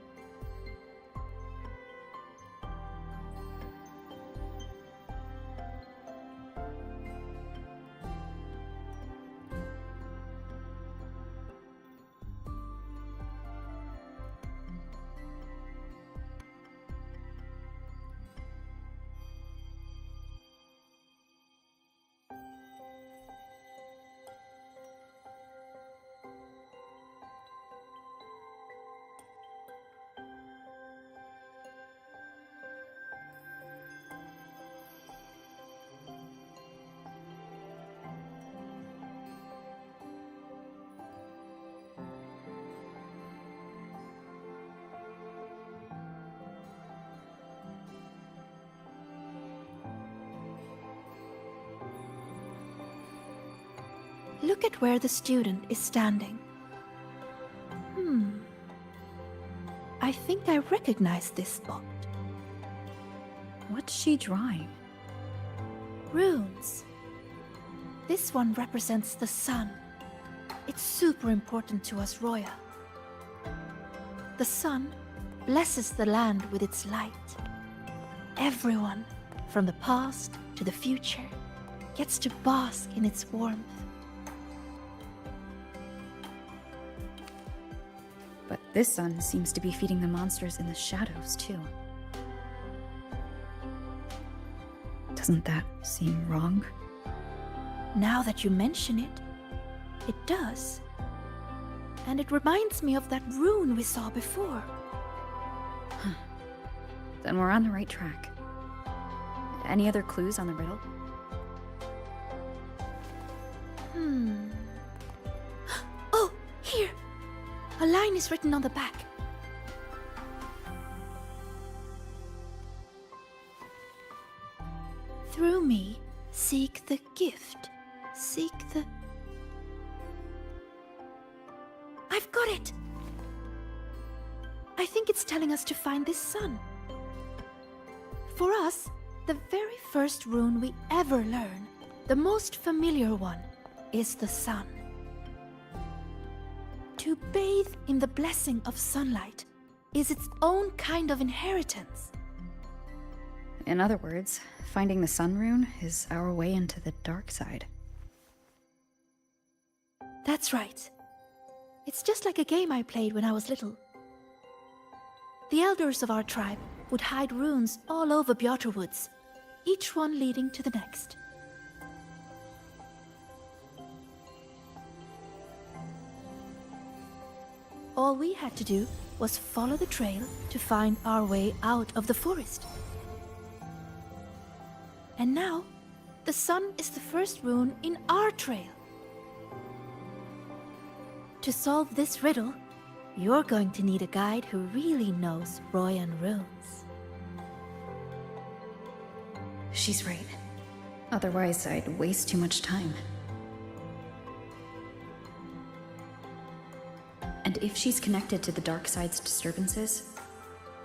Look at where the student is standing. I think I recognize this spot. What's she drawing? Runes. This one represents the sun. It's super important to us, Roya. The sun blesses the land with its light. Everyone, from the past to the future, gets to bask in its warmth. But this sun seems to be feeding the monsters in the shadows, too. Doesn't that seem wrong? Now that you mention it, it does. And it reminds me of that rune we saw before. Then we're on the right track. Any other clues on the riddle? Oh, here! A line is written on the back. Through me, seek the gift. Seek the... I've got it! I think it's telling us to find this sun. For us, the very first rune we ever learn, the most familiar one, is the sun. To bathe in the blessing of sunlight is its own kind of inheritance. In other words, finding the sun rune is our way into the dark side. That's right. It's just like a game I played when I was little. The elders of our tribe would hide runes all over Bjotr Woods, each one leading to the next. All we had to do was follow the trail to find our way out of the forest. And now, the sun is the first rune in our trail. To solve this riddle, you're going to need a guide who really knows Royan runes. She's right. Otherwise, I'd waste too much time. And if she's connected to the dark side's disturbances,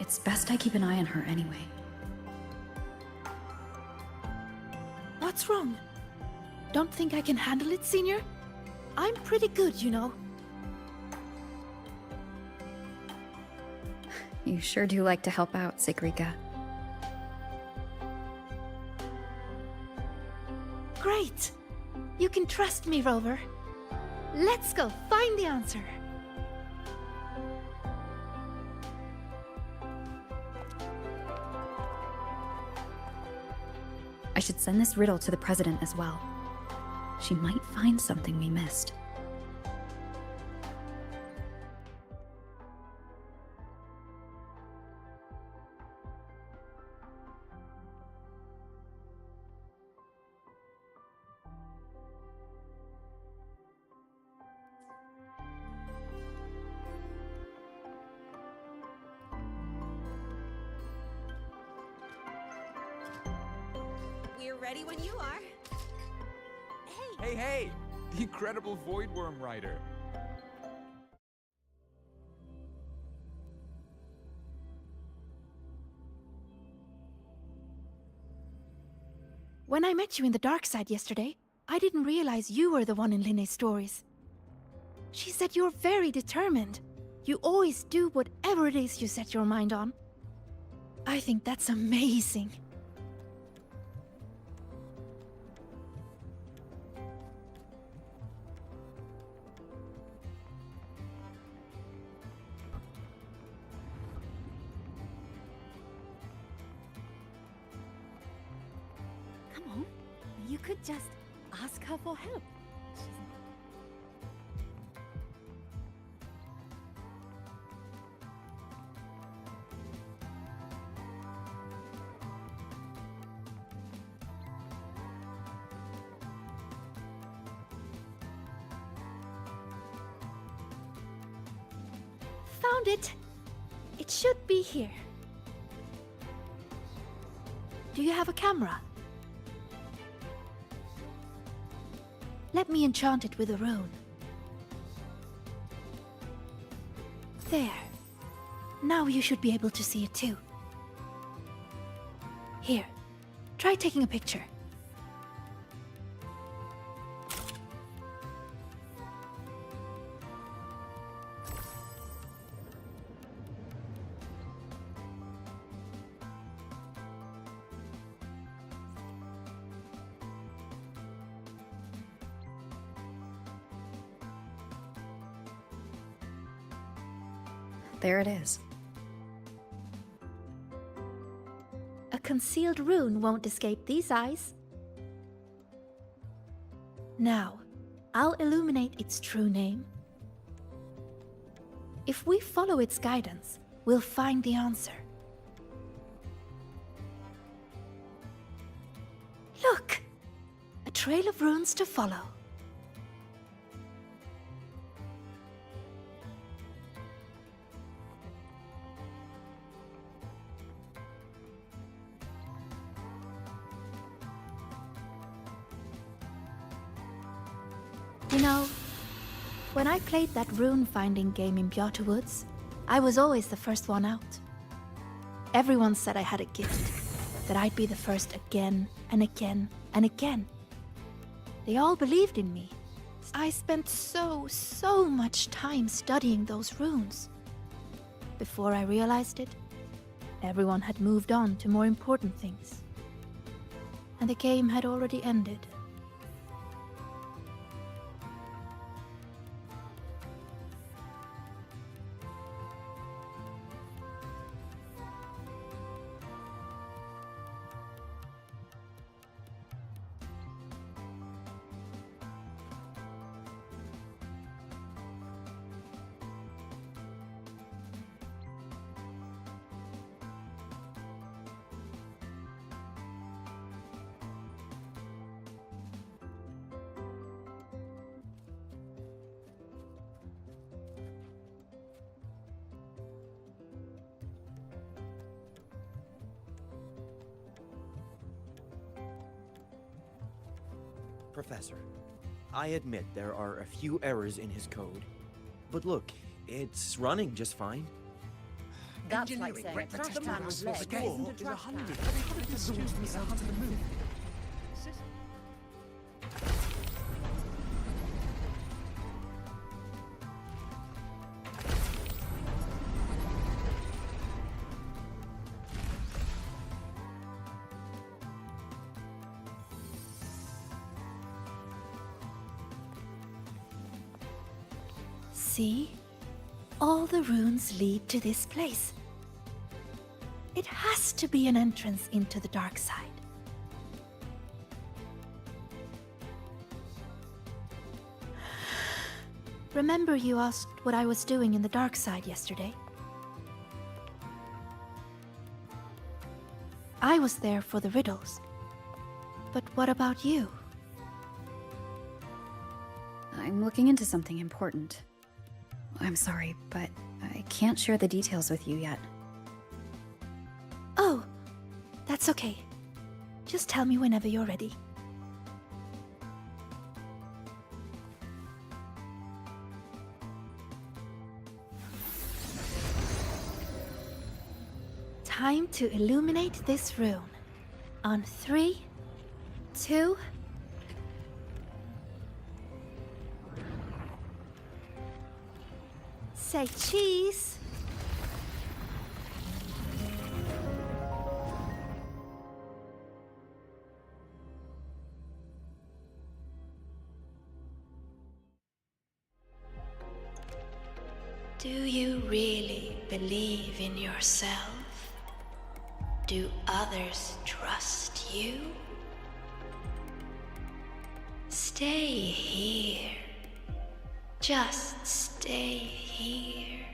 it's best I keep an eye on her anyway. What's wrong? Don't think I can handle it, Senior? I'm pretty good, you know. You sure do like to help out, Sigrika. Great! You can trust me, Rover. Let's go find the answer. I should send this riddle to the president as well. She might find something we missed. We're ready when you are. Hey, hey! The incredible Voidworm Rider. When I met you in the dark side yesterday, I didn't realize you were the one in Linne's stories. She said you're very determined. You always do whatever it is you set your mind on. I think that's amazing. Come on, you could just ask her for help. Found it! It should be here. Do you have a camera? Let me enchant it with a rune. There. Now you should be able to see it too. Here, try taking a picture. There it is. A concealed rune won't escape these eyes. Now, I'll illuminate its true name. If we follow its guidance, we'll find the answer. Look! A trail of runes to follow. You know, when I played that rune-finding game in Bjarte Woods, I was always the first one out. Everyone said I had a gift, that I'd be the first again and again and again. They all believed in me. I spent so much time studying those runes. Before I realized it, everyone had moved on to more important things. And the game had already ended. Professor, I admit there are a few errors in his code. But look, it's running just fine. That's like saying a trash man with legs isn't a trash can. See? All the runes lead to this place. It has to be an entrance into the dark side. Remember you asked what I was doing in the dark side yesterday? I was there for the riddles. But what about you? I'm looking into something important. I'm sorry, but I can't share the details with you yet. Oh, that's okay. Just tell me whenever you're ready. Time to illuminate this room. On 3, 2... Say cheese. Do you really believe in yourself? Do others trust you? Stay here. Just stay here.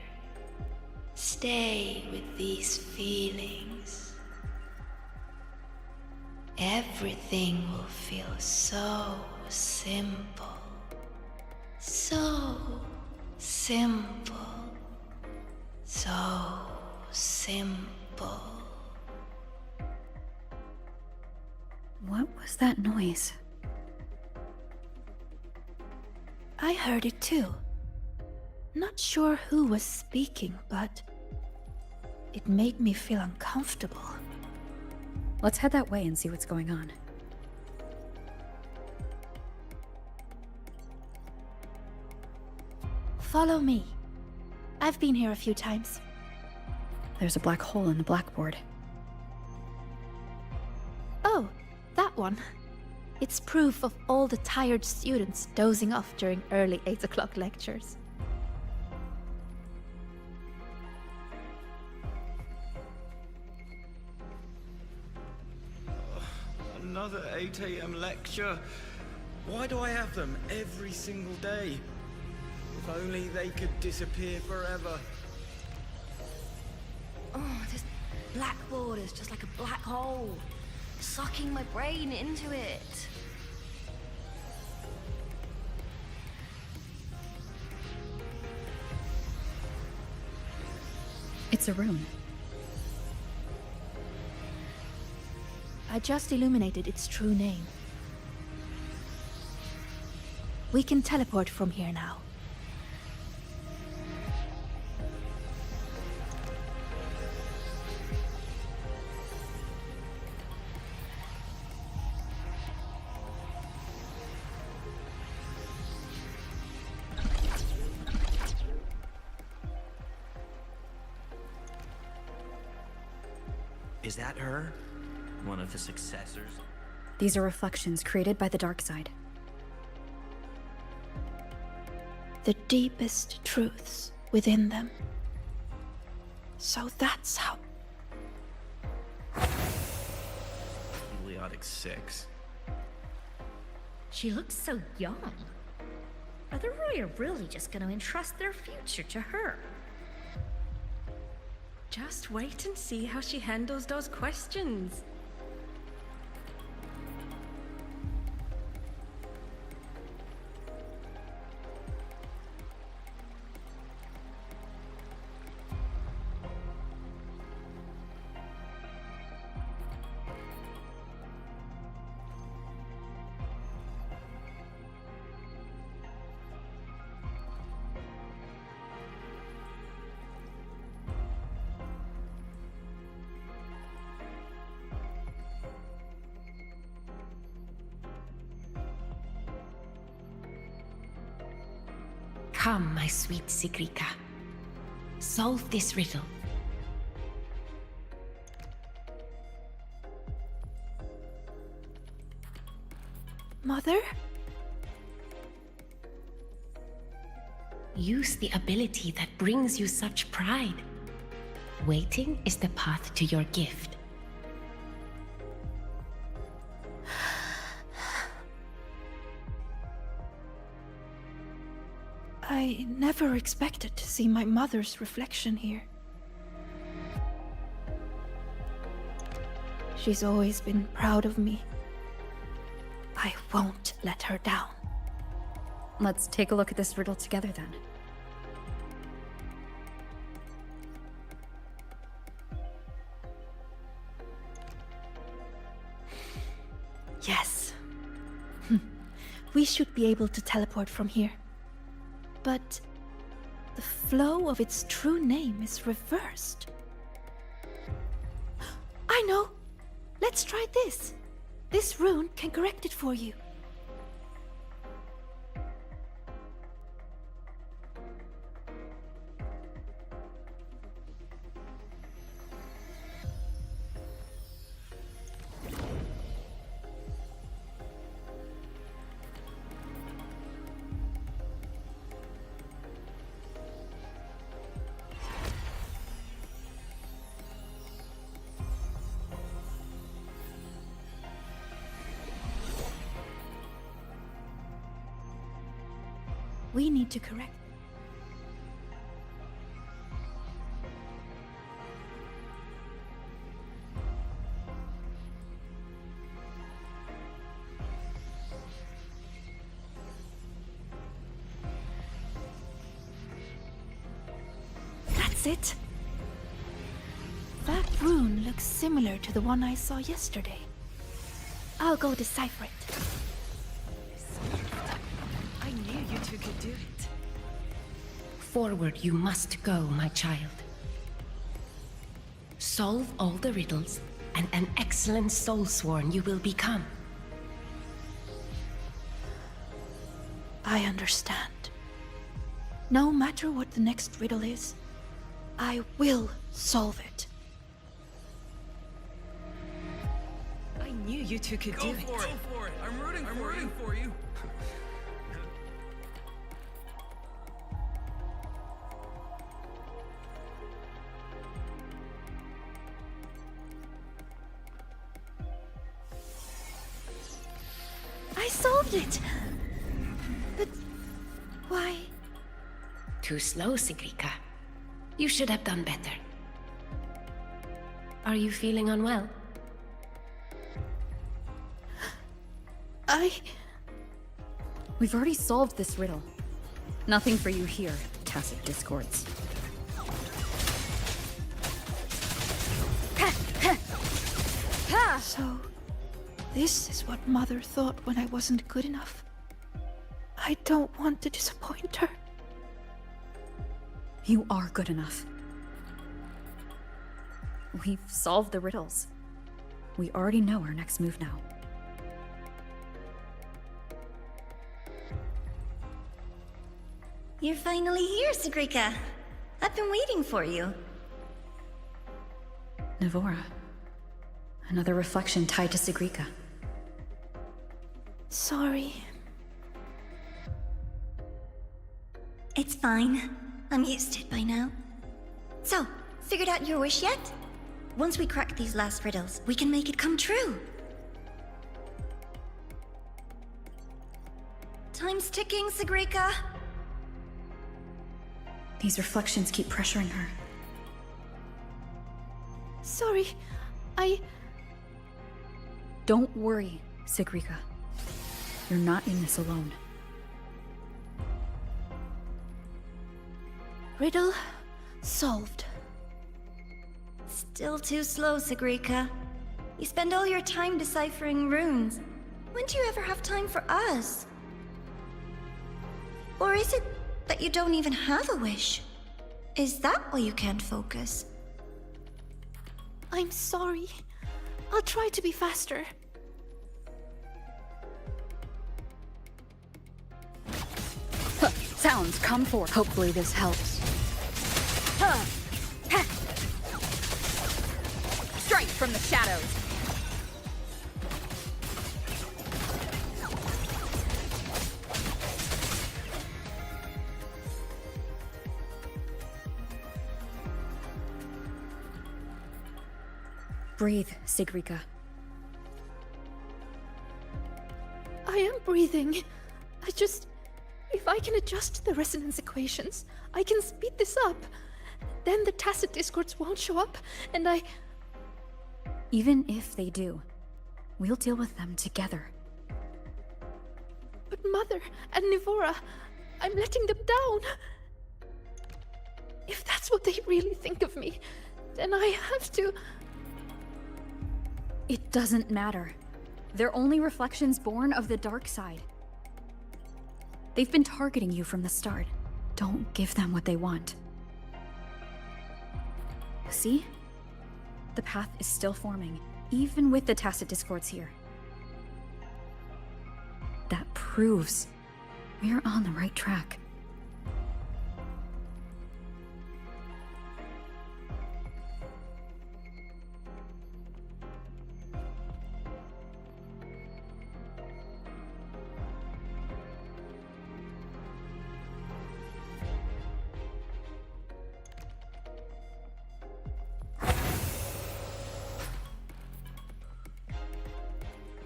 Stay with these feelings. Everything will feel so simple. So simple. So simple. What was that noise? I heard it too. Not sure who was speaking, but it made me feel uncomfortable. Let's head that way and see what's going on. Follow me. I've been here a few times. There's a black hole in the blackboard. Oh, that one. It's proof of all the tired students dozing off during early 8 o'clock lectures. Another 8 AM lecture. Why do I have them every single day? If only they could disappear forever. Oh, this blackboard is just like a black hole, sucking my brain into it. It's a rune. I just illuminated its true name. We can teleport from here now. Is that her? One of the successors? These are reflections created by the dark side. The deepest truths within them. So that's how... Heliotic 6. She looks so young. Are the Roya really just gonna entrust their future to her? Just wait and see how she handles those questions. Come, my sweet Sigrika. Solve this riddle. Mother? Use the ability that brings you such pride. Waiting is the path to your gift. I never expected to see my mother's reflection here. She's always been proud of me. I won't let her down. Let's take a look at this riddle together then. Yes. We should be able to teleport from here. But the flow of its true name is reversed. I know! Let's try this. This rune can correct it for you. We need to correct. That's it. That rune looks similar to the one I saw yesterday. I'll go decipher it. I knew you two could do it. Forward you must go, my child. Solve all the riddles, and an excellent soulsworn you will become. I understand. No matter what the next riddle is, I will solve it. I knew you two could do it. Go for it! I'm rooting for you! I solved it! But why? Too slow, Sigrika. You should have done better. Are you feeling unwell? We've already solved this riddle. Nothing for you here, tacit discords. So, this is what Mother thought when I wasn't good enough. I don't want to disappoint her. You are good enough. We've solved the riddles. We already know our next move now. You're finally here, Sigrika. I've been waiting for you. Navora. Another reflection tied to Sigrika. Sorry. It's fine. I'm used to it by now. So, figured out your wish yet? Once we crack these last riddles, we can make it come true. Time's ticking, Sigrika. These reflections keep pressuring her. Sorry, Don't worry, Sigrika. You're not in this alone. Riddle solved. Still too slow, Sigrika. You spend all your time deciphering runes. When do you ever have time for us? Or is it that you don't even have a wish? Is that why you can't focus? I'm sorry. I'll try to be faster. sounds, come forth. Hopefully this helps. Strike from the shadows. Breathe, Sigrika. I am breathing. If I can adjust the resonance equations, I can speed this up. Then the tacit discords won't show up, and Even if they do, we'll deal with them together. But Mother and Nivora, I'm letting them down. If that's what they really think of me, then I have to... It doesn't matter. They're only reflections born of the dark side. They've been targeting you from the start. Don't give them what they want. See? The path is still forming, even with the tacit discords here. That proves we're on the right track.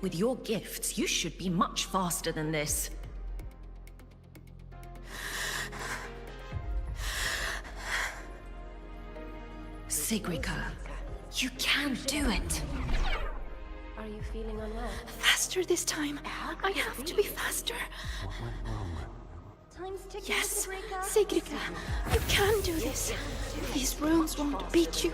With your gifts, you should be much faster than this. Sigrika, you can do it. Are you feeling unwell? Faster this time. I have to be faster. Yes, Sigrika, you can do this. These runes won't beat you.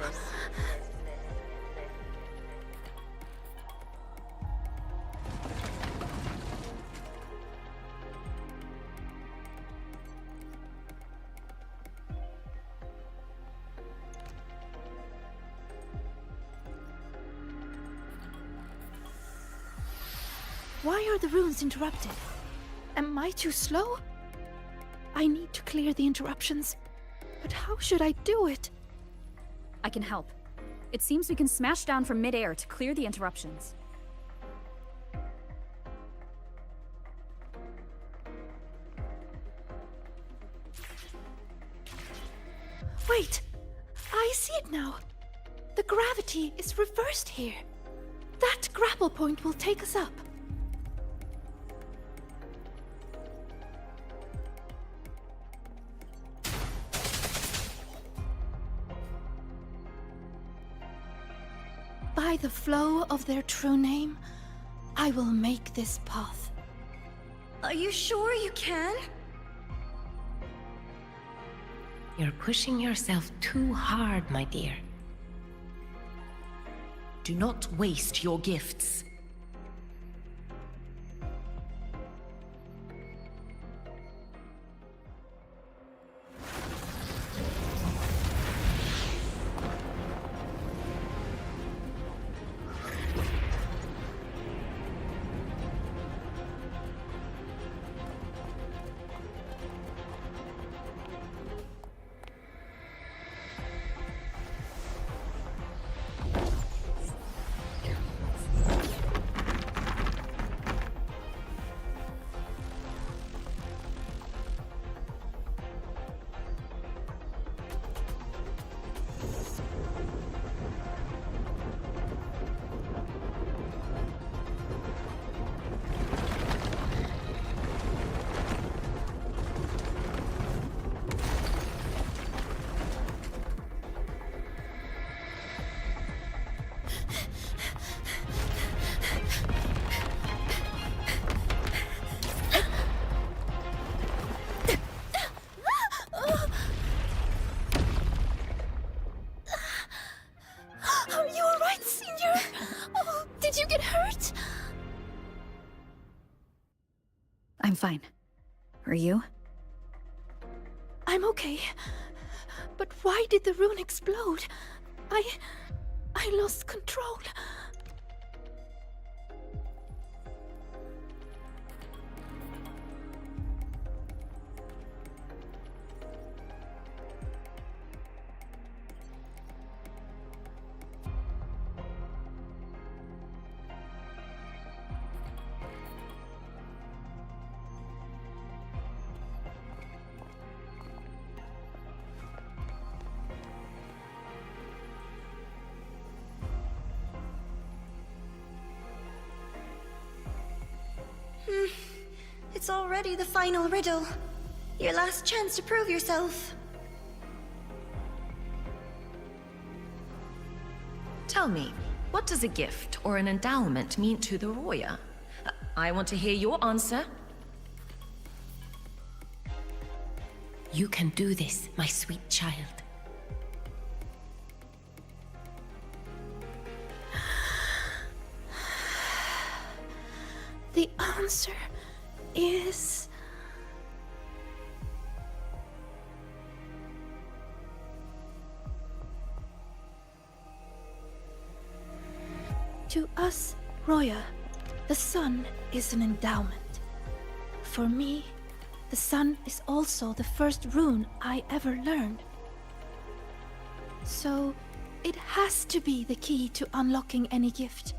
Why are the runes interrupted? Am I too slow? I need to clear the interruptions. But how should I do it? I can help. It seems we can smash down from mid-air to clear the interruptions. Wait! I see it now. The gravity is reversed here. That grapple point will take us up. By the flow of their true name, I will make this path. Are you sure you can? You're pushing yourself too hard, my dear. Do not waste your gifts. Are you alright, Senior? Oh, did you get hurt? I'm fine. Are you? I'm okay. But why did the rune explode? I lost control. It's already the final riddle. Your last chance to prove yourself. Tell me, what does a gift or an endowment mean to the Roya? I want to hear your answer. You can do this, my sweet child. The answer is... To us, Roya, the sun is an endowment. For me, the sun is also the first rune I ever learned. So, it has to be the key to unlocking any gift.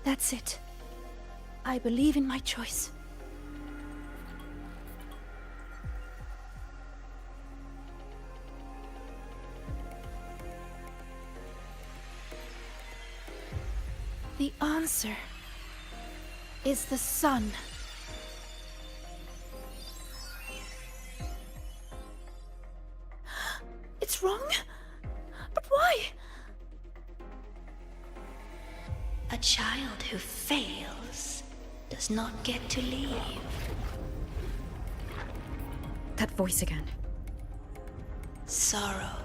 That's it. I believe in my choice. The answer is the sun. It's wrong? But why? A child who fails does not get to leave. That voice again. Sorrow,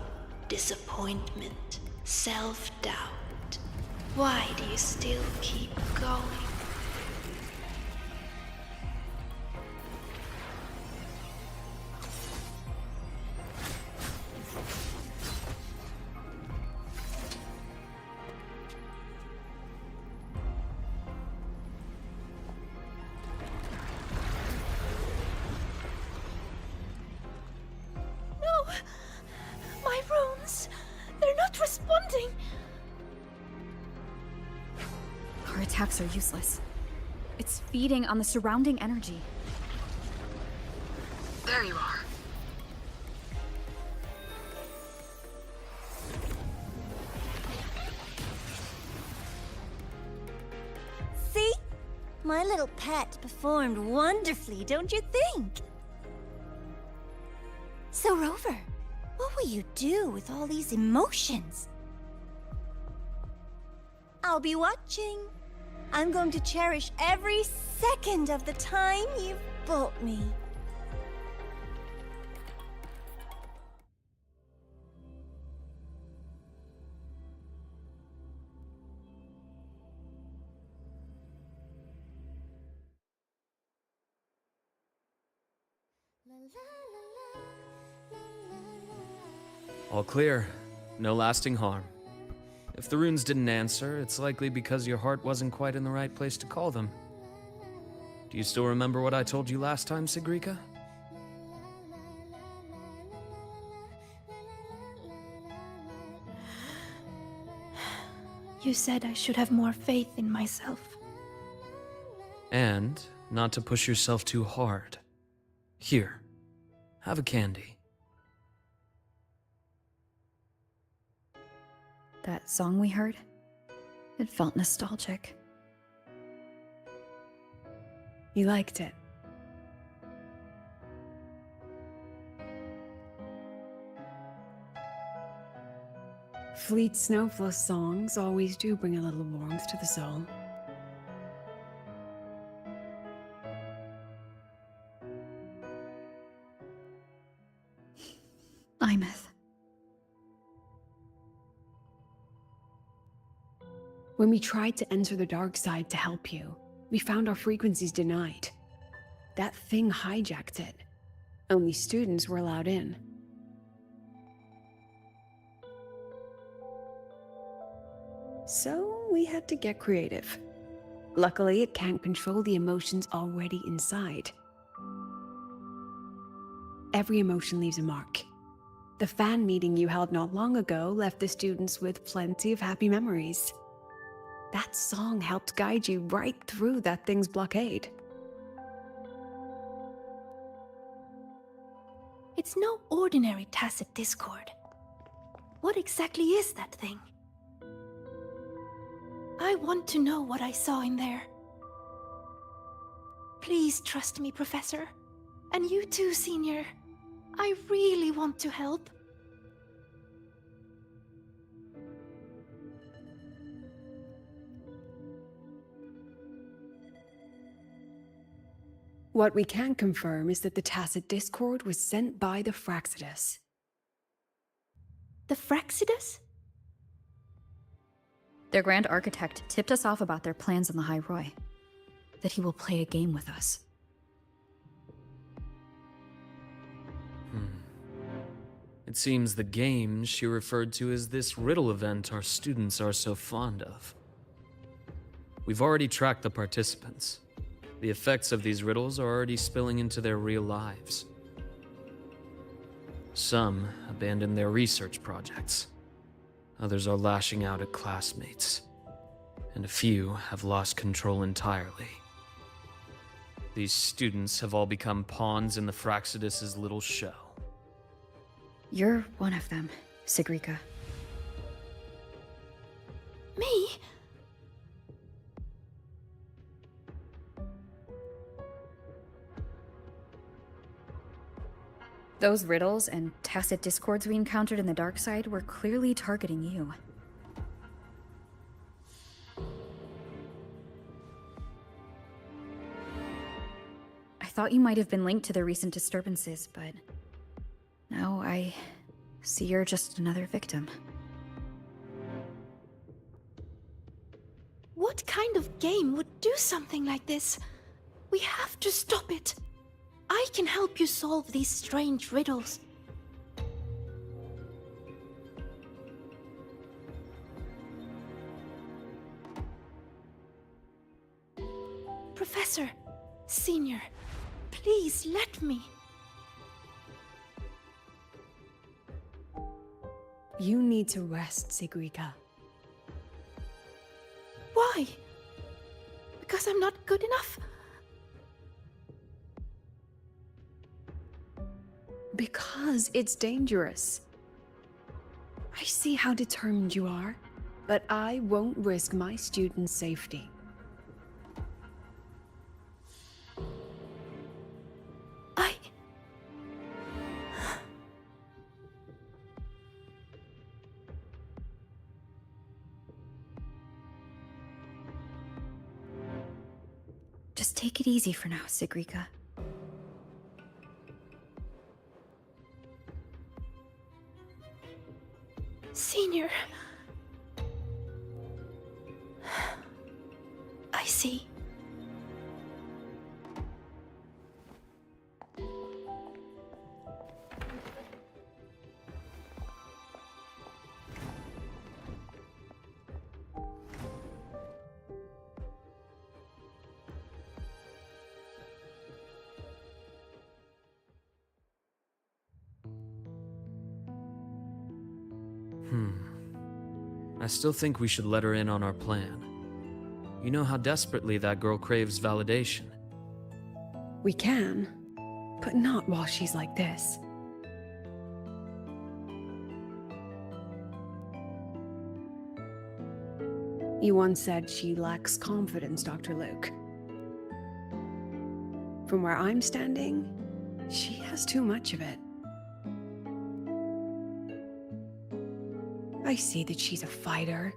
disappointment, self-doubt. Why do you still keep going? No! My runes! They're not responding! Our attacks are useless. It's feeding on the surrounding energy. There you are. See? My little pet performed wonderfully, don't you think? So, Rover, what will you do with all these emotions? I'll be watching. I'm going to cherish every second of the time you've bought me. All clear. No lasting harm. If the runes didn't answer, it's likely because your heart wasn't quite in the right place to call them. Do you still remember what I told you last time, Sigrika? You said I should have more faith in myself. And not to push yourself too hard. Here, have a candy. That song we heard? It felt nostalgic. You liked it? Fleet Snowflush songs always do bring a little warmth to the soul. Imeth. When we tried to enter the dark side to help you, we found our frequencies denied. That thing hijacked it. Only students were allowed in. So we had to get creative. Luckily, it can't control the emotions already inside. Every emotion leaves a mark. The fan meeting you held not long ago left the students with plenty of happy memories. That song helped guide you right through that thing's blockade. It's no ordinary tacit discord. What exactly is that thing? I want to know what I saw in there. Please trust me, Professor. And you too, Senior. I really want to help. What we can confirm is that the tacit discord was sent by the Fraxidus. The Fraxidus? Their Grand Architect tipped us off about their plans in the High Roy. That he will play a game with us. It seems the game she referred to as this riddle event our students are so fond of. We've already tracked the participants. The effects of these riddles are already spilling into their real lives. Some abandoned their research projects. Others are lashing out at classmates. And a few have lost control entirely. These students have all become pawns in the Fraxidus' little show. You're one of them, Sigrika. Me? Those riddles and tacit discords we encountered in the dark side were clearly targeting you. I thought you might have been linked to the recent disturbances, but now I see you're just another victim. What kind of game would do something like this? We have to stop it. I can help you solve these strange riddles. Professor, Senior, please let me. You need to rest, Sigrika. Why? Because I'm not good enough? Because it's dangerous. I see how determined you are, but I won't risk my students' safety. Just take it easy for now, Sigrika. Senior. I see. I still think we should let her in on our plan. You know how desperately that girl craves validation. We can, but not while she's like this. You once said she lacks confidence, Dr. Luke. From where I'm standing, she has too much of it. I see that she's a fighter.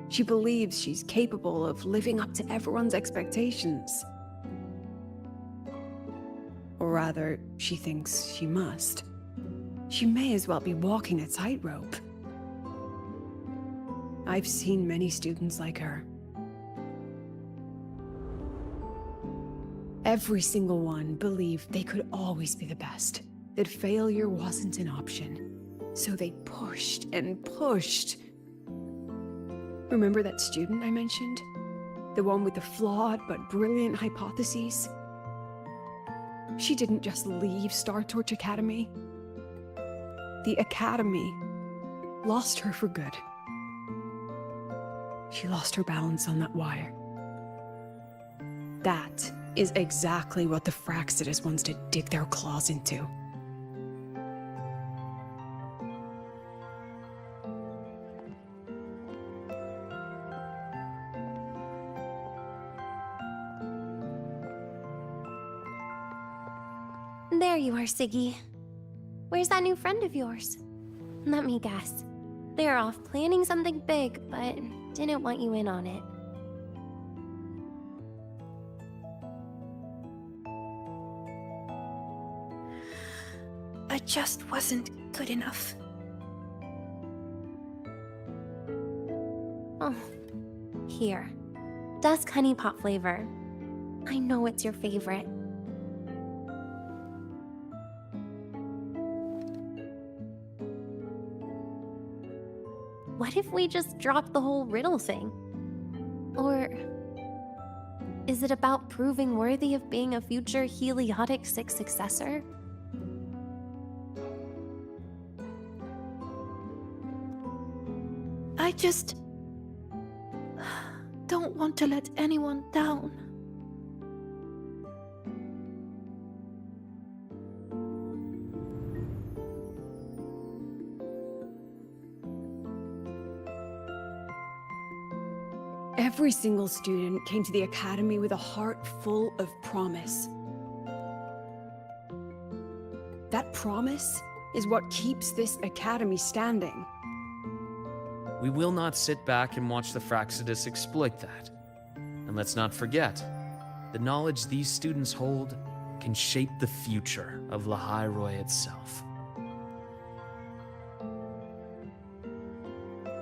She believes she's capable of living up to everyone's expectations. Or rather, she thinks she must. She may as well be walking a tightrope. I've seen many students like her. Every single one believed they could always be the best, that failure wasn't an option. So they pushed and pushed. Remember that student I mentioned? The one with the flawed but brilliant hypotheses? She didn't just leave Star Torch Academy. The Academy lost her for good. She lost her balance on that wire. That is exactly what the Fraxidus wants to dig their claws into. There you are, Siggy. Where's that new friend of yours? Let me guess. They're off planning something big, but didn't want you in on it. I just wasn't good enough. Oh, here. Dusk honey pot flavor. I know it's your favorite. What if we just drop the whole riddle thing? Or is it about proving worthy of being a future Heliotic 6 successor? I just don't want to let anyone down. Every single student came to the academy with a heart full of promise. That promise is what keeps this academy standing. We will not sit back and watch the Fraxidus exploit that. And let's not forget, the knowledge these students hold can shape the future of Lahairoi itself.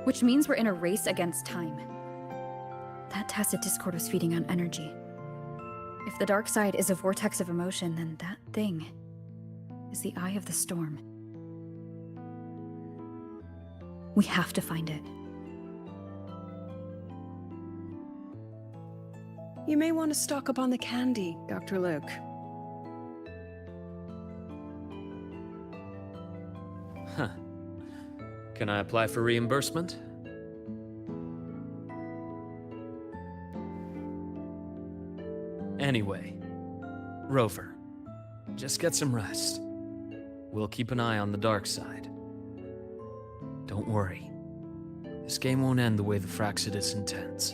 Which means we're in a race against time. That tacit discord was feeding on energy. If the dark side is a vortex of emotion, then that thing is the eye of the storm. We have to find it. You may want to stock up on the candy, Dr. Luke. Huh. Can I apply for reimbursement? Anyway, Rover, just get some rest. We'll keep an eye on the dark side. Don't worry. This game won't end the way the Fraxidus intends.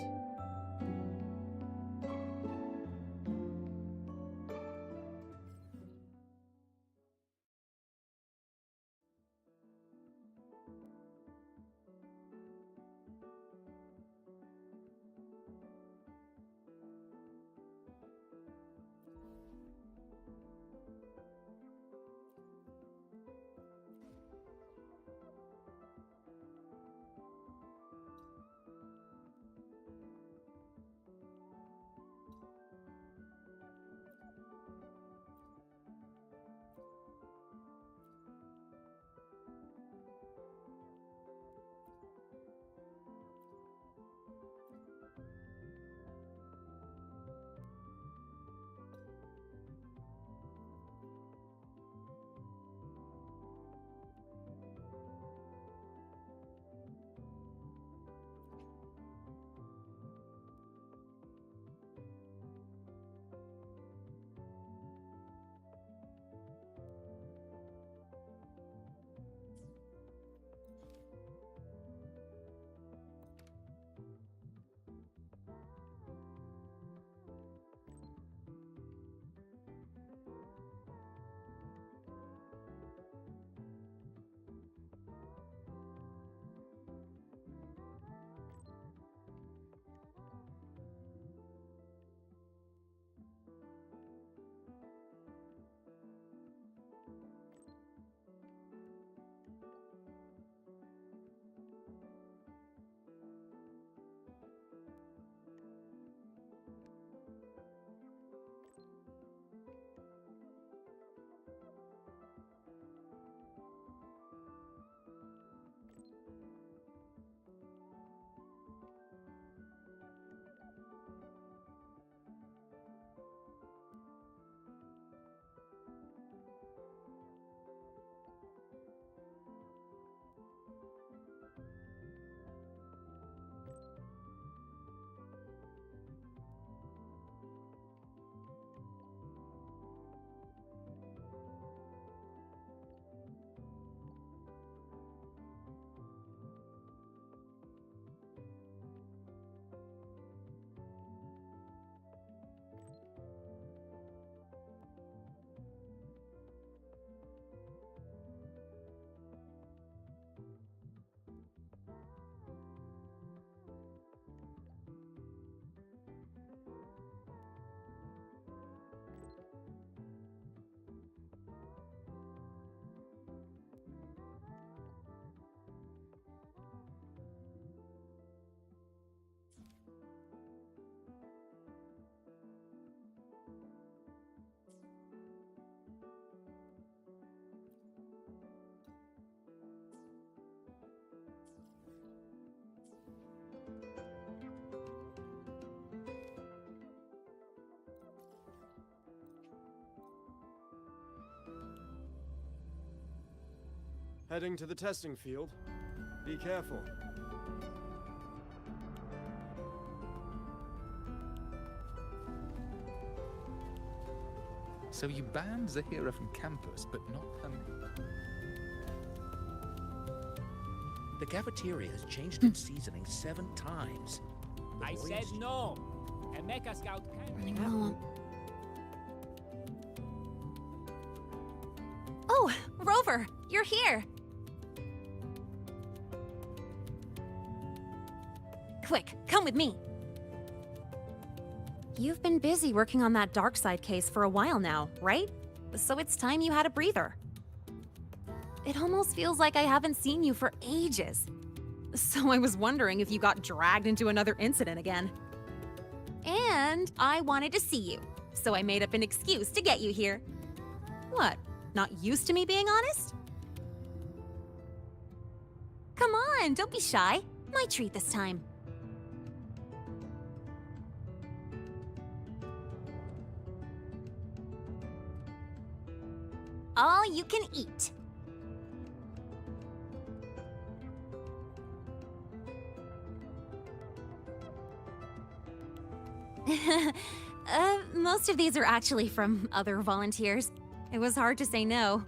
Heading to the testing field. Be careful. So you banned Zahira from campus, but not her... The cafeteria has changed its seasoning 7 times. The I boy said is- no. A mecha scout can... Running low on... Oh, Rover, you're here. Quick, come with me. You've been busy working on that dark side case for a while now, right? So it's time you had a breather. It almost feels like I haven't seen you for ages. So I was wondering if you got dragged into another incident again. And I wanted to see you, so I made up an excuse to get you here. What, not used to me being honest? Come on, don't be shy. My treat this time. All you can eat. Most of these are actually from other volunteers. It was hard to say no.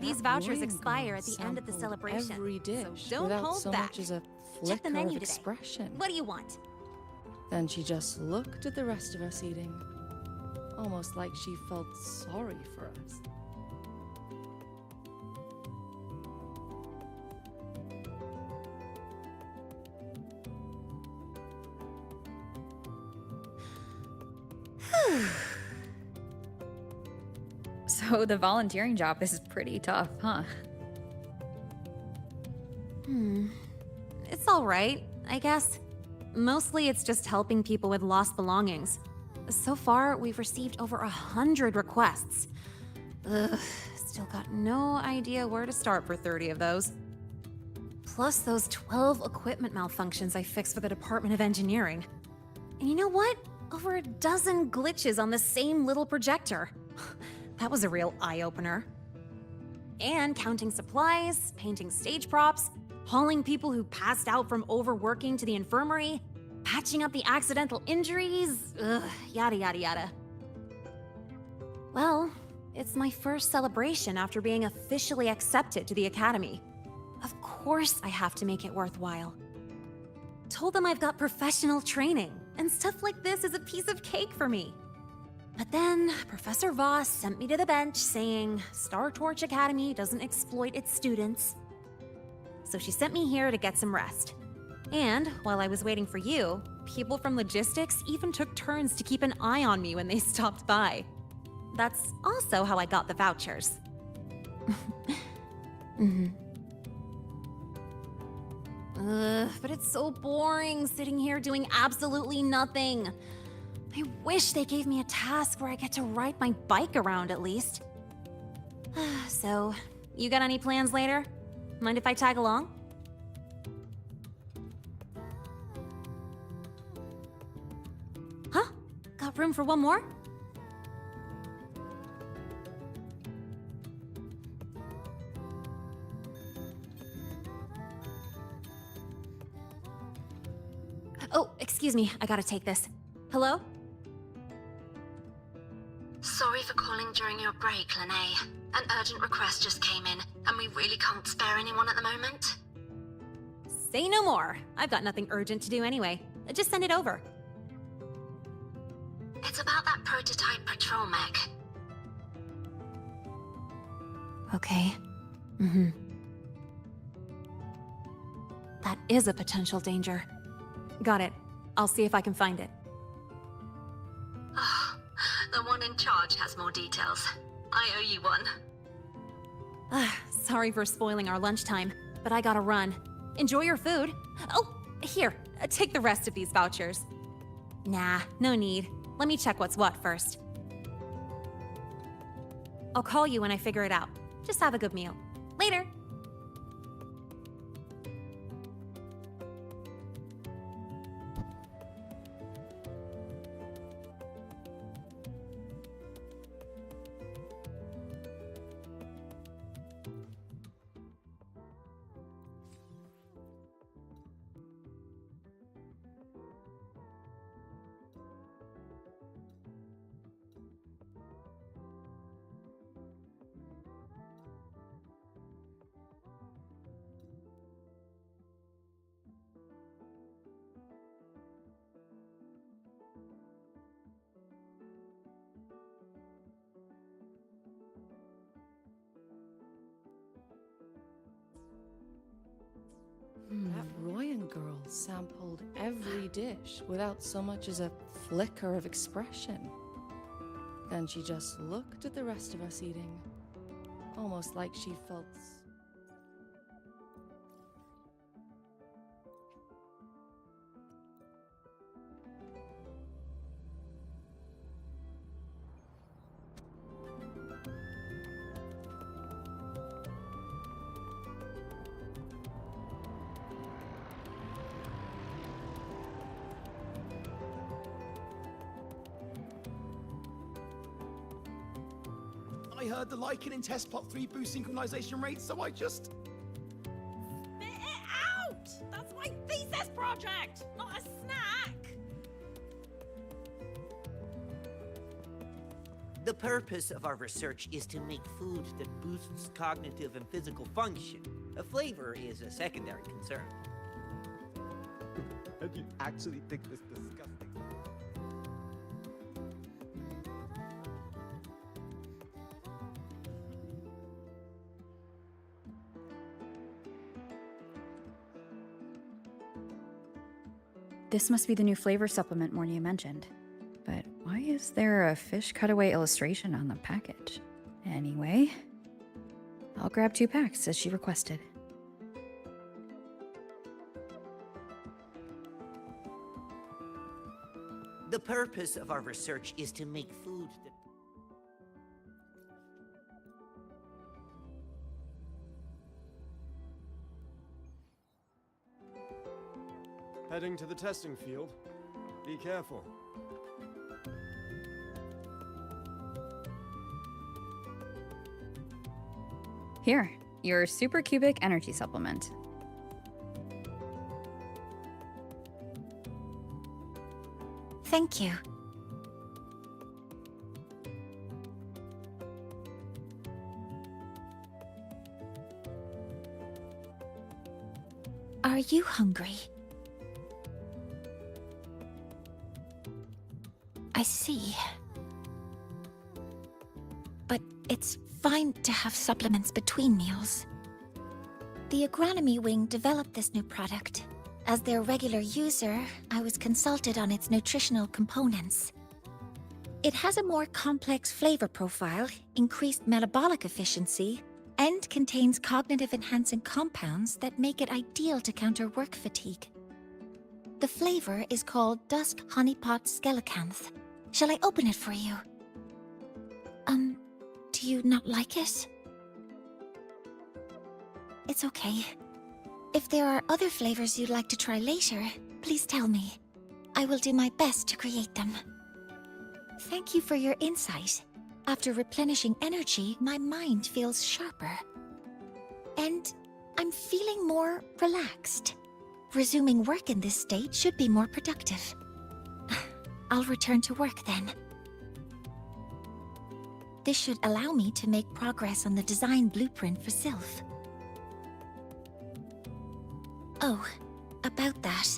These vouchers expire at the end of the celebration. Every dish so don't without hold so back. much as a Check the flicker menu of today. expression. What do you want? Then she just looked at the rest of us eating, almost like she felt sorry for us. So the volunteering job is pretty tough, huh? It's all right, I guess. Mostly it's just helping people with lost belongings. So far, we've received over 100 requests. Ugh, still got no idea where to start for 30 of those. Plus those 12 equipment malfunctions I fixed for the Department of Engineering. And you know what? Over a dozen glitches on the same little projector. That was a real eye-opener. And counting supplies, painting stage props, hauling people who passed out from overworking to the infirmary, patching up the accidental injuries, yada yada yada. Well, it's my first celebration after being officially accepted to the academy. Of course I have to make it worthwhile. Told them I've got professional training, and stuff like this is a piece of cake for me. But then, Professor Voss sent me to the bench saying Star Torch Academy doesn't exploit its students. So she sent me here to get some rest. And while I was waiting for you, people from logistics even took turns to keep an eye on me when they stopped by. That's also how I got the vouchers. But it's so boring sitting here doing absolutely nothing. I wish they gave me a task where I get to ride my bike around at least. So, you got any plans later? Mind if I tag along? Huh? Got room for one more? Oh, excuse me, I gotta take this. Hello? Sorry for calling during your break, Lene. An urgent request just came in, and we really can't spare anyone at the moment. Say no more. I've got nothing urgent to do anyway. Just send it over. It's about that prototype patrol mech. Okay. That is a potential danger. Got it. I'll see if I can find it. Oh, the one in charge has more details. I owe you one. Sorry for spoiling our lunchtime, but I gotta run. Enjoy your food. Oh, here, take the rest of these vouchers. Nah, no need. Let me check what's what first. I'll call you when I figure it out. Just have a good meal. Later! girl sampled every dish without so much as a flicker of expression. Then she just looked at the rest of us eating, almost like she felt. I heard the Lycan in Test Plot 3 boost synchronization rates, so I just... Spit it out! That's my thesis project, not a snack! The purpose of our research is to make food that boosts cognitive and physical function. A flavor is a secondary concern. And you actually think this disgusting? This must be the new flavor supplement Mornia mentioned. But why is there a fish cutaway illustration on the package? Anyway, I'll grab 2 packs as she requested. The purpose of our research is to make food that... Heading to the testing field. Be careful. Here, your supercubic energy supplement. Thank you. Are you hungry? I see. But it's fine to have supplements between meals. The agronomy wing developed this new product. As their regular user, I was consulted on its nutritional components. It has a more complex flavor profile, increased metabolic efficiency, and contains cognitive-enhancing compounds that make it ideal to counter work fatigue. The flavor is called Dusk Honeypot Skelecanth. Shall I open it for you? Do you not like it? It's okay. If there are other flavors you'd like to try later, please tell me. I will do my best to create them. Thank you for your insight. After replenishing energy, my mind feels sharper. And I'm feeling more relaxed. Resuming work in this state should be more productive. I'll return to work then. This should allow me to make progress on the design blueprint for Sylph. Oh, about that.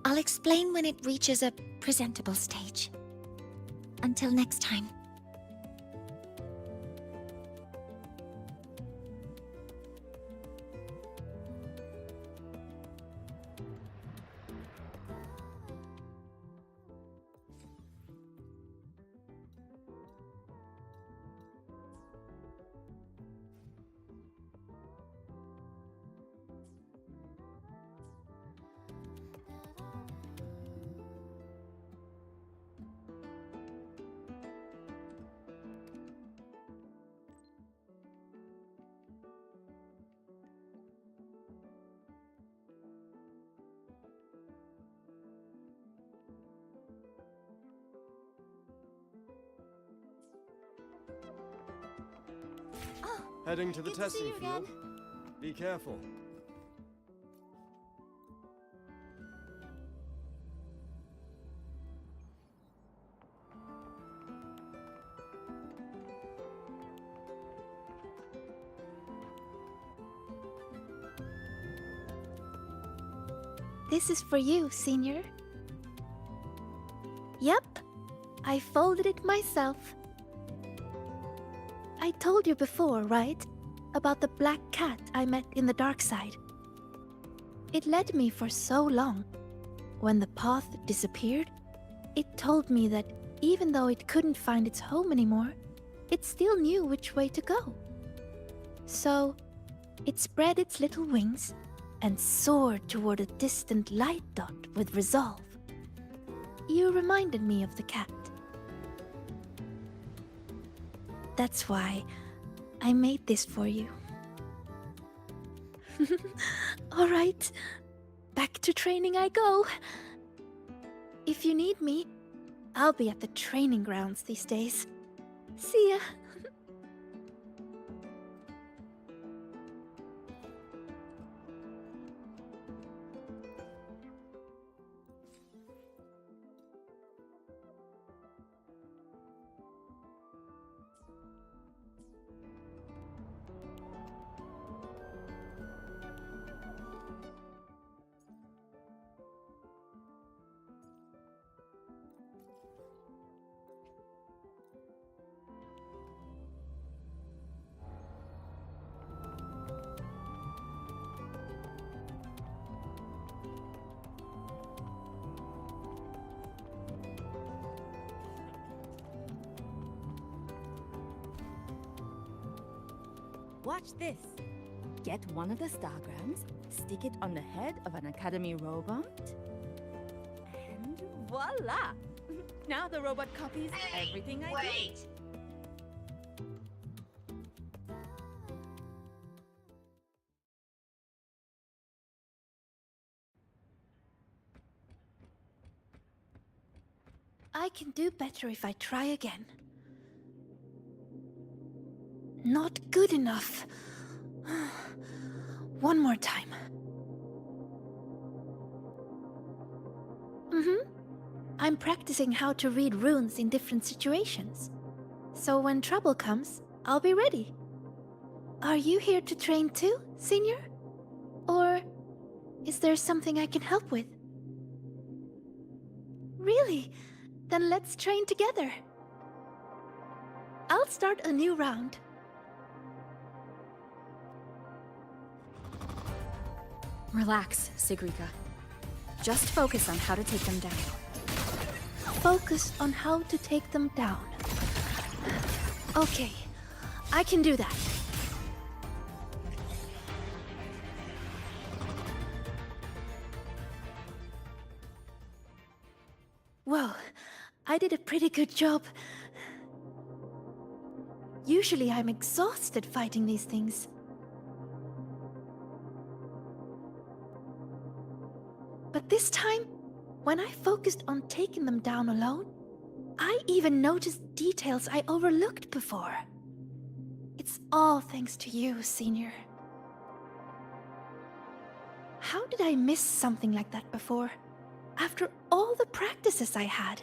I'll explain when it reaches a presentable stage. Until next time. Heading to the Good to see testing you again. field. Be careful. This is for you, Senior. Yep, I folded it myself. I told you before, right? About the black cat I met in the dark side. It led me for so long. When the path disappeared, it told me that even though it couldn't find its home anymore, it still knew which way to go. So, it spread its little wings and soared toward a distant light dot with resolve. You reminded me of the cat. That's why I made this for you. All right, back to training I go. If you need me, I'll be at the training grounds these days. See ya. Watch this. Get one of the stargrams, stick it on the head of an Academy robot, and voila! Now the robot copies everything I do. I can do better if I try again. Not good enough. One more time. I'm practicing how to read runes in different situations. So when trouble comes, I'll be ready. Are you here to train too, Senior? Or is there something I can help with? Really? Then let's train together. I'll start a new round. Relax, Sigrika. Just focus on how to take them down. Focus on how to take them down. Okay, I can do that. Well, I did a pretty good job. Usually I'm exhausted fighting these things. But this time, when I focused on taking them down alone, I even noticed details I overlooked before. It's all thanks to you, Senior. How did I miss something like that before? After all the practices I had.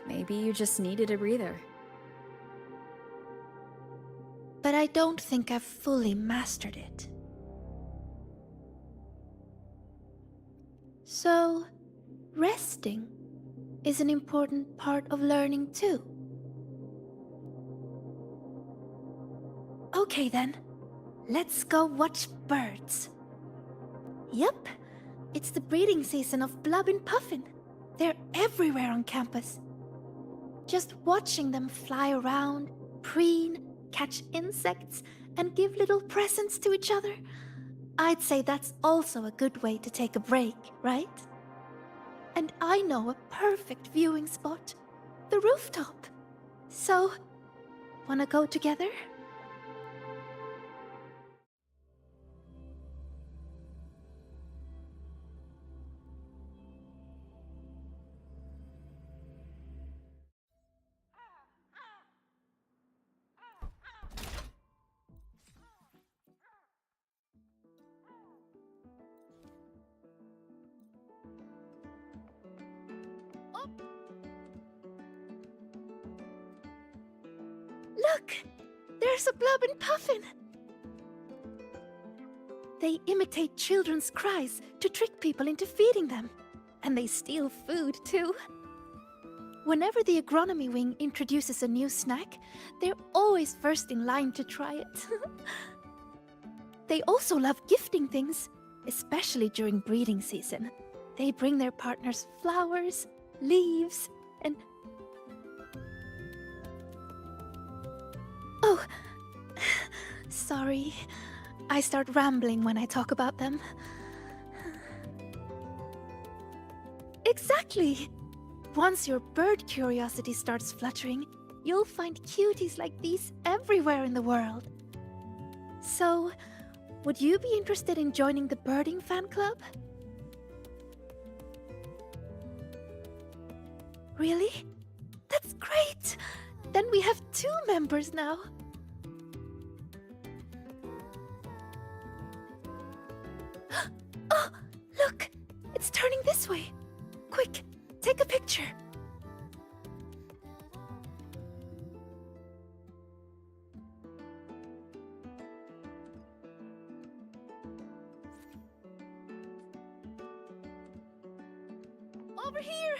Maybe you just needed a breather. But I don't think I've fully mastered it. So, resting is an important part of learning too. Okay then, let's go watch birds. Yup, it's the breeding season of Blub and Puffin. They're everywhere on campus. Just watching them fly around, preen, catch insects, and give little presents to each other, I'd say that's also a good way to take a break, right? And I know a perfect viewing spot, the rooftop. So, wanna go together? Look! There's a Blub and Puffin! They imitate children's cries to trick people into feeding them. And they steal food, too. Whenever the agronomy wing introduces a new snack, they're always first in line to try it. They also love gifting things, especially during breeding season. They bring their partners flowers, leaves, and... Oh, sorry. I start rambling when I talk about them. Exactly! Once your bird curiosity starts fluttering, you'll find cuties like these everywhere in the world. So, would you be interested in joining the birding fan club? Really? That's great! Then we have 2 members now. Oh, look! It's turning this way. Quick, take a picture. Over here!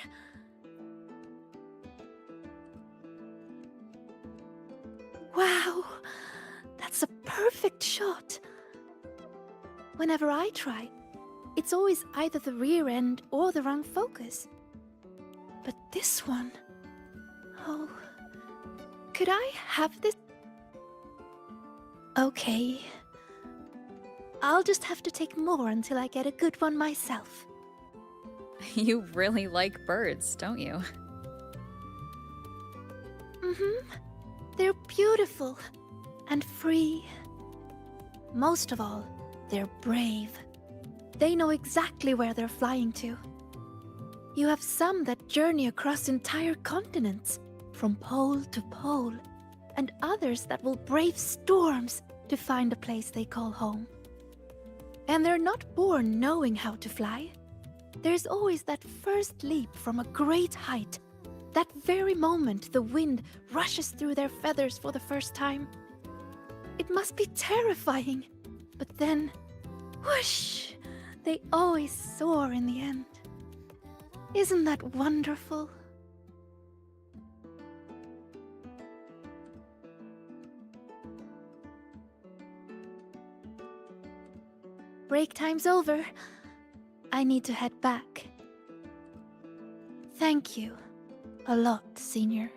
Wow! That's a perfect shot. Whenever I try, it's always either the rear end or the wrong focus. But this one... Oh... Could I have this? Okay. I'll just have to take more until I get a good one myself. You really like birds, don't you? Mm-hmm. They're beautiful and free. Most of all, they're brave. They know exactly where they're flying to. You have some that journey across entire continents, from pole to pole, and others that will brave storms to find a place they call home. And they're not born knowing how to fly. There's always that first leap from a great height. That very moment the wind rushes through their feathers for the first time. It must be terrifying, but then, whoosh, they always soar in the end. Isn't that wonderful? Break time's over. I need to head back. Thank you a lot, Senior.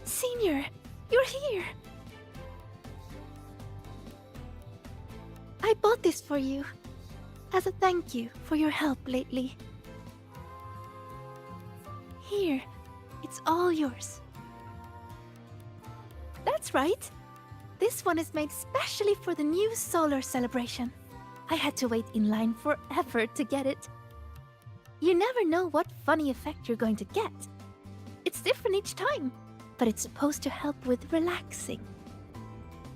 Senior, you're here! I bought this for you, as a thank you for your help lately. Here, it's all yours. That's right! This one is made specially for the new solar celebration. I had to wait in line forever to get it. You never know what funny effect you're going to get. It's different each time, but it's supposed to help with relaxing.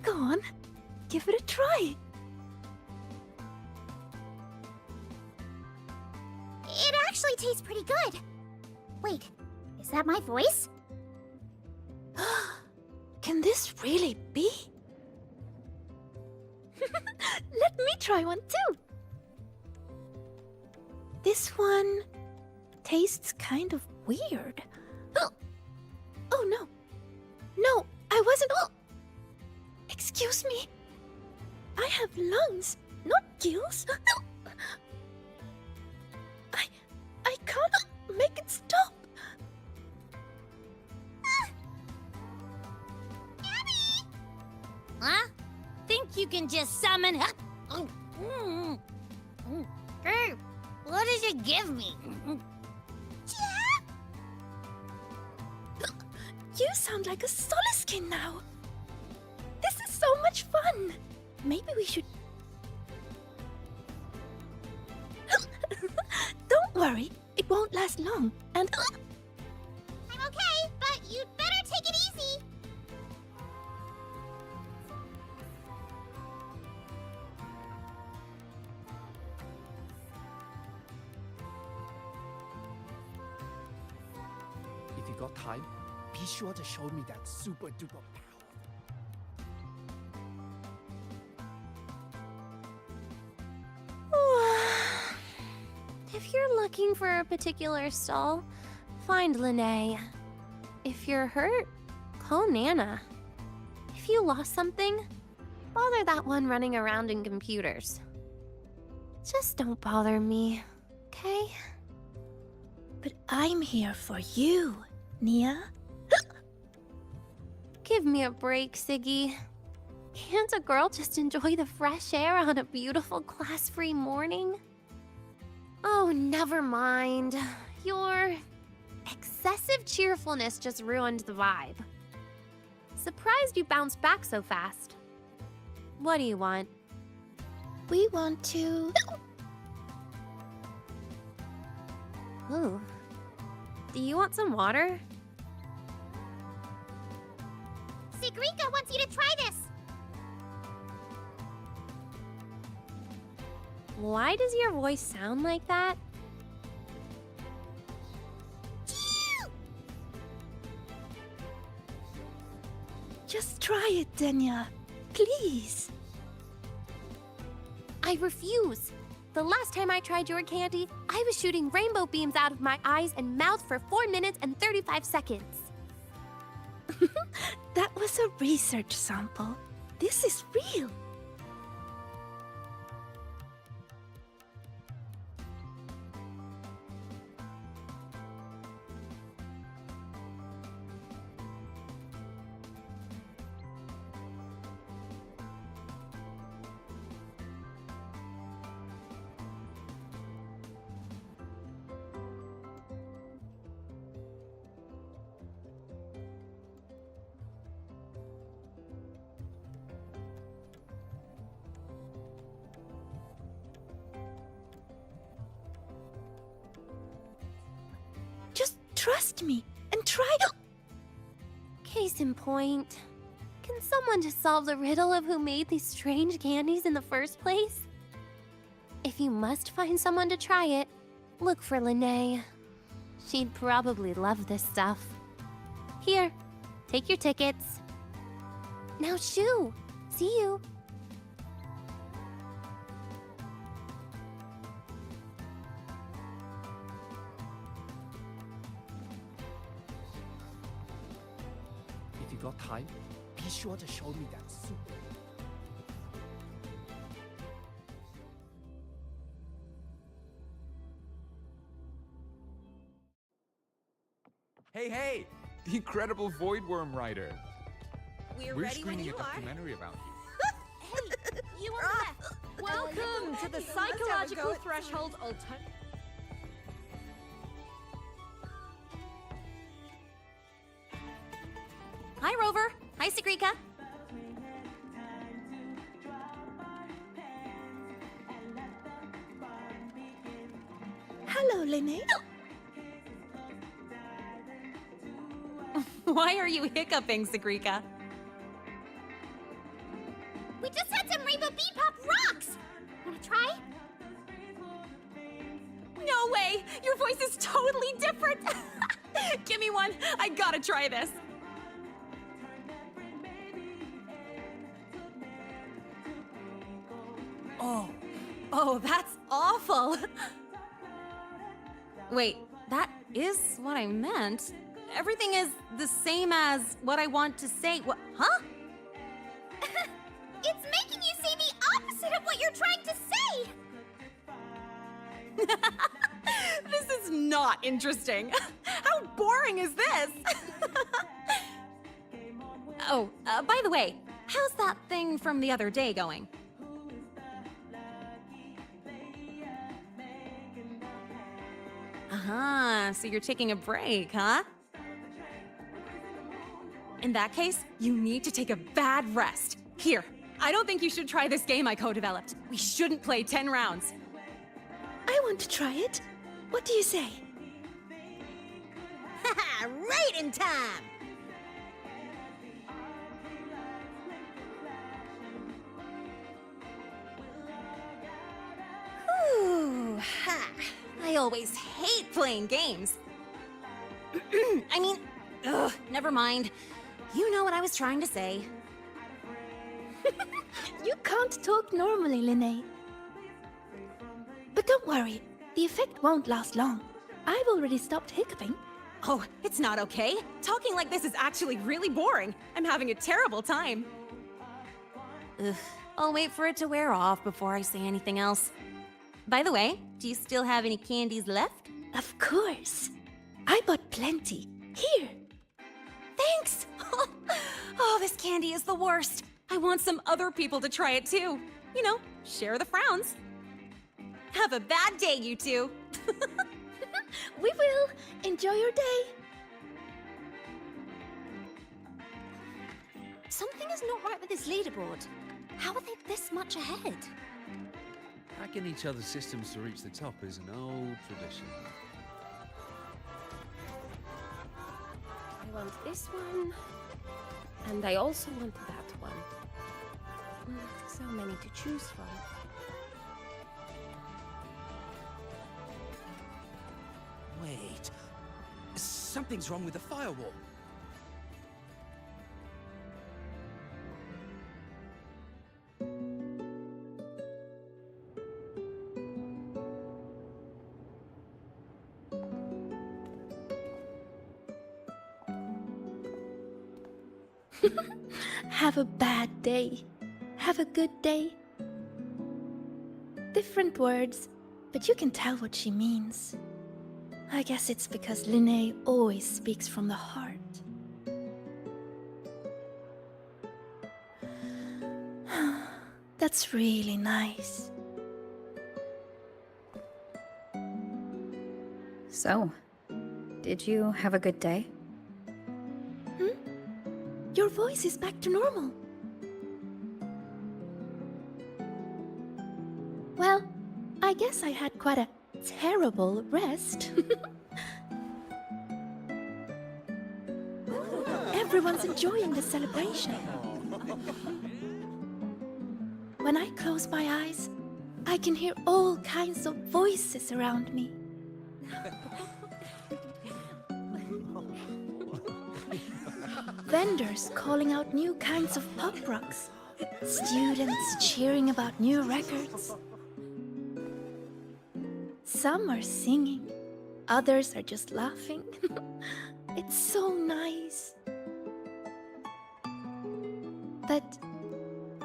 Go on, give it a try. It actually tastes pretty good. Wait, is that my voice? Can this really be? Let me try one too. This one tastes kind of weird. No, I wasn't. Oh! Excuse me. I have lungs, not gills. I can't make it stop. Huh? Think you can just summon her? Hey, what does it give me? You sound like a Soliskin now. This is so much fun. Maybe we should... Don't worry, it won't last long. And... I'm okay, but you'd better take it easy. If you got time, be sure to show me that super duper power. If you're looking for a particular stall, find Lene. If you're hurt, call Nana. If you lost something, bother that one running around in computers. Just don't bother me, okay? But I'm here for you, Nia. Give me a break, Siggy. Can't a girl just enjoy the fresh air on a beautiful class-free morning? Oh, never mind. Your excessive cheerfulness just ruined the vibe. Surprised you bounced back so fast. What do you want? We want to... Ooh. Do you want some water? Sigrika wants you to try this. Why does your voice sound like that? Just try it, Denya. Please. I refuse. The last time I tried your candy, I was shooting rainbow beams out of my eyes and mouth for 4 minutes and 35 seconds. That was a research sample. This is real. Just trust me and try to... Case in point, can someone just solve the riddle of who made these strange candies in the first place? If you must find someone to try it, look for Lene. She'd probably love this stuff. Here, take your tickets. Now shoo! See you! If you got time, be sure to show me that super... Hey, hey! The incredible Voidworm Rider. We're We're ready when screening you a are. documentary about you. Hey, you on the left. Welcome to the psychological threshold alternative. Hi, Rover. Hi, Sigrika. Hello, Lene. Why are you hiccuping, Sigrika? We just had some Rainbow Bebop rocks. Wanna try? No way! Your voice is totally different! Give me one. I gotta try this. Oh, that's awful. Wait, that is what I meant. everything is the same as what I want to say. What? Huh? It's making you say the opposite of what you're trying to say! This is not interesting. How boring is this? Oh, by the way, how's that thing from the other day going? So you're taking a break, huh? In that case, you need to take a bad rest. Here, I don't think you should try this game I co-developed. We shouldn't play 10 rounds. I want to try it. What do you say? Haha, right in time! Ooh, ha. I always hate playing games. I mean, never mind. You know what I was trying to say. You can't talk normally, Linnea. But don't worry, the effect won't last long. I've already stopped hiccuping. Oh, it's not okay. Talking like this is actually really boring. I'm having a terrible time. Ugh, I'll wait for it to wear off before I say anything else. By the way, do you still have any candies left? Of course. I bought plenty. Here. Thanks! Oh, this candy is the worst. I want some other people to try it too. You know, share the frowns. Have a bad day, you two. We will. Enjoy your day. Something is not right with this leaderboard. How are they this much ahead? Hacking each other's systems to reach the top is an old tradition. I want this one. And I also want that one. So many to choose from. Wait. Something's wrong with the firewall. Have a bad day. Have a good day. Different words, but you can tell what she means. I guess it's because Linnea always speaks from the heart. That's really nice. So, did you have a good day? Your voice is back to normal. Well, I guess I had quite a terrible rest. Everyone's enjoying the celebration. When I close my eyes, I can hear all kinds of voices around me. Vendors calling out new kinds of pop rocks. Students cheering about new records. Some are singing, others are just laughing. It's so nice. But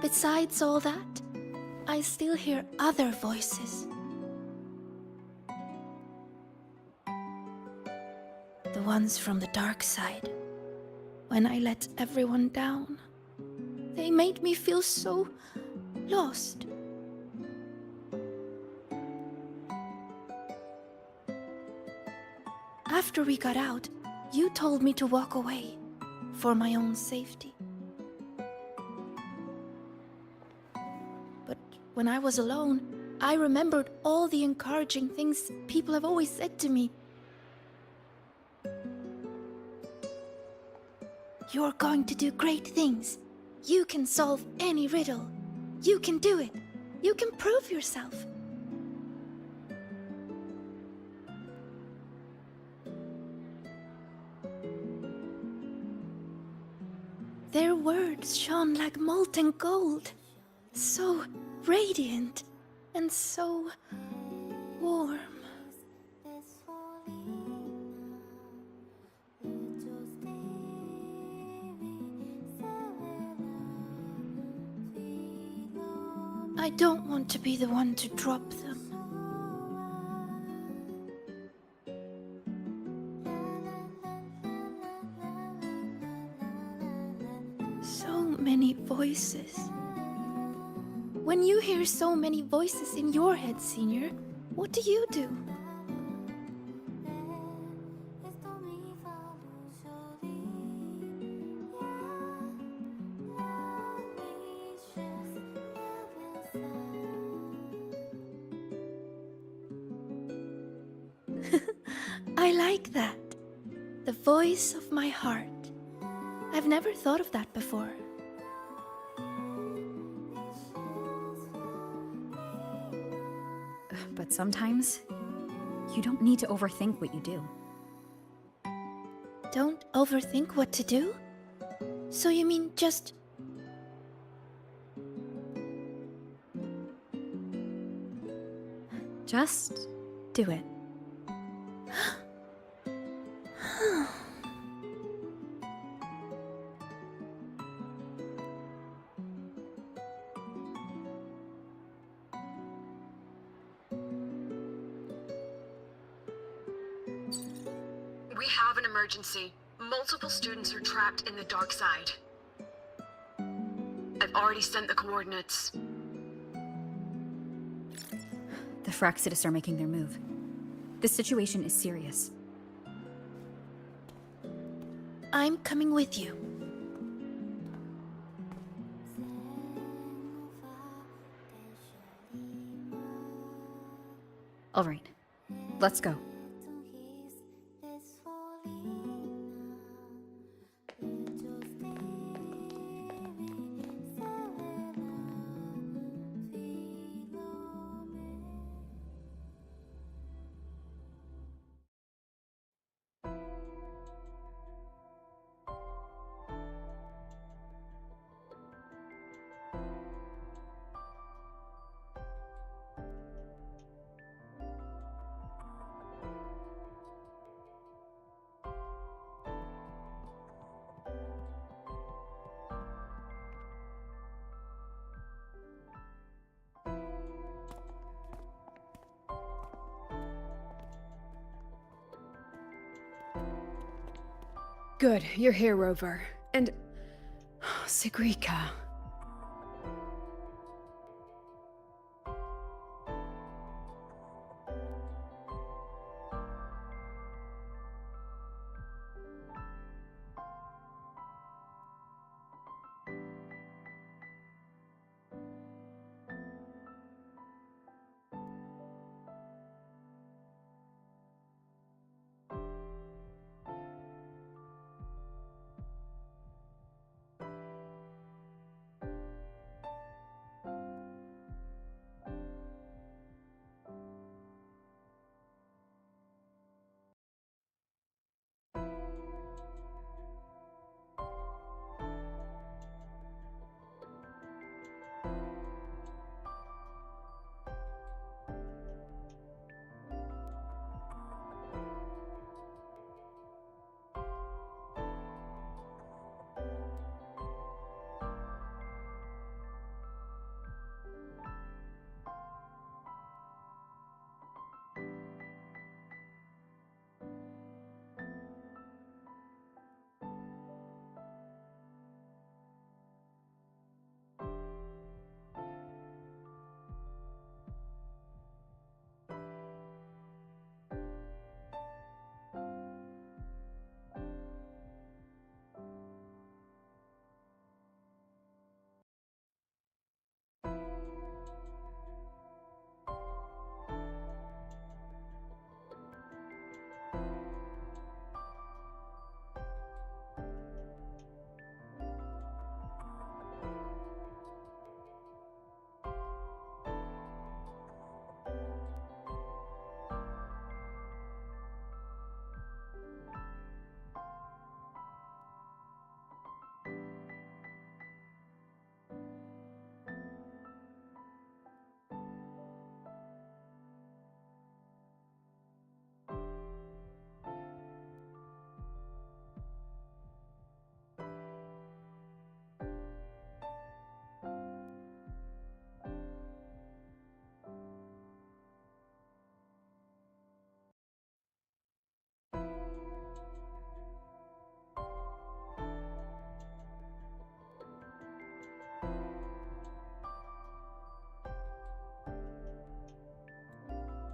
besides all that, I still hear other voices. The ones from the dark side. When I let everyone down, they made me feel so lost. After we got out, you told me to walk away for my own safety. But when I was alone, I remembered all the encouraging things people have always said to me. You're going to do great things. You can solve any riddle. You can do it. You can prove yourself. Their words shone like molten gold. So radiant and so warm. I don't want to be the one to drop them. So many voices. When you hear so many voices in your head, Senior, what do you do? I like that. The voice of my heart. I've never thought of that before. But sometimes, you don't need to overthink what you do. Don't overthink what to do? So you mean just... Just do it. We have an emergency. Multiple students are trapped in the dark side. I've already sent the coordinates. The Fraxitus are making their move. This situation is serious. I'm coming with you. All right, let's go. Good, you're here, Rover. And... Sigrika.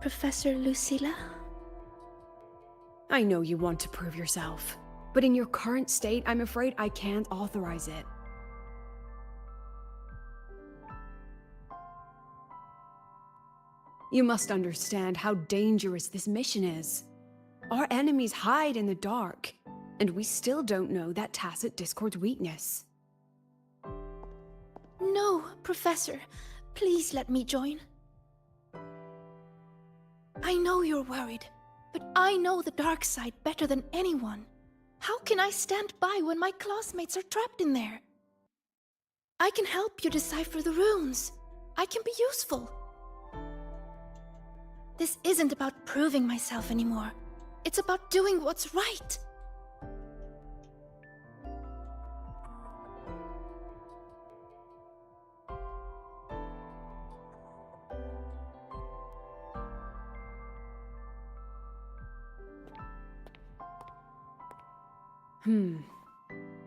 Professor Lucilla? I know you want to prove yourself, but in your current state, I'm afraid I can't authorize it. You must understand how dangerous this mission is. Our enemies hide in the dark, and we still don't know that tacit Discord's weakness. No, Professor. Please let me join. I know you're worried, but I know the dark side better than anyone. How can I stand by when my classmates are trapped in there? I can help you decipher the runes. I can be useful. This isn't about proving myself anymore. It's about doing what's right.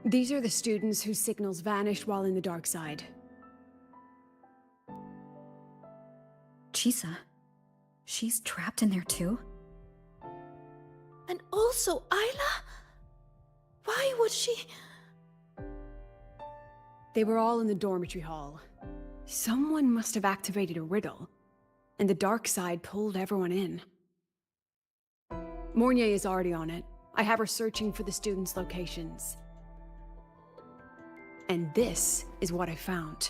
These are the students whose signals vanished while in the dark side. Chisa, she's trapped in there too? And also Isla? Why would she? They were all in the dormitory hall. Someone must have activated a riddle, and the dark side pulled everyone in. Mornier is already on it. I have her searching for the students' locations. And this is what I found.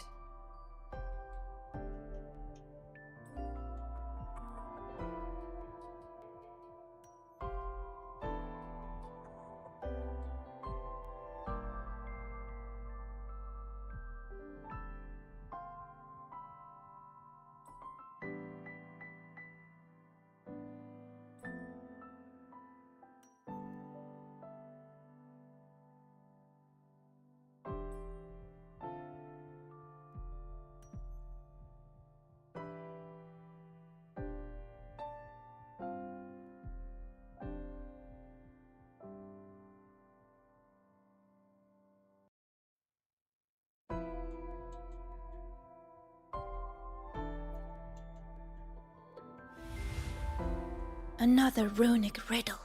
Another runic riddle.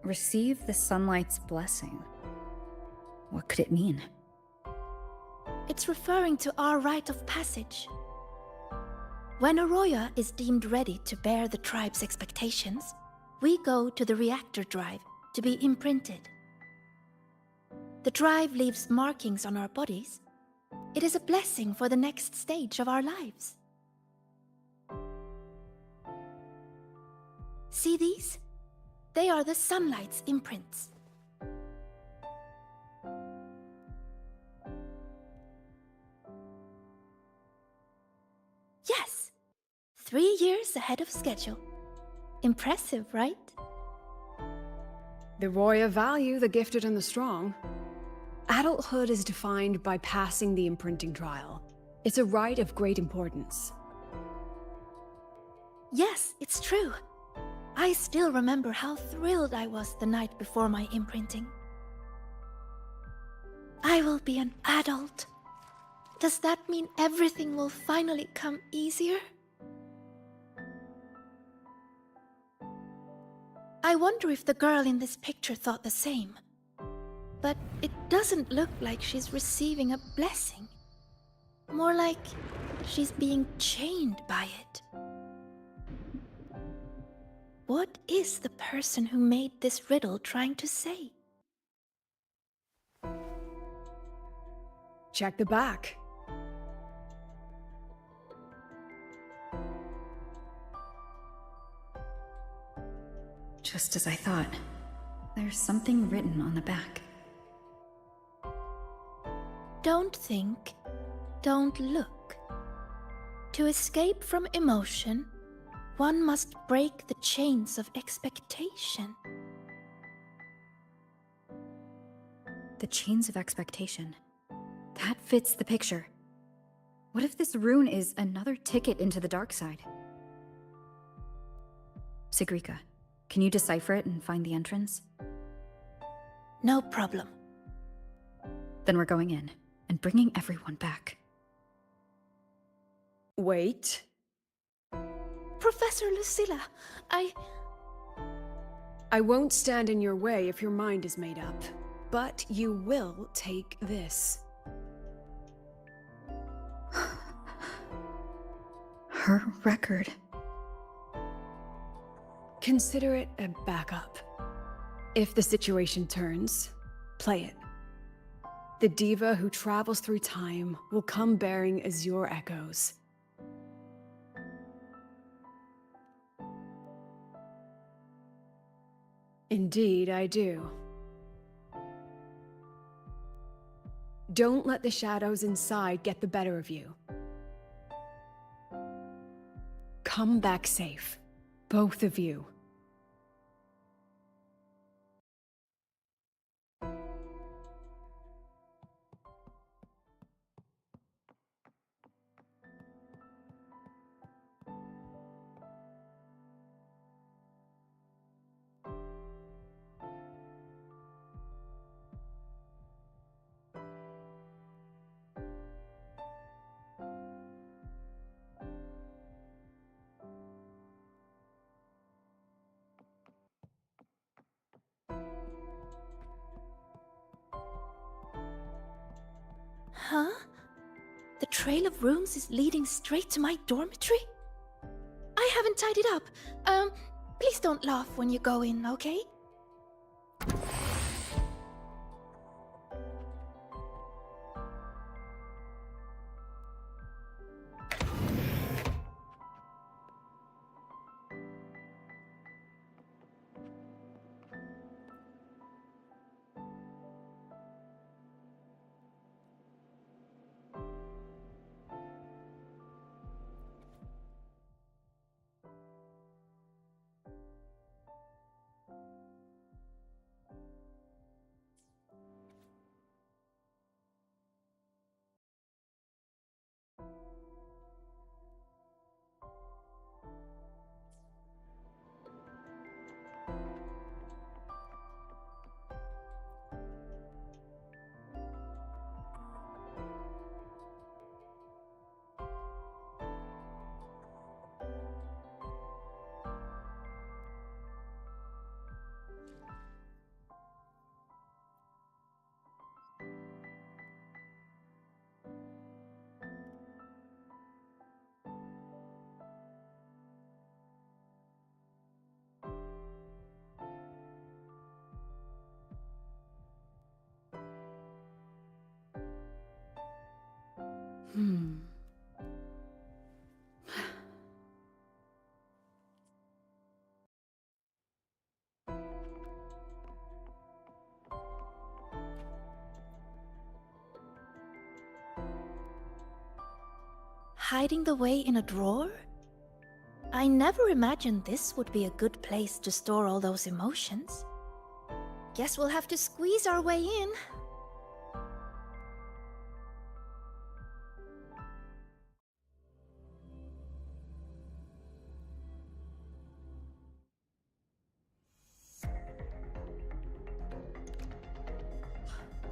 Receive the sunlight's blessing. What could it mean? It's referring to our rite of passage. When Arroya is deemed ready to bear the tribe's expectations, we go to the reactor drive to be imprinted. The drive leaves markings on our bodies. It is a blessing for the next stage of our lives. See these? They are the sunlight's imprints. Yes! 3 years ahead of schedule. Impressive, right? The Roya value the gifted and the strong. Adulthood is defined by passing the imprinting trial. It's a rite of great importance. Yes, it's true. I still remember how thrilled I was the night before my imprinting. I will be an adult. Does that mean everything will finally come easier? I wonder if the girl in this picture thought the same. But it doesn't look like she's receiving a blessing. More like she's being chained by it. What is the person who made this riddle trying to say? Check the back. Just as I thought. There's something written on the back. Don't think, don't look. To escape from emotion, one must break the chains of expectation. The chains of expectation. That fits the picture. What if this rune is another ticket into the dark side? Sigrika, can you decipher it and find the entrance? No problem. Then we're going in and bringing everyone back. Wait. Professor Lucilla, I won't stand in your way if your mind is made up, but you will take this. Her record. Consider it a backup. If the situation turns, play it. The diva who travels through time will come bearing azure echoes. Indeed, I do. Don't let the shadows inside get the better of you. Come back safe, both of you. Huh? The trail of runes is leading straight to my dormitory? I haven't tied it up. Please don't laugh when you go in, okay? Hiding the way in a drawer? I never imagined this would be a good place to store all those emotions. Guess we'll have to squeeze our way in.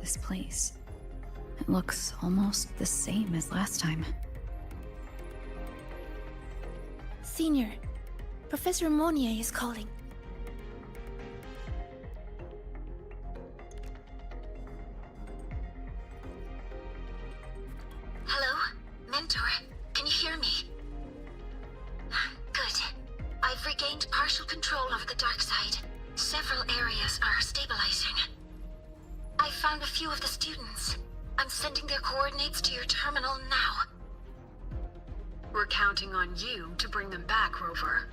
This place. It looks almost the same as last time. Senior, Professor Monnier is calling. Hello? Mentor, can you hear me? Good. I've regained partial control over the dark side. Several areas are stabilizing. I found a few of the students. I'm sending their coordinates to your terminal now. We're counting on you to bring them back, Rover.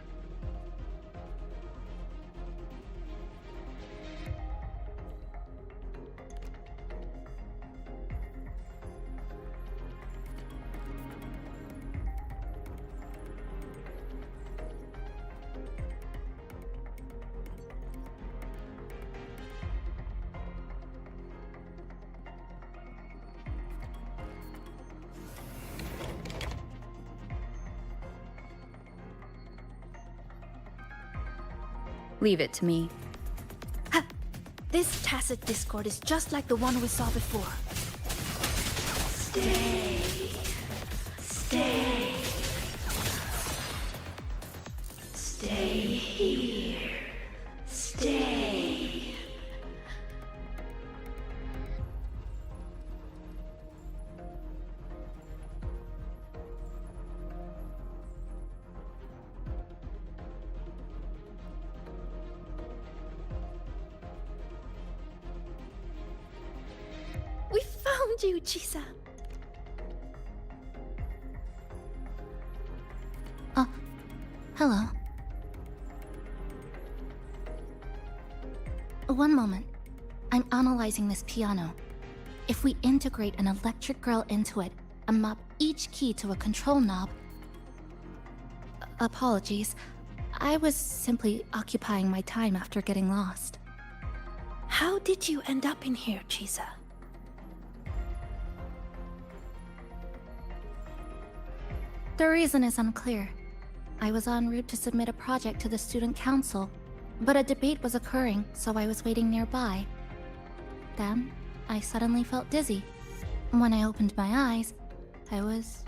Leave it to me. This tacit discord is just like the one we saw before. Stay. Stay. found you, Chisa. Hello. One moment. I'm analyzing this piano. If we integrate an electric grill into it and map each key to a control knob... Apologies. I was simply occupying my time after getting lost. How did you end up in here, Chisa? The reason is unclear. I was en route to submit a project to the student council, but a debate was occurring, so I was waiting nearby. Then, I suddenly felt dizzy. When I opened my eyes, I was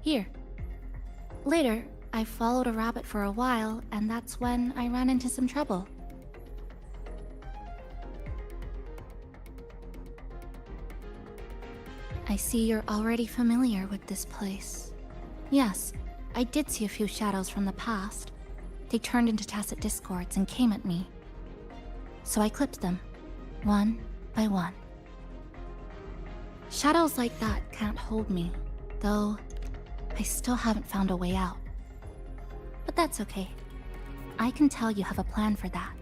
here. Later, I followed a rabbit for a while, and that's when I ran into some trouble. I see you're already familiar with this place. Yes, I did see a few shadows from the past. They turned into tacit discords and came at me. So I clipped them, one by one. Shadows like that can't hold me, though I still haven't found a way out. But that's okay. I can tell you have a plan for that.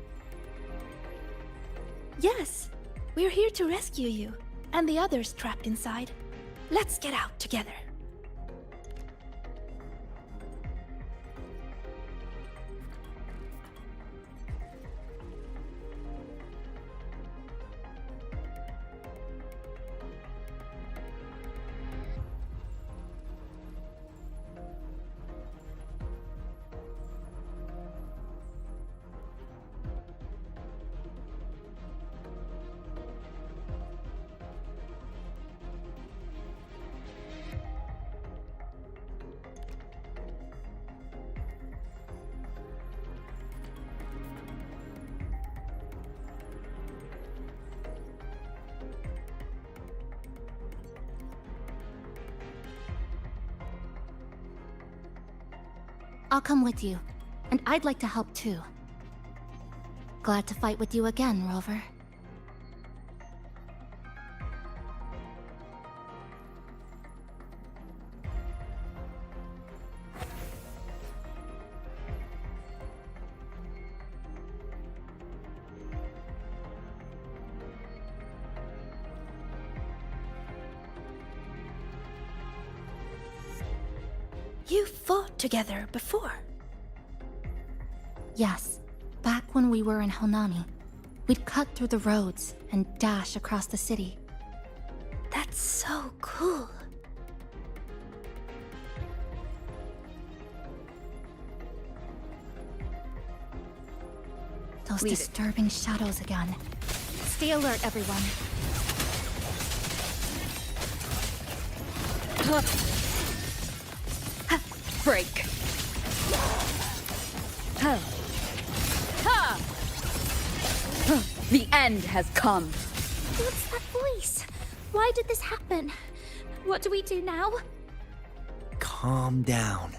Yes, we're here to rescue you, and the others trapped inside. Let's get out together. I'll come with you, and I'd like to help too. Glad to fight with you again, Rover. You fought together before. Yes, back when we were in Honami. We'd cut through the roads and dash across the city. That's so cool. Those disturbing shadows again. Stay alert, everyone. Break. The end has come. What's that voice? Why did this happen? What do we do now? Calm down.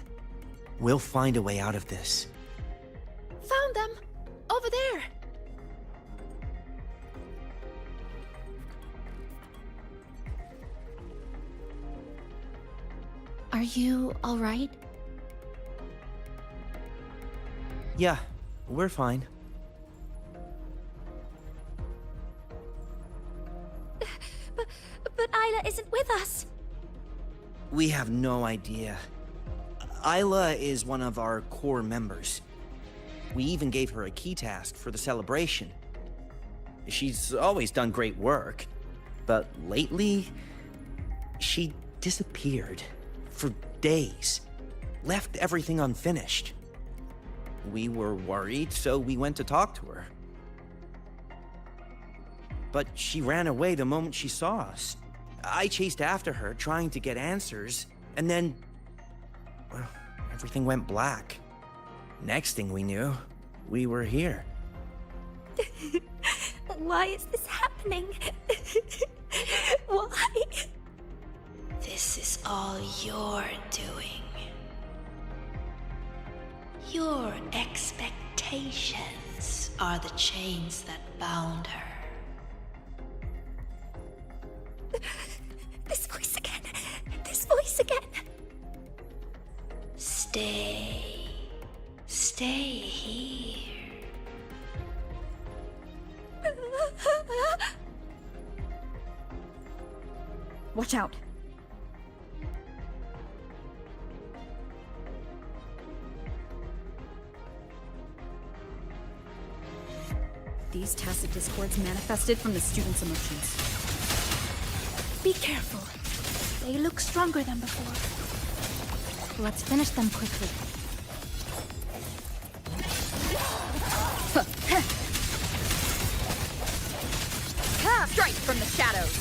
We'll find a way out of this. Found them! Over there! Are you alright? Yeah, we're fine. But Isla isn't with us. We have no idea. Isla is one of our core members. We even gave her a key task for the celebration. She's always done great work, but lately, she disappeared for days, left everything unfinished. We were worried, so we went to talk to her. But she ran away the moment she saw us. I chased after her, trying to get answers, and then... well, everything went black. Next thing we knew, we were here. Why is this happening? Why? This is all your doing. Your expectations are the chains that bound her. stay here. Watch out. These tacit discords manifested from the students' emotions. Be careful. They look stronger than before. Let's finish them quickly. Strike from the shadows.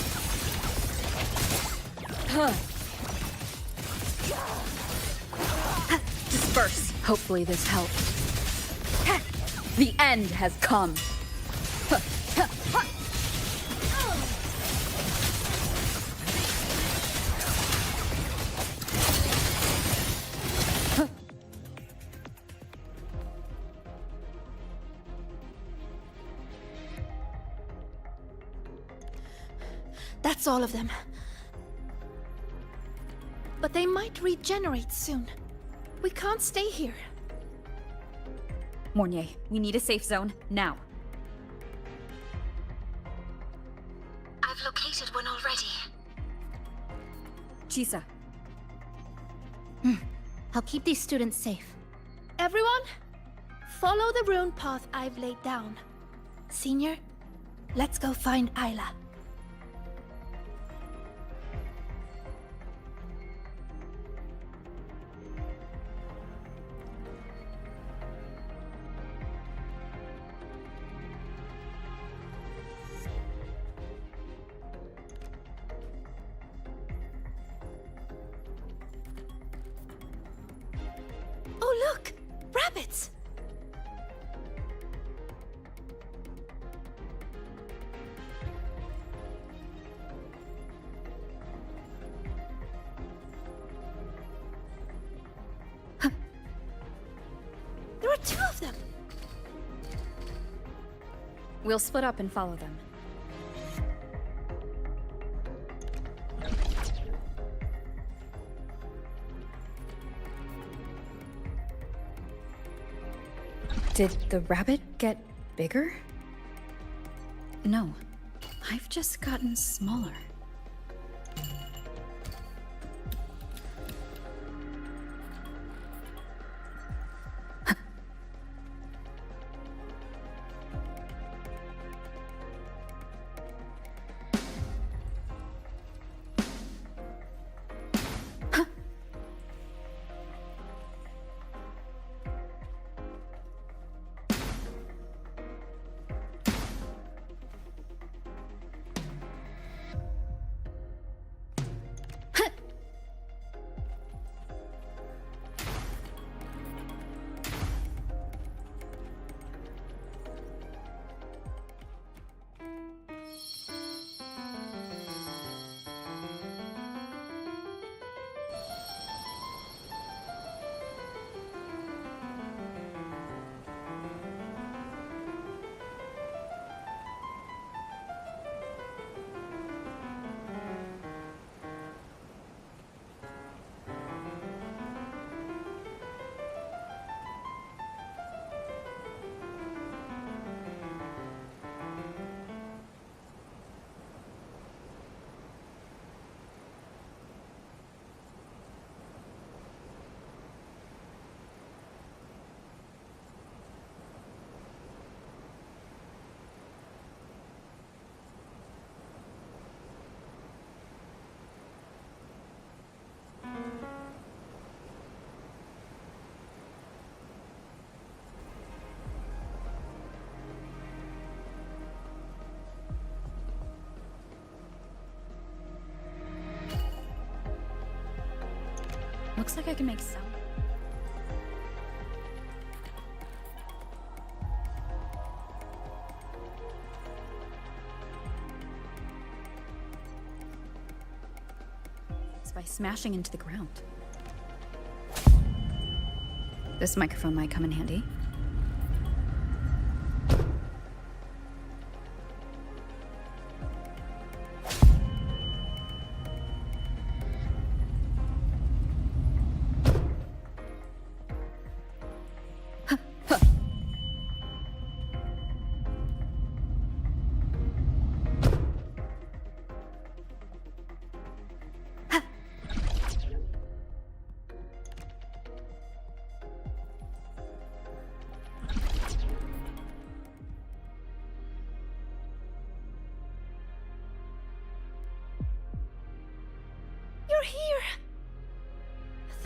Disperse. Hopefully this helps. The end has come. That's all of them. But they might regenerate soon. We can't stay here. Mornier, we need a safe zone, now. I've located one already. Chisa. I'll keep these students safe. Everyone, follow the rune path I've laid down. Senior, let's go find Ayla. Oh, look! Rabbits! There are two of them! We'll split up and follow them. Did the rabbit get bigger? No, I've just gotten smaller. Looks like I can make sound. It's by smashing into the ground. This microphone might come in handy.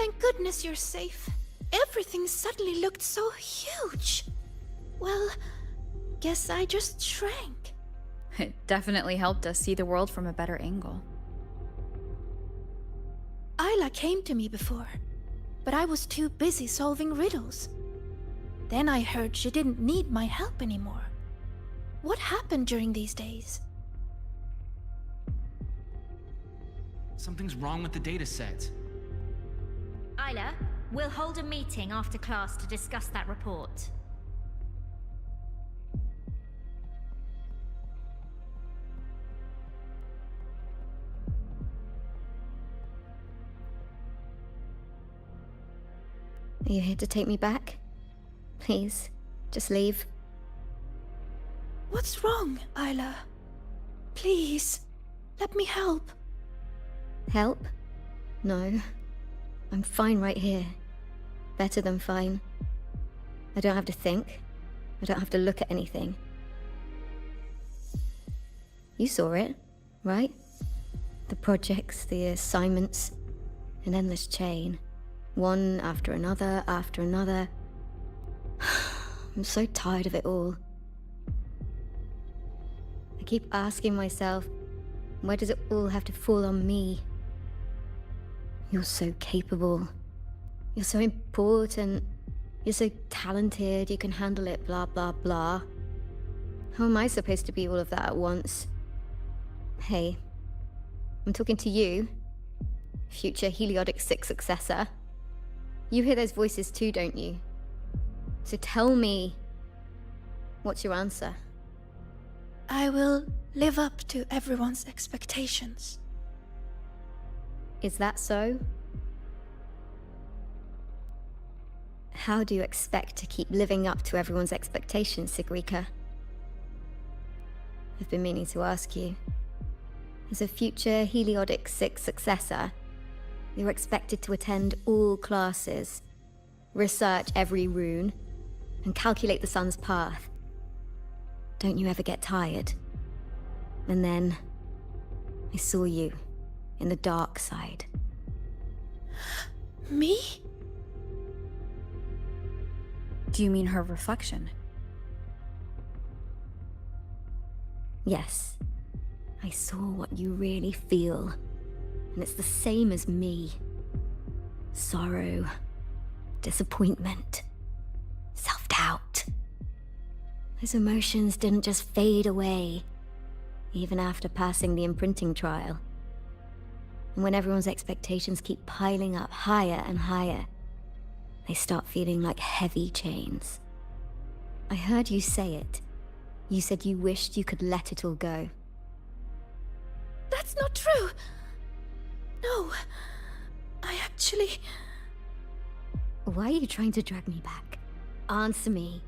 Thank goodness you're safe. Everything suddenly looked so huge. Well, guess I just shrank. It definitely helped us see the world from a better angle. Isla came to me before, but I was too busy solving riddles. Then I heard she didn't need my help anymore. What happened during these days? Something's wrong with the data set. Isla, we'll hold a meeting after class to discuss that report. Are you here to take me back? Please, just leave. What's wrong, Isla? Please, let me help. Help? No. I'm fine right here. Better than fine. I don't have to think. I don't have to look at anything. You saw it, right? The projects, the assignments, an endless chain. One after another, after another. I'm so tired of it all. I keep asking myself, why does it all have to fall on me? You're so capable. You're so important. You're so talented, you can handle it, blah, blah, blah. How am I supposed to be all of that at once? Hey, I'm talking to you, future Heliodic 6 successor. You hear those voices too, don't you? So tell me, what's your answer? I will live up to everyone's expectations. Is that so? How do you expect to keep living up to everyone's expectations, Sigrika? I've been meaning to ask you. As a future Heliodic 6 successor, you're expected to attend all classes, research every rune, and calculate the sun's path. Don't you ever get tired? And then, I saw you in the dark side. Me? Do you mean her reflection? Yes. I saw what you really feel, and it's the same as me. Sorrow, disappointment, self-doubt. Those emotions didn't just fade away, even after passing the imprinting trial. And when everyone's expectations keep piling up higher and higher, they start feeling like heavy chains. I heard you say it. You said you wished you could let it all go. That's not true! No, I actually... Why are you trying to drag me back? Answer me.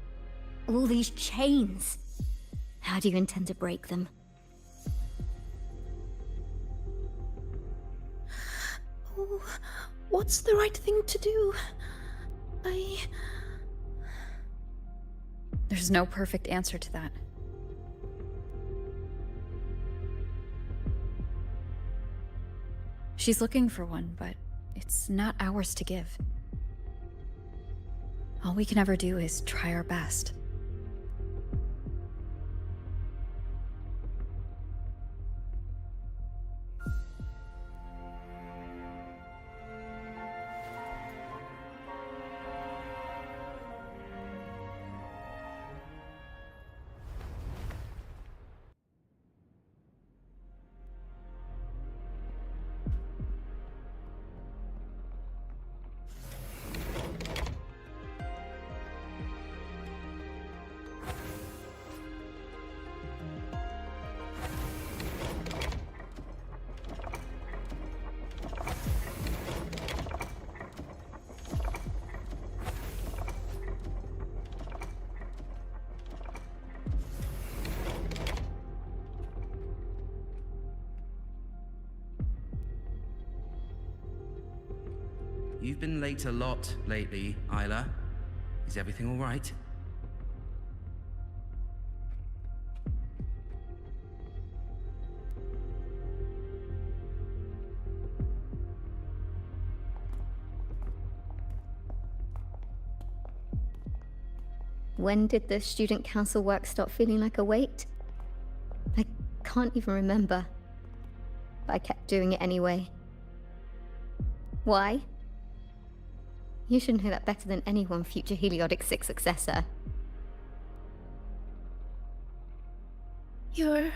All these chains. How do you intend to break them? Oh, what's the right thing to do? There's no perfect answer to that. She's looking for one, but it's not ours to give. All we can ever do is try our best. You've been late a lot lately, Isla. Is everything all right? When did the student council work stop feeling like a weight? I can't even remember. But I kept doing it anyway. Why? You should know that better than anyone, future Heliotic 6 successor. You're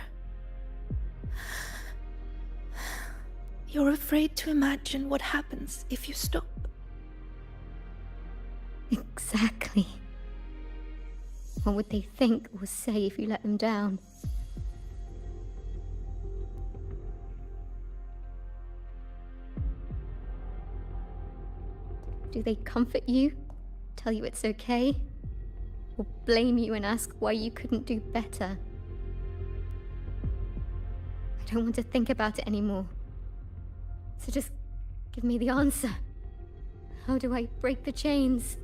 afraid to imagine what happens if you stop. Exactly. What would they think or say if you let them down? Do they comfort you? Tell you it's okay? Or blame you and ask why you couldn't do better? I don't want to think about it anymore. So just give me the answer. How do I break the chains?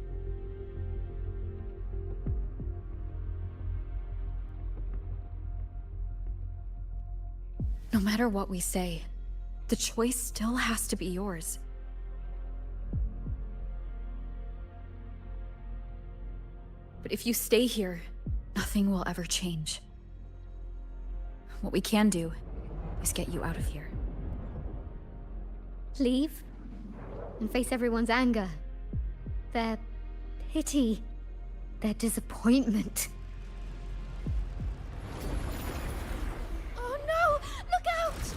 No matter what we say, the choice still has to be yours. But if you stay here, nothing will ever change. What we can do is get you out of here. Leave? And face everyone's anger. Their pity. Their disappointment. Oh no! Look out!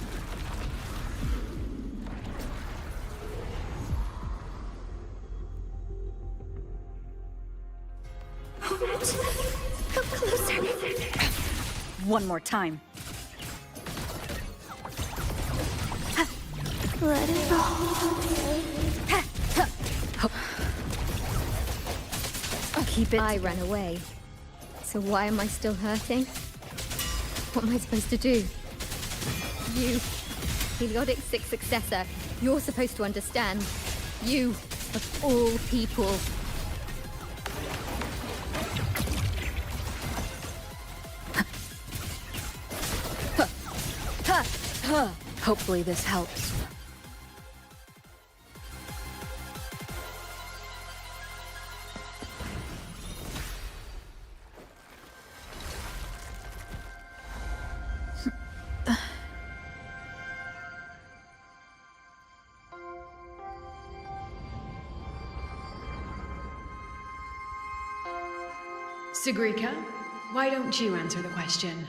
Come closer. One more time. Let it go. Keep it. I ran away. So why am I still hurting? What am I supposed to do? You, Heliotic 6 successor, you're supposed to understand. You, of all people. Hopefully this helps. Sigrika, why don't you answer the question?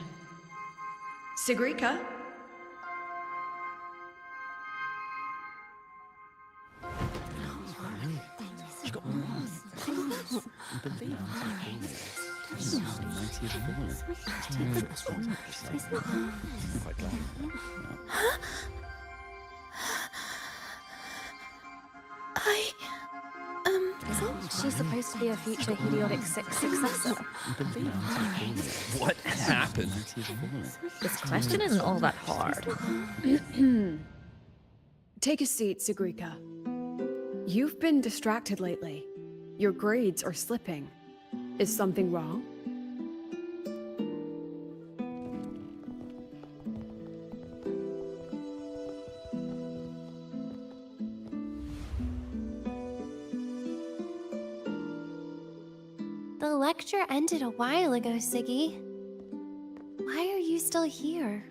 Sigrika? Isn't she supposed to be a future Heliotic 6 successor? What happened? This question isn't all that hard. Take a seat, Sigrika. You've been distracted lately. Your grades are slipping. Is something wrong? The lecture ended a while ago, Siggy. Why are you still here?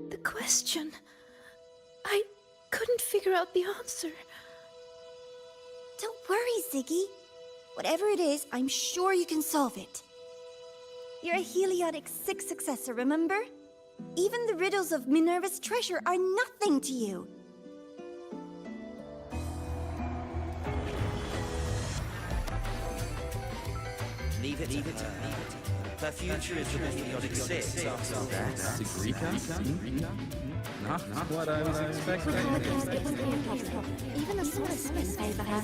The question. I couldn't figure out the answer. Don't worry, Ziggy. Whatever it is, I'm sure you can solve it. You're a Heliotic 6 successor, remember? Even the riddles of Minerva's treasure are nothing to you. Leave it. Her future is with the Heliotic 6 after all that. Sigrika? Not what I was expecting. Even the Solar Smiths favor her.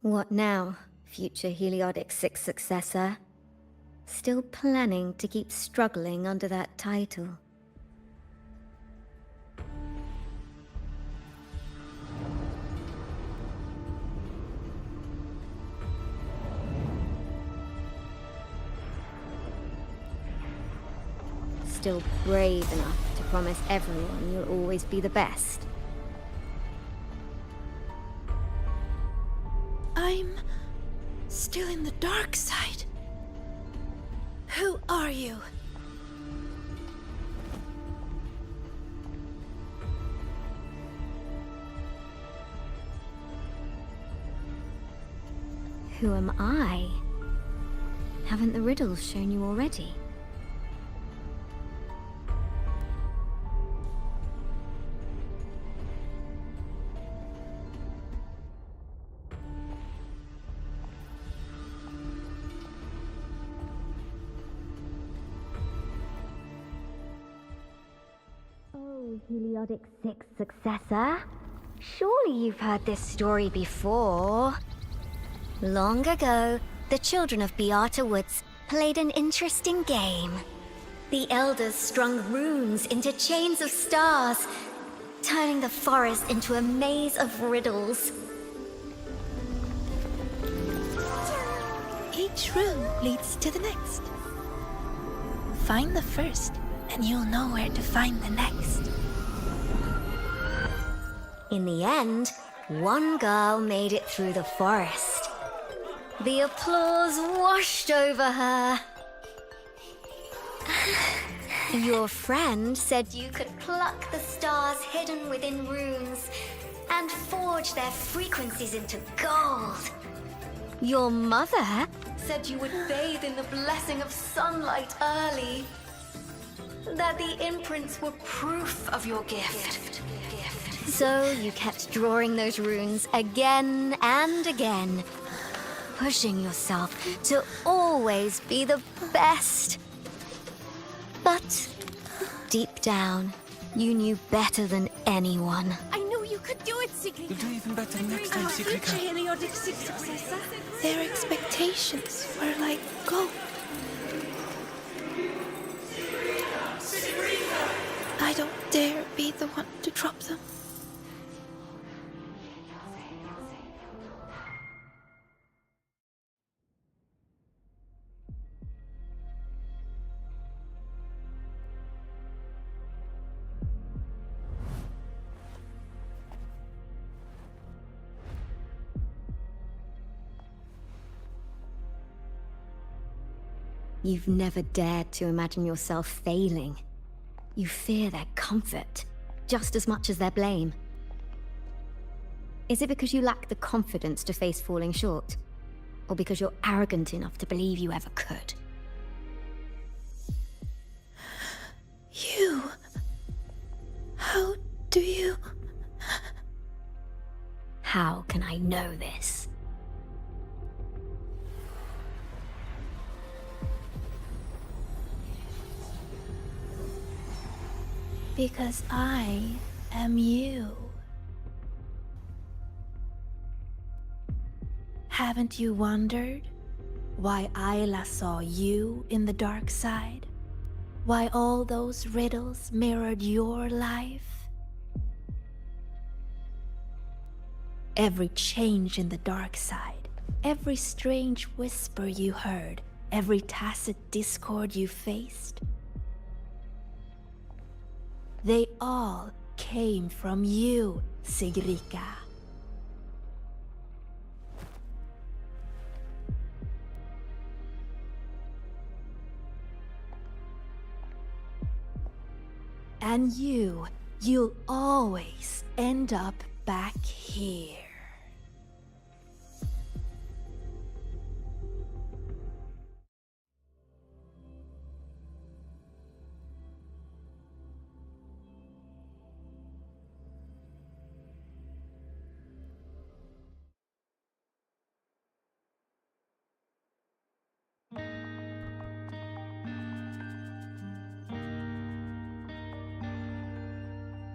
What now, future Heliotic 6 successor. Still planning to keep struggling under that title. Still brave enough to promise everyone you'll always be the best. I'm still in the dark side. Who are you? Who am I? Haven't the riddles shown you already? Heliotic 6 successor? Surely you've heard this story before. Long ago, the children of Beata Woods played an interesting game. The elders strung runes into chains of stars, turning the forest into a maze of riddles. Each room leads to the next. Find the first, and you'll know where to find the next. In the end, one girl made it through the forest. The applause washed over her. Your friend said you could pluck the stars hidden within runes and forge their frequencies into gold. Your mother said you would bathe in the blessing of sunlight early. That the imprints were proof of your gift. So you kept drawing those runes again and again, pushing yourself to always be the best. But deep down, you knew better than anyone. I knew you could do it, Sigrika. You'll do even better next time, Sigrika. Heliotic 6 successor. Their expectations were like gold. I don't dare be the one to drop them. You've never dared to imagine yourself failing. You fear their comfort, just as much as their blame. Is it because you lack the confidence to face falling short? Or because you're arrogant enough to believe you ever could? You... How do you... How can I know this? Because I am you. Haven't you wondered why Ayla saw you in the dark side? Why all those riddles mirrored your life? Every change in the dark side, every strange whisper you heard, every tacit discord you faced, they all came from you, Sigrika. And you'll always end up back here.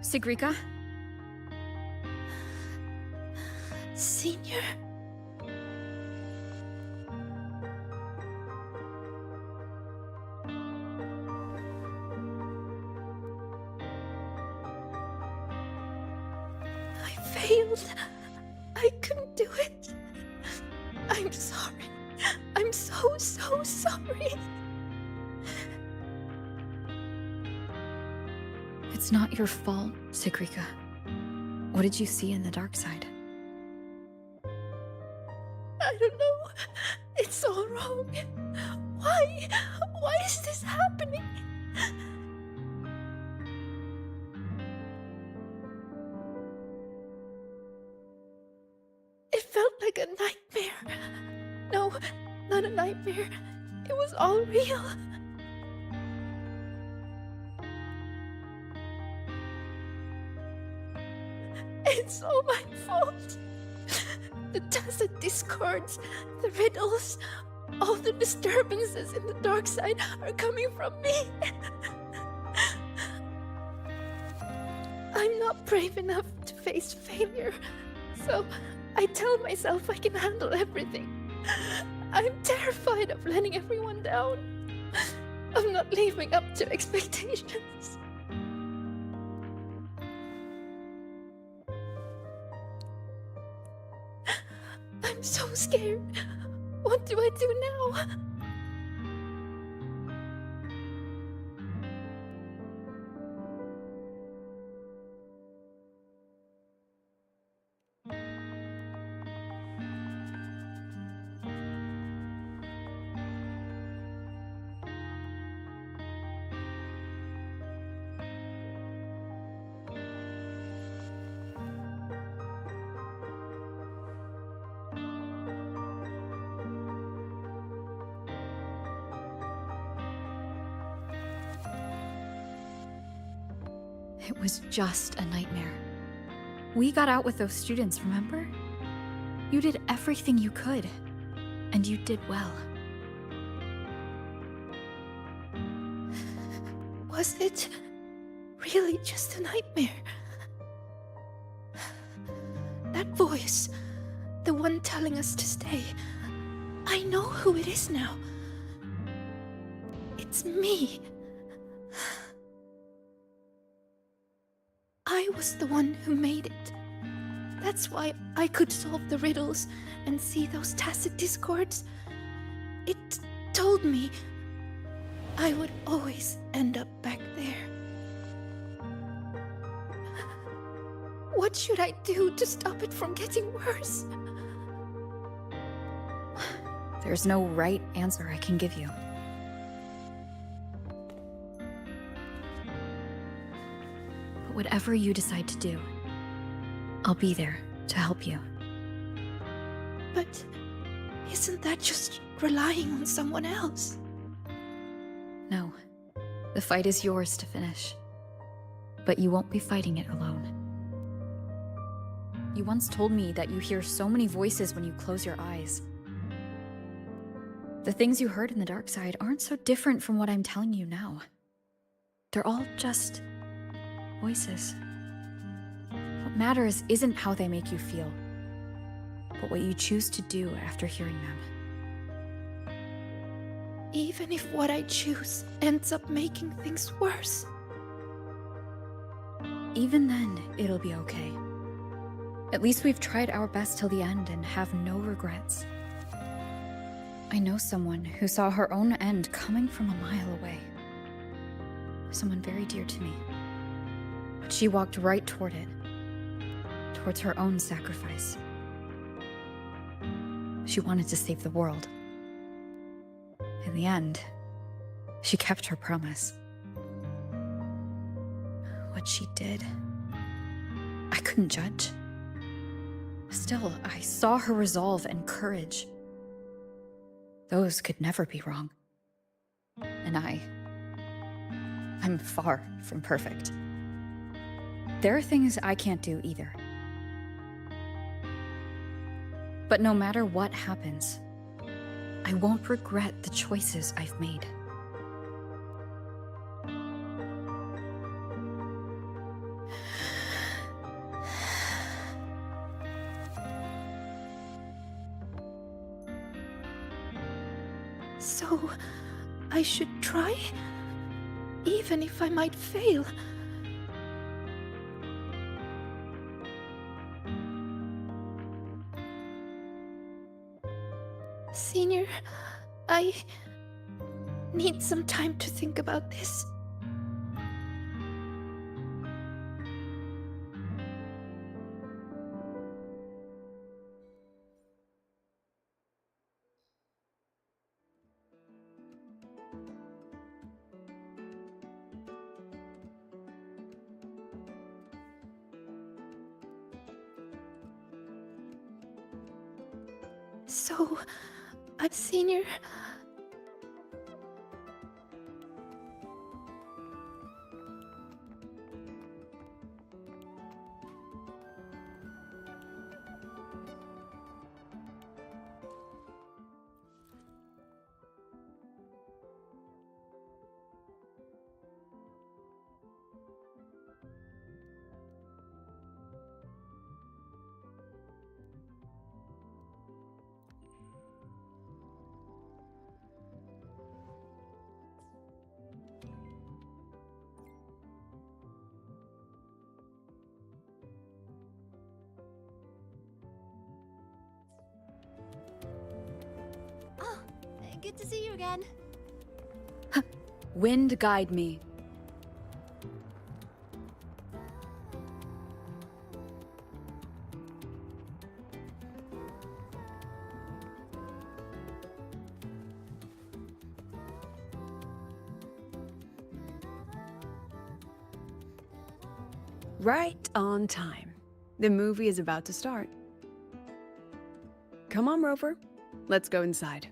Sigrika? Senior? failed. I couldn't do it. I'm sorry. I'm so sorry. It's not your fault, Sigrika. What did you see in the dark side? I don't know. It's all wrong. Why? Why is this happening? It felt like a nightmare. No, not a nightmare. It was all real. It's all my fault. The tacit discords, the riddles, all the disturbances in the dark side are coming from me. I'm not brave enough to face failure, so I tell myself I can handle everything. I'm terrified of letting everyone down, of not living up to expectations. I'm so scared. What do I do now? It was just a nightmare. We got out with those students, remember? You did everything you could, and you did well. Was it really just a nightmare? That voice, the one telling us to stay, I know who it is now. It's me. I was the one who made it. That's why I could solve the riddles and see those tacit discords. It told me I would always end up back there. What should I do to stop it from getting worse? There's no right answer I can give you. But whatever you decide to do, I'll be there to help you. But isn't that just relying on someone else? No. The fight is yours to finish. But you won't be fighting it alone. You once told me that you hear so many voices when you close your eyes. The things you heard in the dark side aren't so different from what I'm telling you now. They're all just voices. What matters isn't how they make you feel, but what you choose to do after hearing them. Even if what I choose ends up making things worse. Even then, it'll be okay. At least we've tried our best till the end and have no regrets. I know someone who saw her own end coming from a mile away. Someone very dear to me. But she walked right toward it. Towards her own sacrifice. She wanted to save the world. In the end, she kept her promise. What she did, I couldn't judge. Still, I saw her resolve and courage. Those could never be wrong. And I'm far from perfect. There are things I can't do either. But no matter what happens, I won't regret the choices I've made. So, I should try? Even if I might fail? Senior, I need some time to think about this. So, I'm Senior. Oh, good to see you again. Wind guide me. Right on time. The movie is about to start. Come on, Rover. Let's go inside.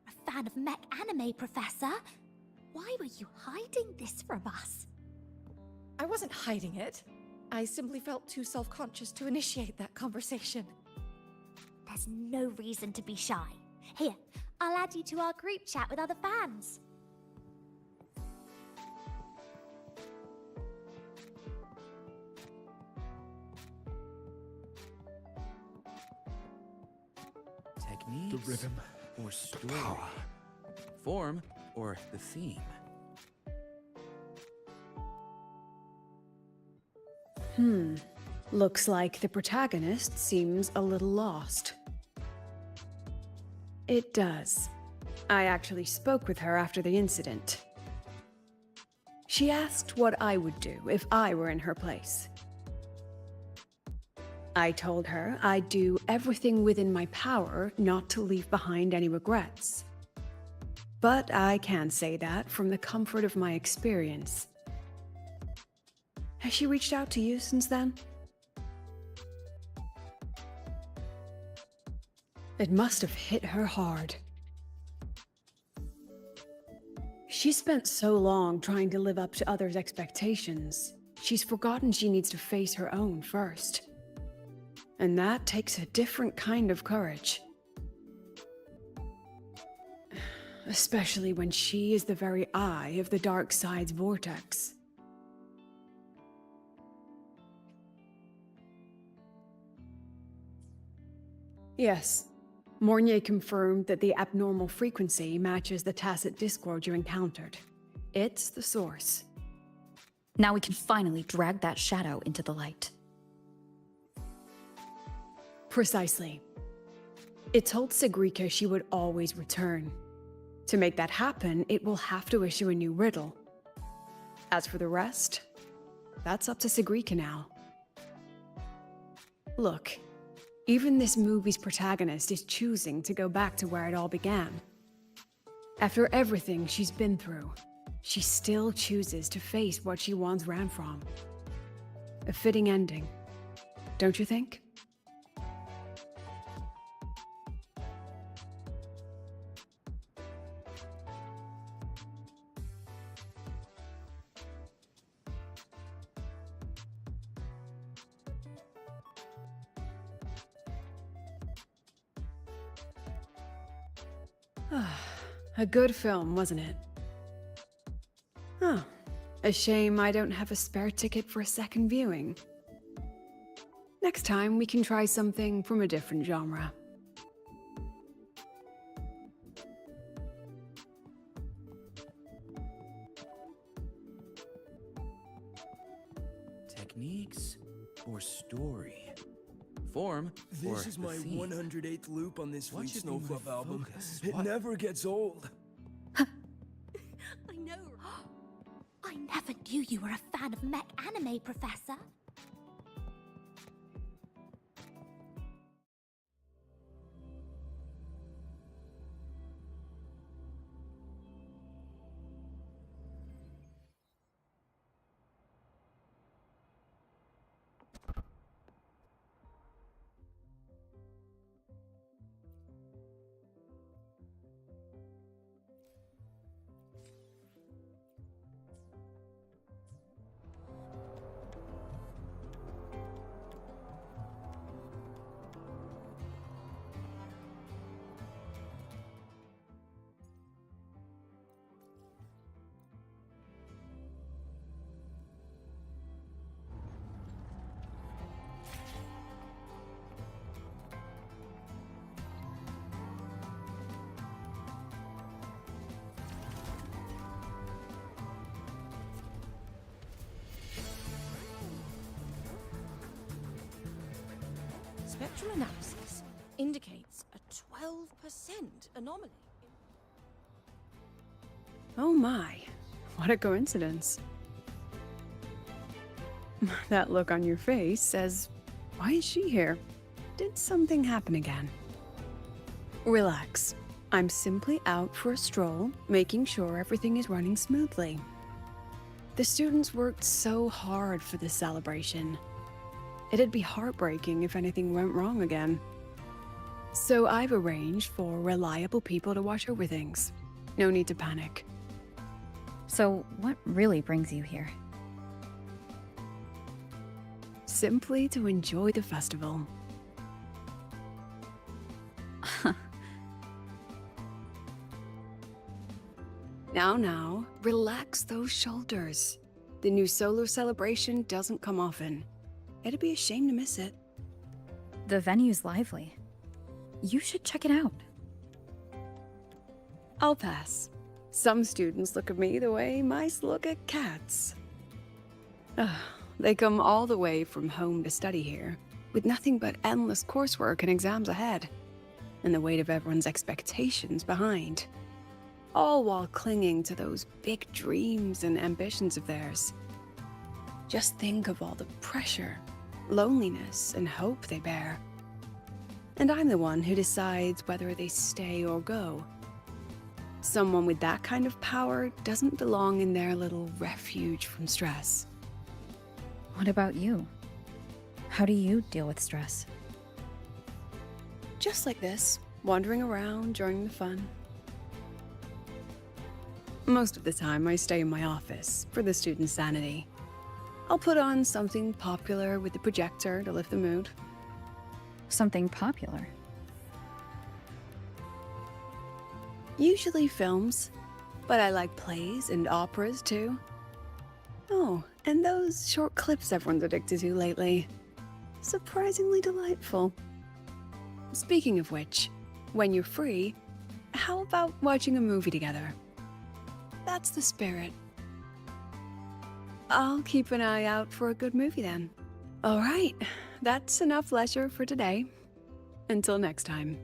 A fan of mech anime, Professor? Why were you hiding this from us? I wasn't hiding it. I simply felt too self-conscious to initiate that conversation. There's no reason to be shy. Here, I'll add you to our group chat with other fans. Techniques. The rhythm. Or story. Power. Form or the theme. Looks like the protagonist seems a little lost. It does. I actually spoke with her after the incident. She asked what I would do if I were in her place. I told her I'd do everything within my power not to leave behind any regrets. But I can't say that from the comfort of my experience. Has she reached out to you since then? It must have hit her hard. She spent so long trying to live up to others' expectations, she's forgotten she needs to face her own first. And that takes a different kind of courage. Especially when she is the very eye of the dark side's vortex. Yes. Mornier confirmed that the abnormal frequency matches the tacit discord you encountered. It's the source. Now we can finally drag that shadow into the light. Precisely. It told Sigrika she would always return. To make that happen, it will have to issue a new riddle. As for the rest, that's up to Sigrika now. Look, even this movie's protagonist is choosing to go back to where it all began. After everything she's been through, she still chooses to face what she once ran from. A fitting ending, don't you think? A good film, wasn't it? Oh, a shame I don't have a spare ticket for a second viewing. Next time, we can try something from a different genre. Techniques or story? Form or This is the my theme? 108th loop on this What Fleet should Snow be my Fluff album. focus? It What? never gets old. I know. I never knew you were a fan of mech anime, Professor. Spectral analysis indicates a 12% anomaly. Oh my, what a coincidence. That look on your face says, why is she here? Did something happen again? Relax. I'm simply out for a stroll, making sure everything is running smoothly. The students worked so hard for this celebration. It'd be heartbreaking if anything went wrong again. So I've arranged for reliable people to watch over things. No need to panic. So, what really brings you here? Simply to enjoy the festival. Now, relax those shoulders. The new solar celebration doesn't come often. It'd be a shame to miss it. The venue's lively. You should check it out. I'll pass. Some students look at me the way mice look at cats. They come all the way from home to study here, with nothing but endless coursework and exams ahead, and the weight of everyone's expectations behind. All while clinging to those big dreams and ambitions of theirs. Just think of all the pressure, loneliness, and hope they bear. And I'm the one who decides whether they stay or go. Someone with that kind of power doesn't belong in their little refuge from stress. What about you? How do you deal with stress? Just like this, wandering around, joining the fun. Most of the time, I stay in my office for the students' sanity. I'll put on something popular with the projector to lift the mood. Something popular? Usually films, but I like plays and operas too. Oh, and those short clips everyone's addicted to lately. Surprisingly delightful. Speaking of which, when you're free, how about watching a movie together? That's the spirit. I'll keep an eye out for a good movie then. All right, that's enough leisure for today. Until next time.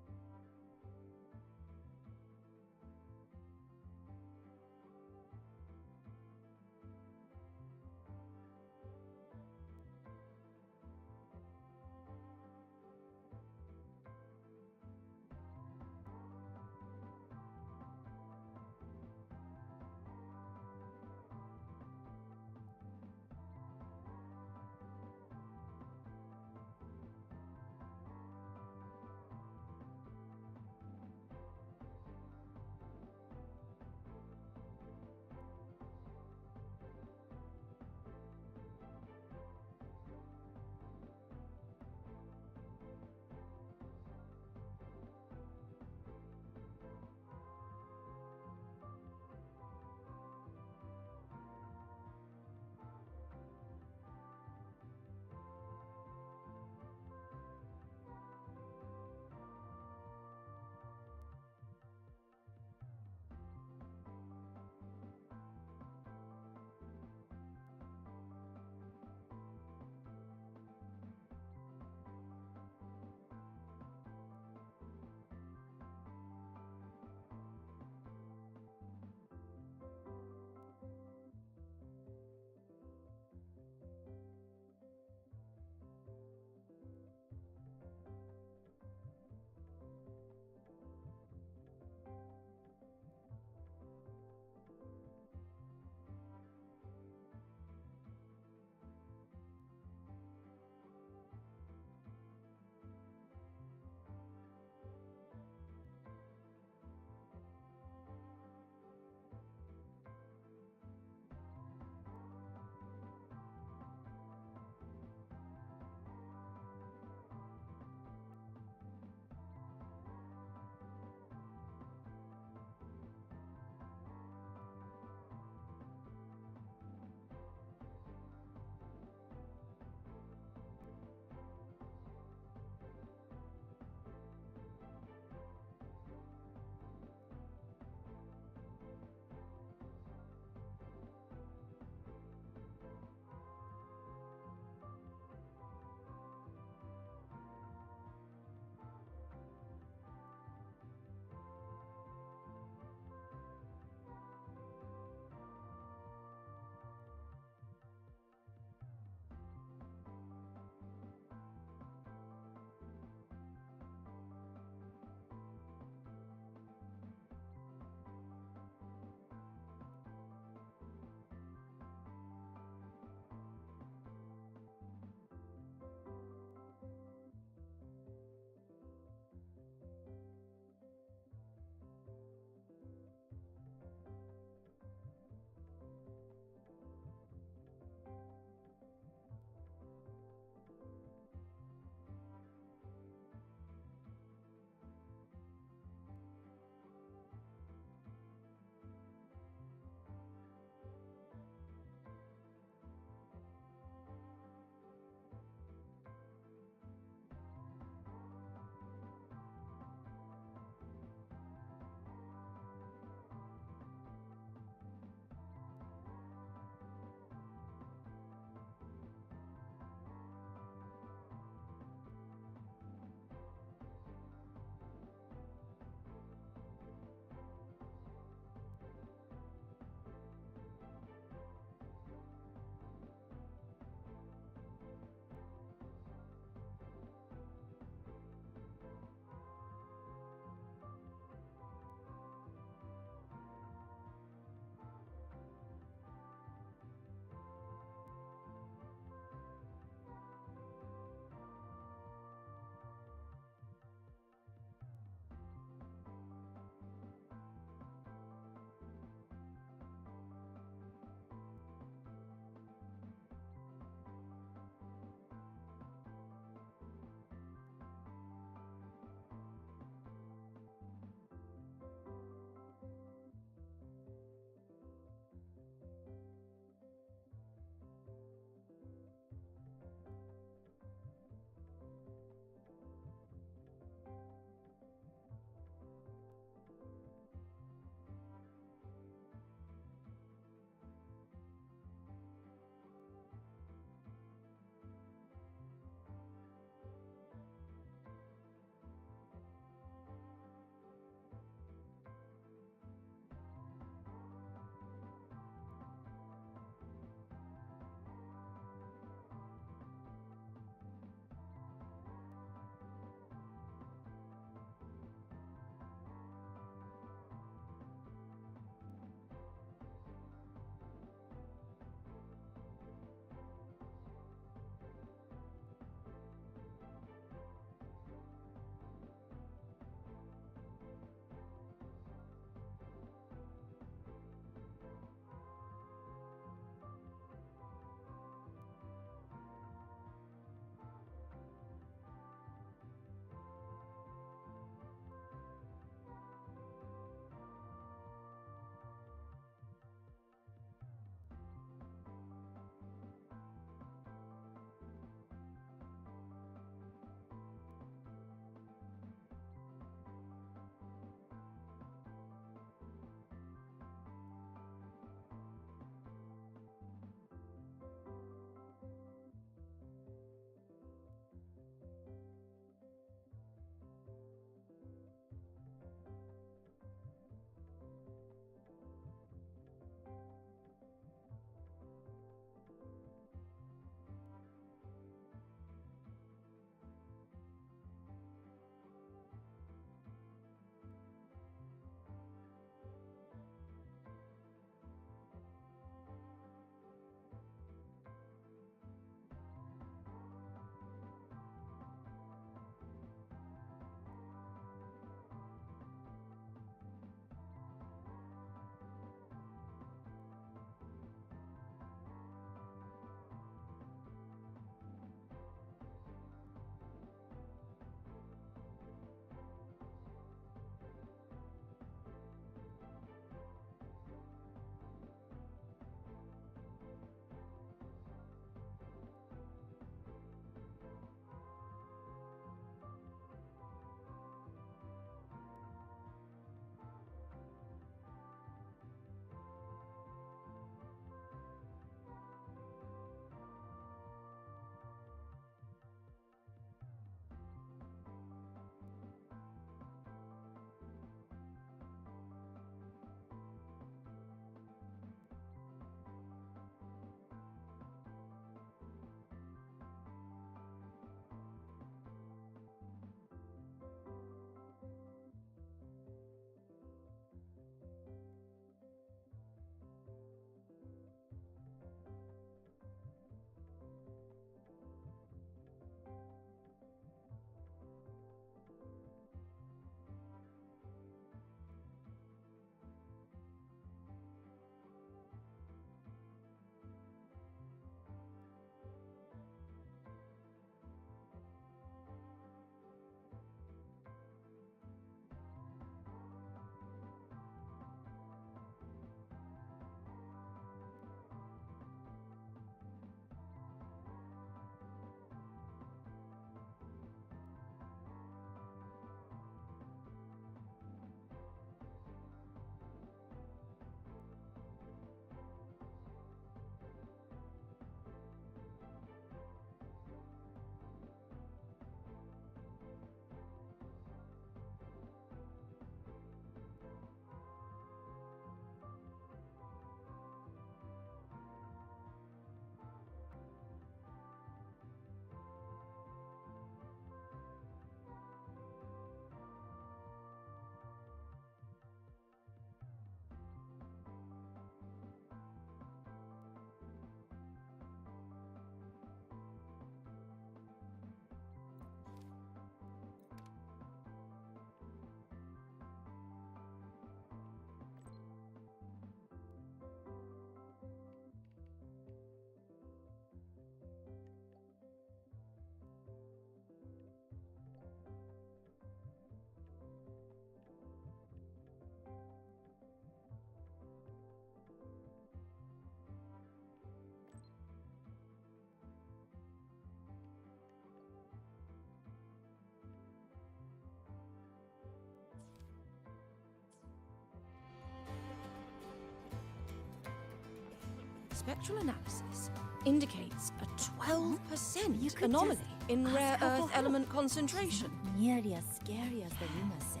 spectral analysis indicates a 12% could anomaly just in ask rare her for earth help. element concentration. Nearly as scary as the rumors say.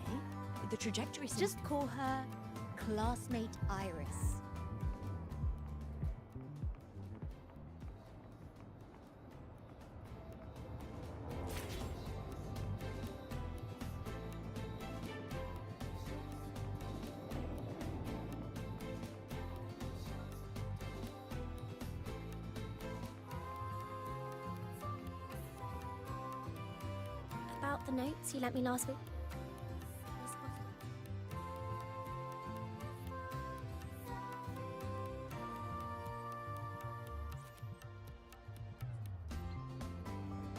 The trajectory seems... Just call her classmate Iris. About the notes you lent me last week.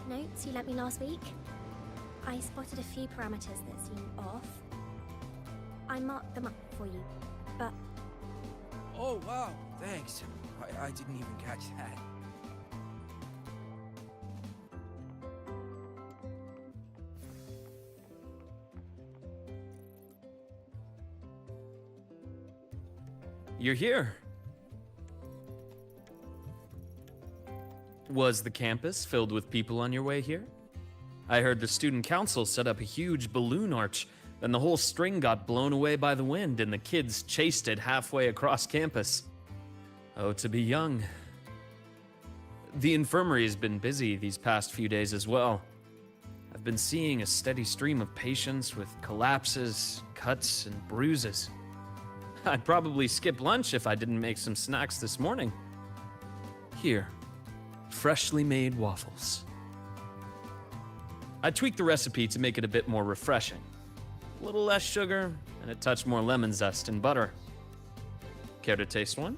Notes you lent me last week. I spotted a few parameters that seem off. I marked them up for you, but Oh, wow, thanks. I didn't even catch that. You're here. Was the campus filled with people on your way here? I heard the student council set up a huge balloon arch, then the whole string got blown away by the wind and the kids chased it halfway across campus. Oh, to be young. The infirmary has been busy these past few days as well. I've been seeing a steady stream of patients with collapses, cuts, and bruises. I'd probably skip lunch if I didn't make some snacks this morning. Here, freshly made waffles. I tweaked the recipe to make it a bit more refreshing. A little less sugar and a touch more lemon zest and butter. Care to taste one?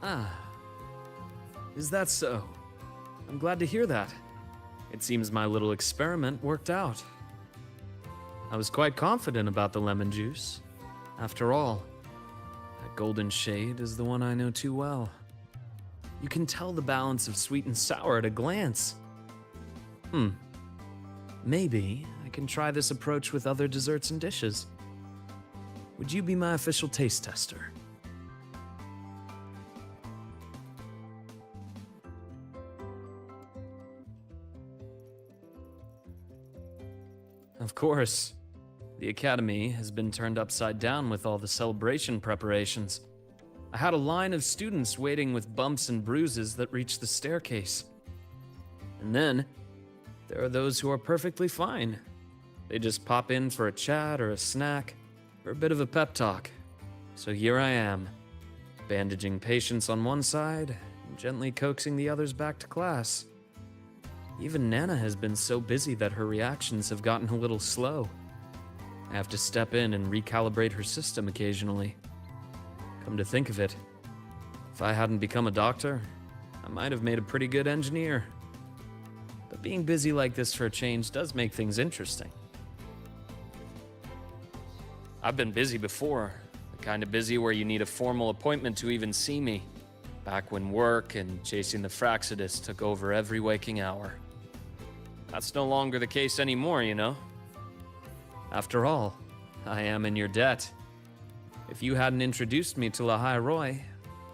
Ah, is that so? I'm glad to hear that. It seems my little experiment worked out. I was quite confident about the lemon juice. After all, that golden shade is the one I know too well. You can tell the balance of sweet and sour at a glance. Maybe I can try this approach with other desserts and dishes. Would you be my official taste tester? Of course. The academy has been turned upside down with all the celebration preparations. I had a line of students waiting with bumps and bruises that reached the staircase. And then, there are those who are perfectly fine. They just pop in for a chat or a snack, or a bit of a pep talk. So here I am, bandaging patients on one side, and gently coaxing the others back to class. Even Nana has been so busy that her reactions have gotten a little slow. I have to step in and recalibrate her system occasionally. Come to think of it, if I hadn't become a doctor, I might have made a pretty good engineer. But being busy like this for a change does make things interesting. I've been busy before, the kind of busy where you need a formal appointment to even see me, back when work and chasing the Fraxidus took over every waking hour. That's no longer the case anymore, you know? After all, I am in your debt. If you hadn't introduced me to Lahai Roy,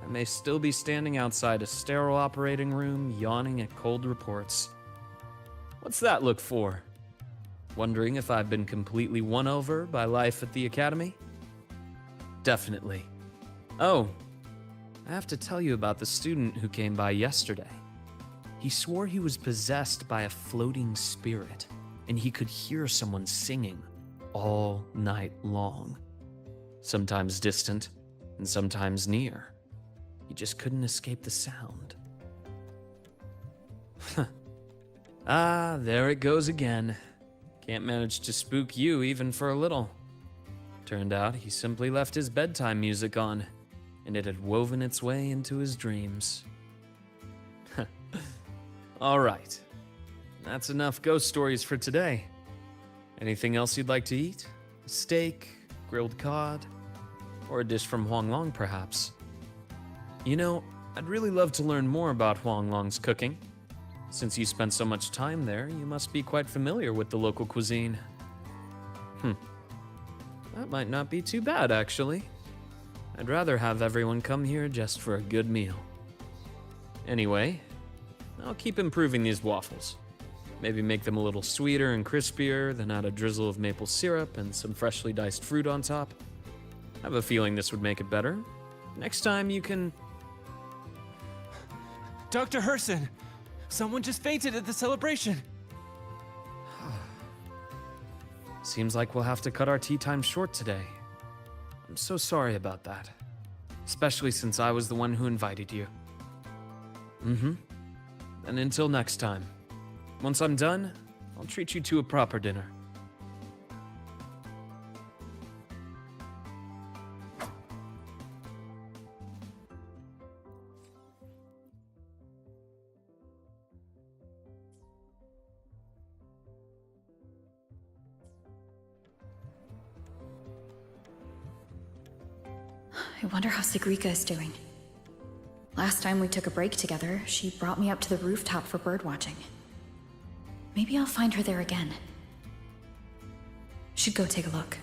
I may still be standing outside a sterile operating room, yawning at cold reports. What's that look for? Wondering if I've been completely won over by life at the academy? Definitely. Oh, I have to tell you about the student who came by yesterday. He swore he was possessed by a floating spirit, and he could hear someone singing all night long. Sometimes distant, and sometimes near. He just couldn't escape the sound. Ah, there it goes again. Can't manage to spook you even for a little. Turned out he simply left his bedtime music on, and it had woven its way into his dreams. All right, that's enough ghost stories for today. Anything else you'd like to eat? A steak, grilled cod, or a dish from Huang Long, perhaps? You know, I'd really love to learn more about Huang Long's cooking. Since you spent so much time there, you must be quite familiar with the local cuisine. That might not be too bad, actually. I'd rather have everyone come here just for a good meal. Anyway, I'll keep improving these waffles. Maybe make them a little sweeter and crispier, then add a drizzle of maple syrup and some freshly diced fruit on top. I have a feeling this would make it better. Next time you can... Dr. Herson! Someone just fainted at the celebration! Seems like we'll have to cut our tea time short today. I'm so sorry about that. Especially since I was the one who invited you. And until next time. Once I'm done, I'll treat you to a proper dinner. I wonder how Sigrika is doing. Last time we took a break together, she brought me up to the rooftop for birdwatching. Maybe I'll find her there again. Should go take a look.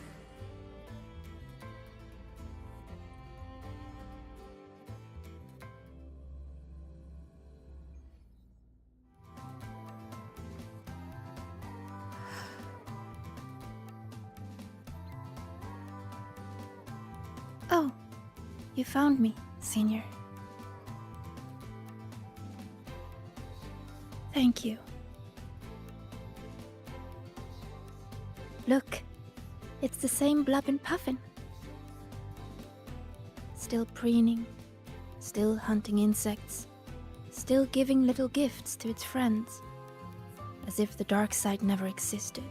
Oh, you found me, Senior. Thank you. Look, it's the same Blubbin' Puffin. Still preening, still hunting insects, still giving little gifts to its friends, as if the dark side never existed.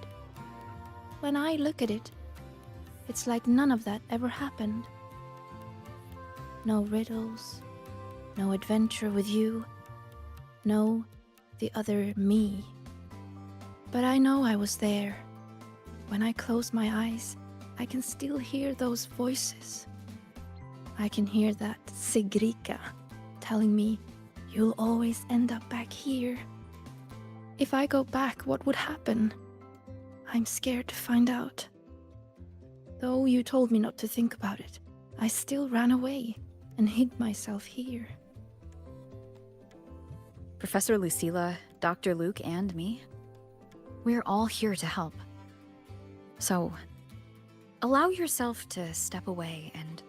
When I look at it, it's like none of that ever happened. No riddles, no adventure with you, no the other me. But I know I was there. When I close my eyes, I can still hear those voices. I can hear that Sigrika telling me, you'll always end up back here. If I go back, what would happen? I'm scared to find out. Though you told me not to think about it, I still ran away and hid myself here. Professor Lucilla, Dr. Luke, and me. We're all here to help. So, allow yourself to step away and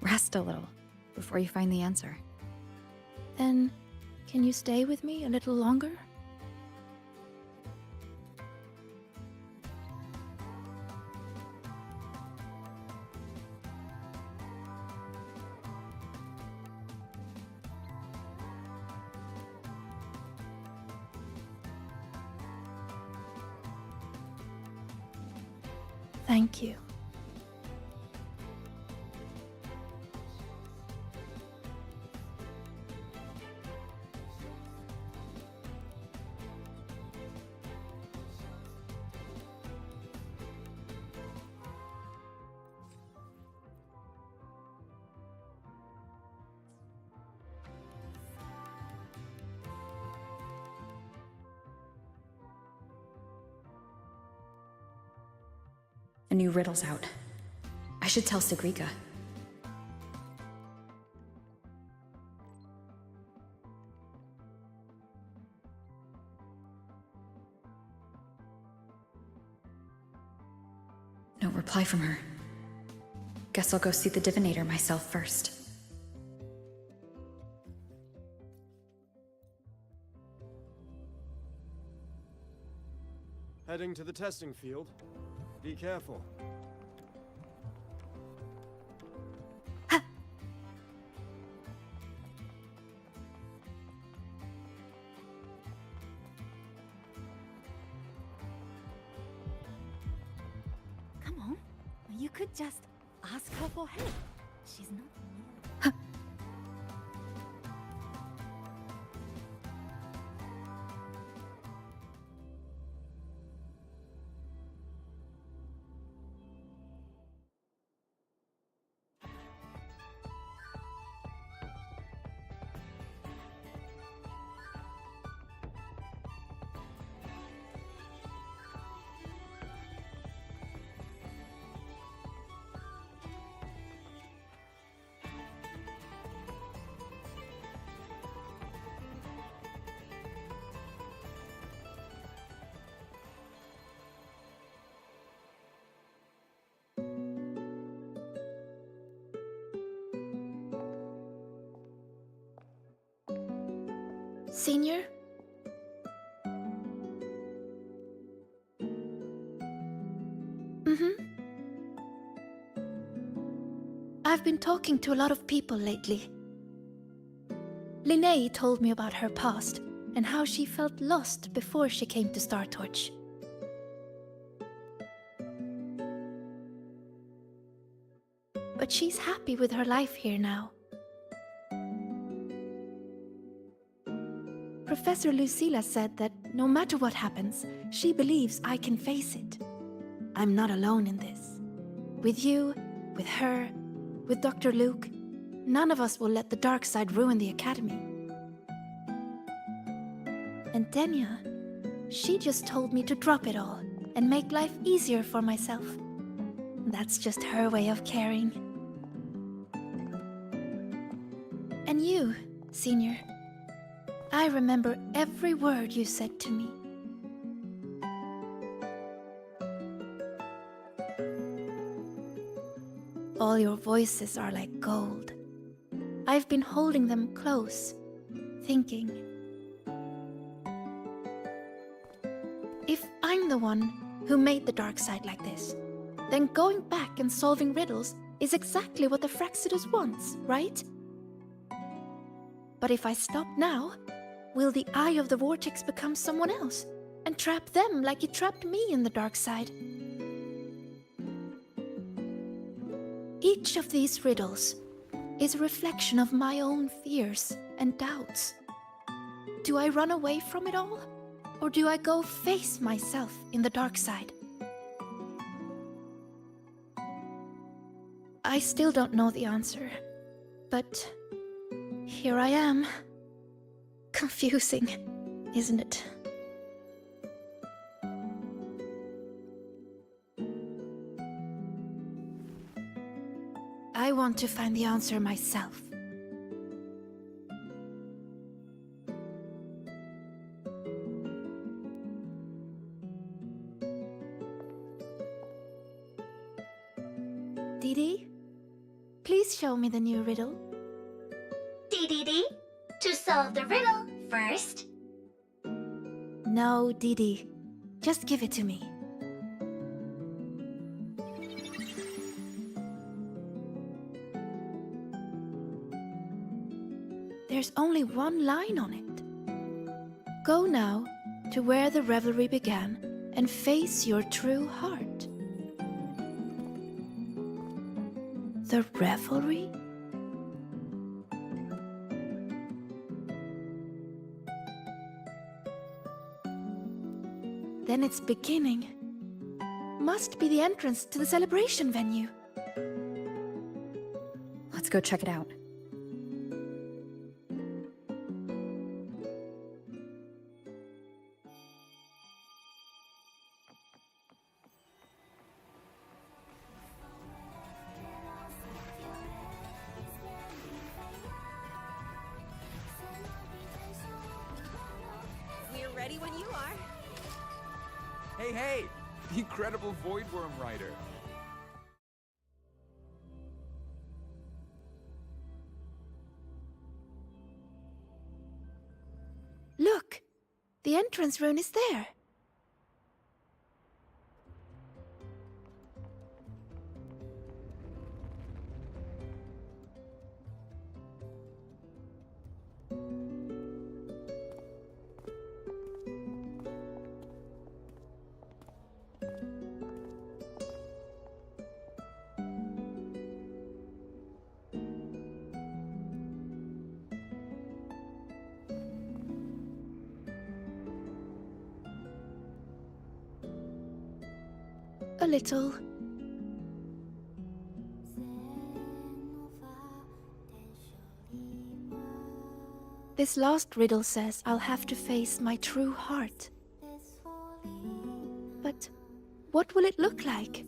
rest a little before you find the answer. Then, can you stay with me a little longer? Thank you. A new riddle's out. I should tell Sigrika. No reply from her. Guess I'll go see the divinator myself first. Heading to the testing field. Be careful. Come on. You could just ask her for help. She's not near. Senior? I've been talking to a lot of people lately. Linnea told me about her past and how she felt lost before she came to Star Torch. But she's happy with her life here now. Professor Lucilla said that no matter what happens, she believes I can face it. I'm not alone in this. With you, with her, with Dr. Luke, none of us will let the dark side ruin the Academy. And Denya, she just told me to drop it all and make life easier for myself. That's just her way of caring. And you, Senior, I remember every word you said to me. All your voices are like gold. I've been holding them close, thinking. If I'm the one who made the dark side like this, then going back and solving riddles is exactly what the Fraxidus wants, right? But if I stop now, will the Eye of the Vortex become someone else and trap them like it trapped me in the dark side? Each of these riddles is a reflection of my own fears and doubts. Do I run away from it all? Or do I go face myself in the dark side? I still don't know the answer, but here I am. Confusing, isn't it? I want to find the answer myself. Didi, please show me the new riddle. DDD, to solve the riddle first. No, Didi. Just give it to me. There's only one line on it. Go now to where the revelry began and face your true heart. The revelry? Then it's beginning. Must be the entrance to the celebration venue. Let's go check it out. We're ready when you are. Hey, hey! The incredible Voidworm Rider. Look! The entrance rune is there. A little. This last riddle says I'll have to face my true heart. But what will it look like?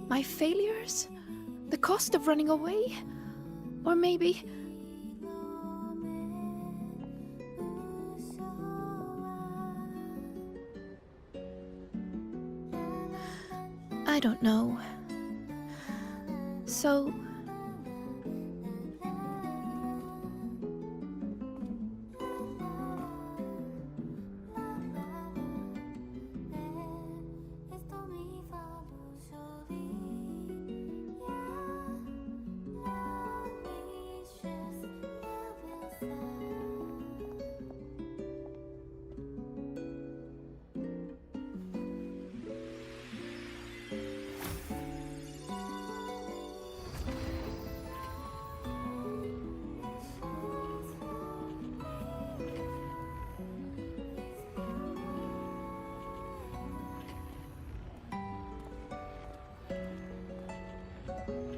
My failures? The cost of running away? Or maybe... I don't know. So...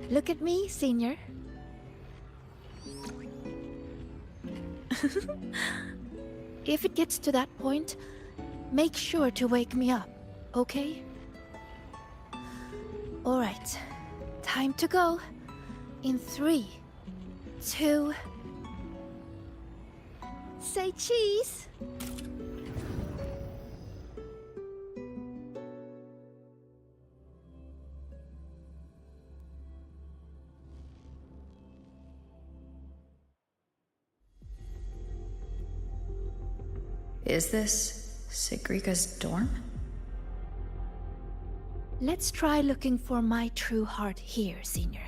Look at me, Senior. If it gets to that point, make sure to wake me up, okay? Alright, time to go. In 3, 2... Say cheese! Is this Sigrika's dorm? Let's try looking for my true heart here, Senior.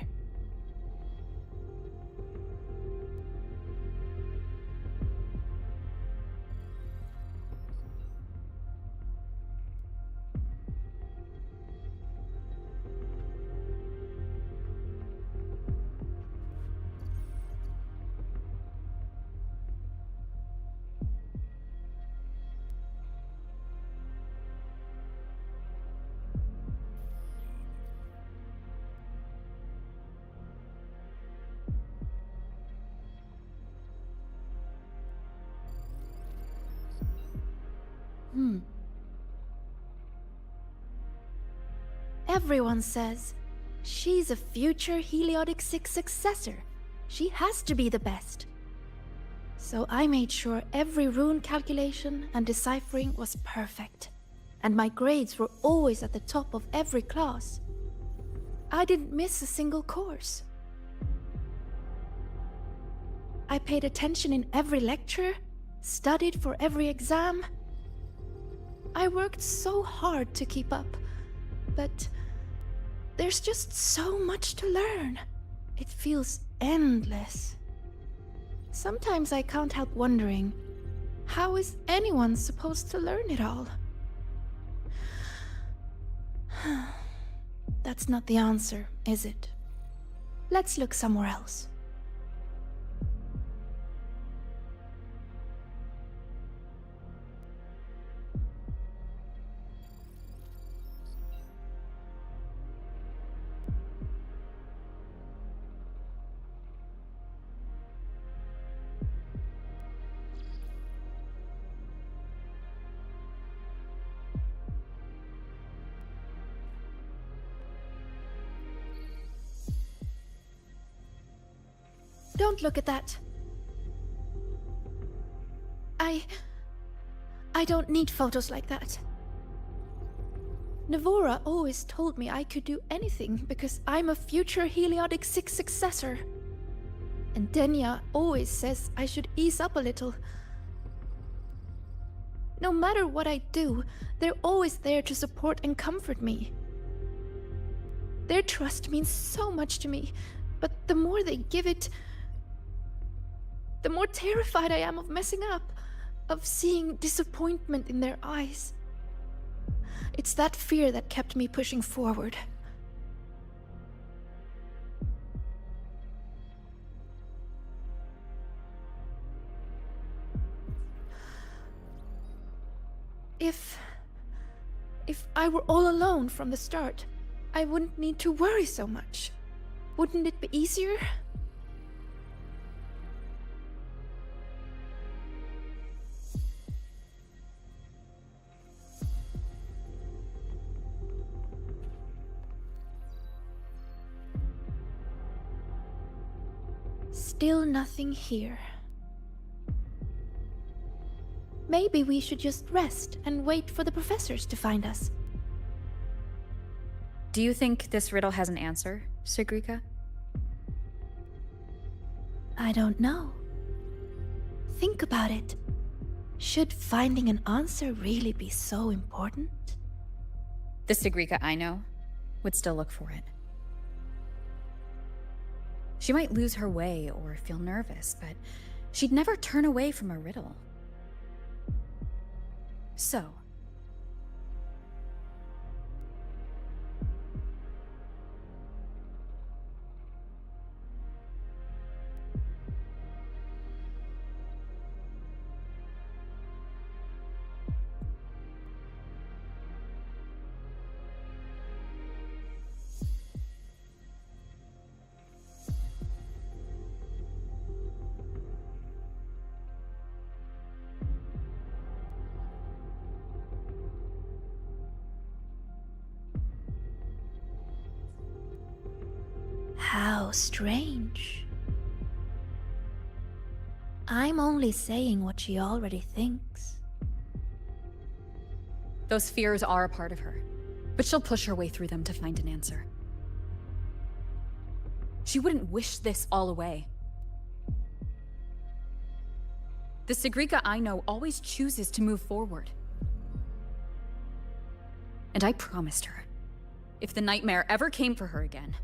Everyone says she's a future Heliotic 6 successor. She has to be the best. So I made sure every rune calculation and deciphering was perfect. And my grades were always at the top of every class. I didn't miss a single course. I paid attention in every lecture, studied for every exam. I worked so hard to keep up, but there's just so much to learn. It feels endless. Sometimes I can't help wondering, how is anyone supposed to learn it all? That's not the answer, is it? Let's look somewhere else. Don't look at that. I don't need photos like that. Navora always told me I could do anything because I'm a future Heliotic 6 successor. And Denya always says I should ease up a little. No matter what I do, they're always there to support and comfort me. Their trust means so much to me, but the more they give it, the more terrified I am of messing up, of seeing disappointment in their eyes. It's that fear that kept me pushing forward. If I were all alone from the start, I wouldn't need to worry so much. Wouldn't it be easier? Still nothing here. Maybe we should just rest and wait for the professors to find us. Do you think this riddle has an answer, Sigrika? I don't know. Think about it. Should finding an answer really be so important? The Sigrika I know would still look for it. She might lose her way or feel nervous, but she'd never turn away from a riddle. So, How strange. I'm only saying what she already thinks. those fears are a part of her, but she'll push her way through them to find an answer. She wouldn't wish this all away. The Sigrika I know always chooses to move forward. And I promised her, if the nightmare ever came for her again,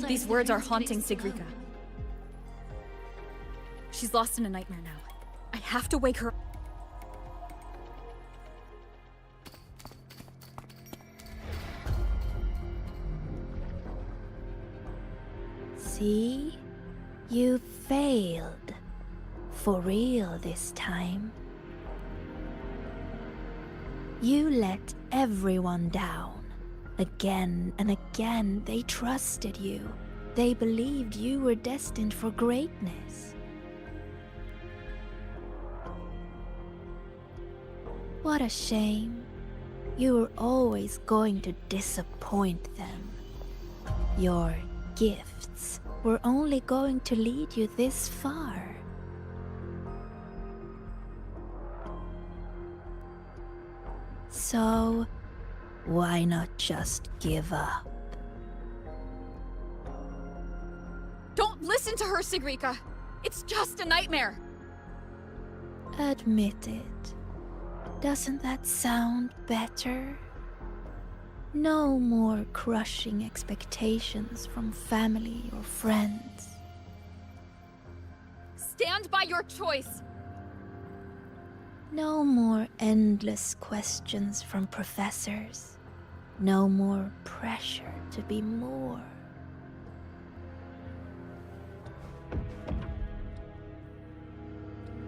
These words are haunting Sigrika. She's lost in a nightmare now. I have to wake her. See? You failed. For real this time. You let everyone down. Again and again, they trusted you. They believed you were destined for greatness. What a shame. You were always going to disappoint them. Your gifts were only going to lead you this far. So, why not just give up? Don't listen to her, Sigrika! It's just a nightmare! Admit it. Doesn't that sound better? No more crushing expectations from family or friends. Stand by your choice! No more endless questions from professors. No more pressure to be more.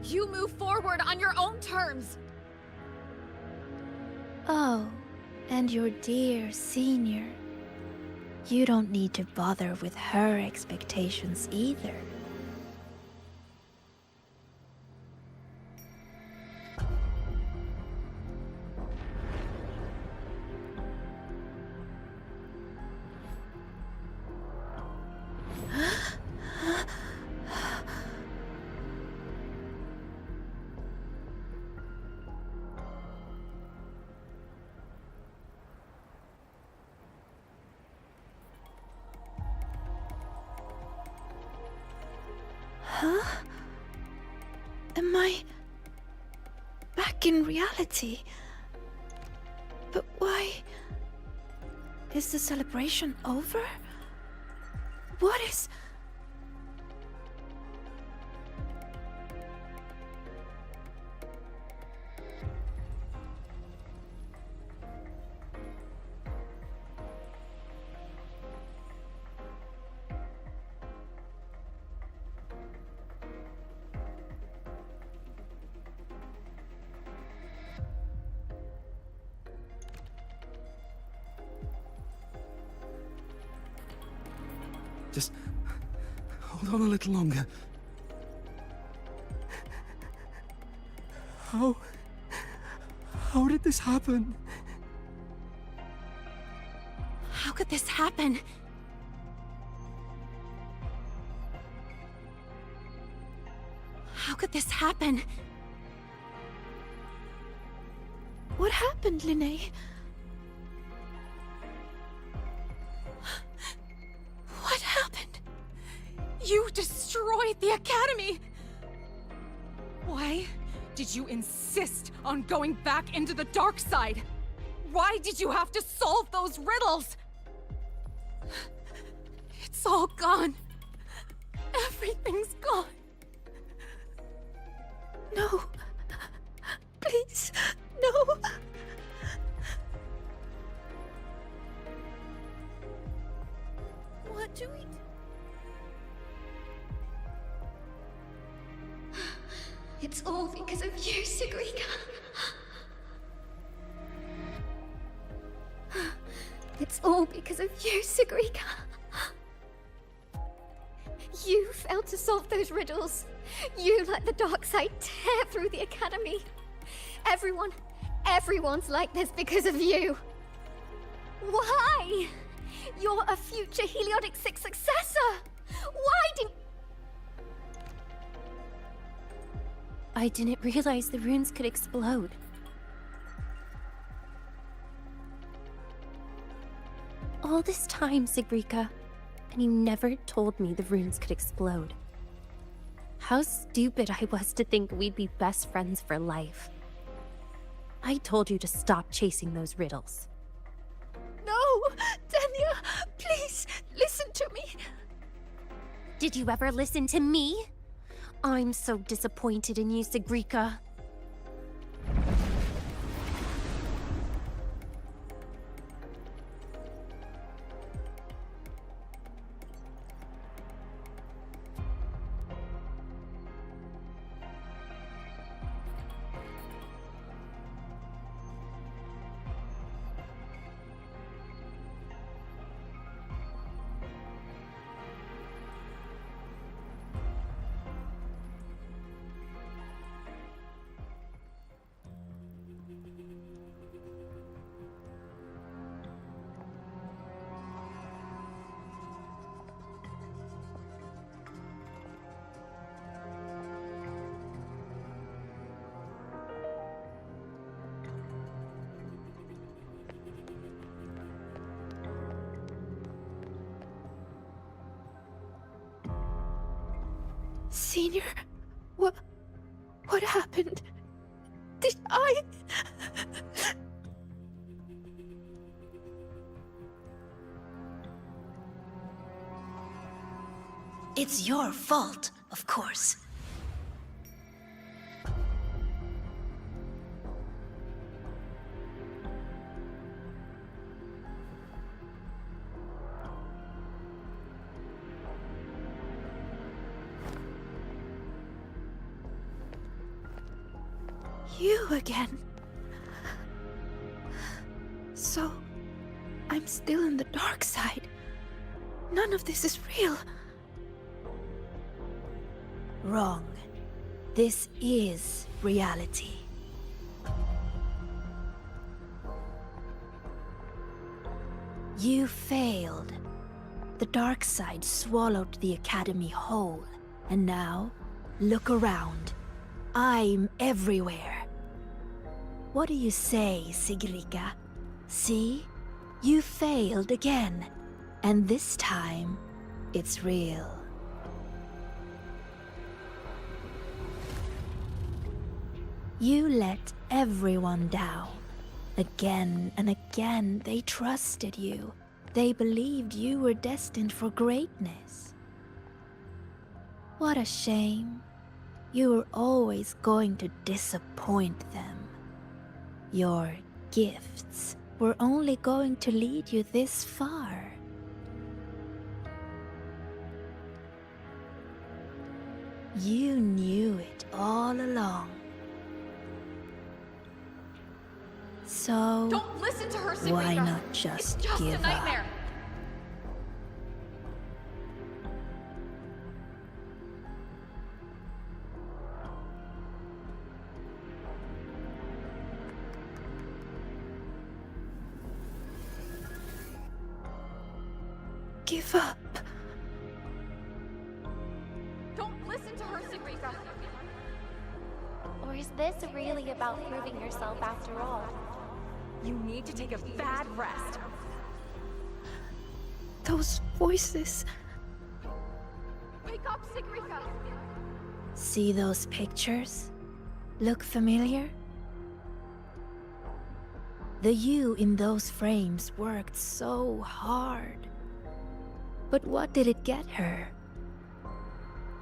You move forward on your own terms! Oh, and your dear senior. You don't need to bother with her expectations either. Huh? Am I back in reality? But why? Is the celebration over? What is... Just hold on a little longer. How did this happen? How could this happen? How could this happen? What happened, Linnea? What happened? You destroyed the Academy! Why did you insist on going back into the dark side? Why did you have to solve those riddles? It's all gone. Everything's gone. No. Please, no. What do we do? It's all because of you, Sigrika. It's all because of you, Sigrika. You failed to solve those riddles. You let the dark side tear through the Academy. Everyone's like this because of you. Why? You're a future Heliotic 6 successor. Why didn't... I didn't realize the runes could explode. All this time, Sigrika, and you never told me the runes could explode. How stupid I was to think we'd be best friends for life. I told you to stop chasing those riddles. No! Denya, Please, listen to me. Did you ever listen to me? I'm so disappointed in you, Sigrika. Senior, what happened? Did I? It's your fault, of course. You again. So, I'm still in the dark side. None of this is real. Wrong. This is reality. You failed. The dark side swallowed the Academy whole. And now, look around. I'm everywhere. What do you say, Sigrika? See? You failed again. And this time, it's real. You let everyone down. Again and again, they trusted you. They believed you were destined for greatness. What a shame. You were always going to disappoint them. Your gifts were only going to lead you this far. You knew it all along. So, Don't listen to her, Sigrika. Why not just it's just give a nightmare. up? Give up. Don't listen to her, Sigrika. Or is this really about proving yourself after all? You need to take a bad rest. Those voices. Wake up, Sigrika. See those pictures? Look familiar? The you in those frames worked so hard. But what did it get her?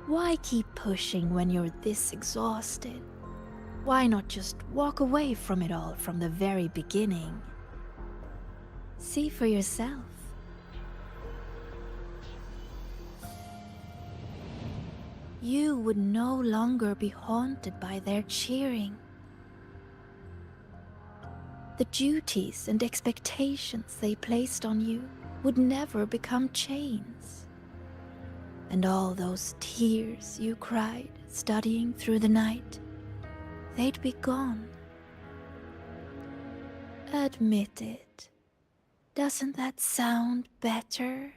Why keep pushing when you're this exhausted? Why not just walk away from it all from the very beginning? See for yourself. You would no longer be haunted by their cheering. The duties and expectations they placed on you would never become chains. And all those tears you cried studying through the night, they'd be gone. Admit it. Doesn't that sound better?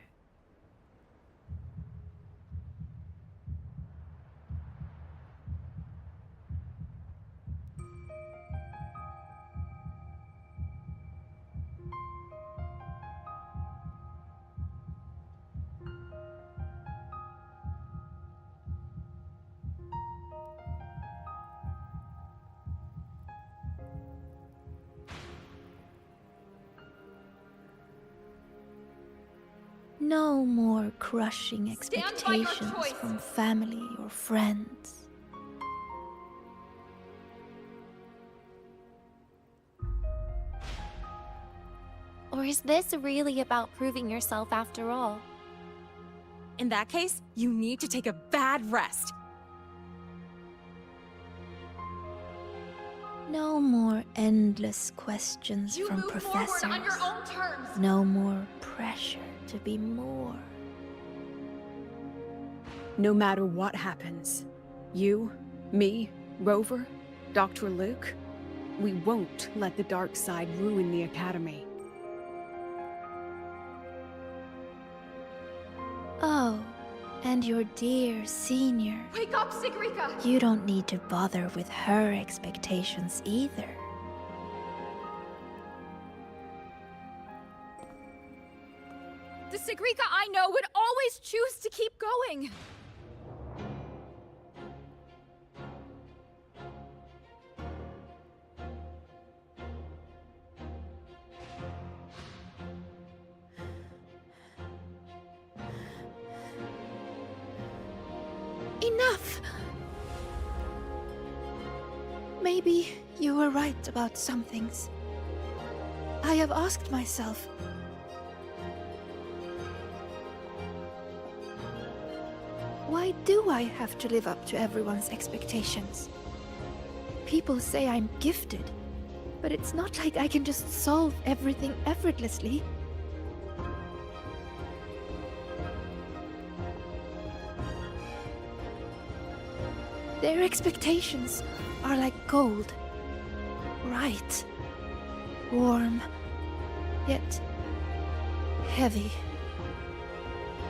No more crushing Stand by your expectations choice. from family or friends. Or is this really about proving yourself after all? In that case, you need to take a bad rest. No more endless questions You from move professors. forward on your own terms. No more pressure to be more. No matter what happens, you, me, Rover, Dr. Luke, we won't let the dark side ruin the Academy. Oh, and your dear senior. Wake up, Sigrika! You don't need to bother with her expectations either. The Sigrika I know would always choose to keep going. Enough! Maybe you were right about some things. I have asked myself, why do I have to live up to everyone's expectations? People say I'm gifted, but it's not like I can just solve everything effortlessly. Their expectations are like gold. Bright, warm, yet heavy.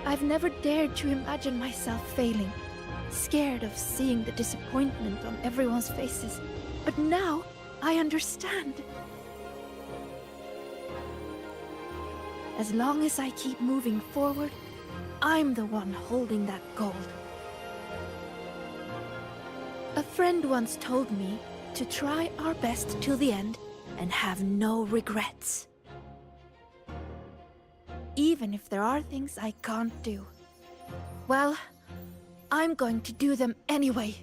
I've never dared to imagine myself failing, scared of seeing the disappointment on everyone's faces. But now, I understand. As long as I keep moving forward, I'm the one holding that gold. A friend once told me to try our best till the end and have no regrets. Even if there are things I can't do. Well, I'm going to do them anyway.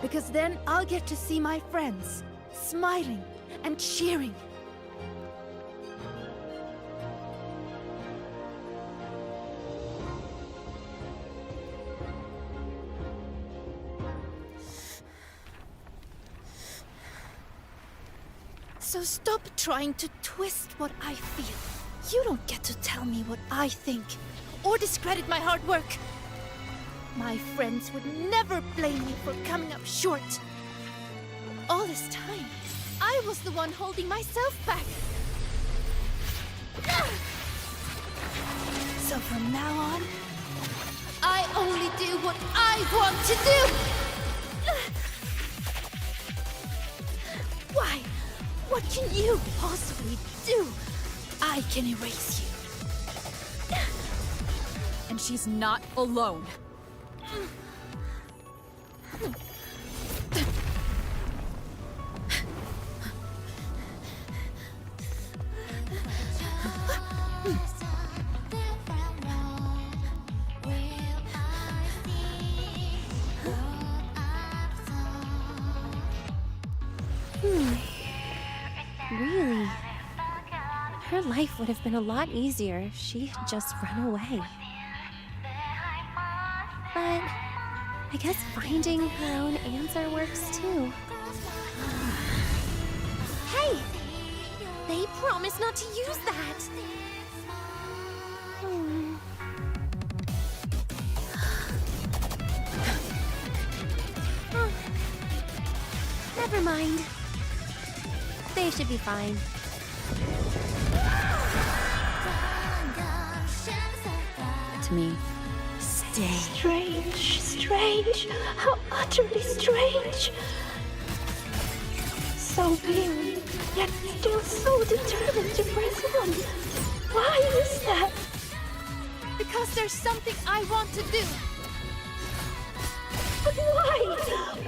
Because then I'll get to see my friends, smiling and cheering. So stop trying to twist what I feel. You don't get to tell me what I think, or discredit my hard work. My friends would never blame me for coming up short. All this time, I was the one holding myself back. So from now on, I only do what I want to do! Why? What can you possibly do? I can erase you. And she's not alone. Really? Her life would have been a lot easier if she had just run away. But I guess finding her own answer works too. Hey! They promised not to use that! Oh, never mind. They should be fine. To me, Stay. Strange, strange. How utterly strange. So weary, yet still so determined to press on. Why is that? Because there's something I want to do. But Why?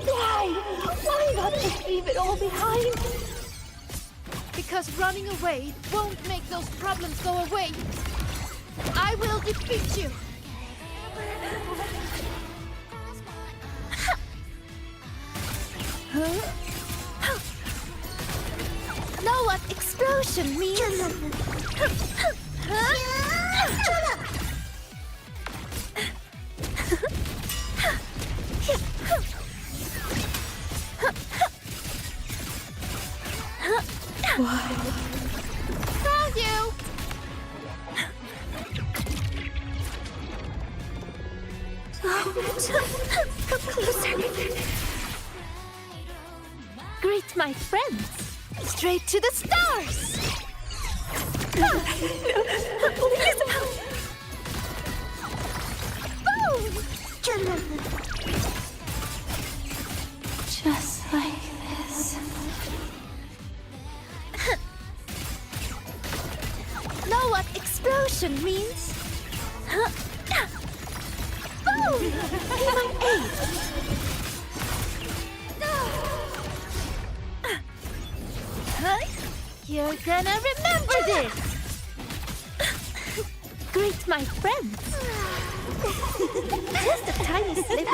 Why? Why not just leave it all behind? Because running away won't make those problems go away. I will defeat you. Know what explosion means? Found you! Come closer. Greet my friends. Straight to the stars. No, please. Boom! Just like this. Know what explosion means? Boom! Be my aid. You're gonna remember this! Greet my friends. Just a tiny slip.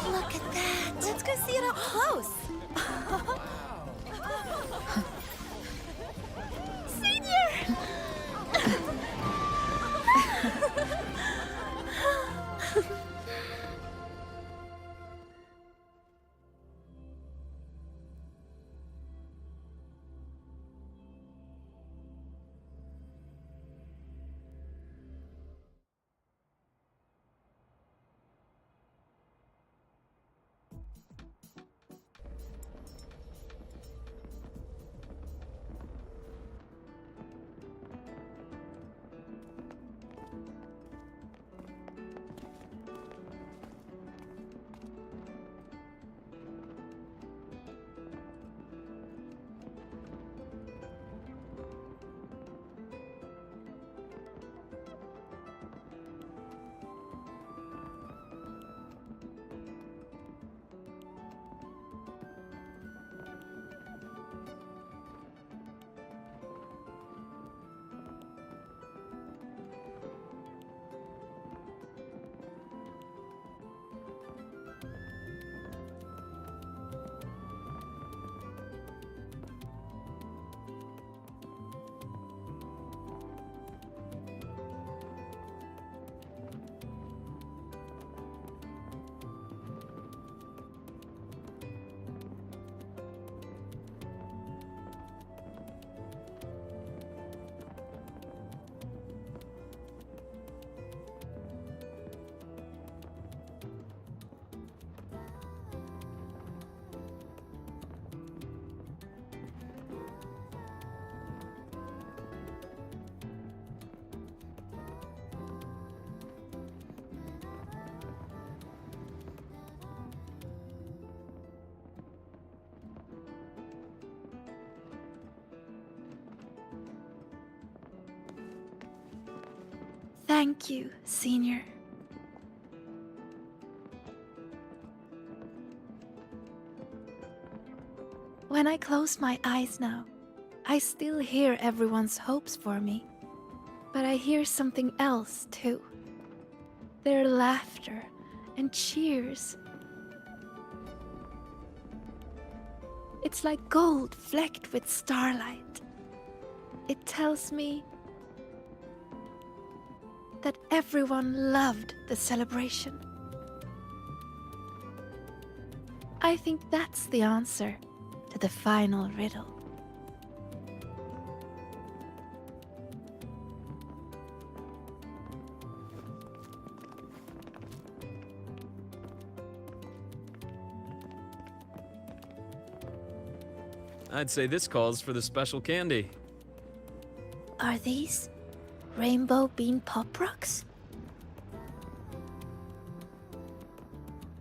Look at that! Let's go see it up close! Senior! Thank you, Senior. When I close my eyes now, I still hear everyone's hopes for me. But I hear something else too. Their laughter and cheers. It's like gold flecked with starlight. It tells me that everyone loved the celebration. I think that's the answer to the final riddle. I'd say this calls for the special candy. Are these rainbow bean pop rocks?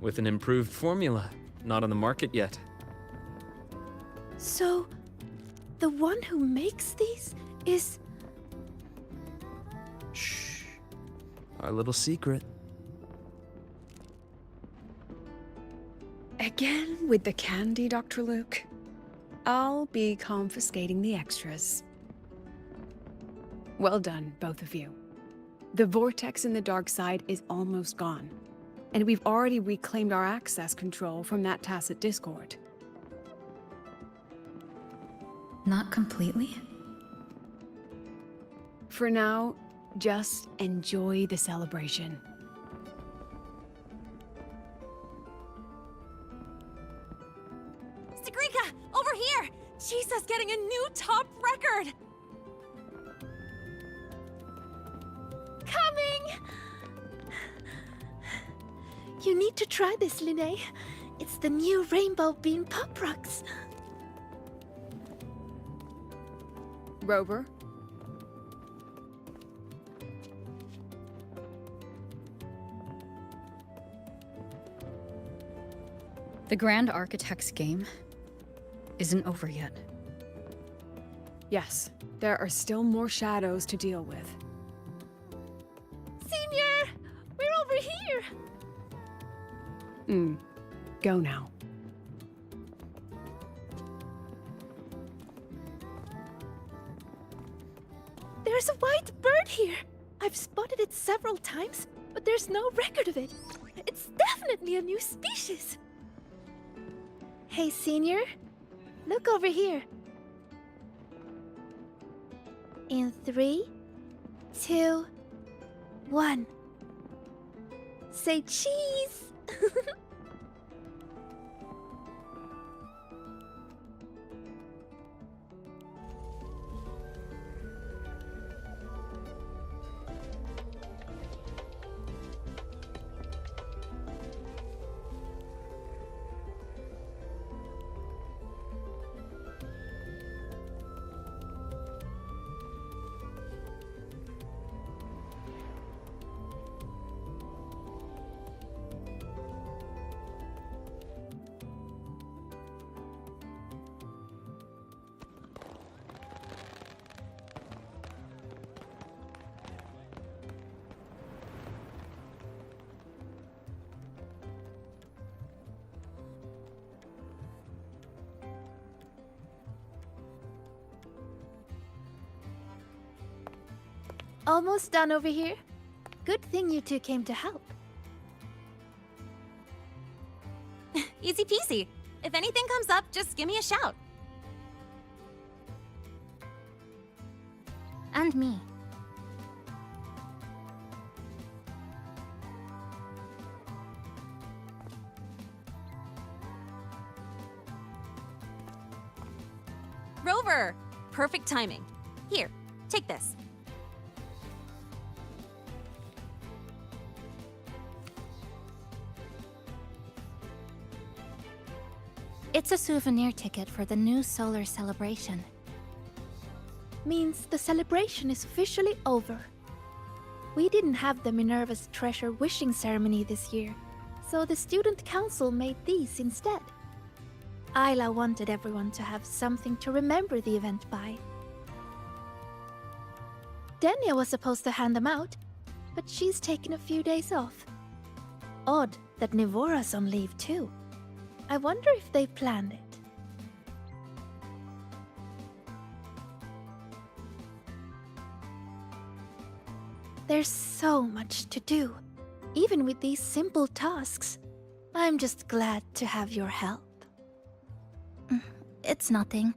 With an improved formula, not on the market yet. So, the one who makes these is... Shh. Our little secret. Again with the candy, Dr. Luke? I'll be confiscating the extras. Well done, both of you. The vortex in the dark side is almost gone, and we've already reclaimed our access control from that tacit discord. Not completely? For now, just enjoy the celebration. Sagrika, over here! Jesus getting a new top record! Coming! You need to try this, Linnae. It's the new rainbow bean pop rocks. Rover? The Grand Architect's game isn't over yet. Yes, there are still more shadows to deal with. Senior! We're over here! Go now. There's a white bird here! I've spotted it several times, but there's no record of it. It's definitely a new species. Hey, Senior. Look over here. In 3, 2, 1. Say cheese! Almost done over here. Good thing you two came to help. Easy peasy. If anything comes up, just give me a shout. And me. Rover! Perfect timing. Here, take this. It's a souvenir ticket for the new solar celebration. Means the celebration is officially over. We didn't have the Minerva's Treasure wishing ceremony this year, so the student council made these instead. Isla wanted everyone to have something to remember the event by. Denia was supposed to hand them out, but she's taken a few days off. Odd that Nivora's on leave too. I wonder if they planned it. There's so much to do, even with these simple tasks. I'm just glad to have your help. It's nothing.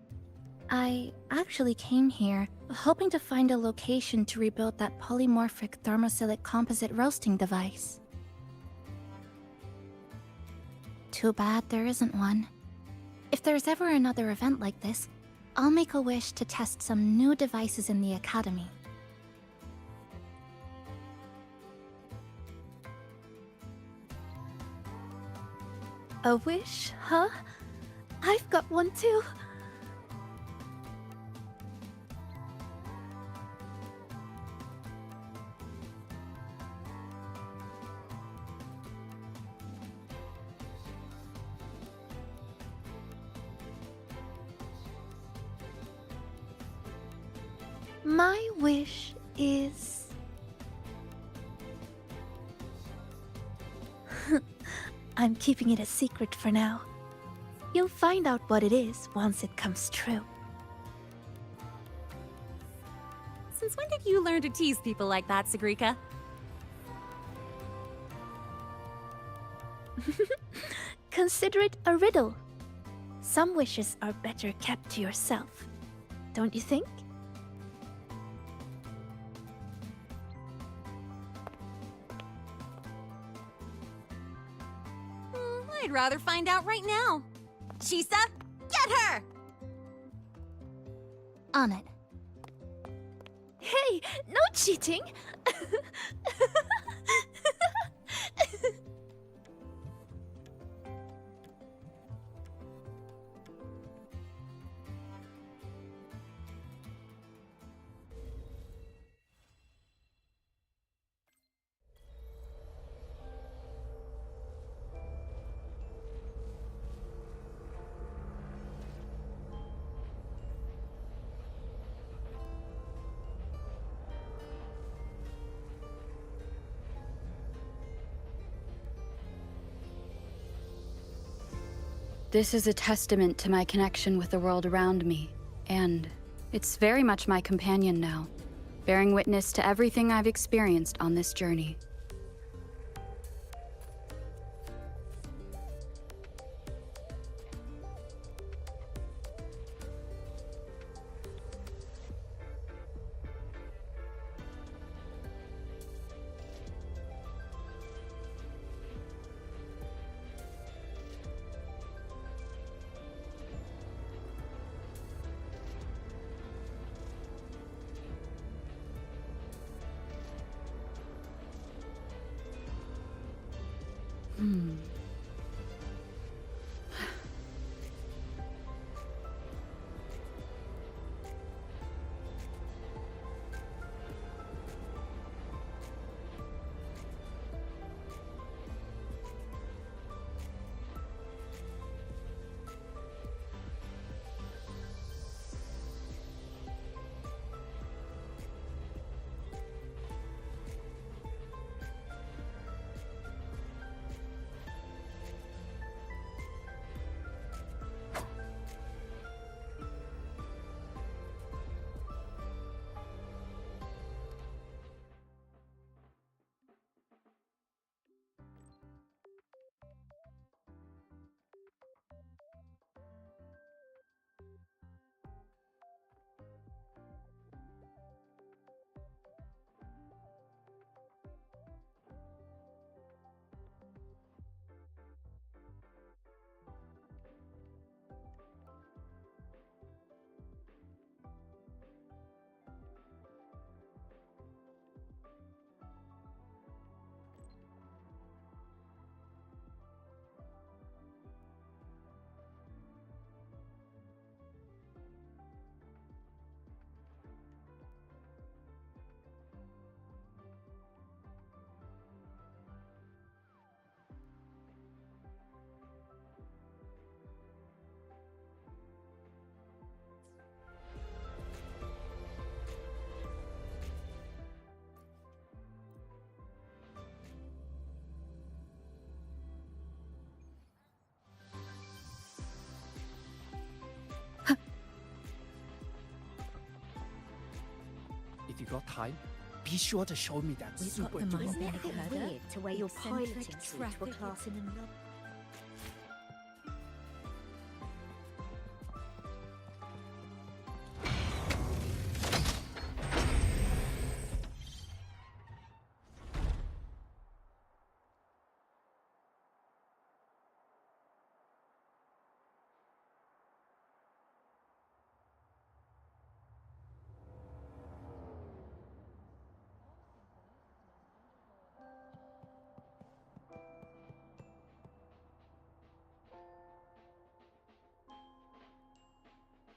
I actually came here hoping to find a location to rebuild that polymorphic thermophilic composite roasting device. Too bad there isn't one. If there's ever another event like this, I'll make a wish to test some new devices in the Academy. A wish, huh? I've got one too. My wish is... I'm keeping it a secret for now. You'll find out what it is once it comes true. Since when did you learn to tease people like that, Sagrika? Consider it a riddle. Some wishes are better kept to yourself. Don't you think? I'd rather find out right now. Shisa, get her! On it. Hey, no cheating! This is a testament to my connection with the world around me, and it's very much my companion now, bearing witness to everything I've experienced on this journey. got time, be sure to show me that We've super got the duper mind power. a bit weird to wear your piloting suit to a class in another.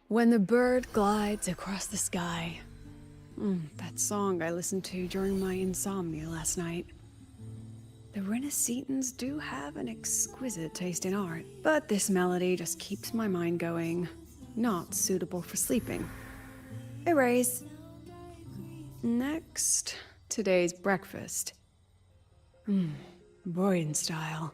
When the bird glides across the sky. That song I listened to during my insomnia last night. The Renaissance do have an exquisite taste in art, but this melody just keeps my mind going. Not suitable for sleeping. Erase. Next, today's breakfast. Boyan style.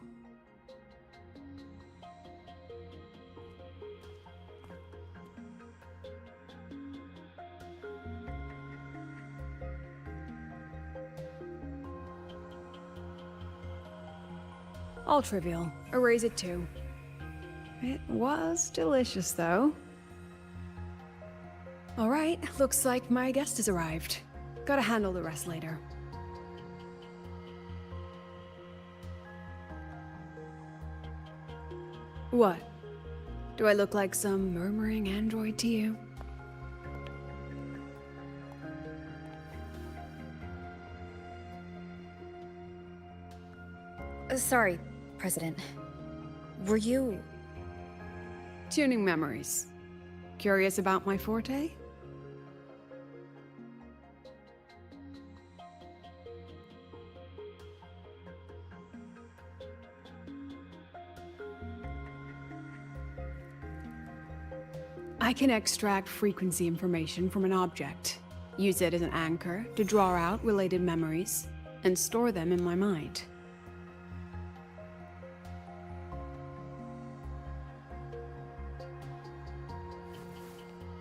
All trivial. Erase it too. It was delicious, though. Alright, looks like my guest has arrived. Gotta handle the rest later. What? Do I look like some murmuring android to you? Sorry, President. Were you... Tuning memories. Curious about my forte? I can extract frequency information from an object, use it as an anchor to draw out related memories, and store them in my mind.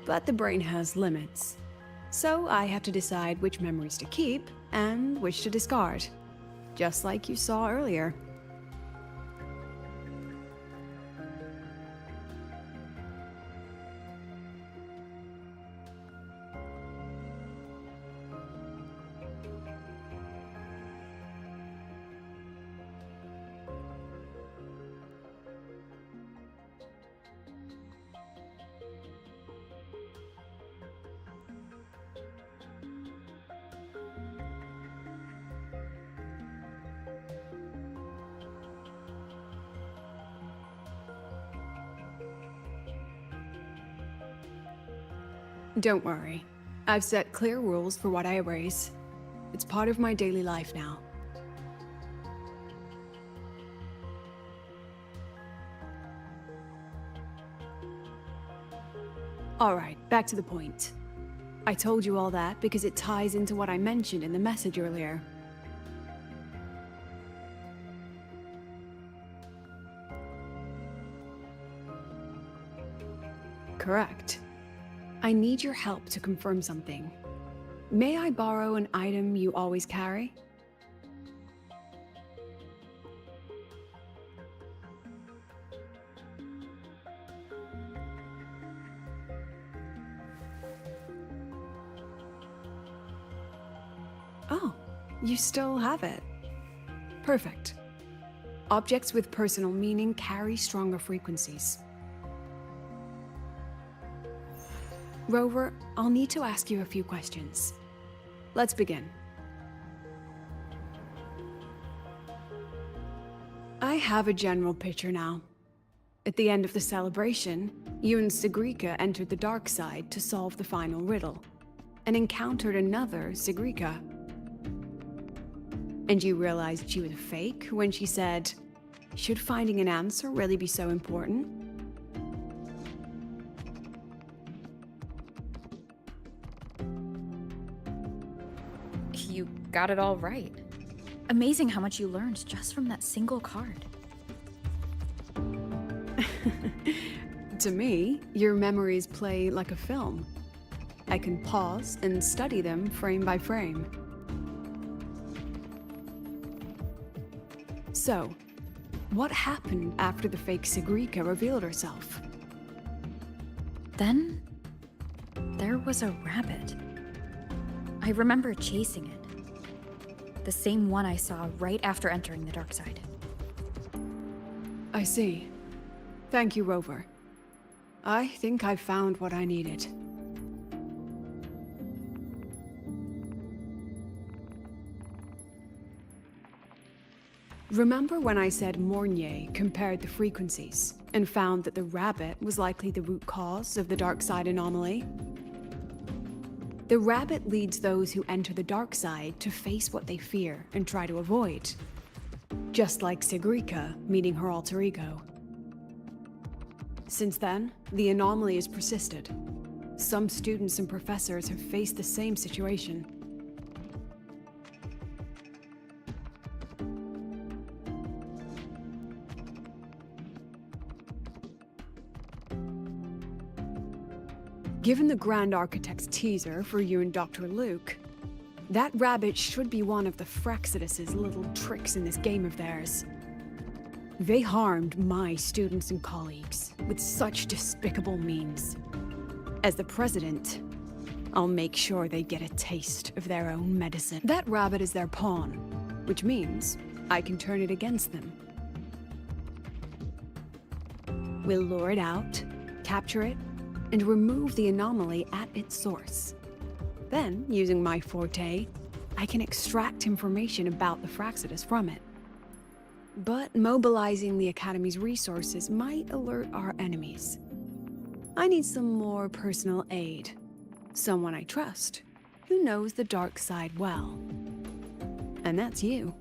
But the brain has limits, so I have to decide which memories to keep and which to discard, just like you saw earlier. Don't worry. I've set clear rules for what I erase. It's part of my daily life now. Alright, back to the point. I told you all that because it ties into what I mentioned in the message earlier. Correct. I need your help to confirm something. May I borrow an item you always carry? Oh, you still have it. Perfect. Objects with personal meaning carry stronger frequencies. Rover, I'll need to ask you a few questions. Let's begin. I have a general picture now. At the end of the celebration, you and Sigrika entered the dark side to solve the final riddle, and encountered another Sigrika. And you realized she was fake when she said, "Should finding an answer really be so important?" You got it all right. Amazing how much you learned just from that single card. To me, your memories play like a film. I can pause and study them frame by frame. So, what happened after the fake Sigrika revealed herself? Then, there was a rabbit. I remember chasing it. The same one I saw right after entering the dark side. I see. Thank you, Rover. I think I found what I needed. Remember when I said Mornier compared the frequencies and found that the rabbit was likely the root cause of the dark side anomaly? The rabbit leads those who enter the dark side to face what they fear and try to avoid. Just like Sigrika meeting her alter ego. Since then, the anomaly has persisted. Some students and professors have faced the same situation. Given the Grand Architect's teaser for you and Dr. Luke, that rabbit should be one of the Fraxidus' little tricks in this game of theirs. They harmed my students and colleagues with such despicable means. As the president, I'll make sure they get a taste of their own medicine. That rabbit is their pawn, which means I can turn it against them. We'll lure it out, capture it, and remove the anomaly at its source. Then, using my forte, I can extract information about the Fraxidus from it. But mobilizing the Academy's resources might alert our enemies. I need some more personal aid. Someone I trust, who knows the dark side well. And that's you.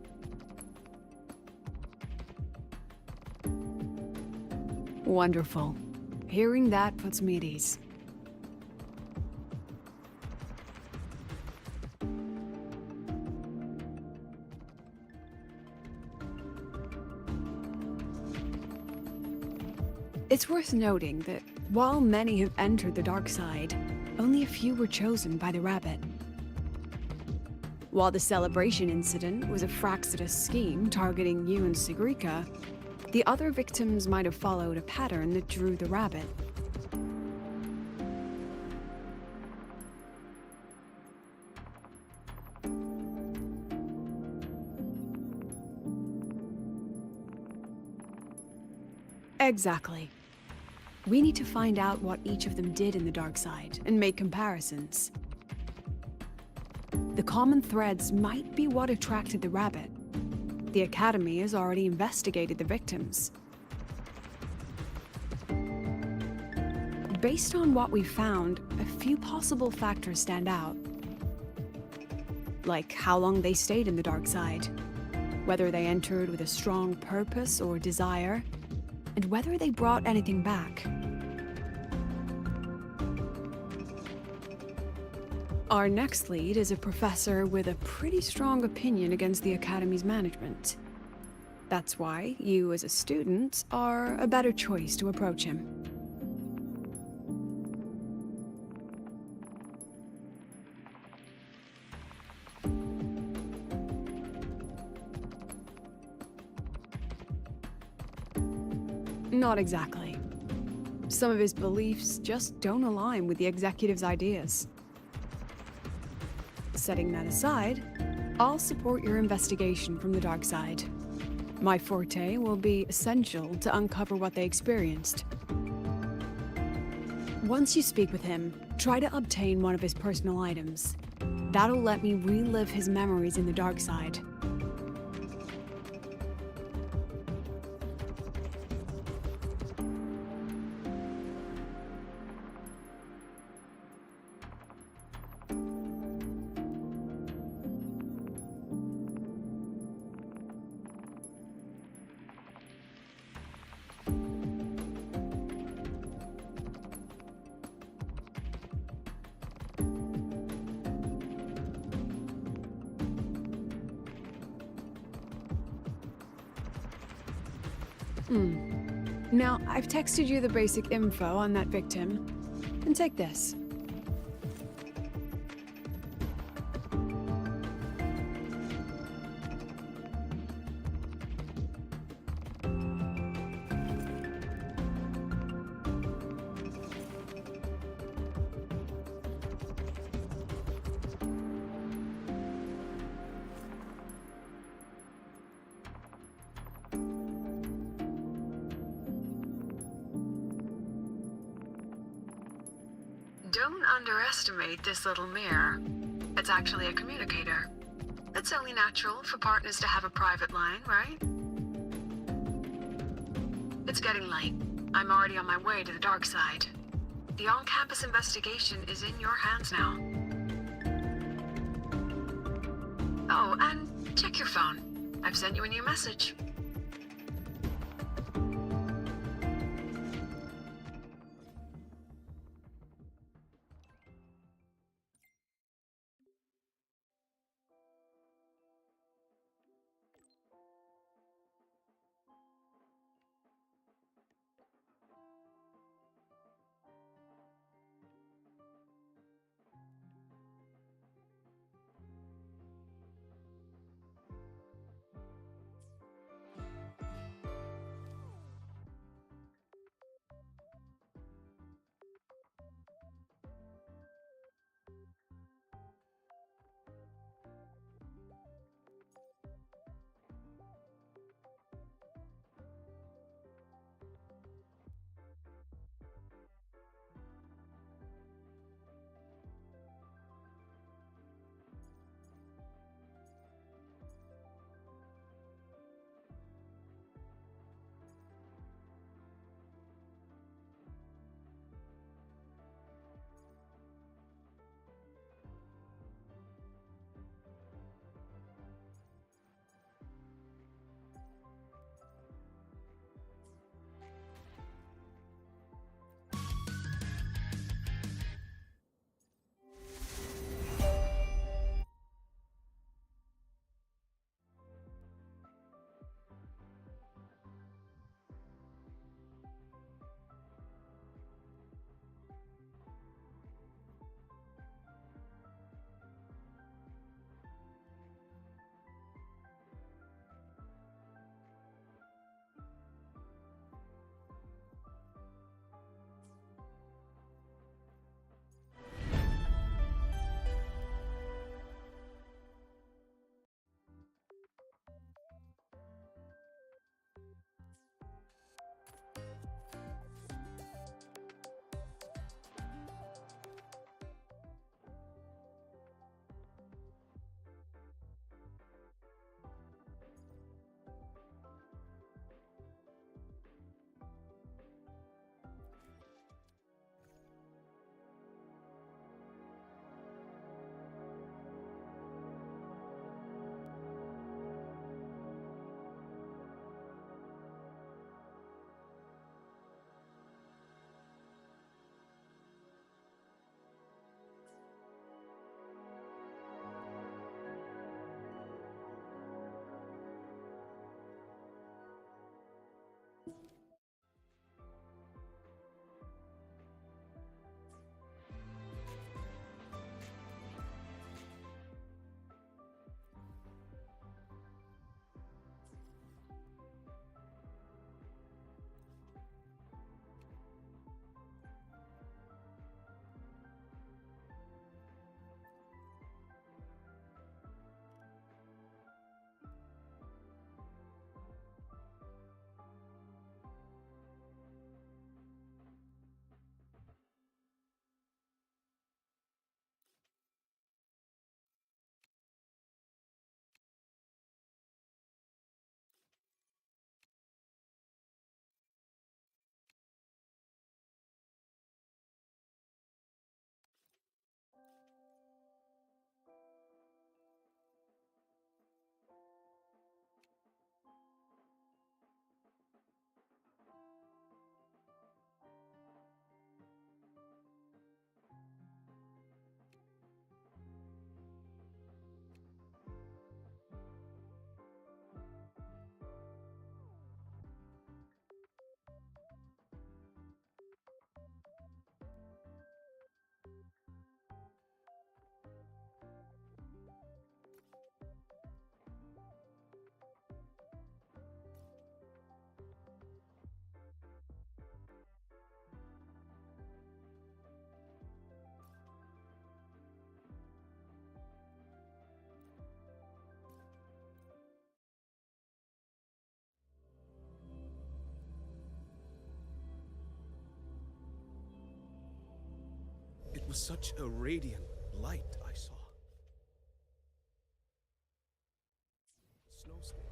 Wonderful. Hearing that puts me at ease. It's worth noting that while many have entered the dark side, only a few were chosen by the rabbit. While the celebration incident was a Fraxidus scheme targeting you and Sigrika, the other victims might have followed a pattern that drew the rabbit. Exactly. We need to find out what each of them did in the dark side and make comparisons. The common threads might be what attracted the rabbit. The Academy has already investigated the victims. Based on what we found, a few possible factors stand out. Like how long they stayed in the dark side, whether they entered with a strong purpose or desire, and whether they brought anything back. Our next lead is a professor with a pretty strong opinion against the Academy's management. That's why you, as a student, are a better choice to approach him. Not exactly. Some of his beliefs just don't align with the executive's ideas. Setting that aside, I'll support your investigation from the dark side. My forte will be essential to uncover what they experienced. Once you speak with him, try to obtain one of his personal items. That'll let me relive his memories in the dark side. Now, I've texted you the basic info on that victim. And take this. Don't underestimate this little mirror. It's actually a communicator. It's only natural for partners to have a private line, right? It's getting late. I'm already on my way to the dark side. The on-campus investigation is in your hands now. Oh, and check your phone. I've sent you a new message. was such a radiant light I saw. Snow state.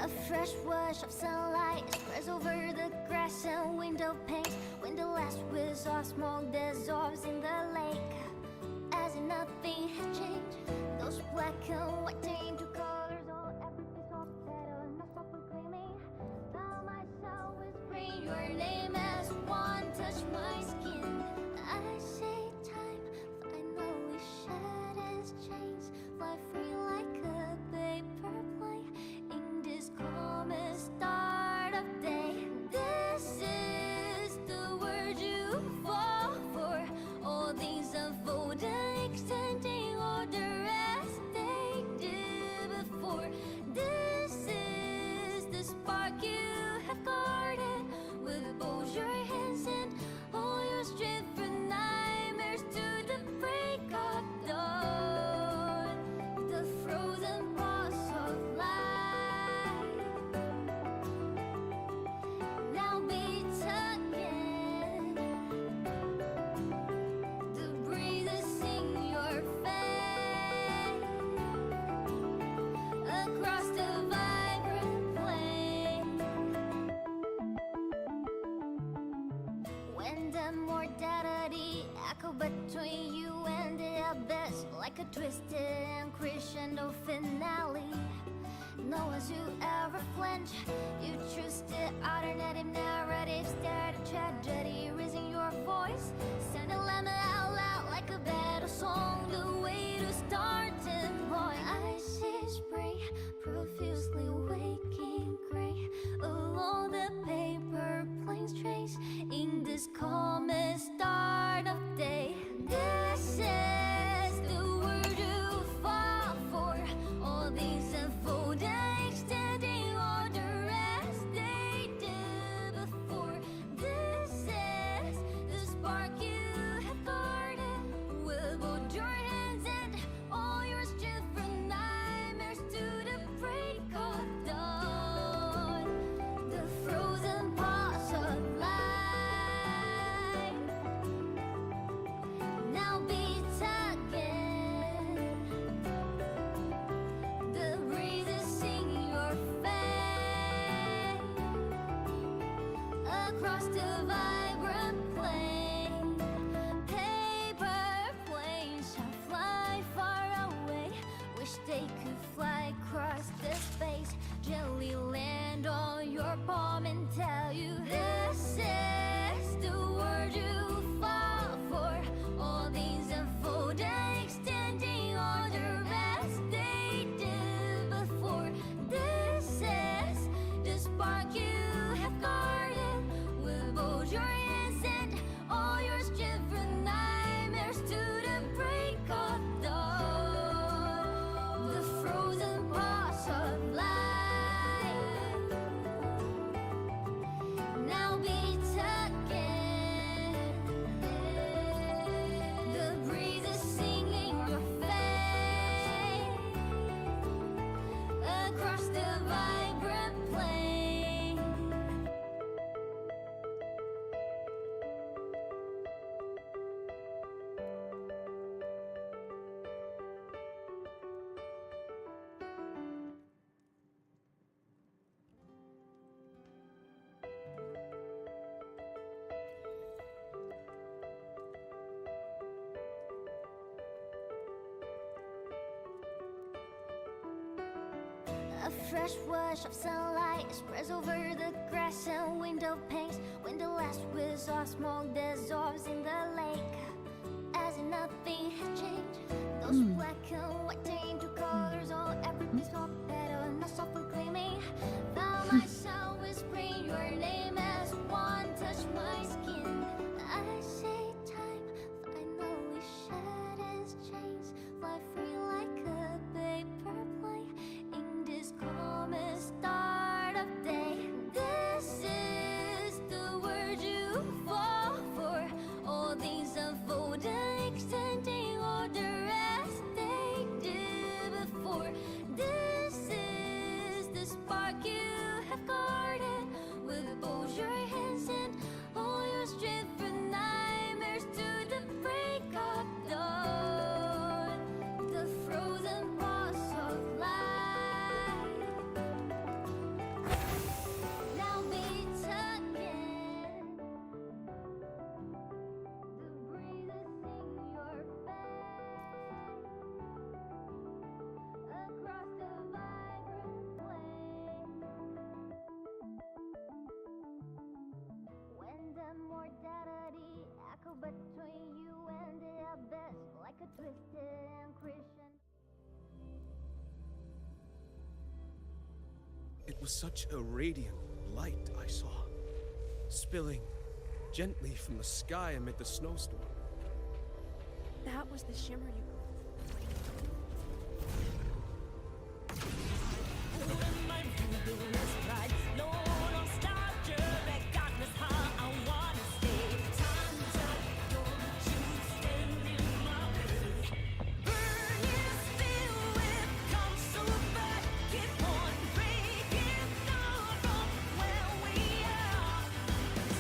A fresh wash of sunlight spreads over the grass and window panes. When the last whiz of smoke dissolves in the lake, as if nothing had changed. Those black and white turn to colors, all everything's all better, not stop proclaiming. Now myself whispering your name as one touch my skin. I say time finally shed its chains, fly free like a paper plane. Calmest start of day. This is the word you fall for. All things unfolding, extending all the rest they did before. This is the spark you have guarded with both your hands and all your strength for nightmares to the break of dawn. The frozen pulse of life now beats again. The breezes in your face across the vibrant plain. When the mortality echo between you and the abyss, like a twisted and crescendo finale. No as you ever flinch, you choose the alternative narrative, stare at tragedy, raising your voice, send a lemon out spray, profusely waking gray along the paper planes trace in this calmest start of day. This is the word you fall for. All these unfolding, extending all the rest they did before. This is the spark you have guarded. Will hold your hands and all your strength from nightmares to the break of dawn. The frozen paws of light now beats again. The breezes sing your fame across the vibrant plain. Paper planes shall fly far away. Wish they could fly across the space, gently land on your palm and tell you this is the word you fall for. All these unfolding, extending all the rest they did before. This is the spark you have guarded. Will hold your hands and all your strength from nightmares to the break of dawn. The frozen paws of light now beats again. The breezes singing your fame across the vibrant plain. A fresh wash of sunlight spreads over the grass and window panes when the last whiz of smoke dissolves in the lake. As if nothing has changed, those black and white into colors on every piece of petal, not softly gleaming. Found myself whispering your name as one touched my skin. I say time finally shed its chains, fly free like a paper plane in this calmest start of day. This is the word you fall for. All things unfolding, extending all the rest they did before. This is the spark you have guarded. With both your hands and all your strength from nightmares to the break of dawn. The frozen paws of light now beats again. The breezes sing your fame across the vibrant plain. When the mortality echo between you and the abyss like a twisted and Christian. It was such a radiant light I saw, spilling gently from the sky amid the snowstorm. That was the shimmer you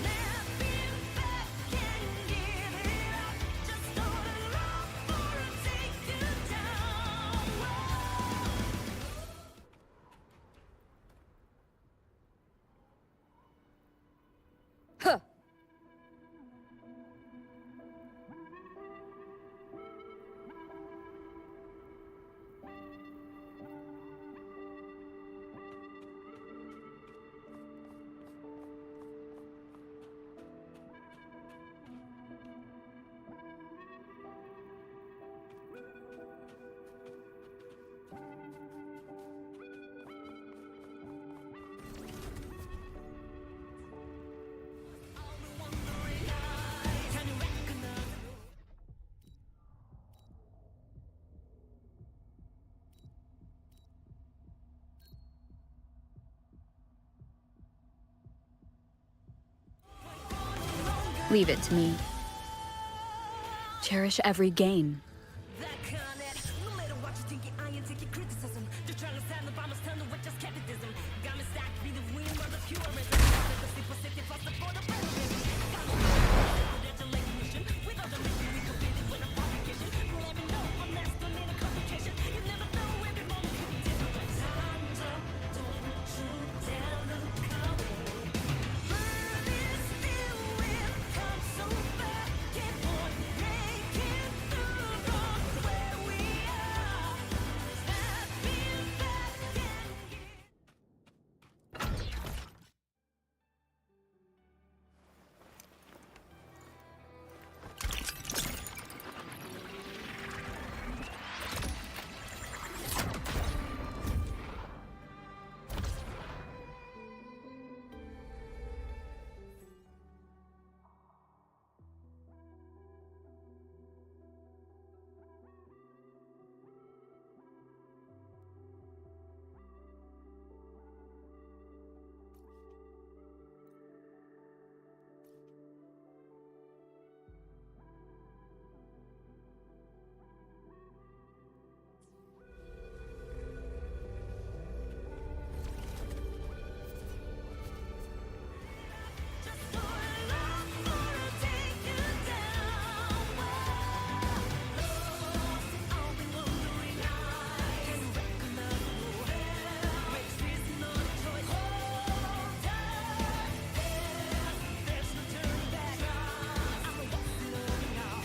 Snapping back and give it up. Just don't allow for a Leave it to me. Cherish every gain.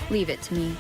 Leave it to me.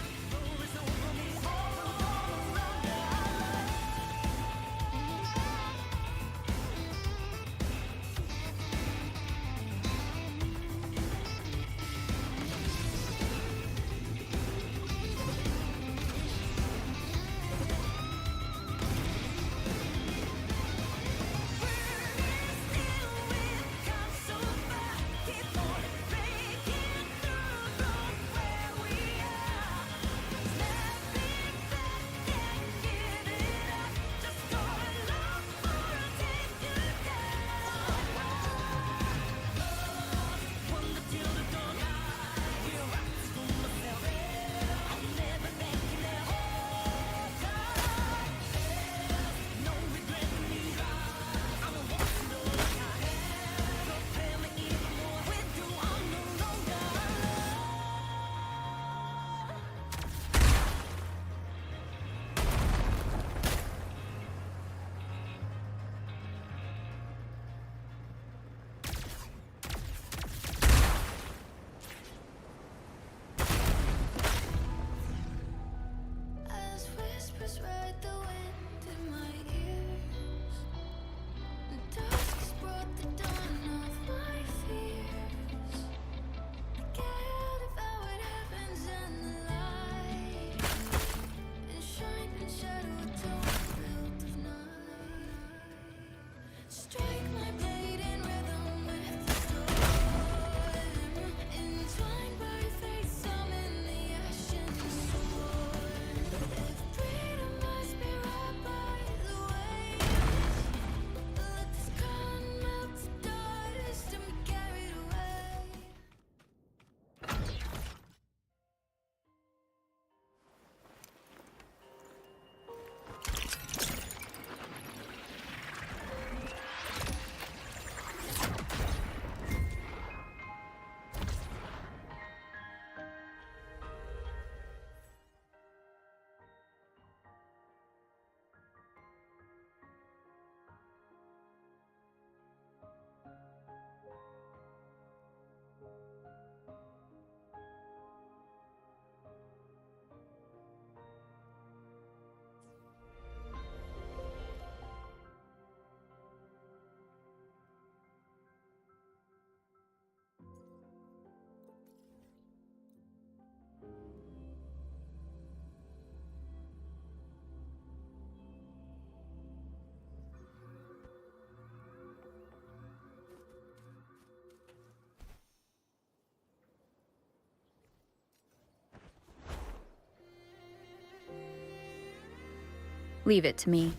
Leave it to me.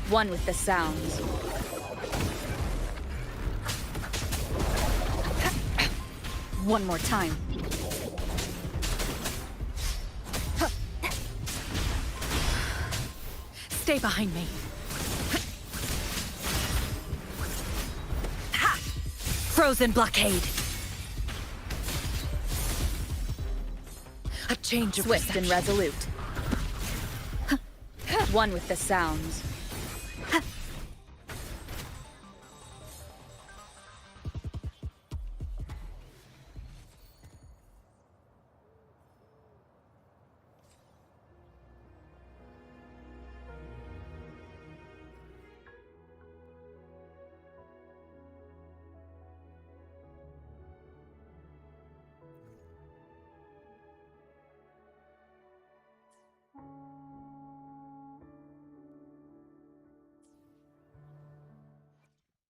One with the sounds. one more time. Stay behind me. Ha! Frozen blockade. A change of Swift and perception. resolute. One with the sounds.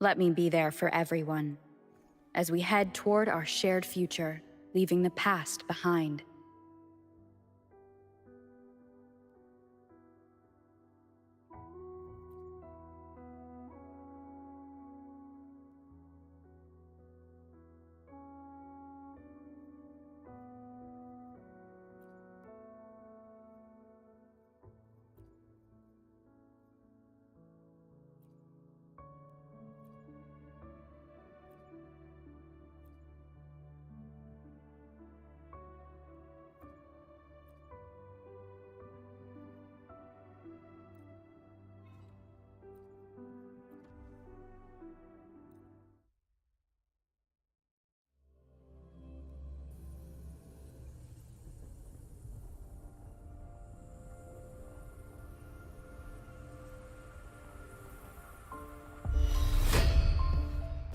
Let me be there for everyone, as we head toward our shared future, leaving the past behind.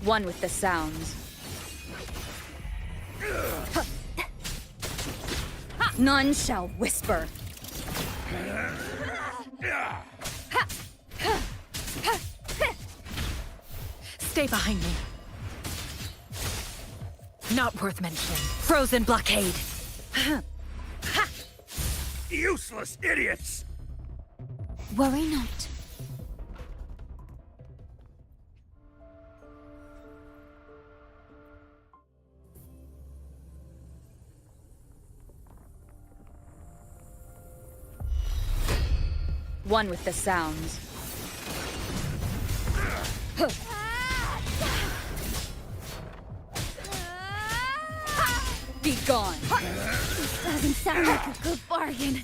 One with the sounds. None shall whisper. Stay behind me. Not worth mentioning. Frozen blockade. Useless idiots! Worry not. One with the sounds. Be gone. This doesn't sound like a good bargain.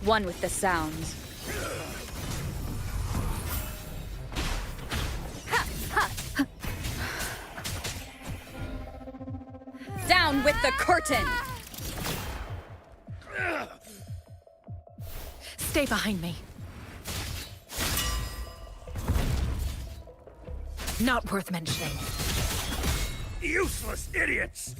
One with the sounds. Down with the curtain! Stay behind me. Not worth mentioning. Useless idiots!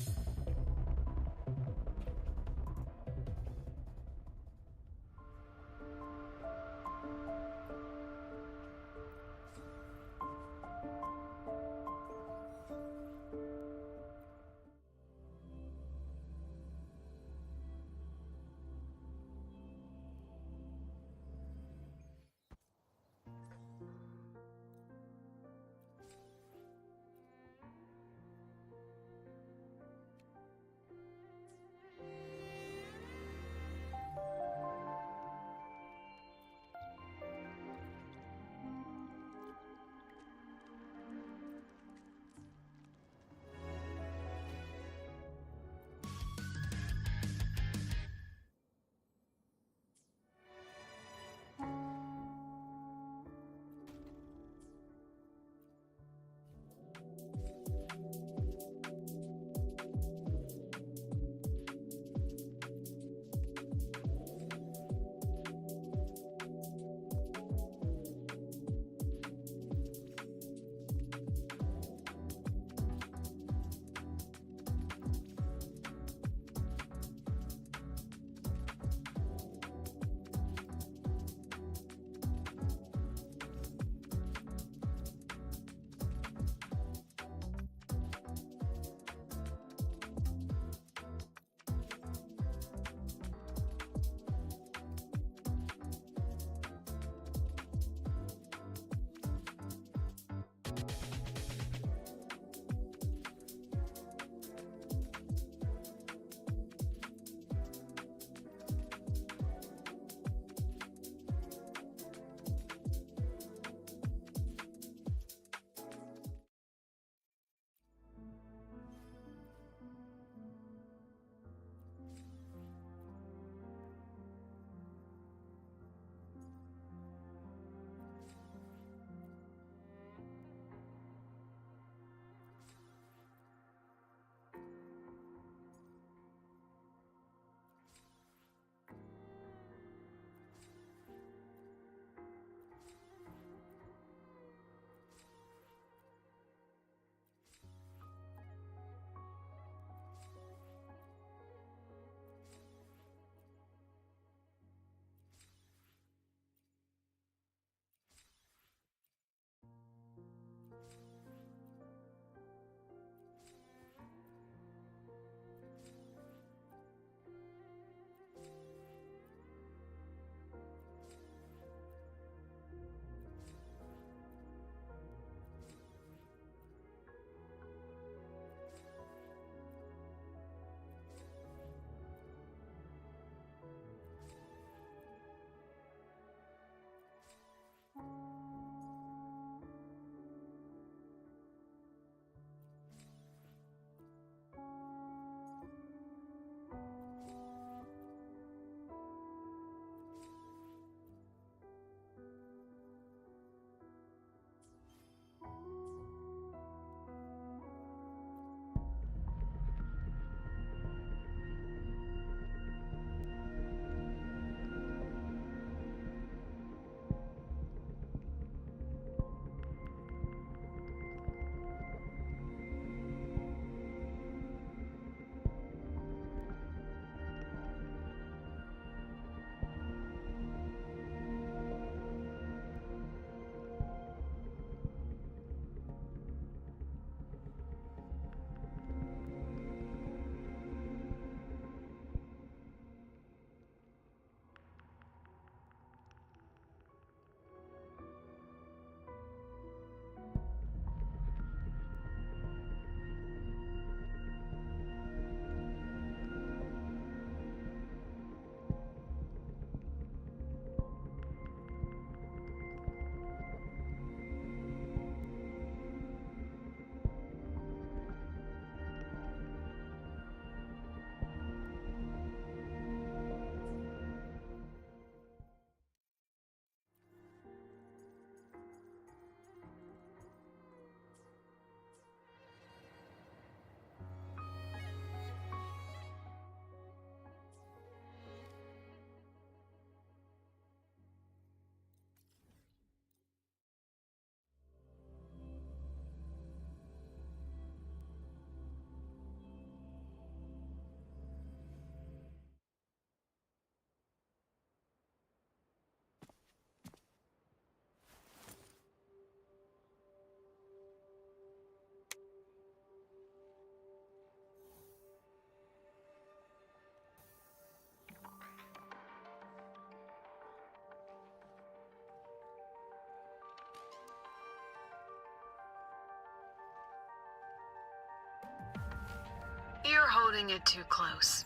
holding it too close.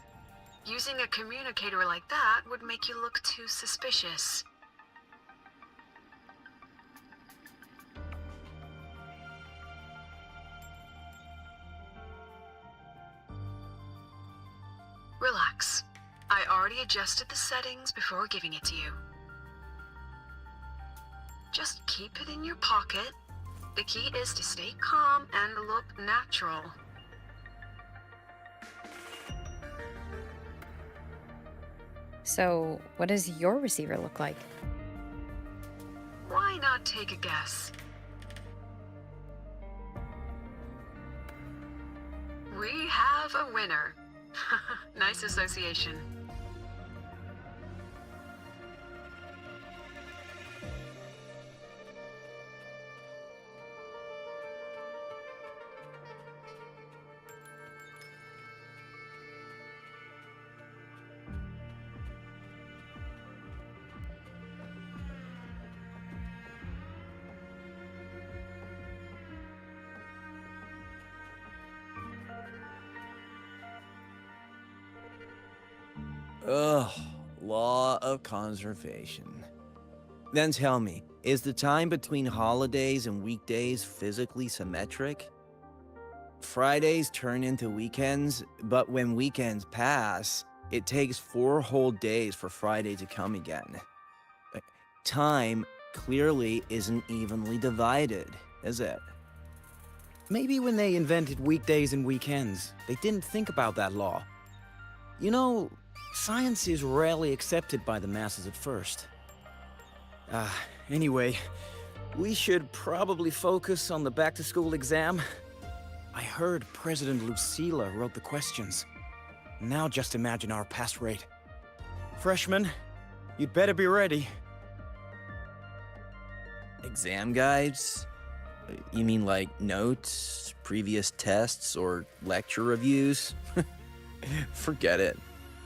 Using a communicator like that would make you look too suspicious. Relax. I already adjusted the settings before giving it to you. Just keep it in your pocket. The key is to stay calm and look natural. So, what does your receiver look like? Why not take a guess? We have a winner. Nice association. Ugh, law of conservation. Then tell me, is the time between holidays and weekdays physically symmetric? Fridays turn into weekends, but when weekends pass, it takes 4 whole days for Friday to come again. Time clearly isn't evenly divided, is it? Maybe when they invented weekdays and weekends, they didn't think about that law. You know, science is rarely accepted by the masses at first. Anyway, we should probably focus on the back-to-school exam. I heard President Lucilla wrote the questions. Now just imagine our pass rate. Freshmen, you'd better be ready. Exam guides? You mean like notes, previous tests, or lecture reviews? Forget it.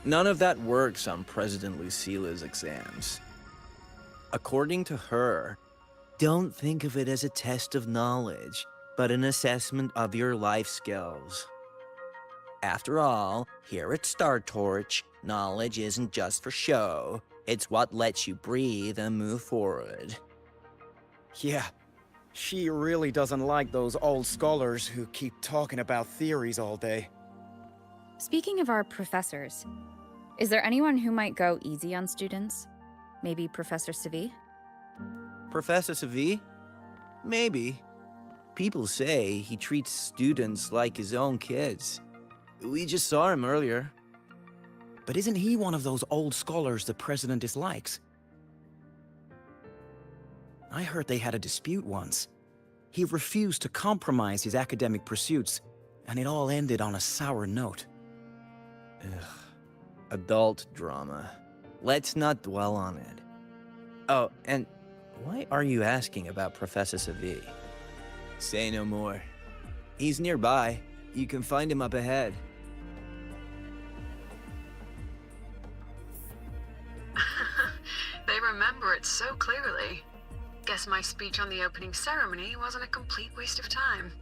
None of that works on President Lucilla's exams. According to her, don't think of it as a test of knowledge, but an assessment of your life skills. After all, here at Star Torch, knowledge isn't just for show. It's what lets you breathe and move forward. Yeah, she really doesn't like those old scholars who keep talking about theories all day. Speaking of our professors, is there anyone who might go easy on students? Maybe Professor Savi? Professor Savi? Maybe. People say he treats students like his own kids. We just saw him earlier. But isn't he one of those old scholars the president dislikes? I heard they had a dispute once. He refused to compromise his academic pursuits, and it all ended on a sour note. Ugh. Adult drama. Let's not dwell on it. Oh, and why are you asking about Professor Savi? Say no more. He's nearby. You can find him up ahead. They remember it so clearly. Guess my speech on the opening ceremony wasn't a complete waste of time.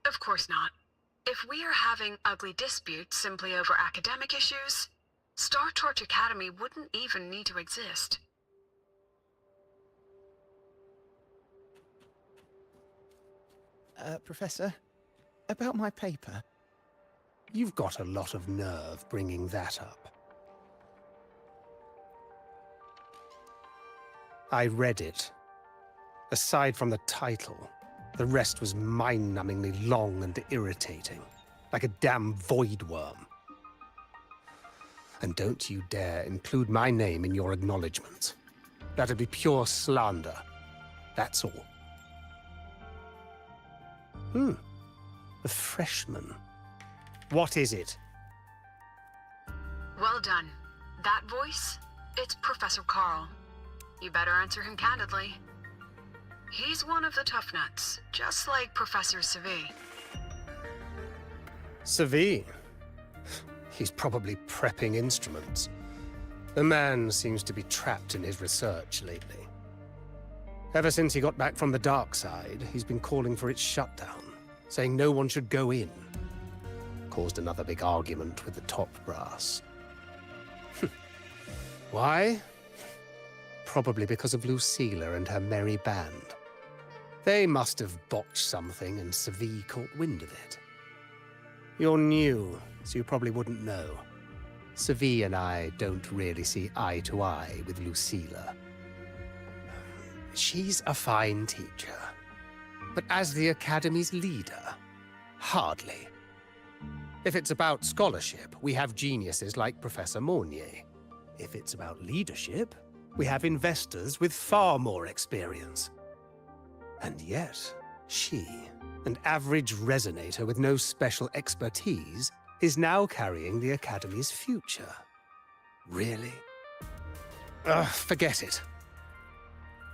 Of course not. If we are having ugly disputes simply over academic issues, Star Torch Academy wouldn't even need to exist. Professor, about my paper. You've got a lot of nerve bringing that up. I read it. Aside from the title, the rest was mind-numbingly long and irritating, like a damn void worm. And don't you dare include my name in your acknowledgement. That'd be pure slander. That's all. A freshman. What is it? Well done. That voice? It's Professor Carl. You better answer him candidly. He's one of the tough nuts, just like Professor Savi. Savi? He's probably prepping instruments. The man seems to be trapped in his research lately. Ever since he got back from the dark side, he's been calling for its shutdown, saying no one should go in. Caused another big argument with the top brass. Why? Probably because of Lucilla and her merry band. They must have botched something and Seville caught wind of it. You're new, so you probably wouldn't know. Seville and I don't really see eye to eye with Lucilla. She's a fine teacher, but as the Academy's leader, hardly. If it's about scholarship, we have geniuses like Professor Mornier. If it's about leadership, we have investors with far more experience. And yet, she, an average resonator with no special expertise, is now carrying the Academy's future. Really? Forget it.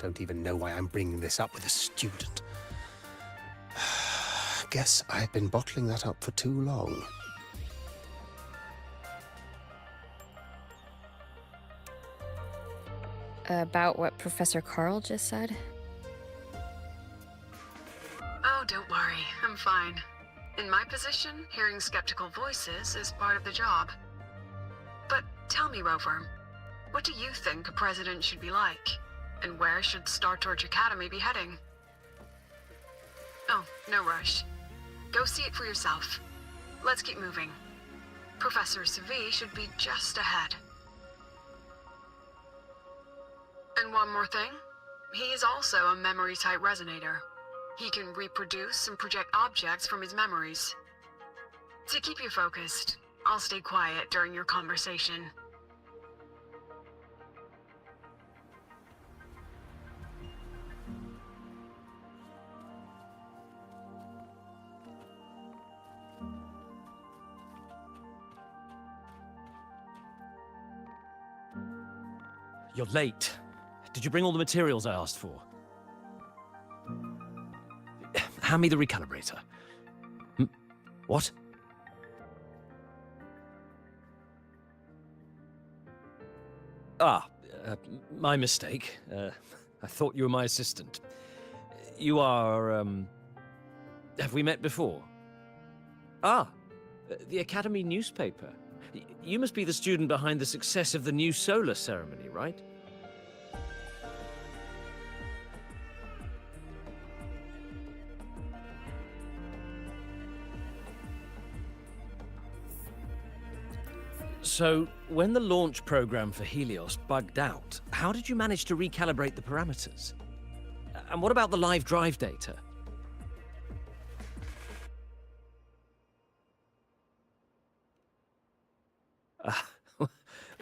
Don't even know why I'm bringing this up with a student. Guess I've been bottling that up for too long. About what Professor Carl just said? Oh, don't worry. I'm fine. In my position, hearing skeptical voices is part of the job. But tell me, Rover, what do you think a president should be like? And where should Star Torch Academy be heading? Oh, no rush. Go see it for yourself. Let's keep moving. Professor Seville should be just ahead. And one more thing. He is also a memory-type resonator. He can reproduce and project objects from his memories. To keep you focused, I'll stay quiet during your conversation. You're late. Did you bring all the materials I asked for? Hand me the recalibrator. What? My mistake. I thought you were my assistant. You are, have we met before? The Academy newspaper. You must be the student behind the success of the new solar ceremony, right? So, when the launch program for Helios bugged out, how did you manage to recalibrate the parameters? And what about the live drive data?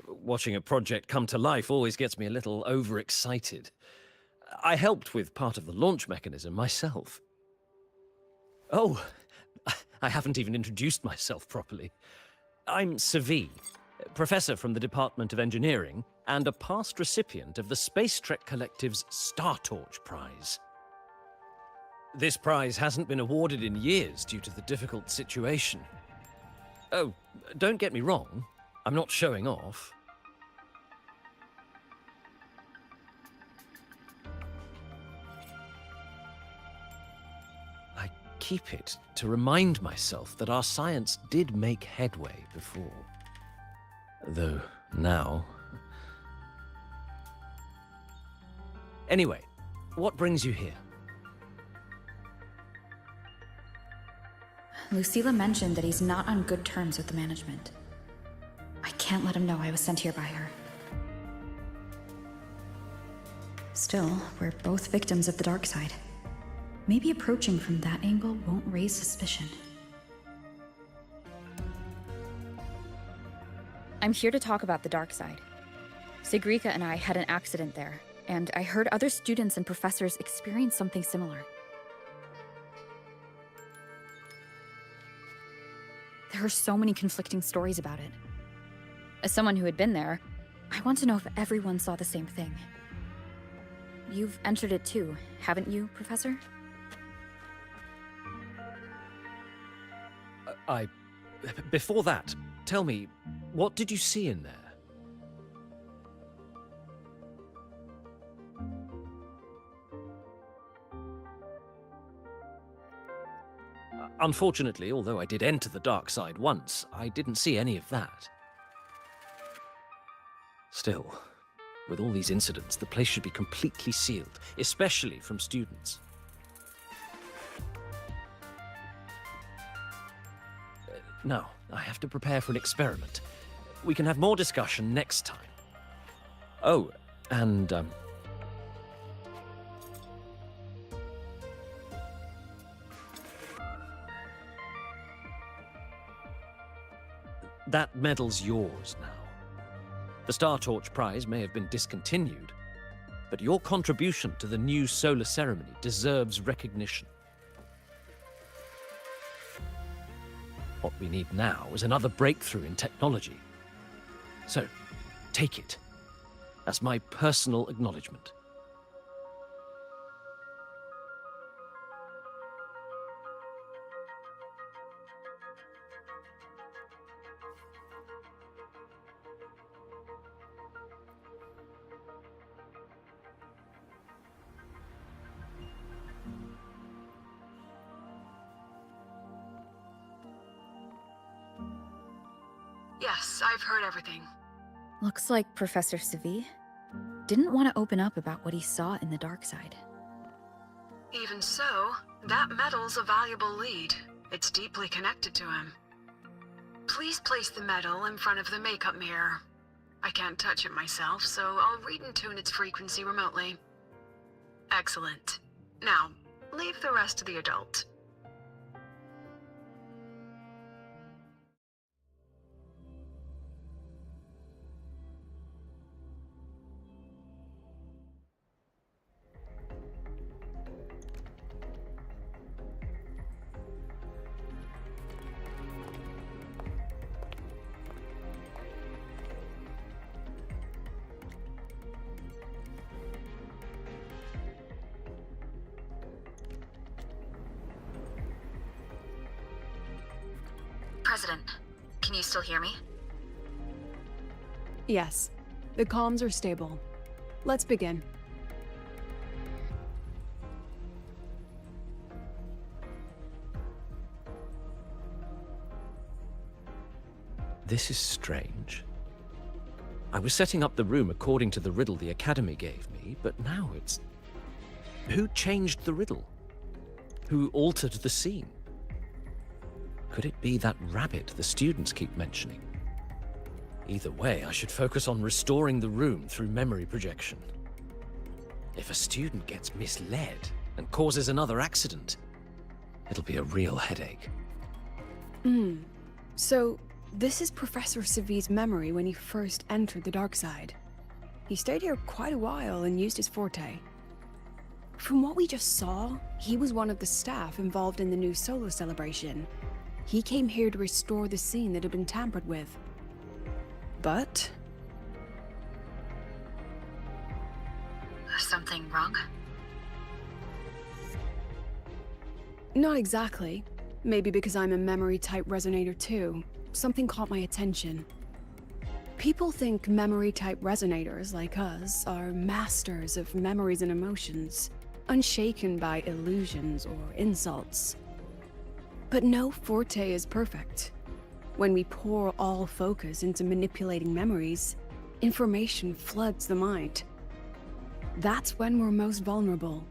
Watching a project come to life always gets me a little overexcited. I helped with part of the launch mechanism myself. Oh, I haven't even introduced myself properly. I'm Seville, professor from the Department of Engineering and a past recipient of the Space Trek Collective's Star Torch Prize. This prize hasn't been awarded in years due to the difficult situation. Oh, don't get me wrong, I'm not showing off. I keep it to remind myself that our science did make headway before. Though now... Anyway, what brings you here? Lucilla mentioned that he's not on good terms with the management. I can't let him know I was sent here by her. Still, we're both victims of the dark side. Maybe approaching from that angle won't raise suspicion. I'm here to talk about the dark side. Sigrika and I had an accident there, and I heard other students and professors experience something similar. There are so many conflicting stories about it. As someone who had been there, I want to know if everyone saw the same thing. You've entered it too, haven't you, Professor? Before that, tell me, what did you see in there? Unfortunately, although I did enter the dark side once, I didn't see any of that. Still, with all these incidents, the place should be completely sealed, especially from students. No, I have to prepare for an experiment. We can have more discussion next time. Oh, and, that medal's yours now. The Star Torch Prize may have been discontinued, but your contribution to the new solar ceremony deserves recognition. What we need now is another breakthrough in technology. So, take it as my personal acknowledgement. Yes, I've heard everything. Looks like Professor Savi didn't want to open up about what he saw in the dark side. Even so, that medal's a valuable lead. It's deeply connected to him. Please place the medal in front of the makeup mirror. I can't touch it myself, so I'll read and tune its frequency remotely. Excellent. Now, leave the rest to the adult. President, can you still hear me? Yes, the comms are stable. Let's begin. This is strange. I was setting up the room according to the riddle the Academy gave me, but now it's... Who changed the riddle? Who altered the scene? Could it be that rabbit the students keep mentioning? Either way, I should focus on restoring the room through memory projection. If a student gets misled and causes another accident, it'll be a real headache. So, this is Professor Savi's memory when he first entered the dark side. He stayed here quite a while and used his forte. From what we just saw, he was one of the staff involved in the new solar celebration. He came here to restore the scene that had been tampered with. But... Something wrong? not exactly. Maybe because I'm a memory-type resonator too. Something caught my attention. People think memory-type resonators like us are masters of memories and emotions, unshaken by illusions or insults. But no forte is perfect. When we pour all focus into manipulating memories, information floods the mind. That's when we're most vulnerable.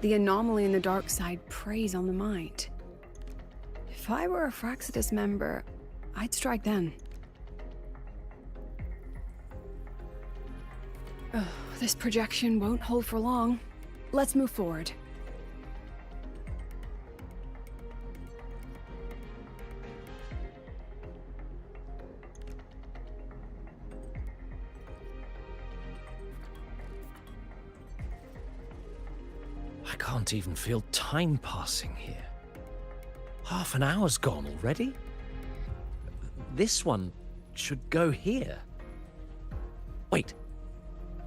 The anomaly in the dark side preys on the mind. If I were a Fraxidus member, I'd strike then. This projection won't hold for long. Let's move forward. I can't even feel time passing here. Half an hour's gone already? This one should go here. Wait,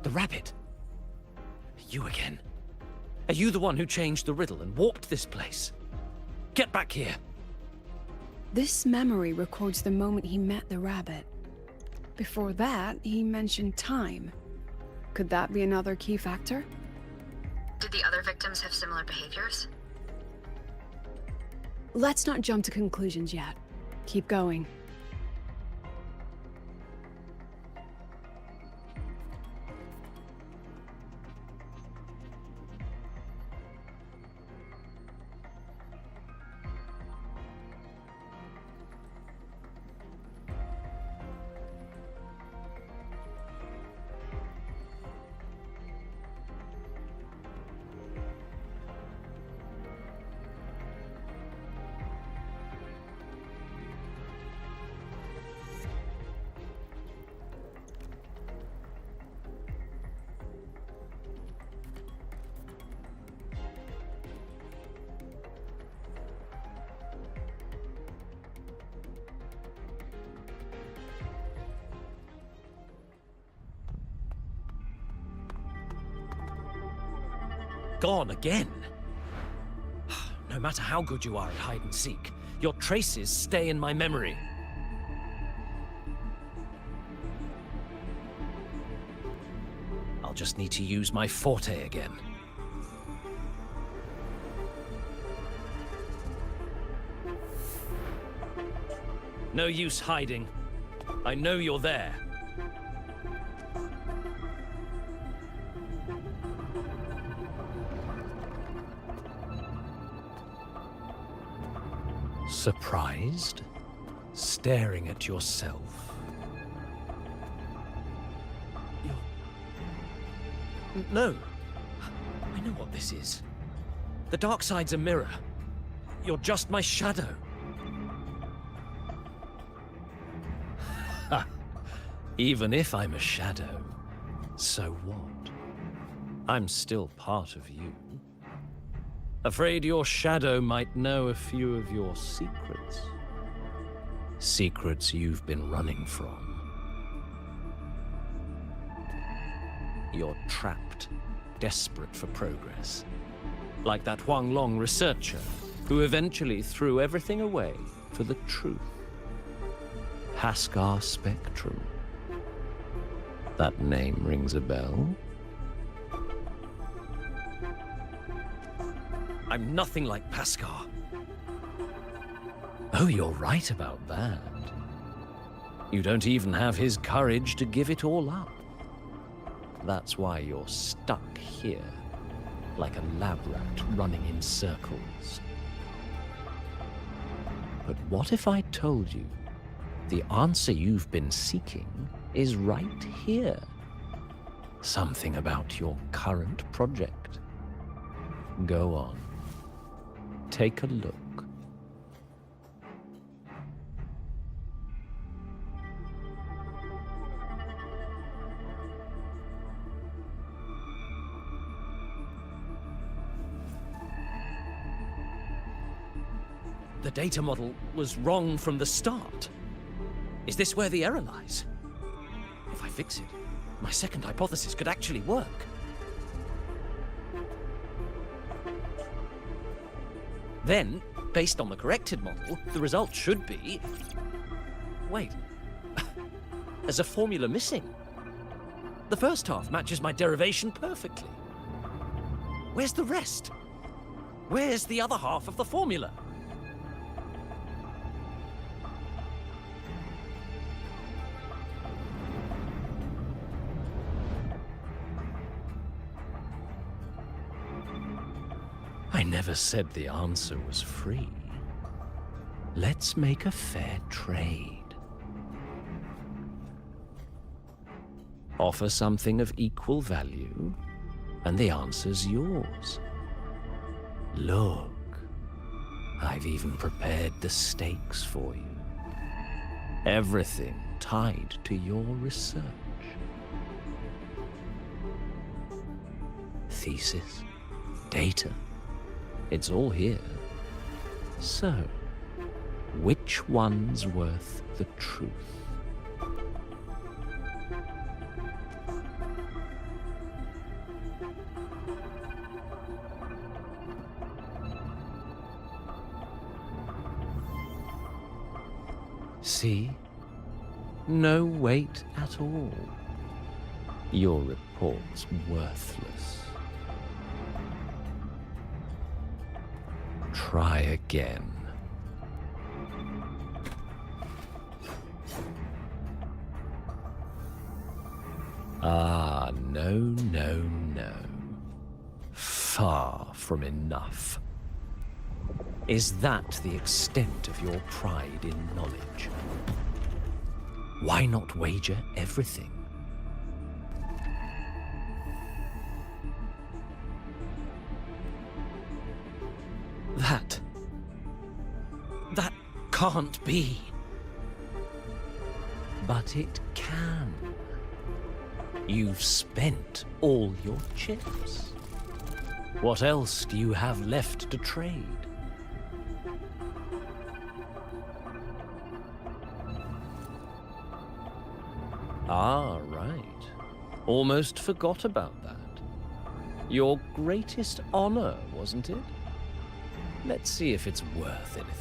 the rabbit. You again. Are you the one who changed the riddle and warped this place? Get back here. This memory records the moment he met the rabbit. Before that, he mentioned time. Could that be another key factor? Did the other victims have similar behaviors? Let's not jump to conclusions yet. Keep going. Gone again? No matter how good you are at hide and seek, your traces stay in my memory. I'll just need to use my forte again. No use hiding. I know you're there. Surprised? Staring at yourself? No. I know what this is. The dark side's a mirror. You're just my shadow. Ha! Even if I'm a shadow, so what? I'm still part of you. Afraid your shadow might know a few of your secrets. Secrets you've been running from. You're trapped, desperate for progress. Like that Huang Long researcher, who eventually threw everything away for the truth. Haskar Spectrum. That name rings a bell? I'm nothing like Paskar. Oh, you're right about that. You don't even have his courage to give it all up. That's why you're stuck here, like a lab rat running in circles. But what if I told you the answer you've been seeking is right here? Something about your current project. Go on. Take a look. The data model was wrong from the start. Is this where the error lies? If I fix it, my second hypothesis could actually work. Then, based on the corrected model, the result should be... Wait. There's a formula missing. The first half matches my derivation perfectly. Where's the rest? Where's the other half of the formula? I never said the answer was free. Let's make a fair trade. Offer something of equal value, and the answer's yours. Look, I've even prepared the stakes for you. Everything tied to your research. Thesis, data, it's all here. So, which one's worth the truth? See? No weight at all. Your report's worthless. Try again. Ah, no, no, no. Far from enough. Is that the extent of your pride in knowledge? Why not wager everything? That can't be. But it can. You've spent all your chips. What else do you have left to trade? Ah, right. Almost forgot about that. Your greatest honor, wasn't it? Let's see if it's worth anything.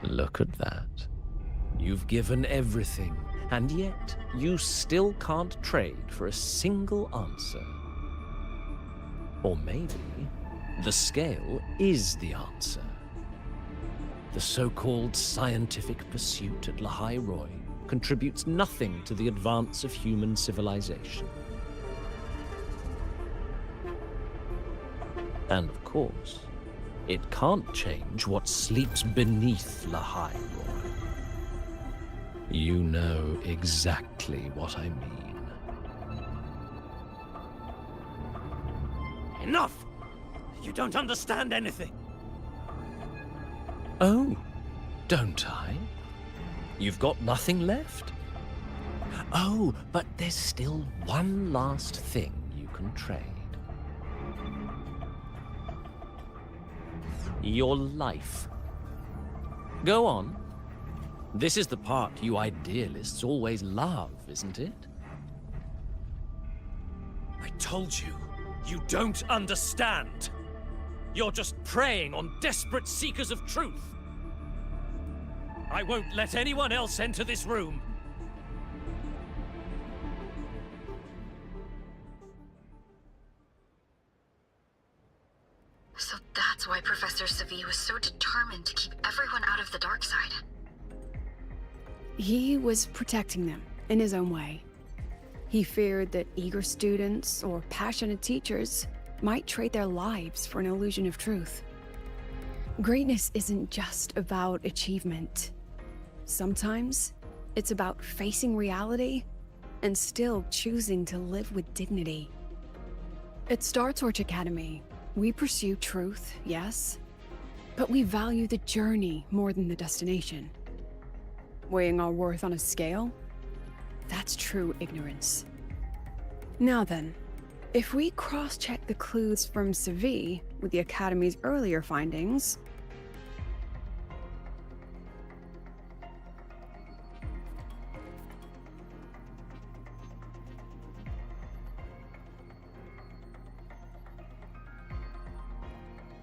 Look at that. You've given everything, and yet you still can't trade for a single answer. Or maybe the scale is the answer. The so-called scientific pursuit at Lahai Roy contributes nothing to the advance of human civilization. And of course, it can't change what sleeps beneath Lahai Roy. You know exactly what I mean. Enough! You don't understand anything. Oh, don't I? You've got nothing left? Oh, but there's still one last thing you can trade. Your life. Go on. This is the part you idealists always love, isn't it? I told you, you don't understand. You're just preying on desperate seekers of truth. I won't let anyone else enter this room. So that's why Professor Savi was so determined to keep everyone out of the dark side. He was protecting them in his own way. He feared that eager students or passionate teachers might trade their lives for an illusion of truth. Greatness isn't just about achievement. Sometimes it's about facing reality and still choosing to live with dignity. At Star Torch Academy, we pursue truth, yes, but we value the journey more than the destination. Weighing our worth on a scale? That's true ignorance. Now then, if we cross-check the clues from Savi with the Academy's earlier findings,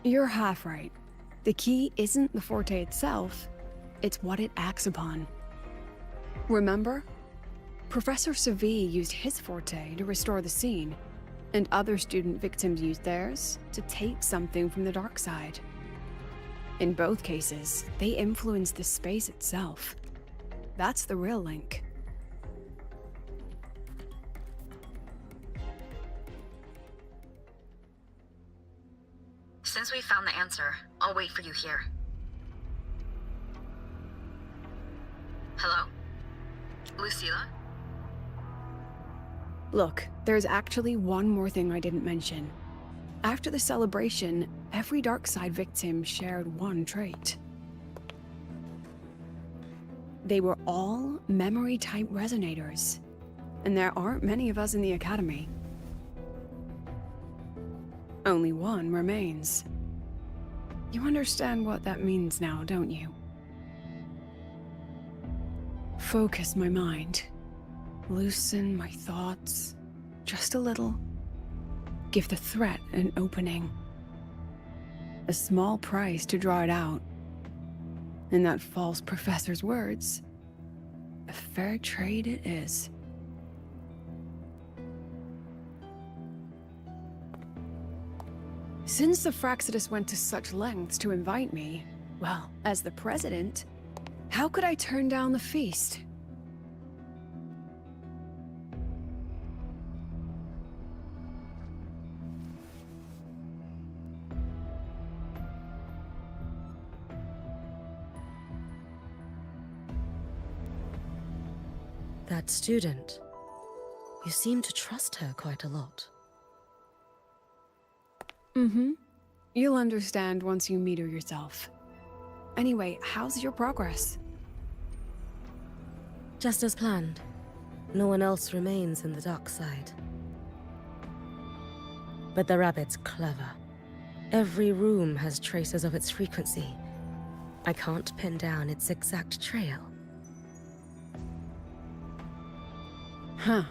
you're half right. The key isn't the forte itself, it's what it acts upon. Remember? Professor Savi used his forte to restore the scene, and other student victims used theirs to take something from the dark side. In both cases, they influenced the space itself. That's the real link. Since we found the answer, I'll wait for you here. Hello? Lucilla? Look, there's actually one more thing I didn't mention. After the celebration, every dark side victim shared one trait. They were all memory-type resonators, and there aren't many of us in the Academy. Only one remains. You understand what that means now, don't you? Focus my mind. Loosen my thoughts. Just a little. Give the threat an opening. A small price to draw it out. In that false professor's words, a fair trade it is. Since the Fraxidus went to such lengths to invite me, well, as the president, how could I turn down the feast? That student. You seem to trust her quite a lot. Mm-hmm. You'll understand once you meet her yourself. Anyway, how's your progress? Just as planned. No one else remains in the dark side. But the rabbit's clever. Every room has traces of its frequency. I can't pin down its exact trail. Huh.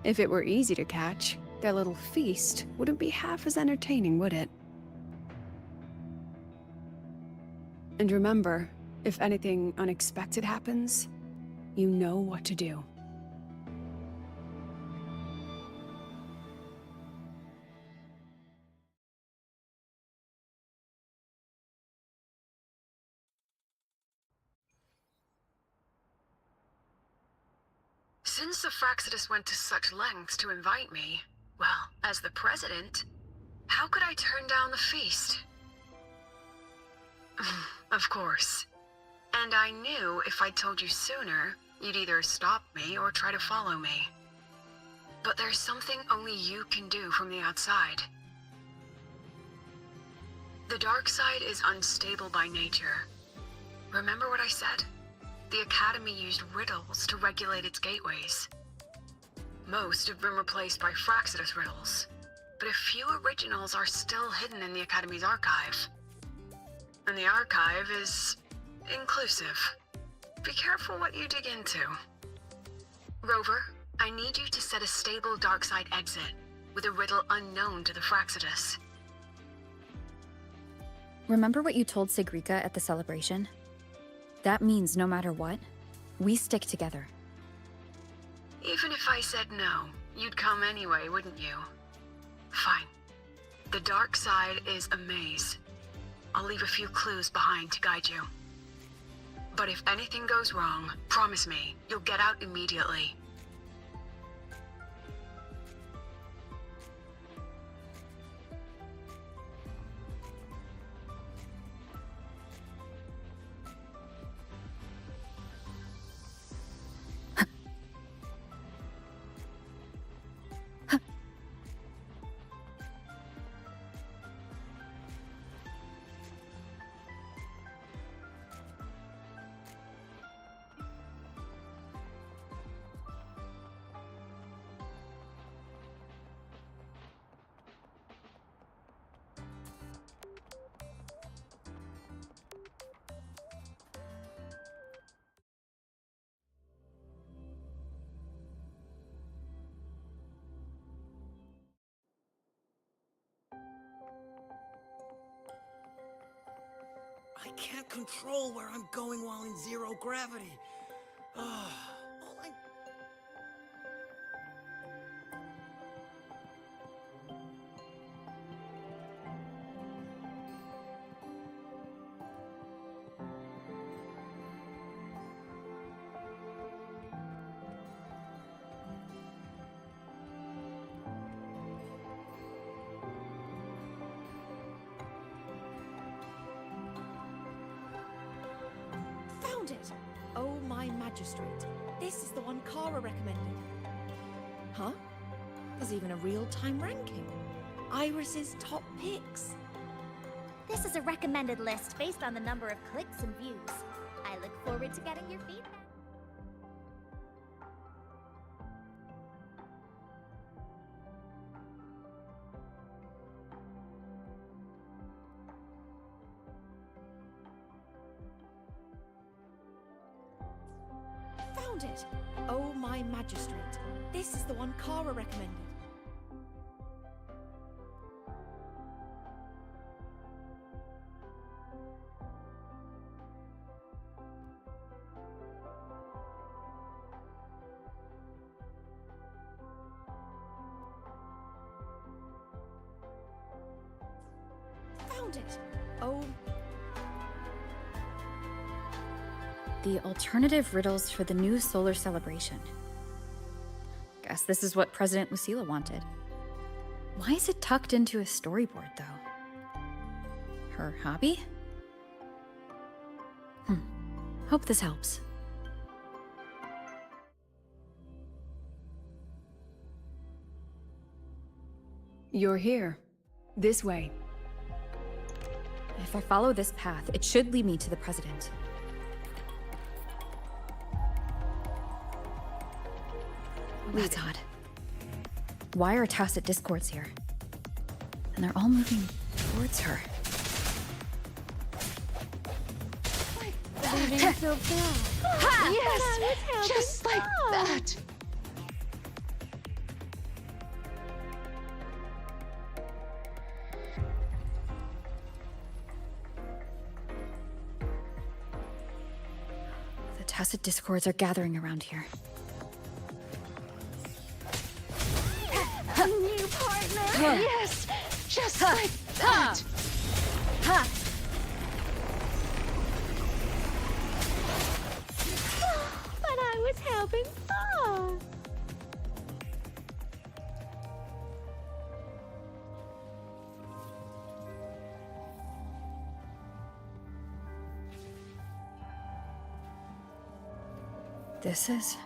If it were easy to catch, their little feast wouldn't be half as entertaining, would it? And remember, if anything unexpected happens, you know what to do. Since the Fraxidus went to such lengths to invite me, well, as the president, how could I turn down the feast? Of course. And I knew if I told you sooner, you'd either stop me or try to follow me. But there's something only you can do from the outside. The dark side is unstable by nature. Remember what I said? The Academy used riddles to regulate its gateways. Most have been replaced by Fraxidus riddles, but a few originals are still hidden in the Academy's archive. And the archive is inclusive. Be careful what you dig into. Rover, I need you to set a stable dark side exit with a riddle unknown to the Fraxidus. Remember what you told Sigrika at the celebration? That means no matter what, we stick together. Even if I said no, you'd come anyway, wouldn't you? Fine. The dark side is a maze. I'll leave a few clues behind to guide you. But if anything goes wrong, promise me, you'll get out immediately. I can't control where I'm going while in zero gravity. All I... Found it! Oh, my magistrate. This is the one Kara recommended. Huh? There's even a real-time ranking. Iris's top picks. This is a recommended list based on the number of clicks and views. I look forward to getting your feedback. Found it! Oh, my magistrate. This is the one Kara recommended. found it. Oh. The alternative riddles for the new solar celebration. Guess this is what President Lucilla wanted. Why is it tucked into a storyboard, though? Her hobby? Hope this helps. You're here. This way. If I follow this path, it should lead me to the president. That's odd. Why are tacit discords here? And they're all moving towards her. Leaving so fast. Yes! Just like that! The tacit discords are gathering around here. A new partner! Yes! Just like that! But I was having fun. This is...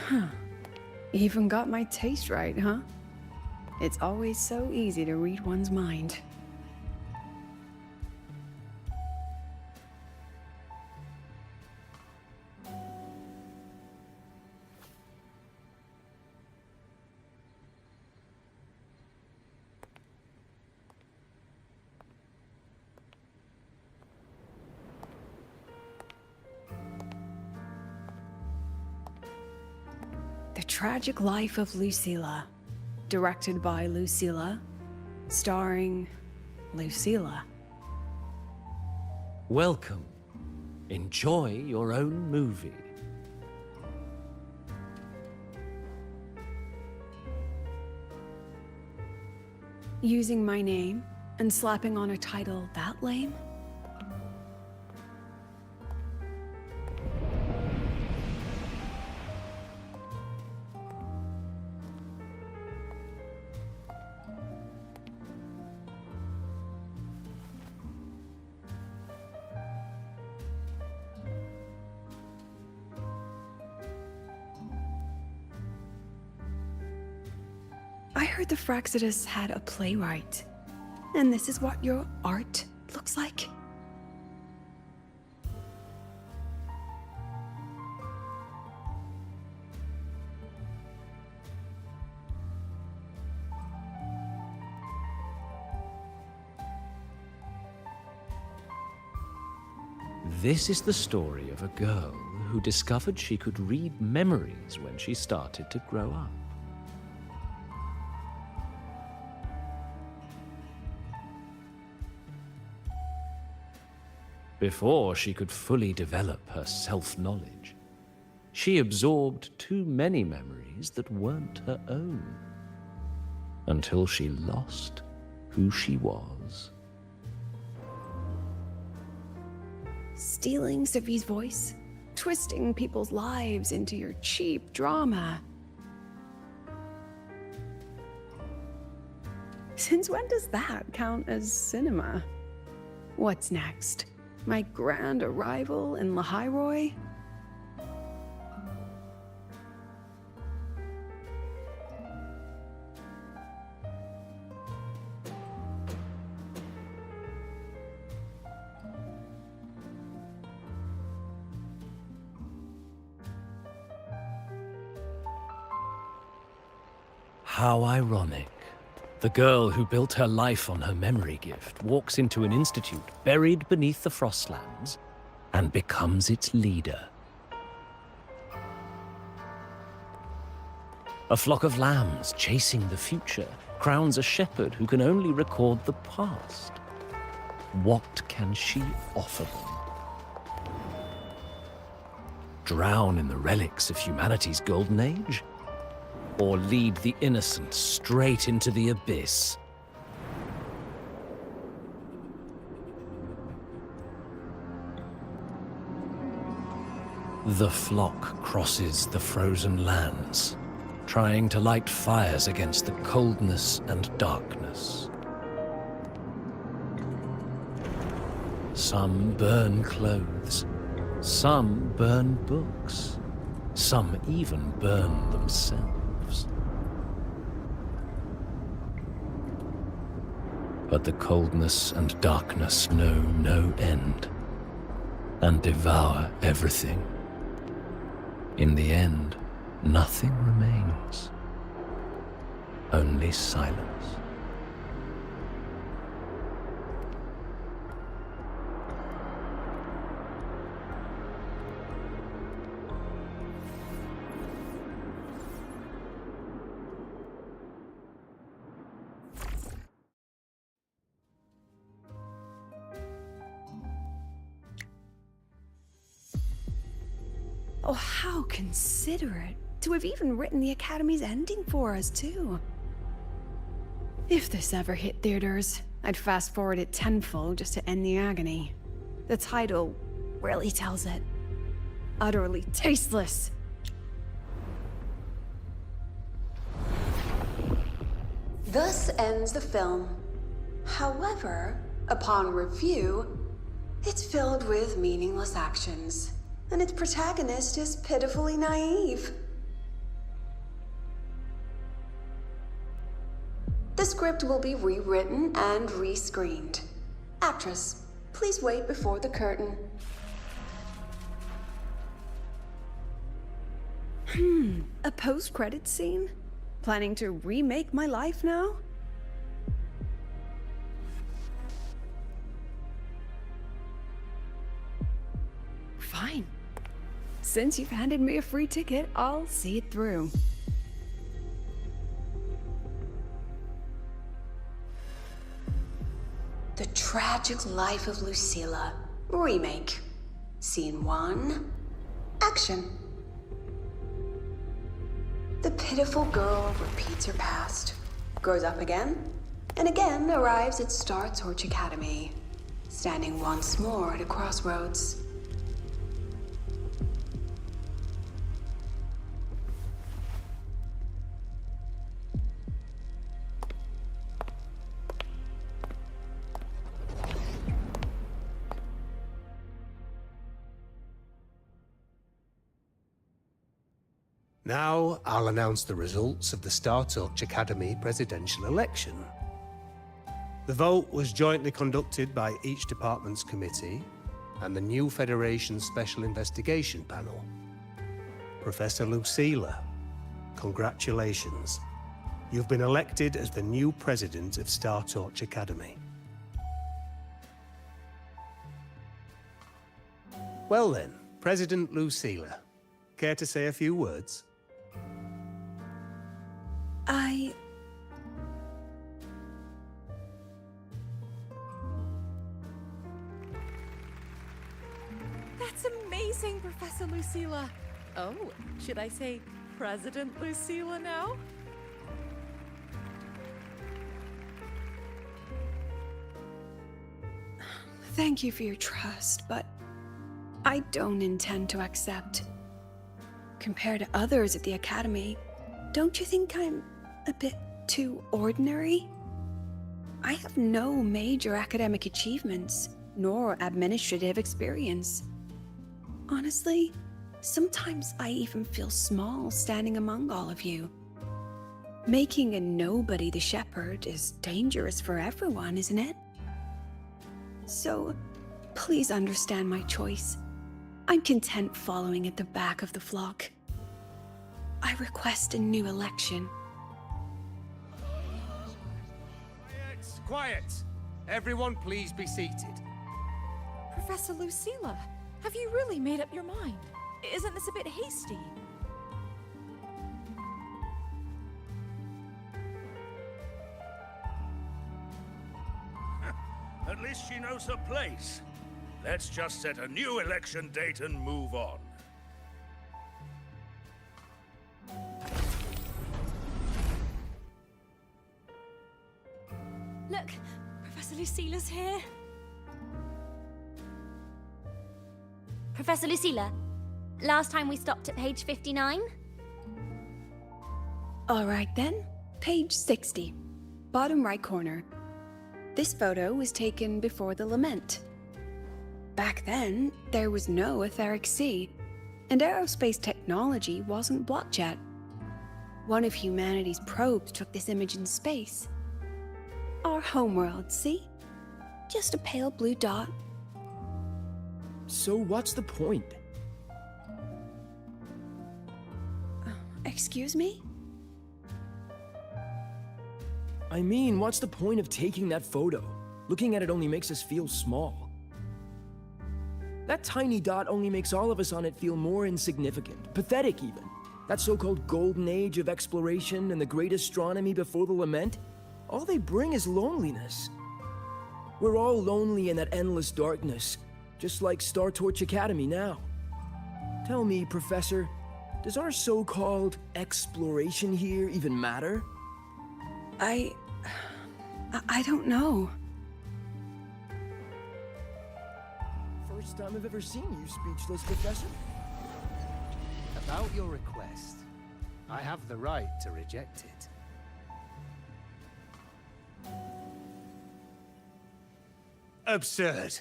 Huh. Even got my taste right, huh? It's always so easy to read one's mind. The Tragic Life of Lucilla. Directed by Lucilla. Starring Lucilla. Welcome. Enjoy your own movie. Using my name and slapping on a title that lame? I heard the Fraxidus had a playwright. And this is what your art looks like? This is the story of a girl who discovered she could read memories when she started to grow up. Before she could fully develop her self-knowledge, she absorbed too many memories that weren't her own, until she lost who she was. Stealing Sophie's voice, twisting people's lives into your cheap drama. Since when does that count as cinema? What's next? My grand arrival in Lahiroy? How ironic. The girl who built her life on her memory gift walks into an institute buried beneath the Frostlands and becomes its leader. A flock of lambs chasing the future crowns a shepherd who can only record the past. What can she offer them? Drown in the relics of humanity's golden age? Or lead the innocent straight into the abyss? The flock crosses the frozen lands, trying to light fires against the coldness and darkness. Some burn clothes, some burn books, some even burn themselves. But the coldness and darkness know no end, and devour everything. In the end, nothing remains, only silence. Oh, how considerate to have even written the Academy's ending for us, too. If this ever hit theaters, I'd fast forward it tenfold just to end the agony. The title really tells it. Utterly tasteless. Thus ends the film. However, upon review, it's filled with meaningless actions, and its protagonist is pitifully naive. The script will be rewritten and rescreened. Actress, please wait before the curtain. A post-credits scene? Planning to remake my life now? Fine. Since you've handed me a free ticket, I'll see it through. The Tragic Life of Lucilla. Remake. Scene 1. Action. The pitiful girl repeats her past, grows up again, and again arrives at Star Torch Academy, standing once more at a crossroads. Now, I'll announce the results of the Star Torch Academy presidential election. The vote was jointly conducted by each department's committee and the new Federation's Special Investigation Panel. Professor Lucilla, congratulations. You've been elected as the new president of Star Torch Academy. Well then, President Lucilla, care to say a few words? That's amazing, Professor Lucilla. Oh, should I say President Lucilla now? Thank you for your trust, but I don't intend to accept. Compared to others at the Academy, don't you think I'm a bit too ordinary? I have no major academic achievements, nor administrative experience. Honestly, sometimes I even feel small standing among all of you. Making a nobody the shepherd is dangerous for everyone, isn't it? So, please understand my choice. I'm content following at the back of the flock. I request a new election. Quiet! Everyone please be seated. Professor Lucilla, have you really made up your mind? Isn't this a bit hasty? At least she knows her place. Let's just set a new election date and move on. Look, Professor Lucila's here. Professor Lucila, last time we stopped at page 59? All right then, page 60, bottom right corner. This photo was taken before the lament. Back then, there was no etheric sea, and aerospace technology wasn't blocked yet. One of humanity's probes took this image in space. Our homeworld, see? Just a pale blue dot. So what's the point? Excuse me? I mean, what's the point of taking that photo? Looking at it only makes us feel small. That tiny dot only makes all of us on it feel more insignificant, pathetic even. That so-called golden age of exploration and the great astronomy before the lament, all they bring is loneliness. We're all lonely in that endless darkness, just like Star Torch Academy now. Tell me, Professor, does our so-called exploration here even matter? I don't know. First time I've ever seen you speechless, Professor. About your request, I have the right to reject it. Absurd.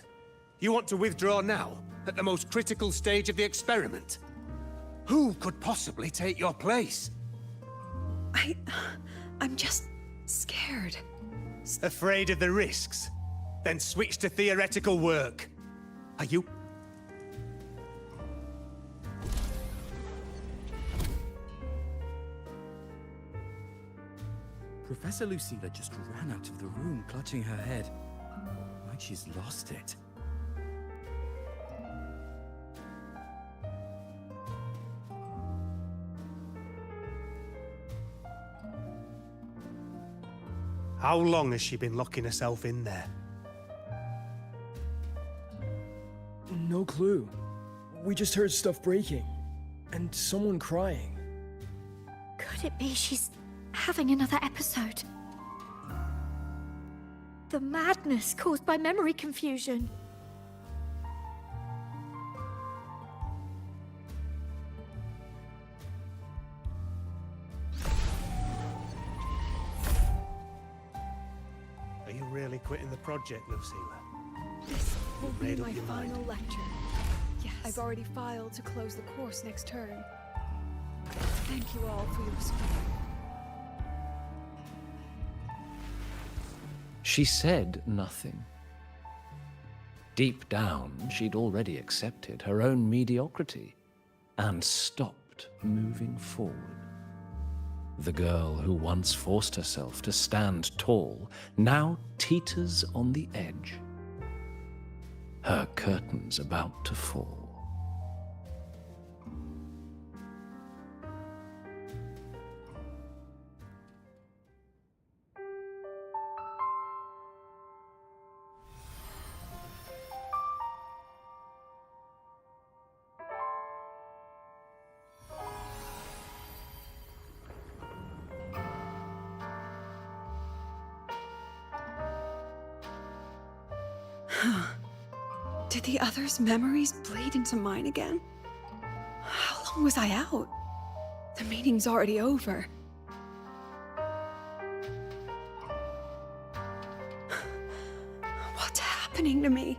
You want to withdraw now, at the most critical stage of the experiment? Who could possibly take your place? I'm just scared. Afraid of the risks? Then switch to theoretical work. Are you... Professor Lucila just ran out of the room, clutching her head. Like she's lost it. How long has she been locking herself in there? No clue. We just heard stuff breaking. And someone crying. Could it be she's having another episode? The madness caused by memory confusion. Are you really quitting the project, Lucila? This will be Made up my your final mind? lecture. Yes. I've already filed to close the course next term. Thank you all for your support. She said nothing. Deep down, she'd already accepted her own mediocrity and stopped moving forward. The girl who once forced herself to stand tall now teeters on the edge. Her curtains about to fall. Did the others' memories bleed into mine again? How long was I out? The meeting's already over. What's happening to me?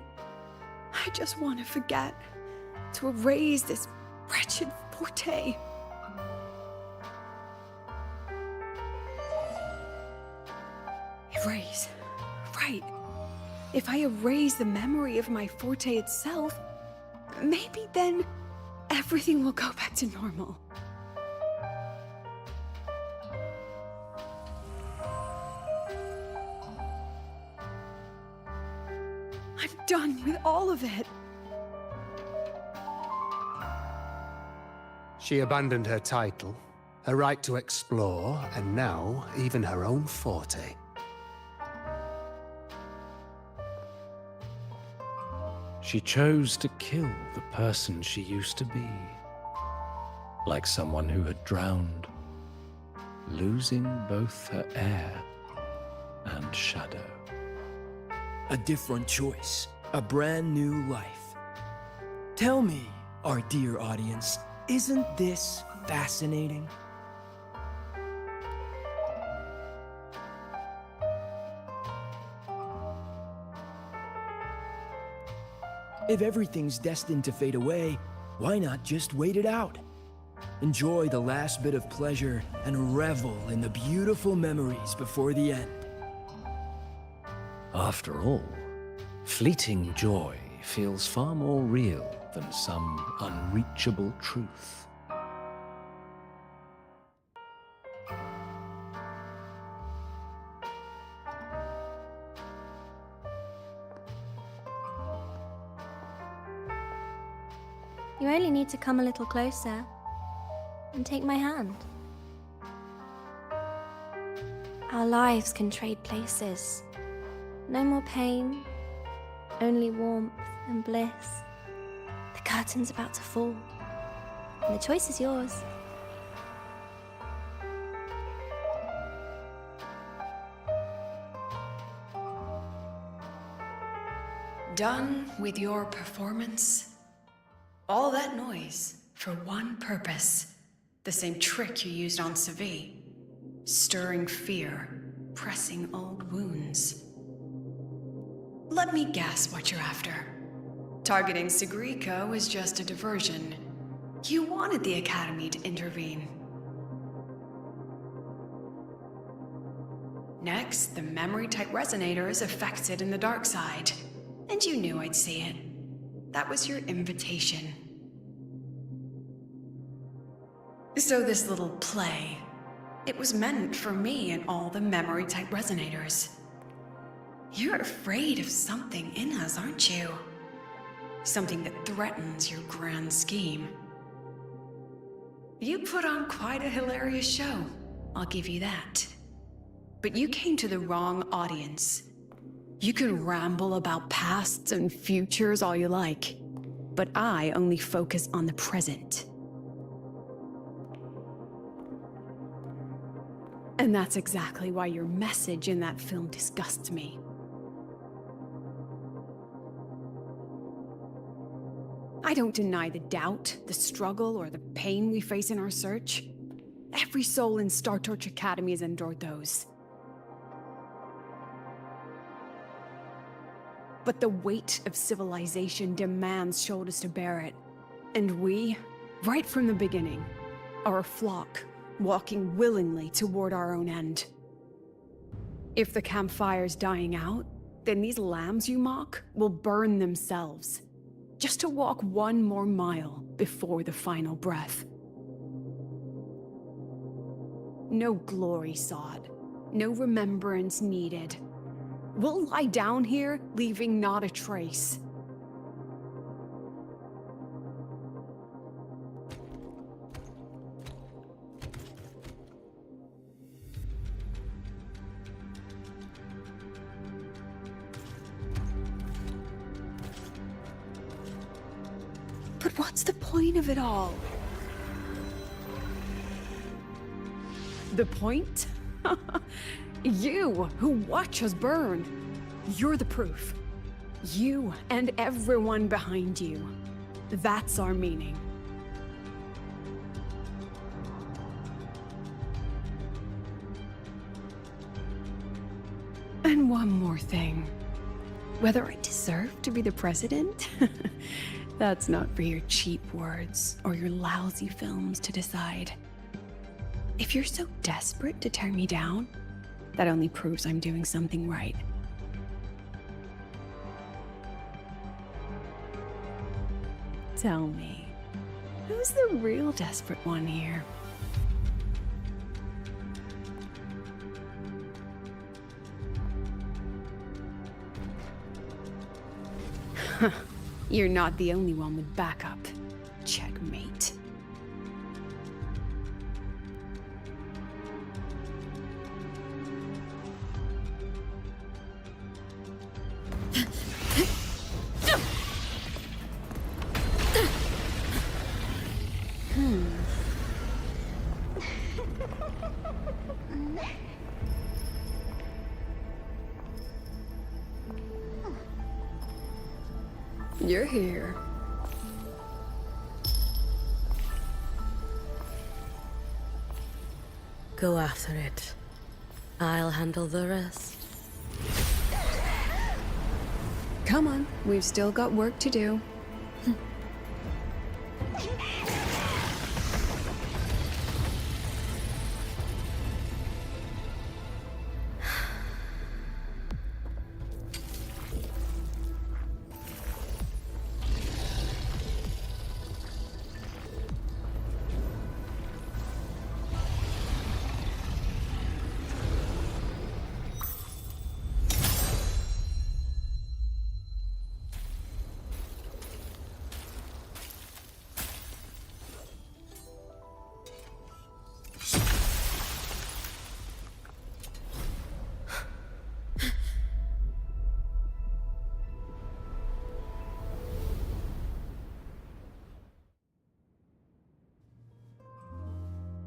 I just want to forget, to erase this wretched forte. Erase. Right. If I erase the memory of my forte itself, maybe then everything will go back to normal. I'm done with all of it. She abandoned her title, her right to explore, and now even her own forte. She chose to kill the person she used to be. Like someone who had drowned, losing both her air and shadow. A different choice, a brand new life. Tell me, our dear audience, isn't this fascinating? If everything's destined to fade away, why not just wait it out? Enjoy the last bit of pleasure and revel in the beautiful memories before the end. After all, fleeting joy feels far more real than some unreachable truth. You only need to come a little closer and take my hand. Our lives can trade places. No more pain, only warmth and bliss. The curtain's about to fall, and the choice is yours. Done with your performance? All that noise for one purpose. The same trick you used on Savi. Stirring fear, pressing old wounds. Let me guess what you're after. Targeting Sigriko was just a diversion. You wanted the Academy to intervene. Next, the memory-type resonator is affected in the dark side. And you knew I'd see it. That was your invitation. So this little play, it was meant for me and all the memory-type resonators. You're afraid of something in us, aren't you? Something that threatens your grand scheme. You put on quite a hilarious show, I'll give you that. But you came to the wrong audience. You can ramble about pasts and futures all you like, but I only focus on the present. And that's exactly why your message in that film disgusts me. I don't deny the doubt, the struggle, or the pain we face in our search. Every soul in Star Torch Academy has endured those. But the weight of civilization demands shoulders to bear it. And we, right from the beginning, are a flock, walking willingly toward our own end. If the campfire's dying out, then these lambs you mock will burn themselves, just to walk one more mile before the final breath. No glory sought, no remembrance needed. We'll lie down here, leaving not a trace. But what's the point of it all? The point? You, who watch us burn. You're the proof. You and everyone behind you. That's our meaning. And one more thing. Whether I deserve to be the president? That's not for your cheap words or your lousy films to decide. If you're so desperate to tear me down, that only proves I'm doing something right. Tell me, who's the real desperate one here? You're not the only one with backup. Checkmate. You're here. Go after it. I'll handle the rest. Come on, we've still got work to do.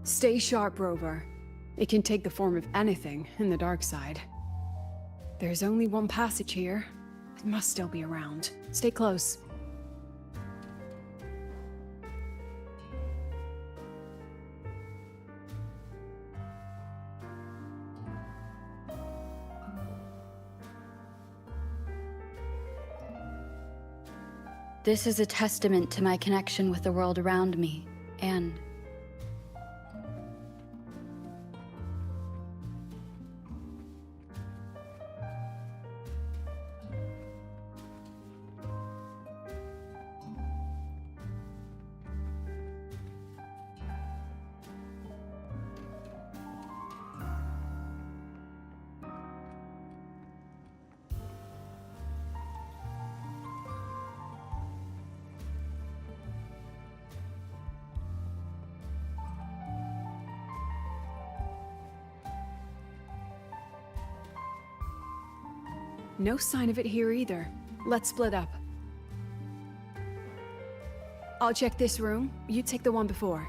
Stay sharp, Rover. It can take the form of anything in the dark side. There's only one passage here. It must still be around. Stay close. This is a testament to my connection with the world around me, and No sign of it here either. Let's split up. I'll check this room. You take the one before.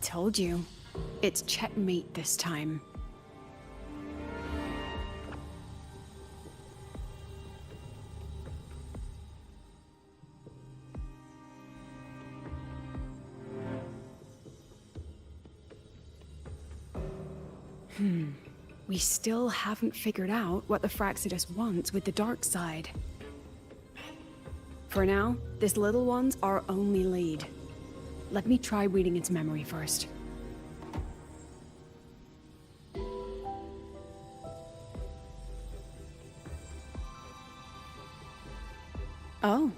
Told you. It's checkmate this time. We still haven't figured out what the Fraxidus wants with the dark side. For now, this little one's our only lead. Let me try reading its memory first. Oh,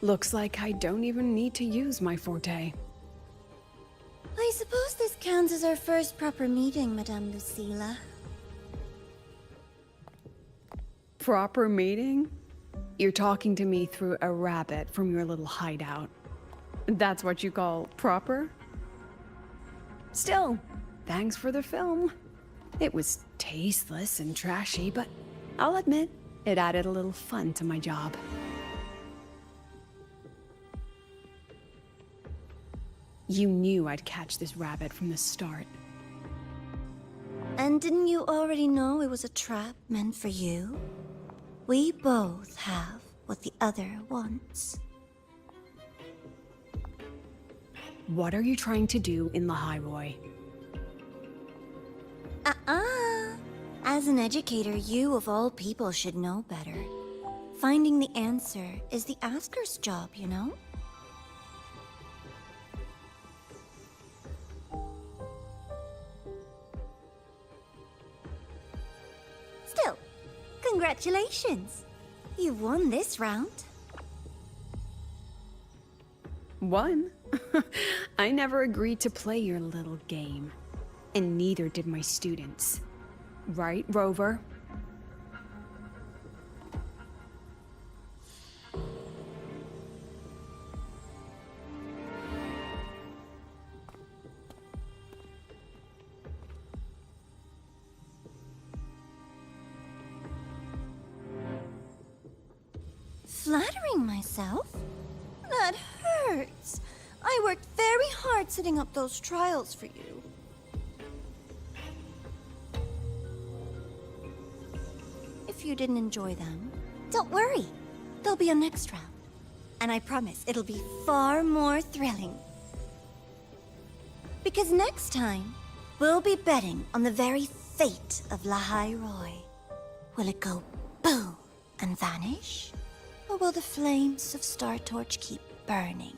looks like I don't even need to use my forte. I suppose this counts as our first proper meeting, Madame Lucilla. Proper meeting? You're talking to me through a rabbit from your little hideout. That's what you call proper? Still, thanks for the film. It was tasteless and trashy, but I'll admit, it added a little fun to my job. You knew I'd catch this rabbit from the start. And didn't you already know it was a trap meant for you? We both have what the other wants. What are you trying to do in the Highroy? As an educator, you of all people should know better. Finding the answer is the asker's job, you know? Still, congratulations! You've won this round. Won? I never agreed to play your little game. And neither did my students. Right, Rover? Flattering myself? That hurts. I worked very hard setting up those trials for you. If you didn't enjoy them, don't worry. There'll be a next round. And I promise it'll be far more thrilling. Because next time, we'll be betting on the very fate of Lahai Roy. Will it go boom and vanish? Or will the flames of Star Torch keep burning?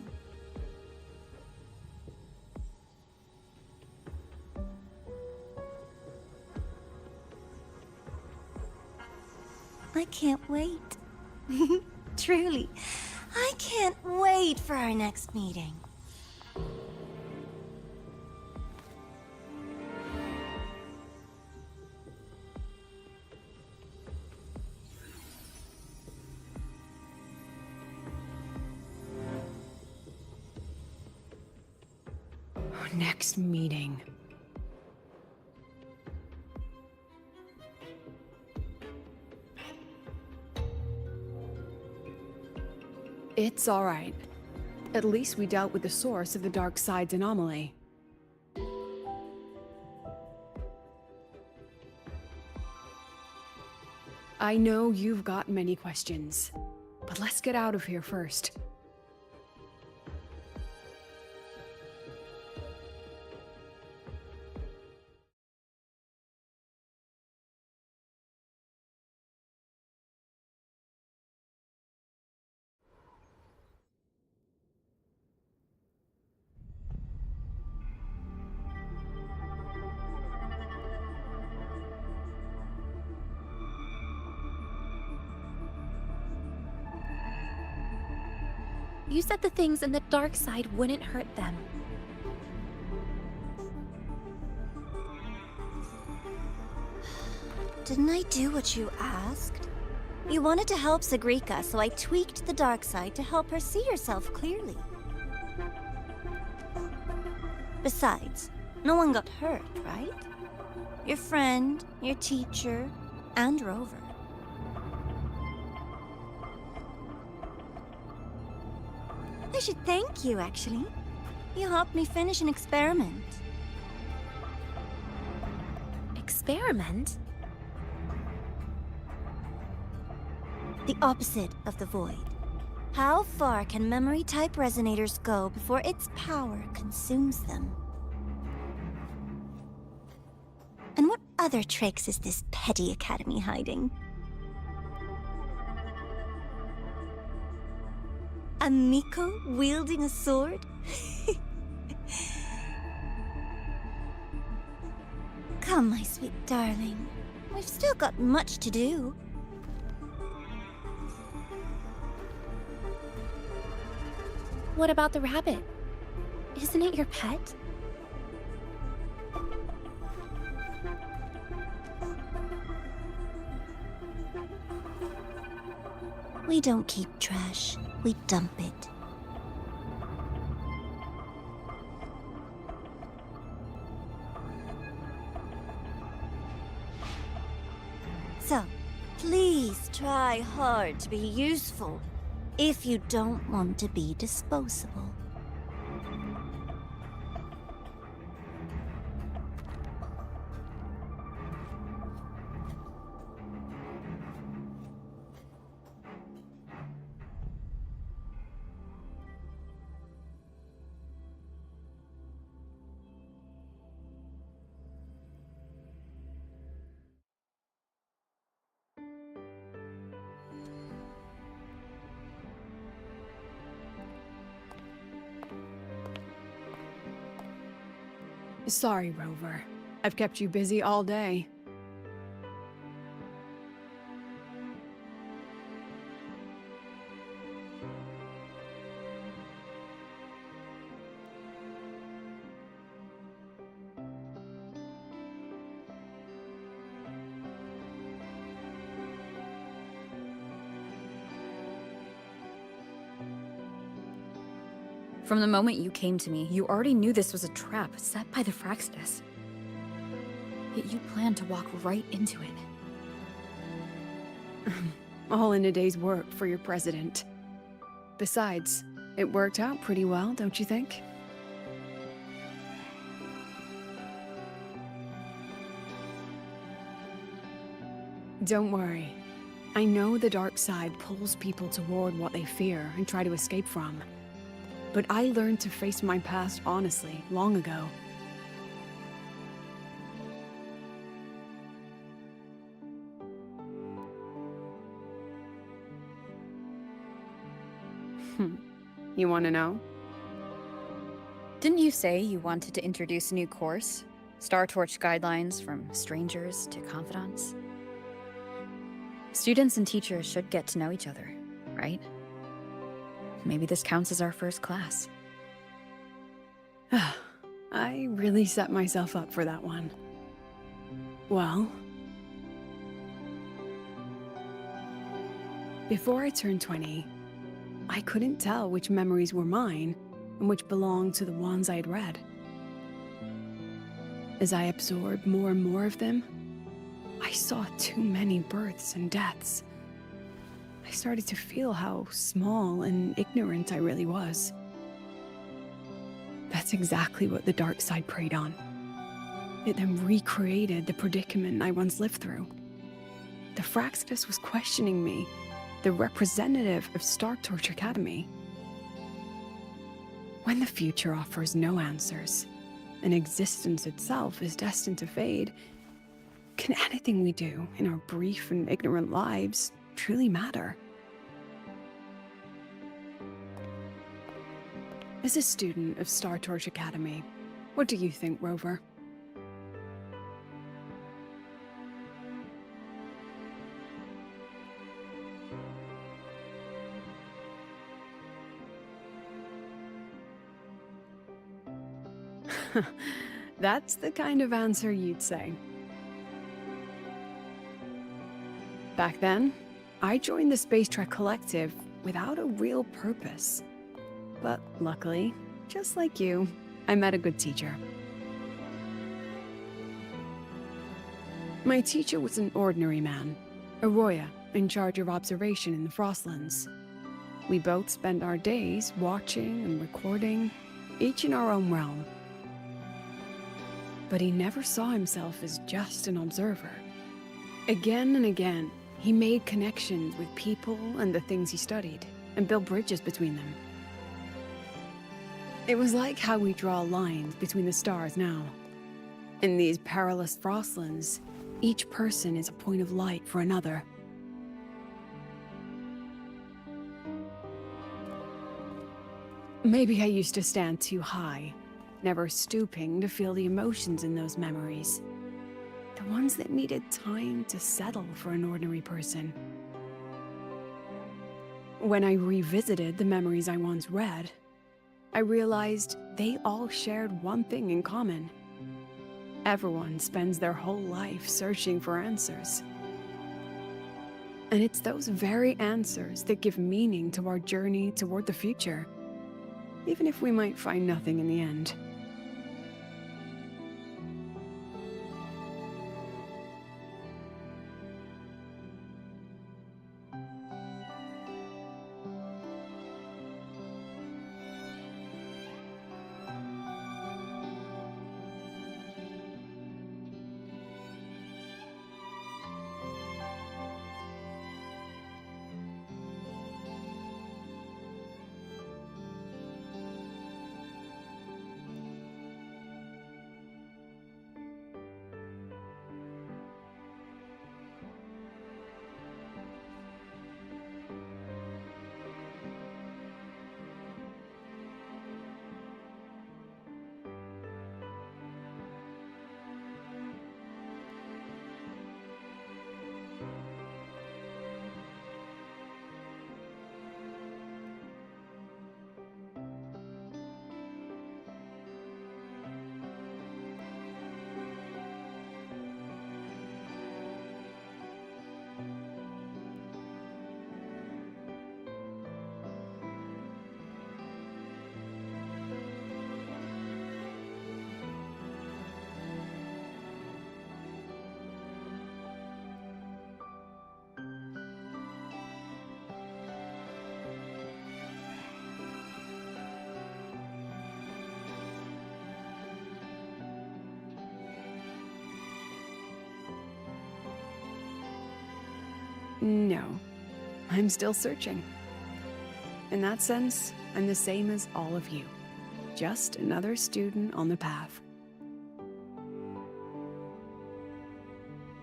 I can't wait. Truly, I can't wait for our next meeting. Next meeting. It's all right. At least we dealt with the source of the dark side's anomaly. I know you've got many questions, but let's get out of here first. You said the things in the dark side wouldn't hurt them. Didn't I do what you asked? You wanted to help Sagrika, so I tweaked the dark side to help her see herself clearly. Besides, no one got hurt, right? Your friend, your teacher, and Rover. I should thank you, actually. You helped me finish an experiment. Experiment? The opposite of the void. How far can memory-type resonators go before its power consumes them? And what other tricks is this petty academy hiding? A Miko wielding a sword? Come, my sweet darling. We've still got much to do. What about the rabbit? Isn't it your pet? We don't keep trash, we dump it. So, please try hard to be useful if you don't want to be disposable. Sorry, Rover. I've kept you busy all day. From the moment you came to me, you already knew this was a trap set by the Fraxidus. Yet you planned to walk right into it. All in a day's work for your president. Besides, it worked out pretty well, don't you think? Don't worry. I know the dark side pulls people toward what they fear and try to escape from. But I learned to face my past honestly long ago. You want to know? Didn't you say you wanted to introduce a new course? Star Torch guidelines from strangers to confidants? Students and teachers should get to know each other, right? Maybe this counts as our first class. I really set myself up for that one. Well, before I turned 20, I couldn't tell which memories were mine and which belonged to the ones I had read. As I absorbed more and more of them, I saw too many births and deaths. I started to feel how small and ignorant I really was. That's exactly what the dark side preyed on. It then recreated the predicament I once lived through. The Fraxidus was questioning me, the representative of Star Torch Academy. When the future offers no answers, and existence itself is destined to fade, can anything we do in our brief and ignorant lives truly matter? As a student of Star Torch Academy, what do you think, Rover? That's the kind of answer you'd say. Back then, I joined the Space Trek Collective without a real purpose. But luckily, just like you, I met a good teacher. My teacher was an ordinary man, Arroya, in charge of observation in the Frostlands. We both spent our days watching and recording, each in our own realm. But he never saw himself as just an observer. Again and again, he made connections with people and the things he studied, and built bridges between them. It was like how we draw lines between the stars now. In these perilous Frostlands, each person is a point of light for another. Maybe I used to stand too high, never stooping to feel the emotions in those memories. The ones that needed time to settle for an ordinary person. When I revisited the memories I once read, I realized they all shared one thing in common. Everyone spends their whole life searching for answers. And it's those very answers that give meaning to our journey toward the future, even if we might find nothing in the end. No, I'm still searching. In that sense, I'm the same as all of you. Just another student on the path.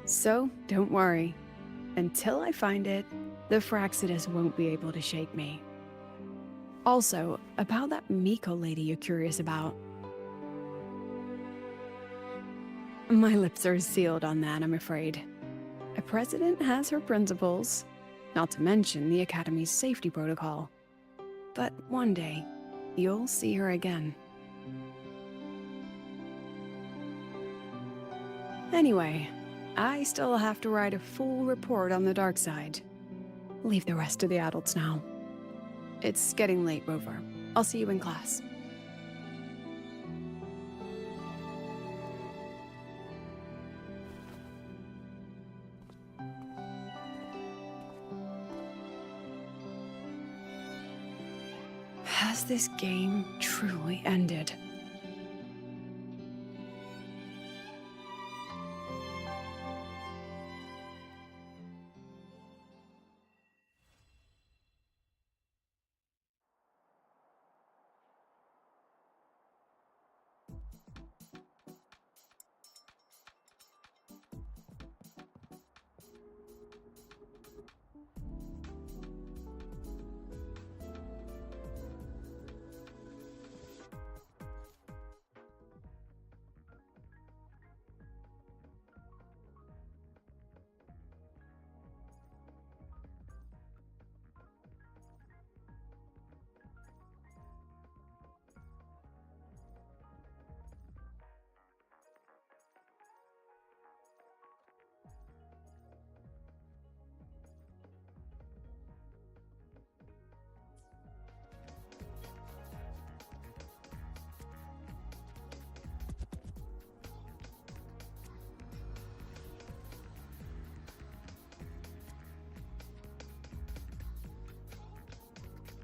So, don't worry. Until I find it, the Fraxidus won't be able to shake me. Also, about that Miko lady you're curious about. My lips are sealed on that, I'm afraid. A president has her principles, not to mention the Academy's safety protocol. But one day, you'll see her again. Anyway, I still have to write a full report on the dark side. Leave the rest to the adults now. It's getting late, Rover. I'll see you in class. Has this game truly ended?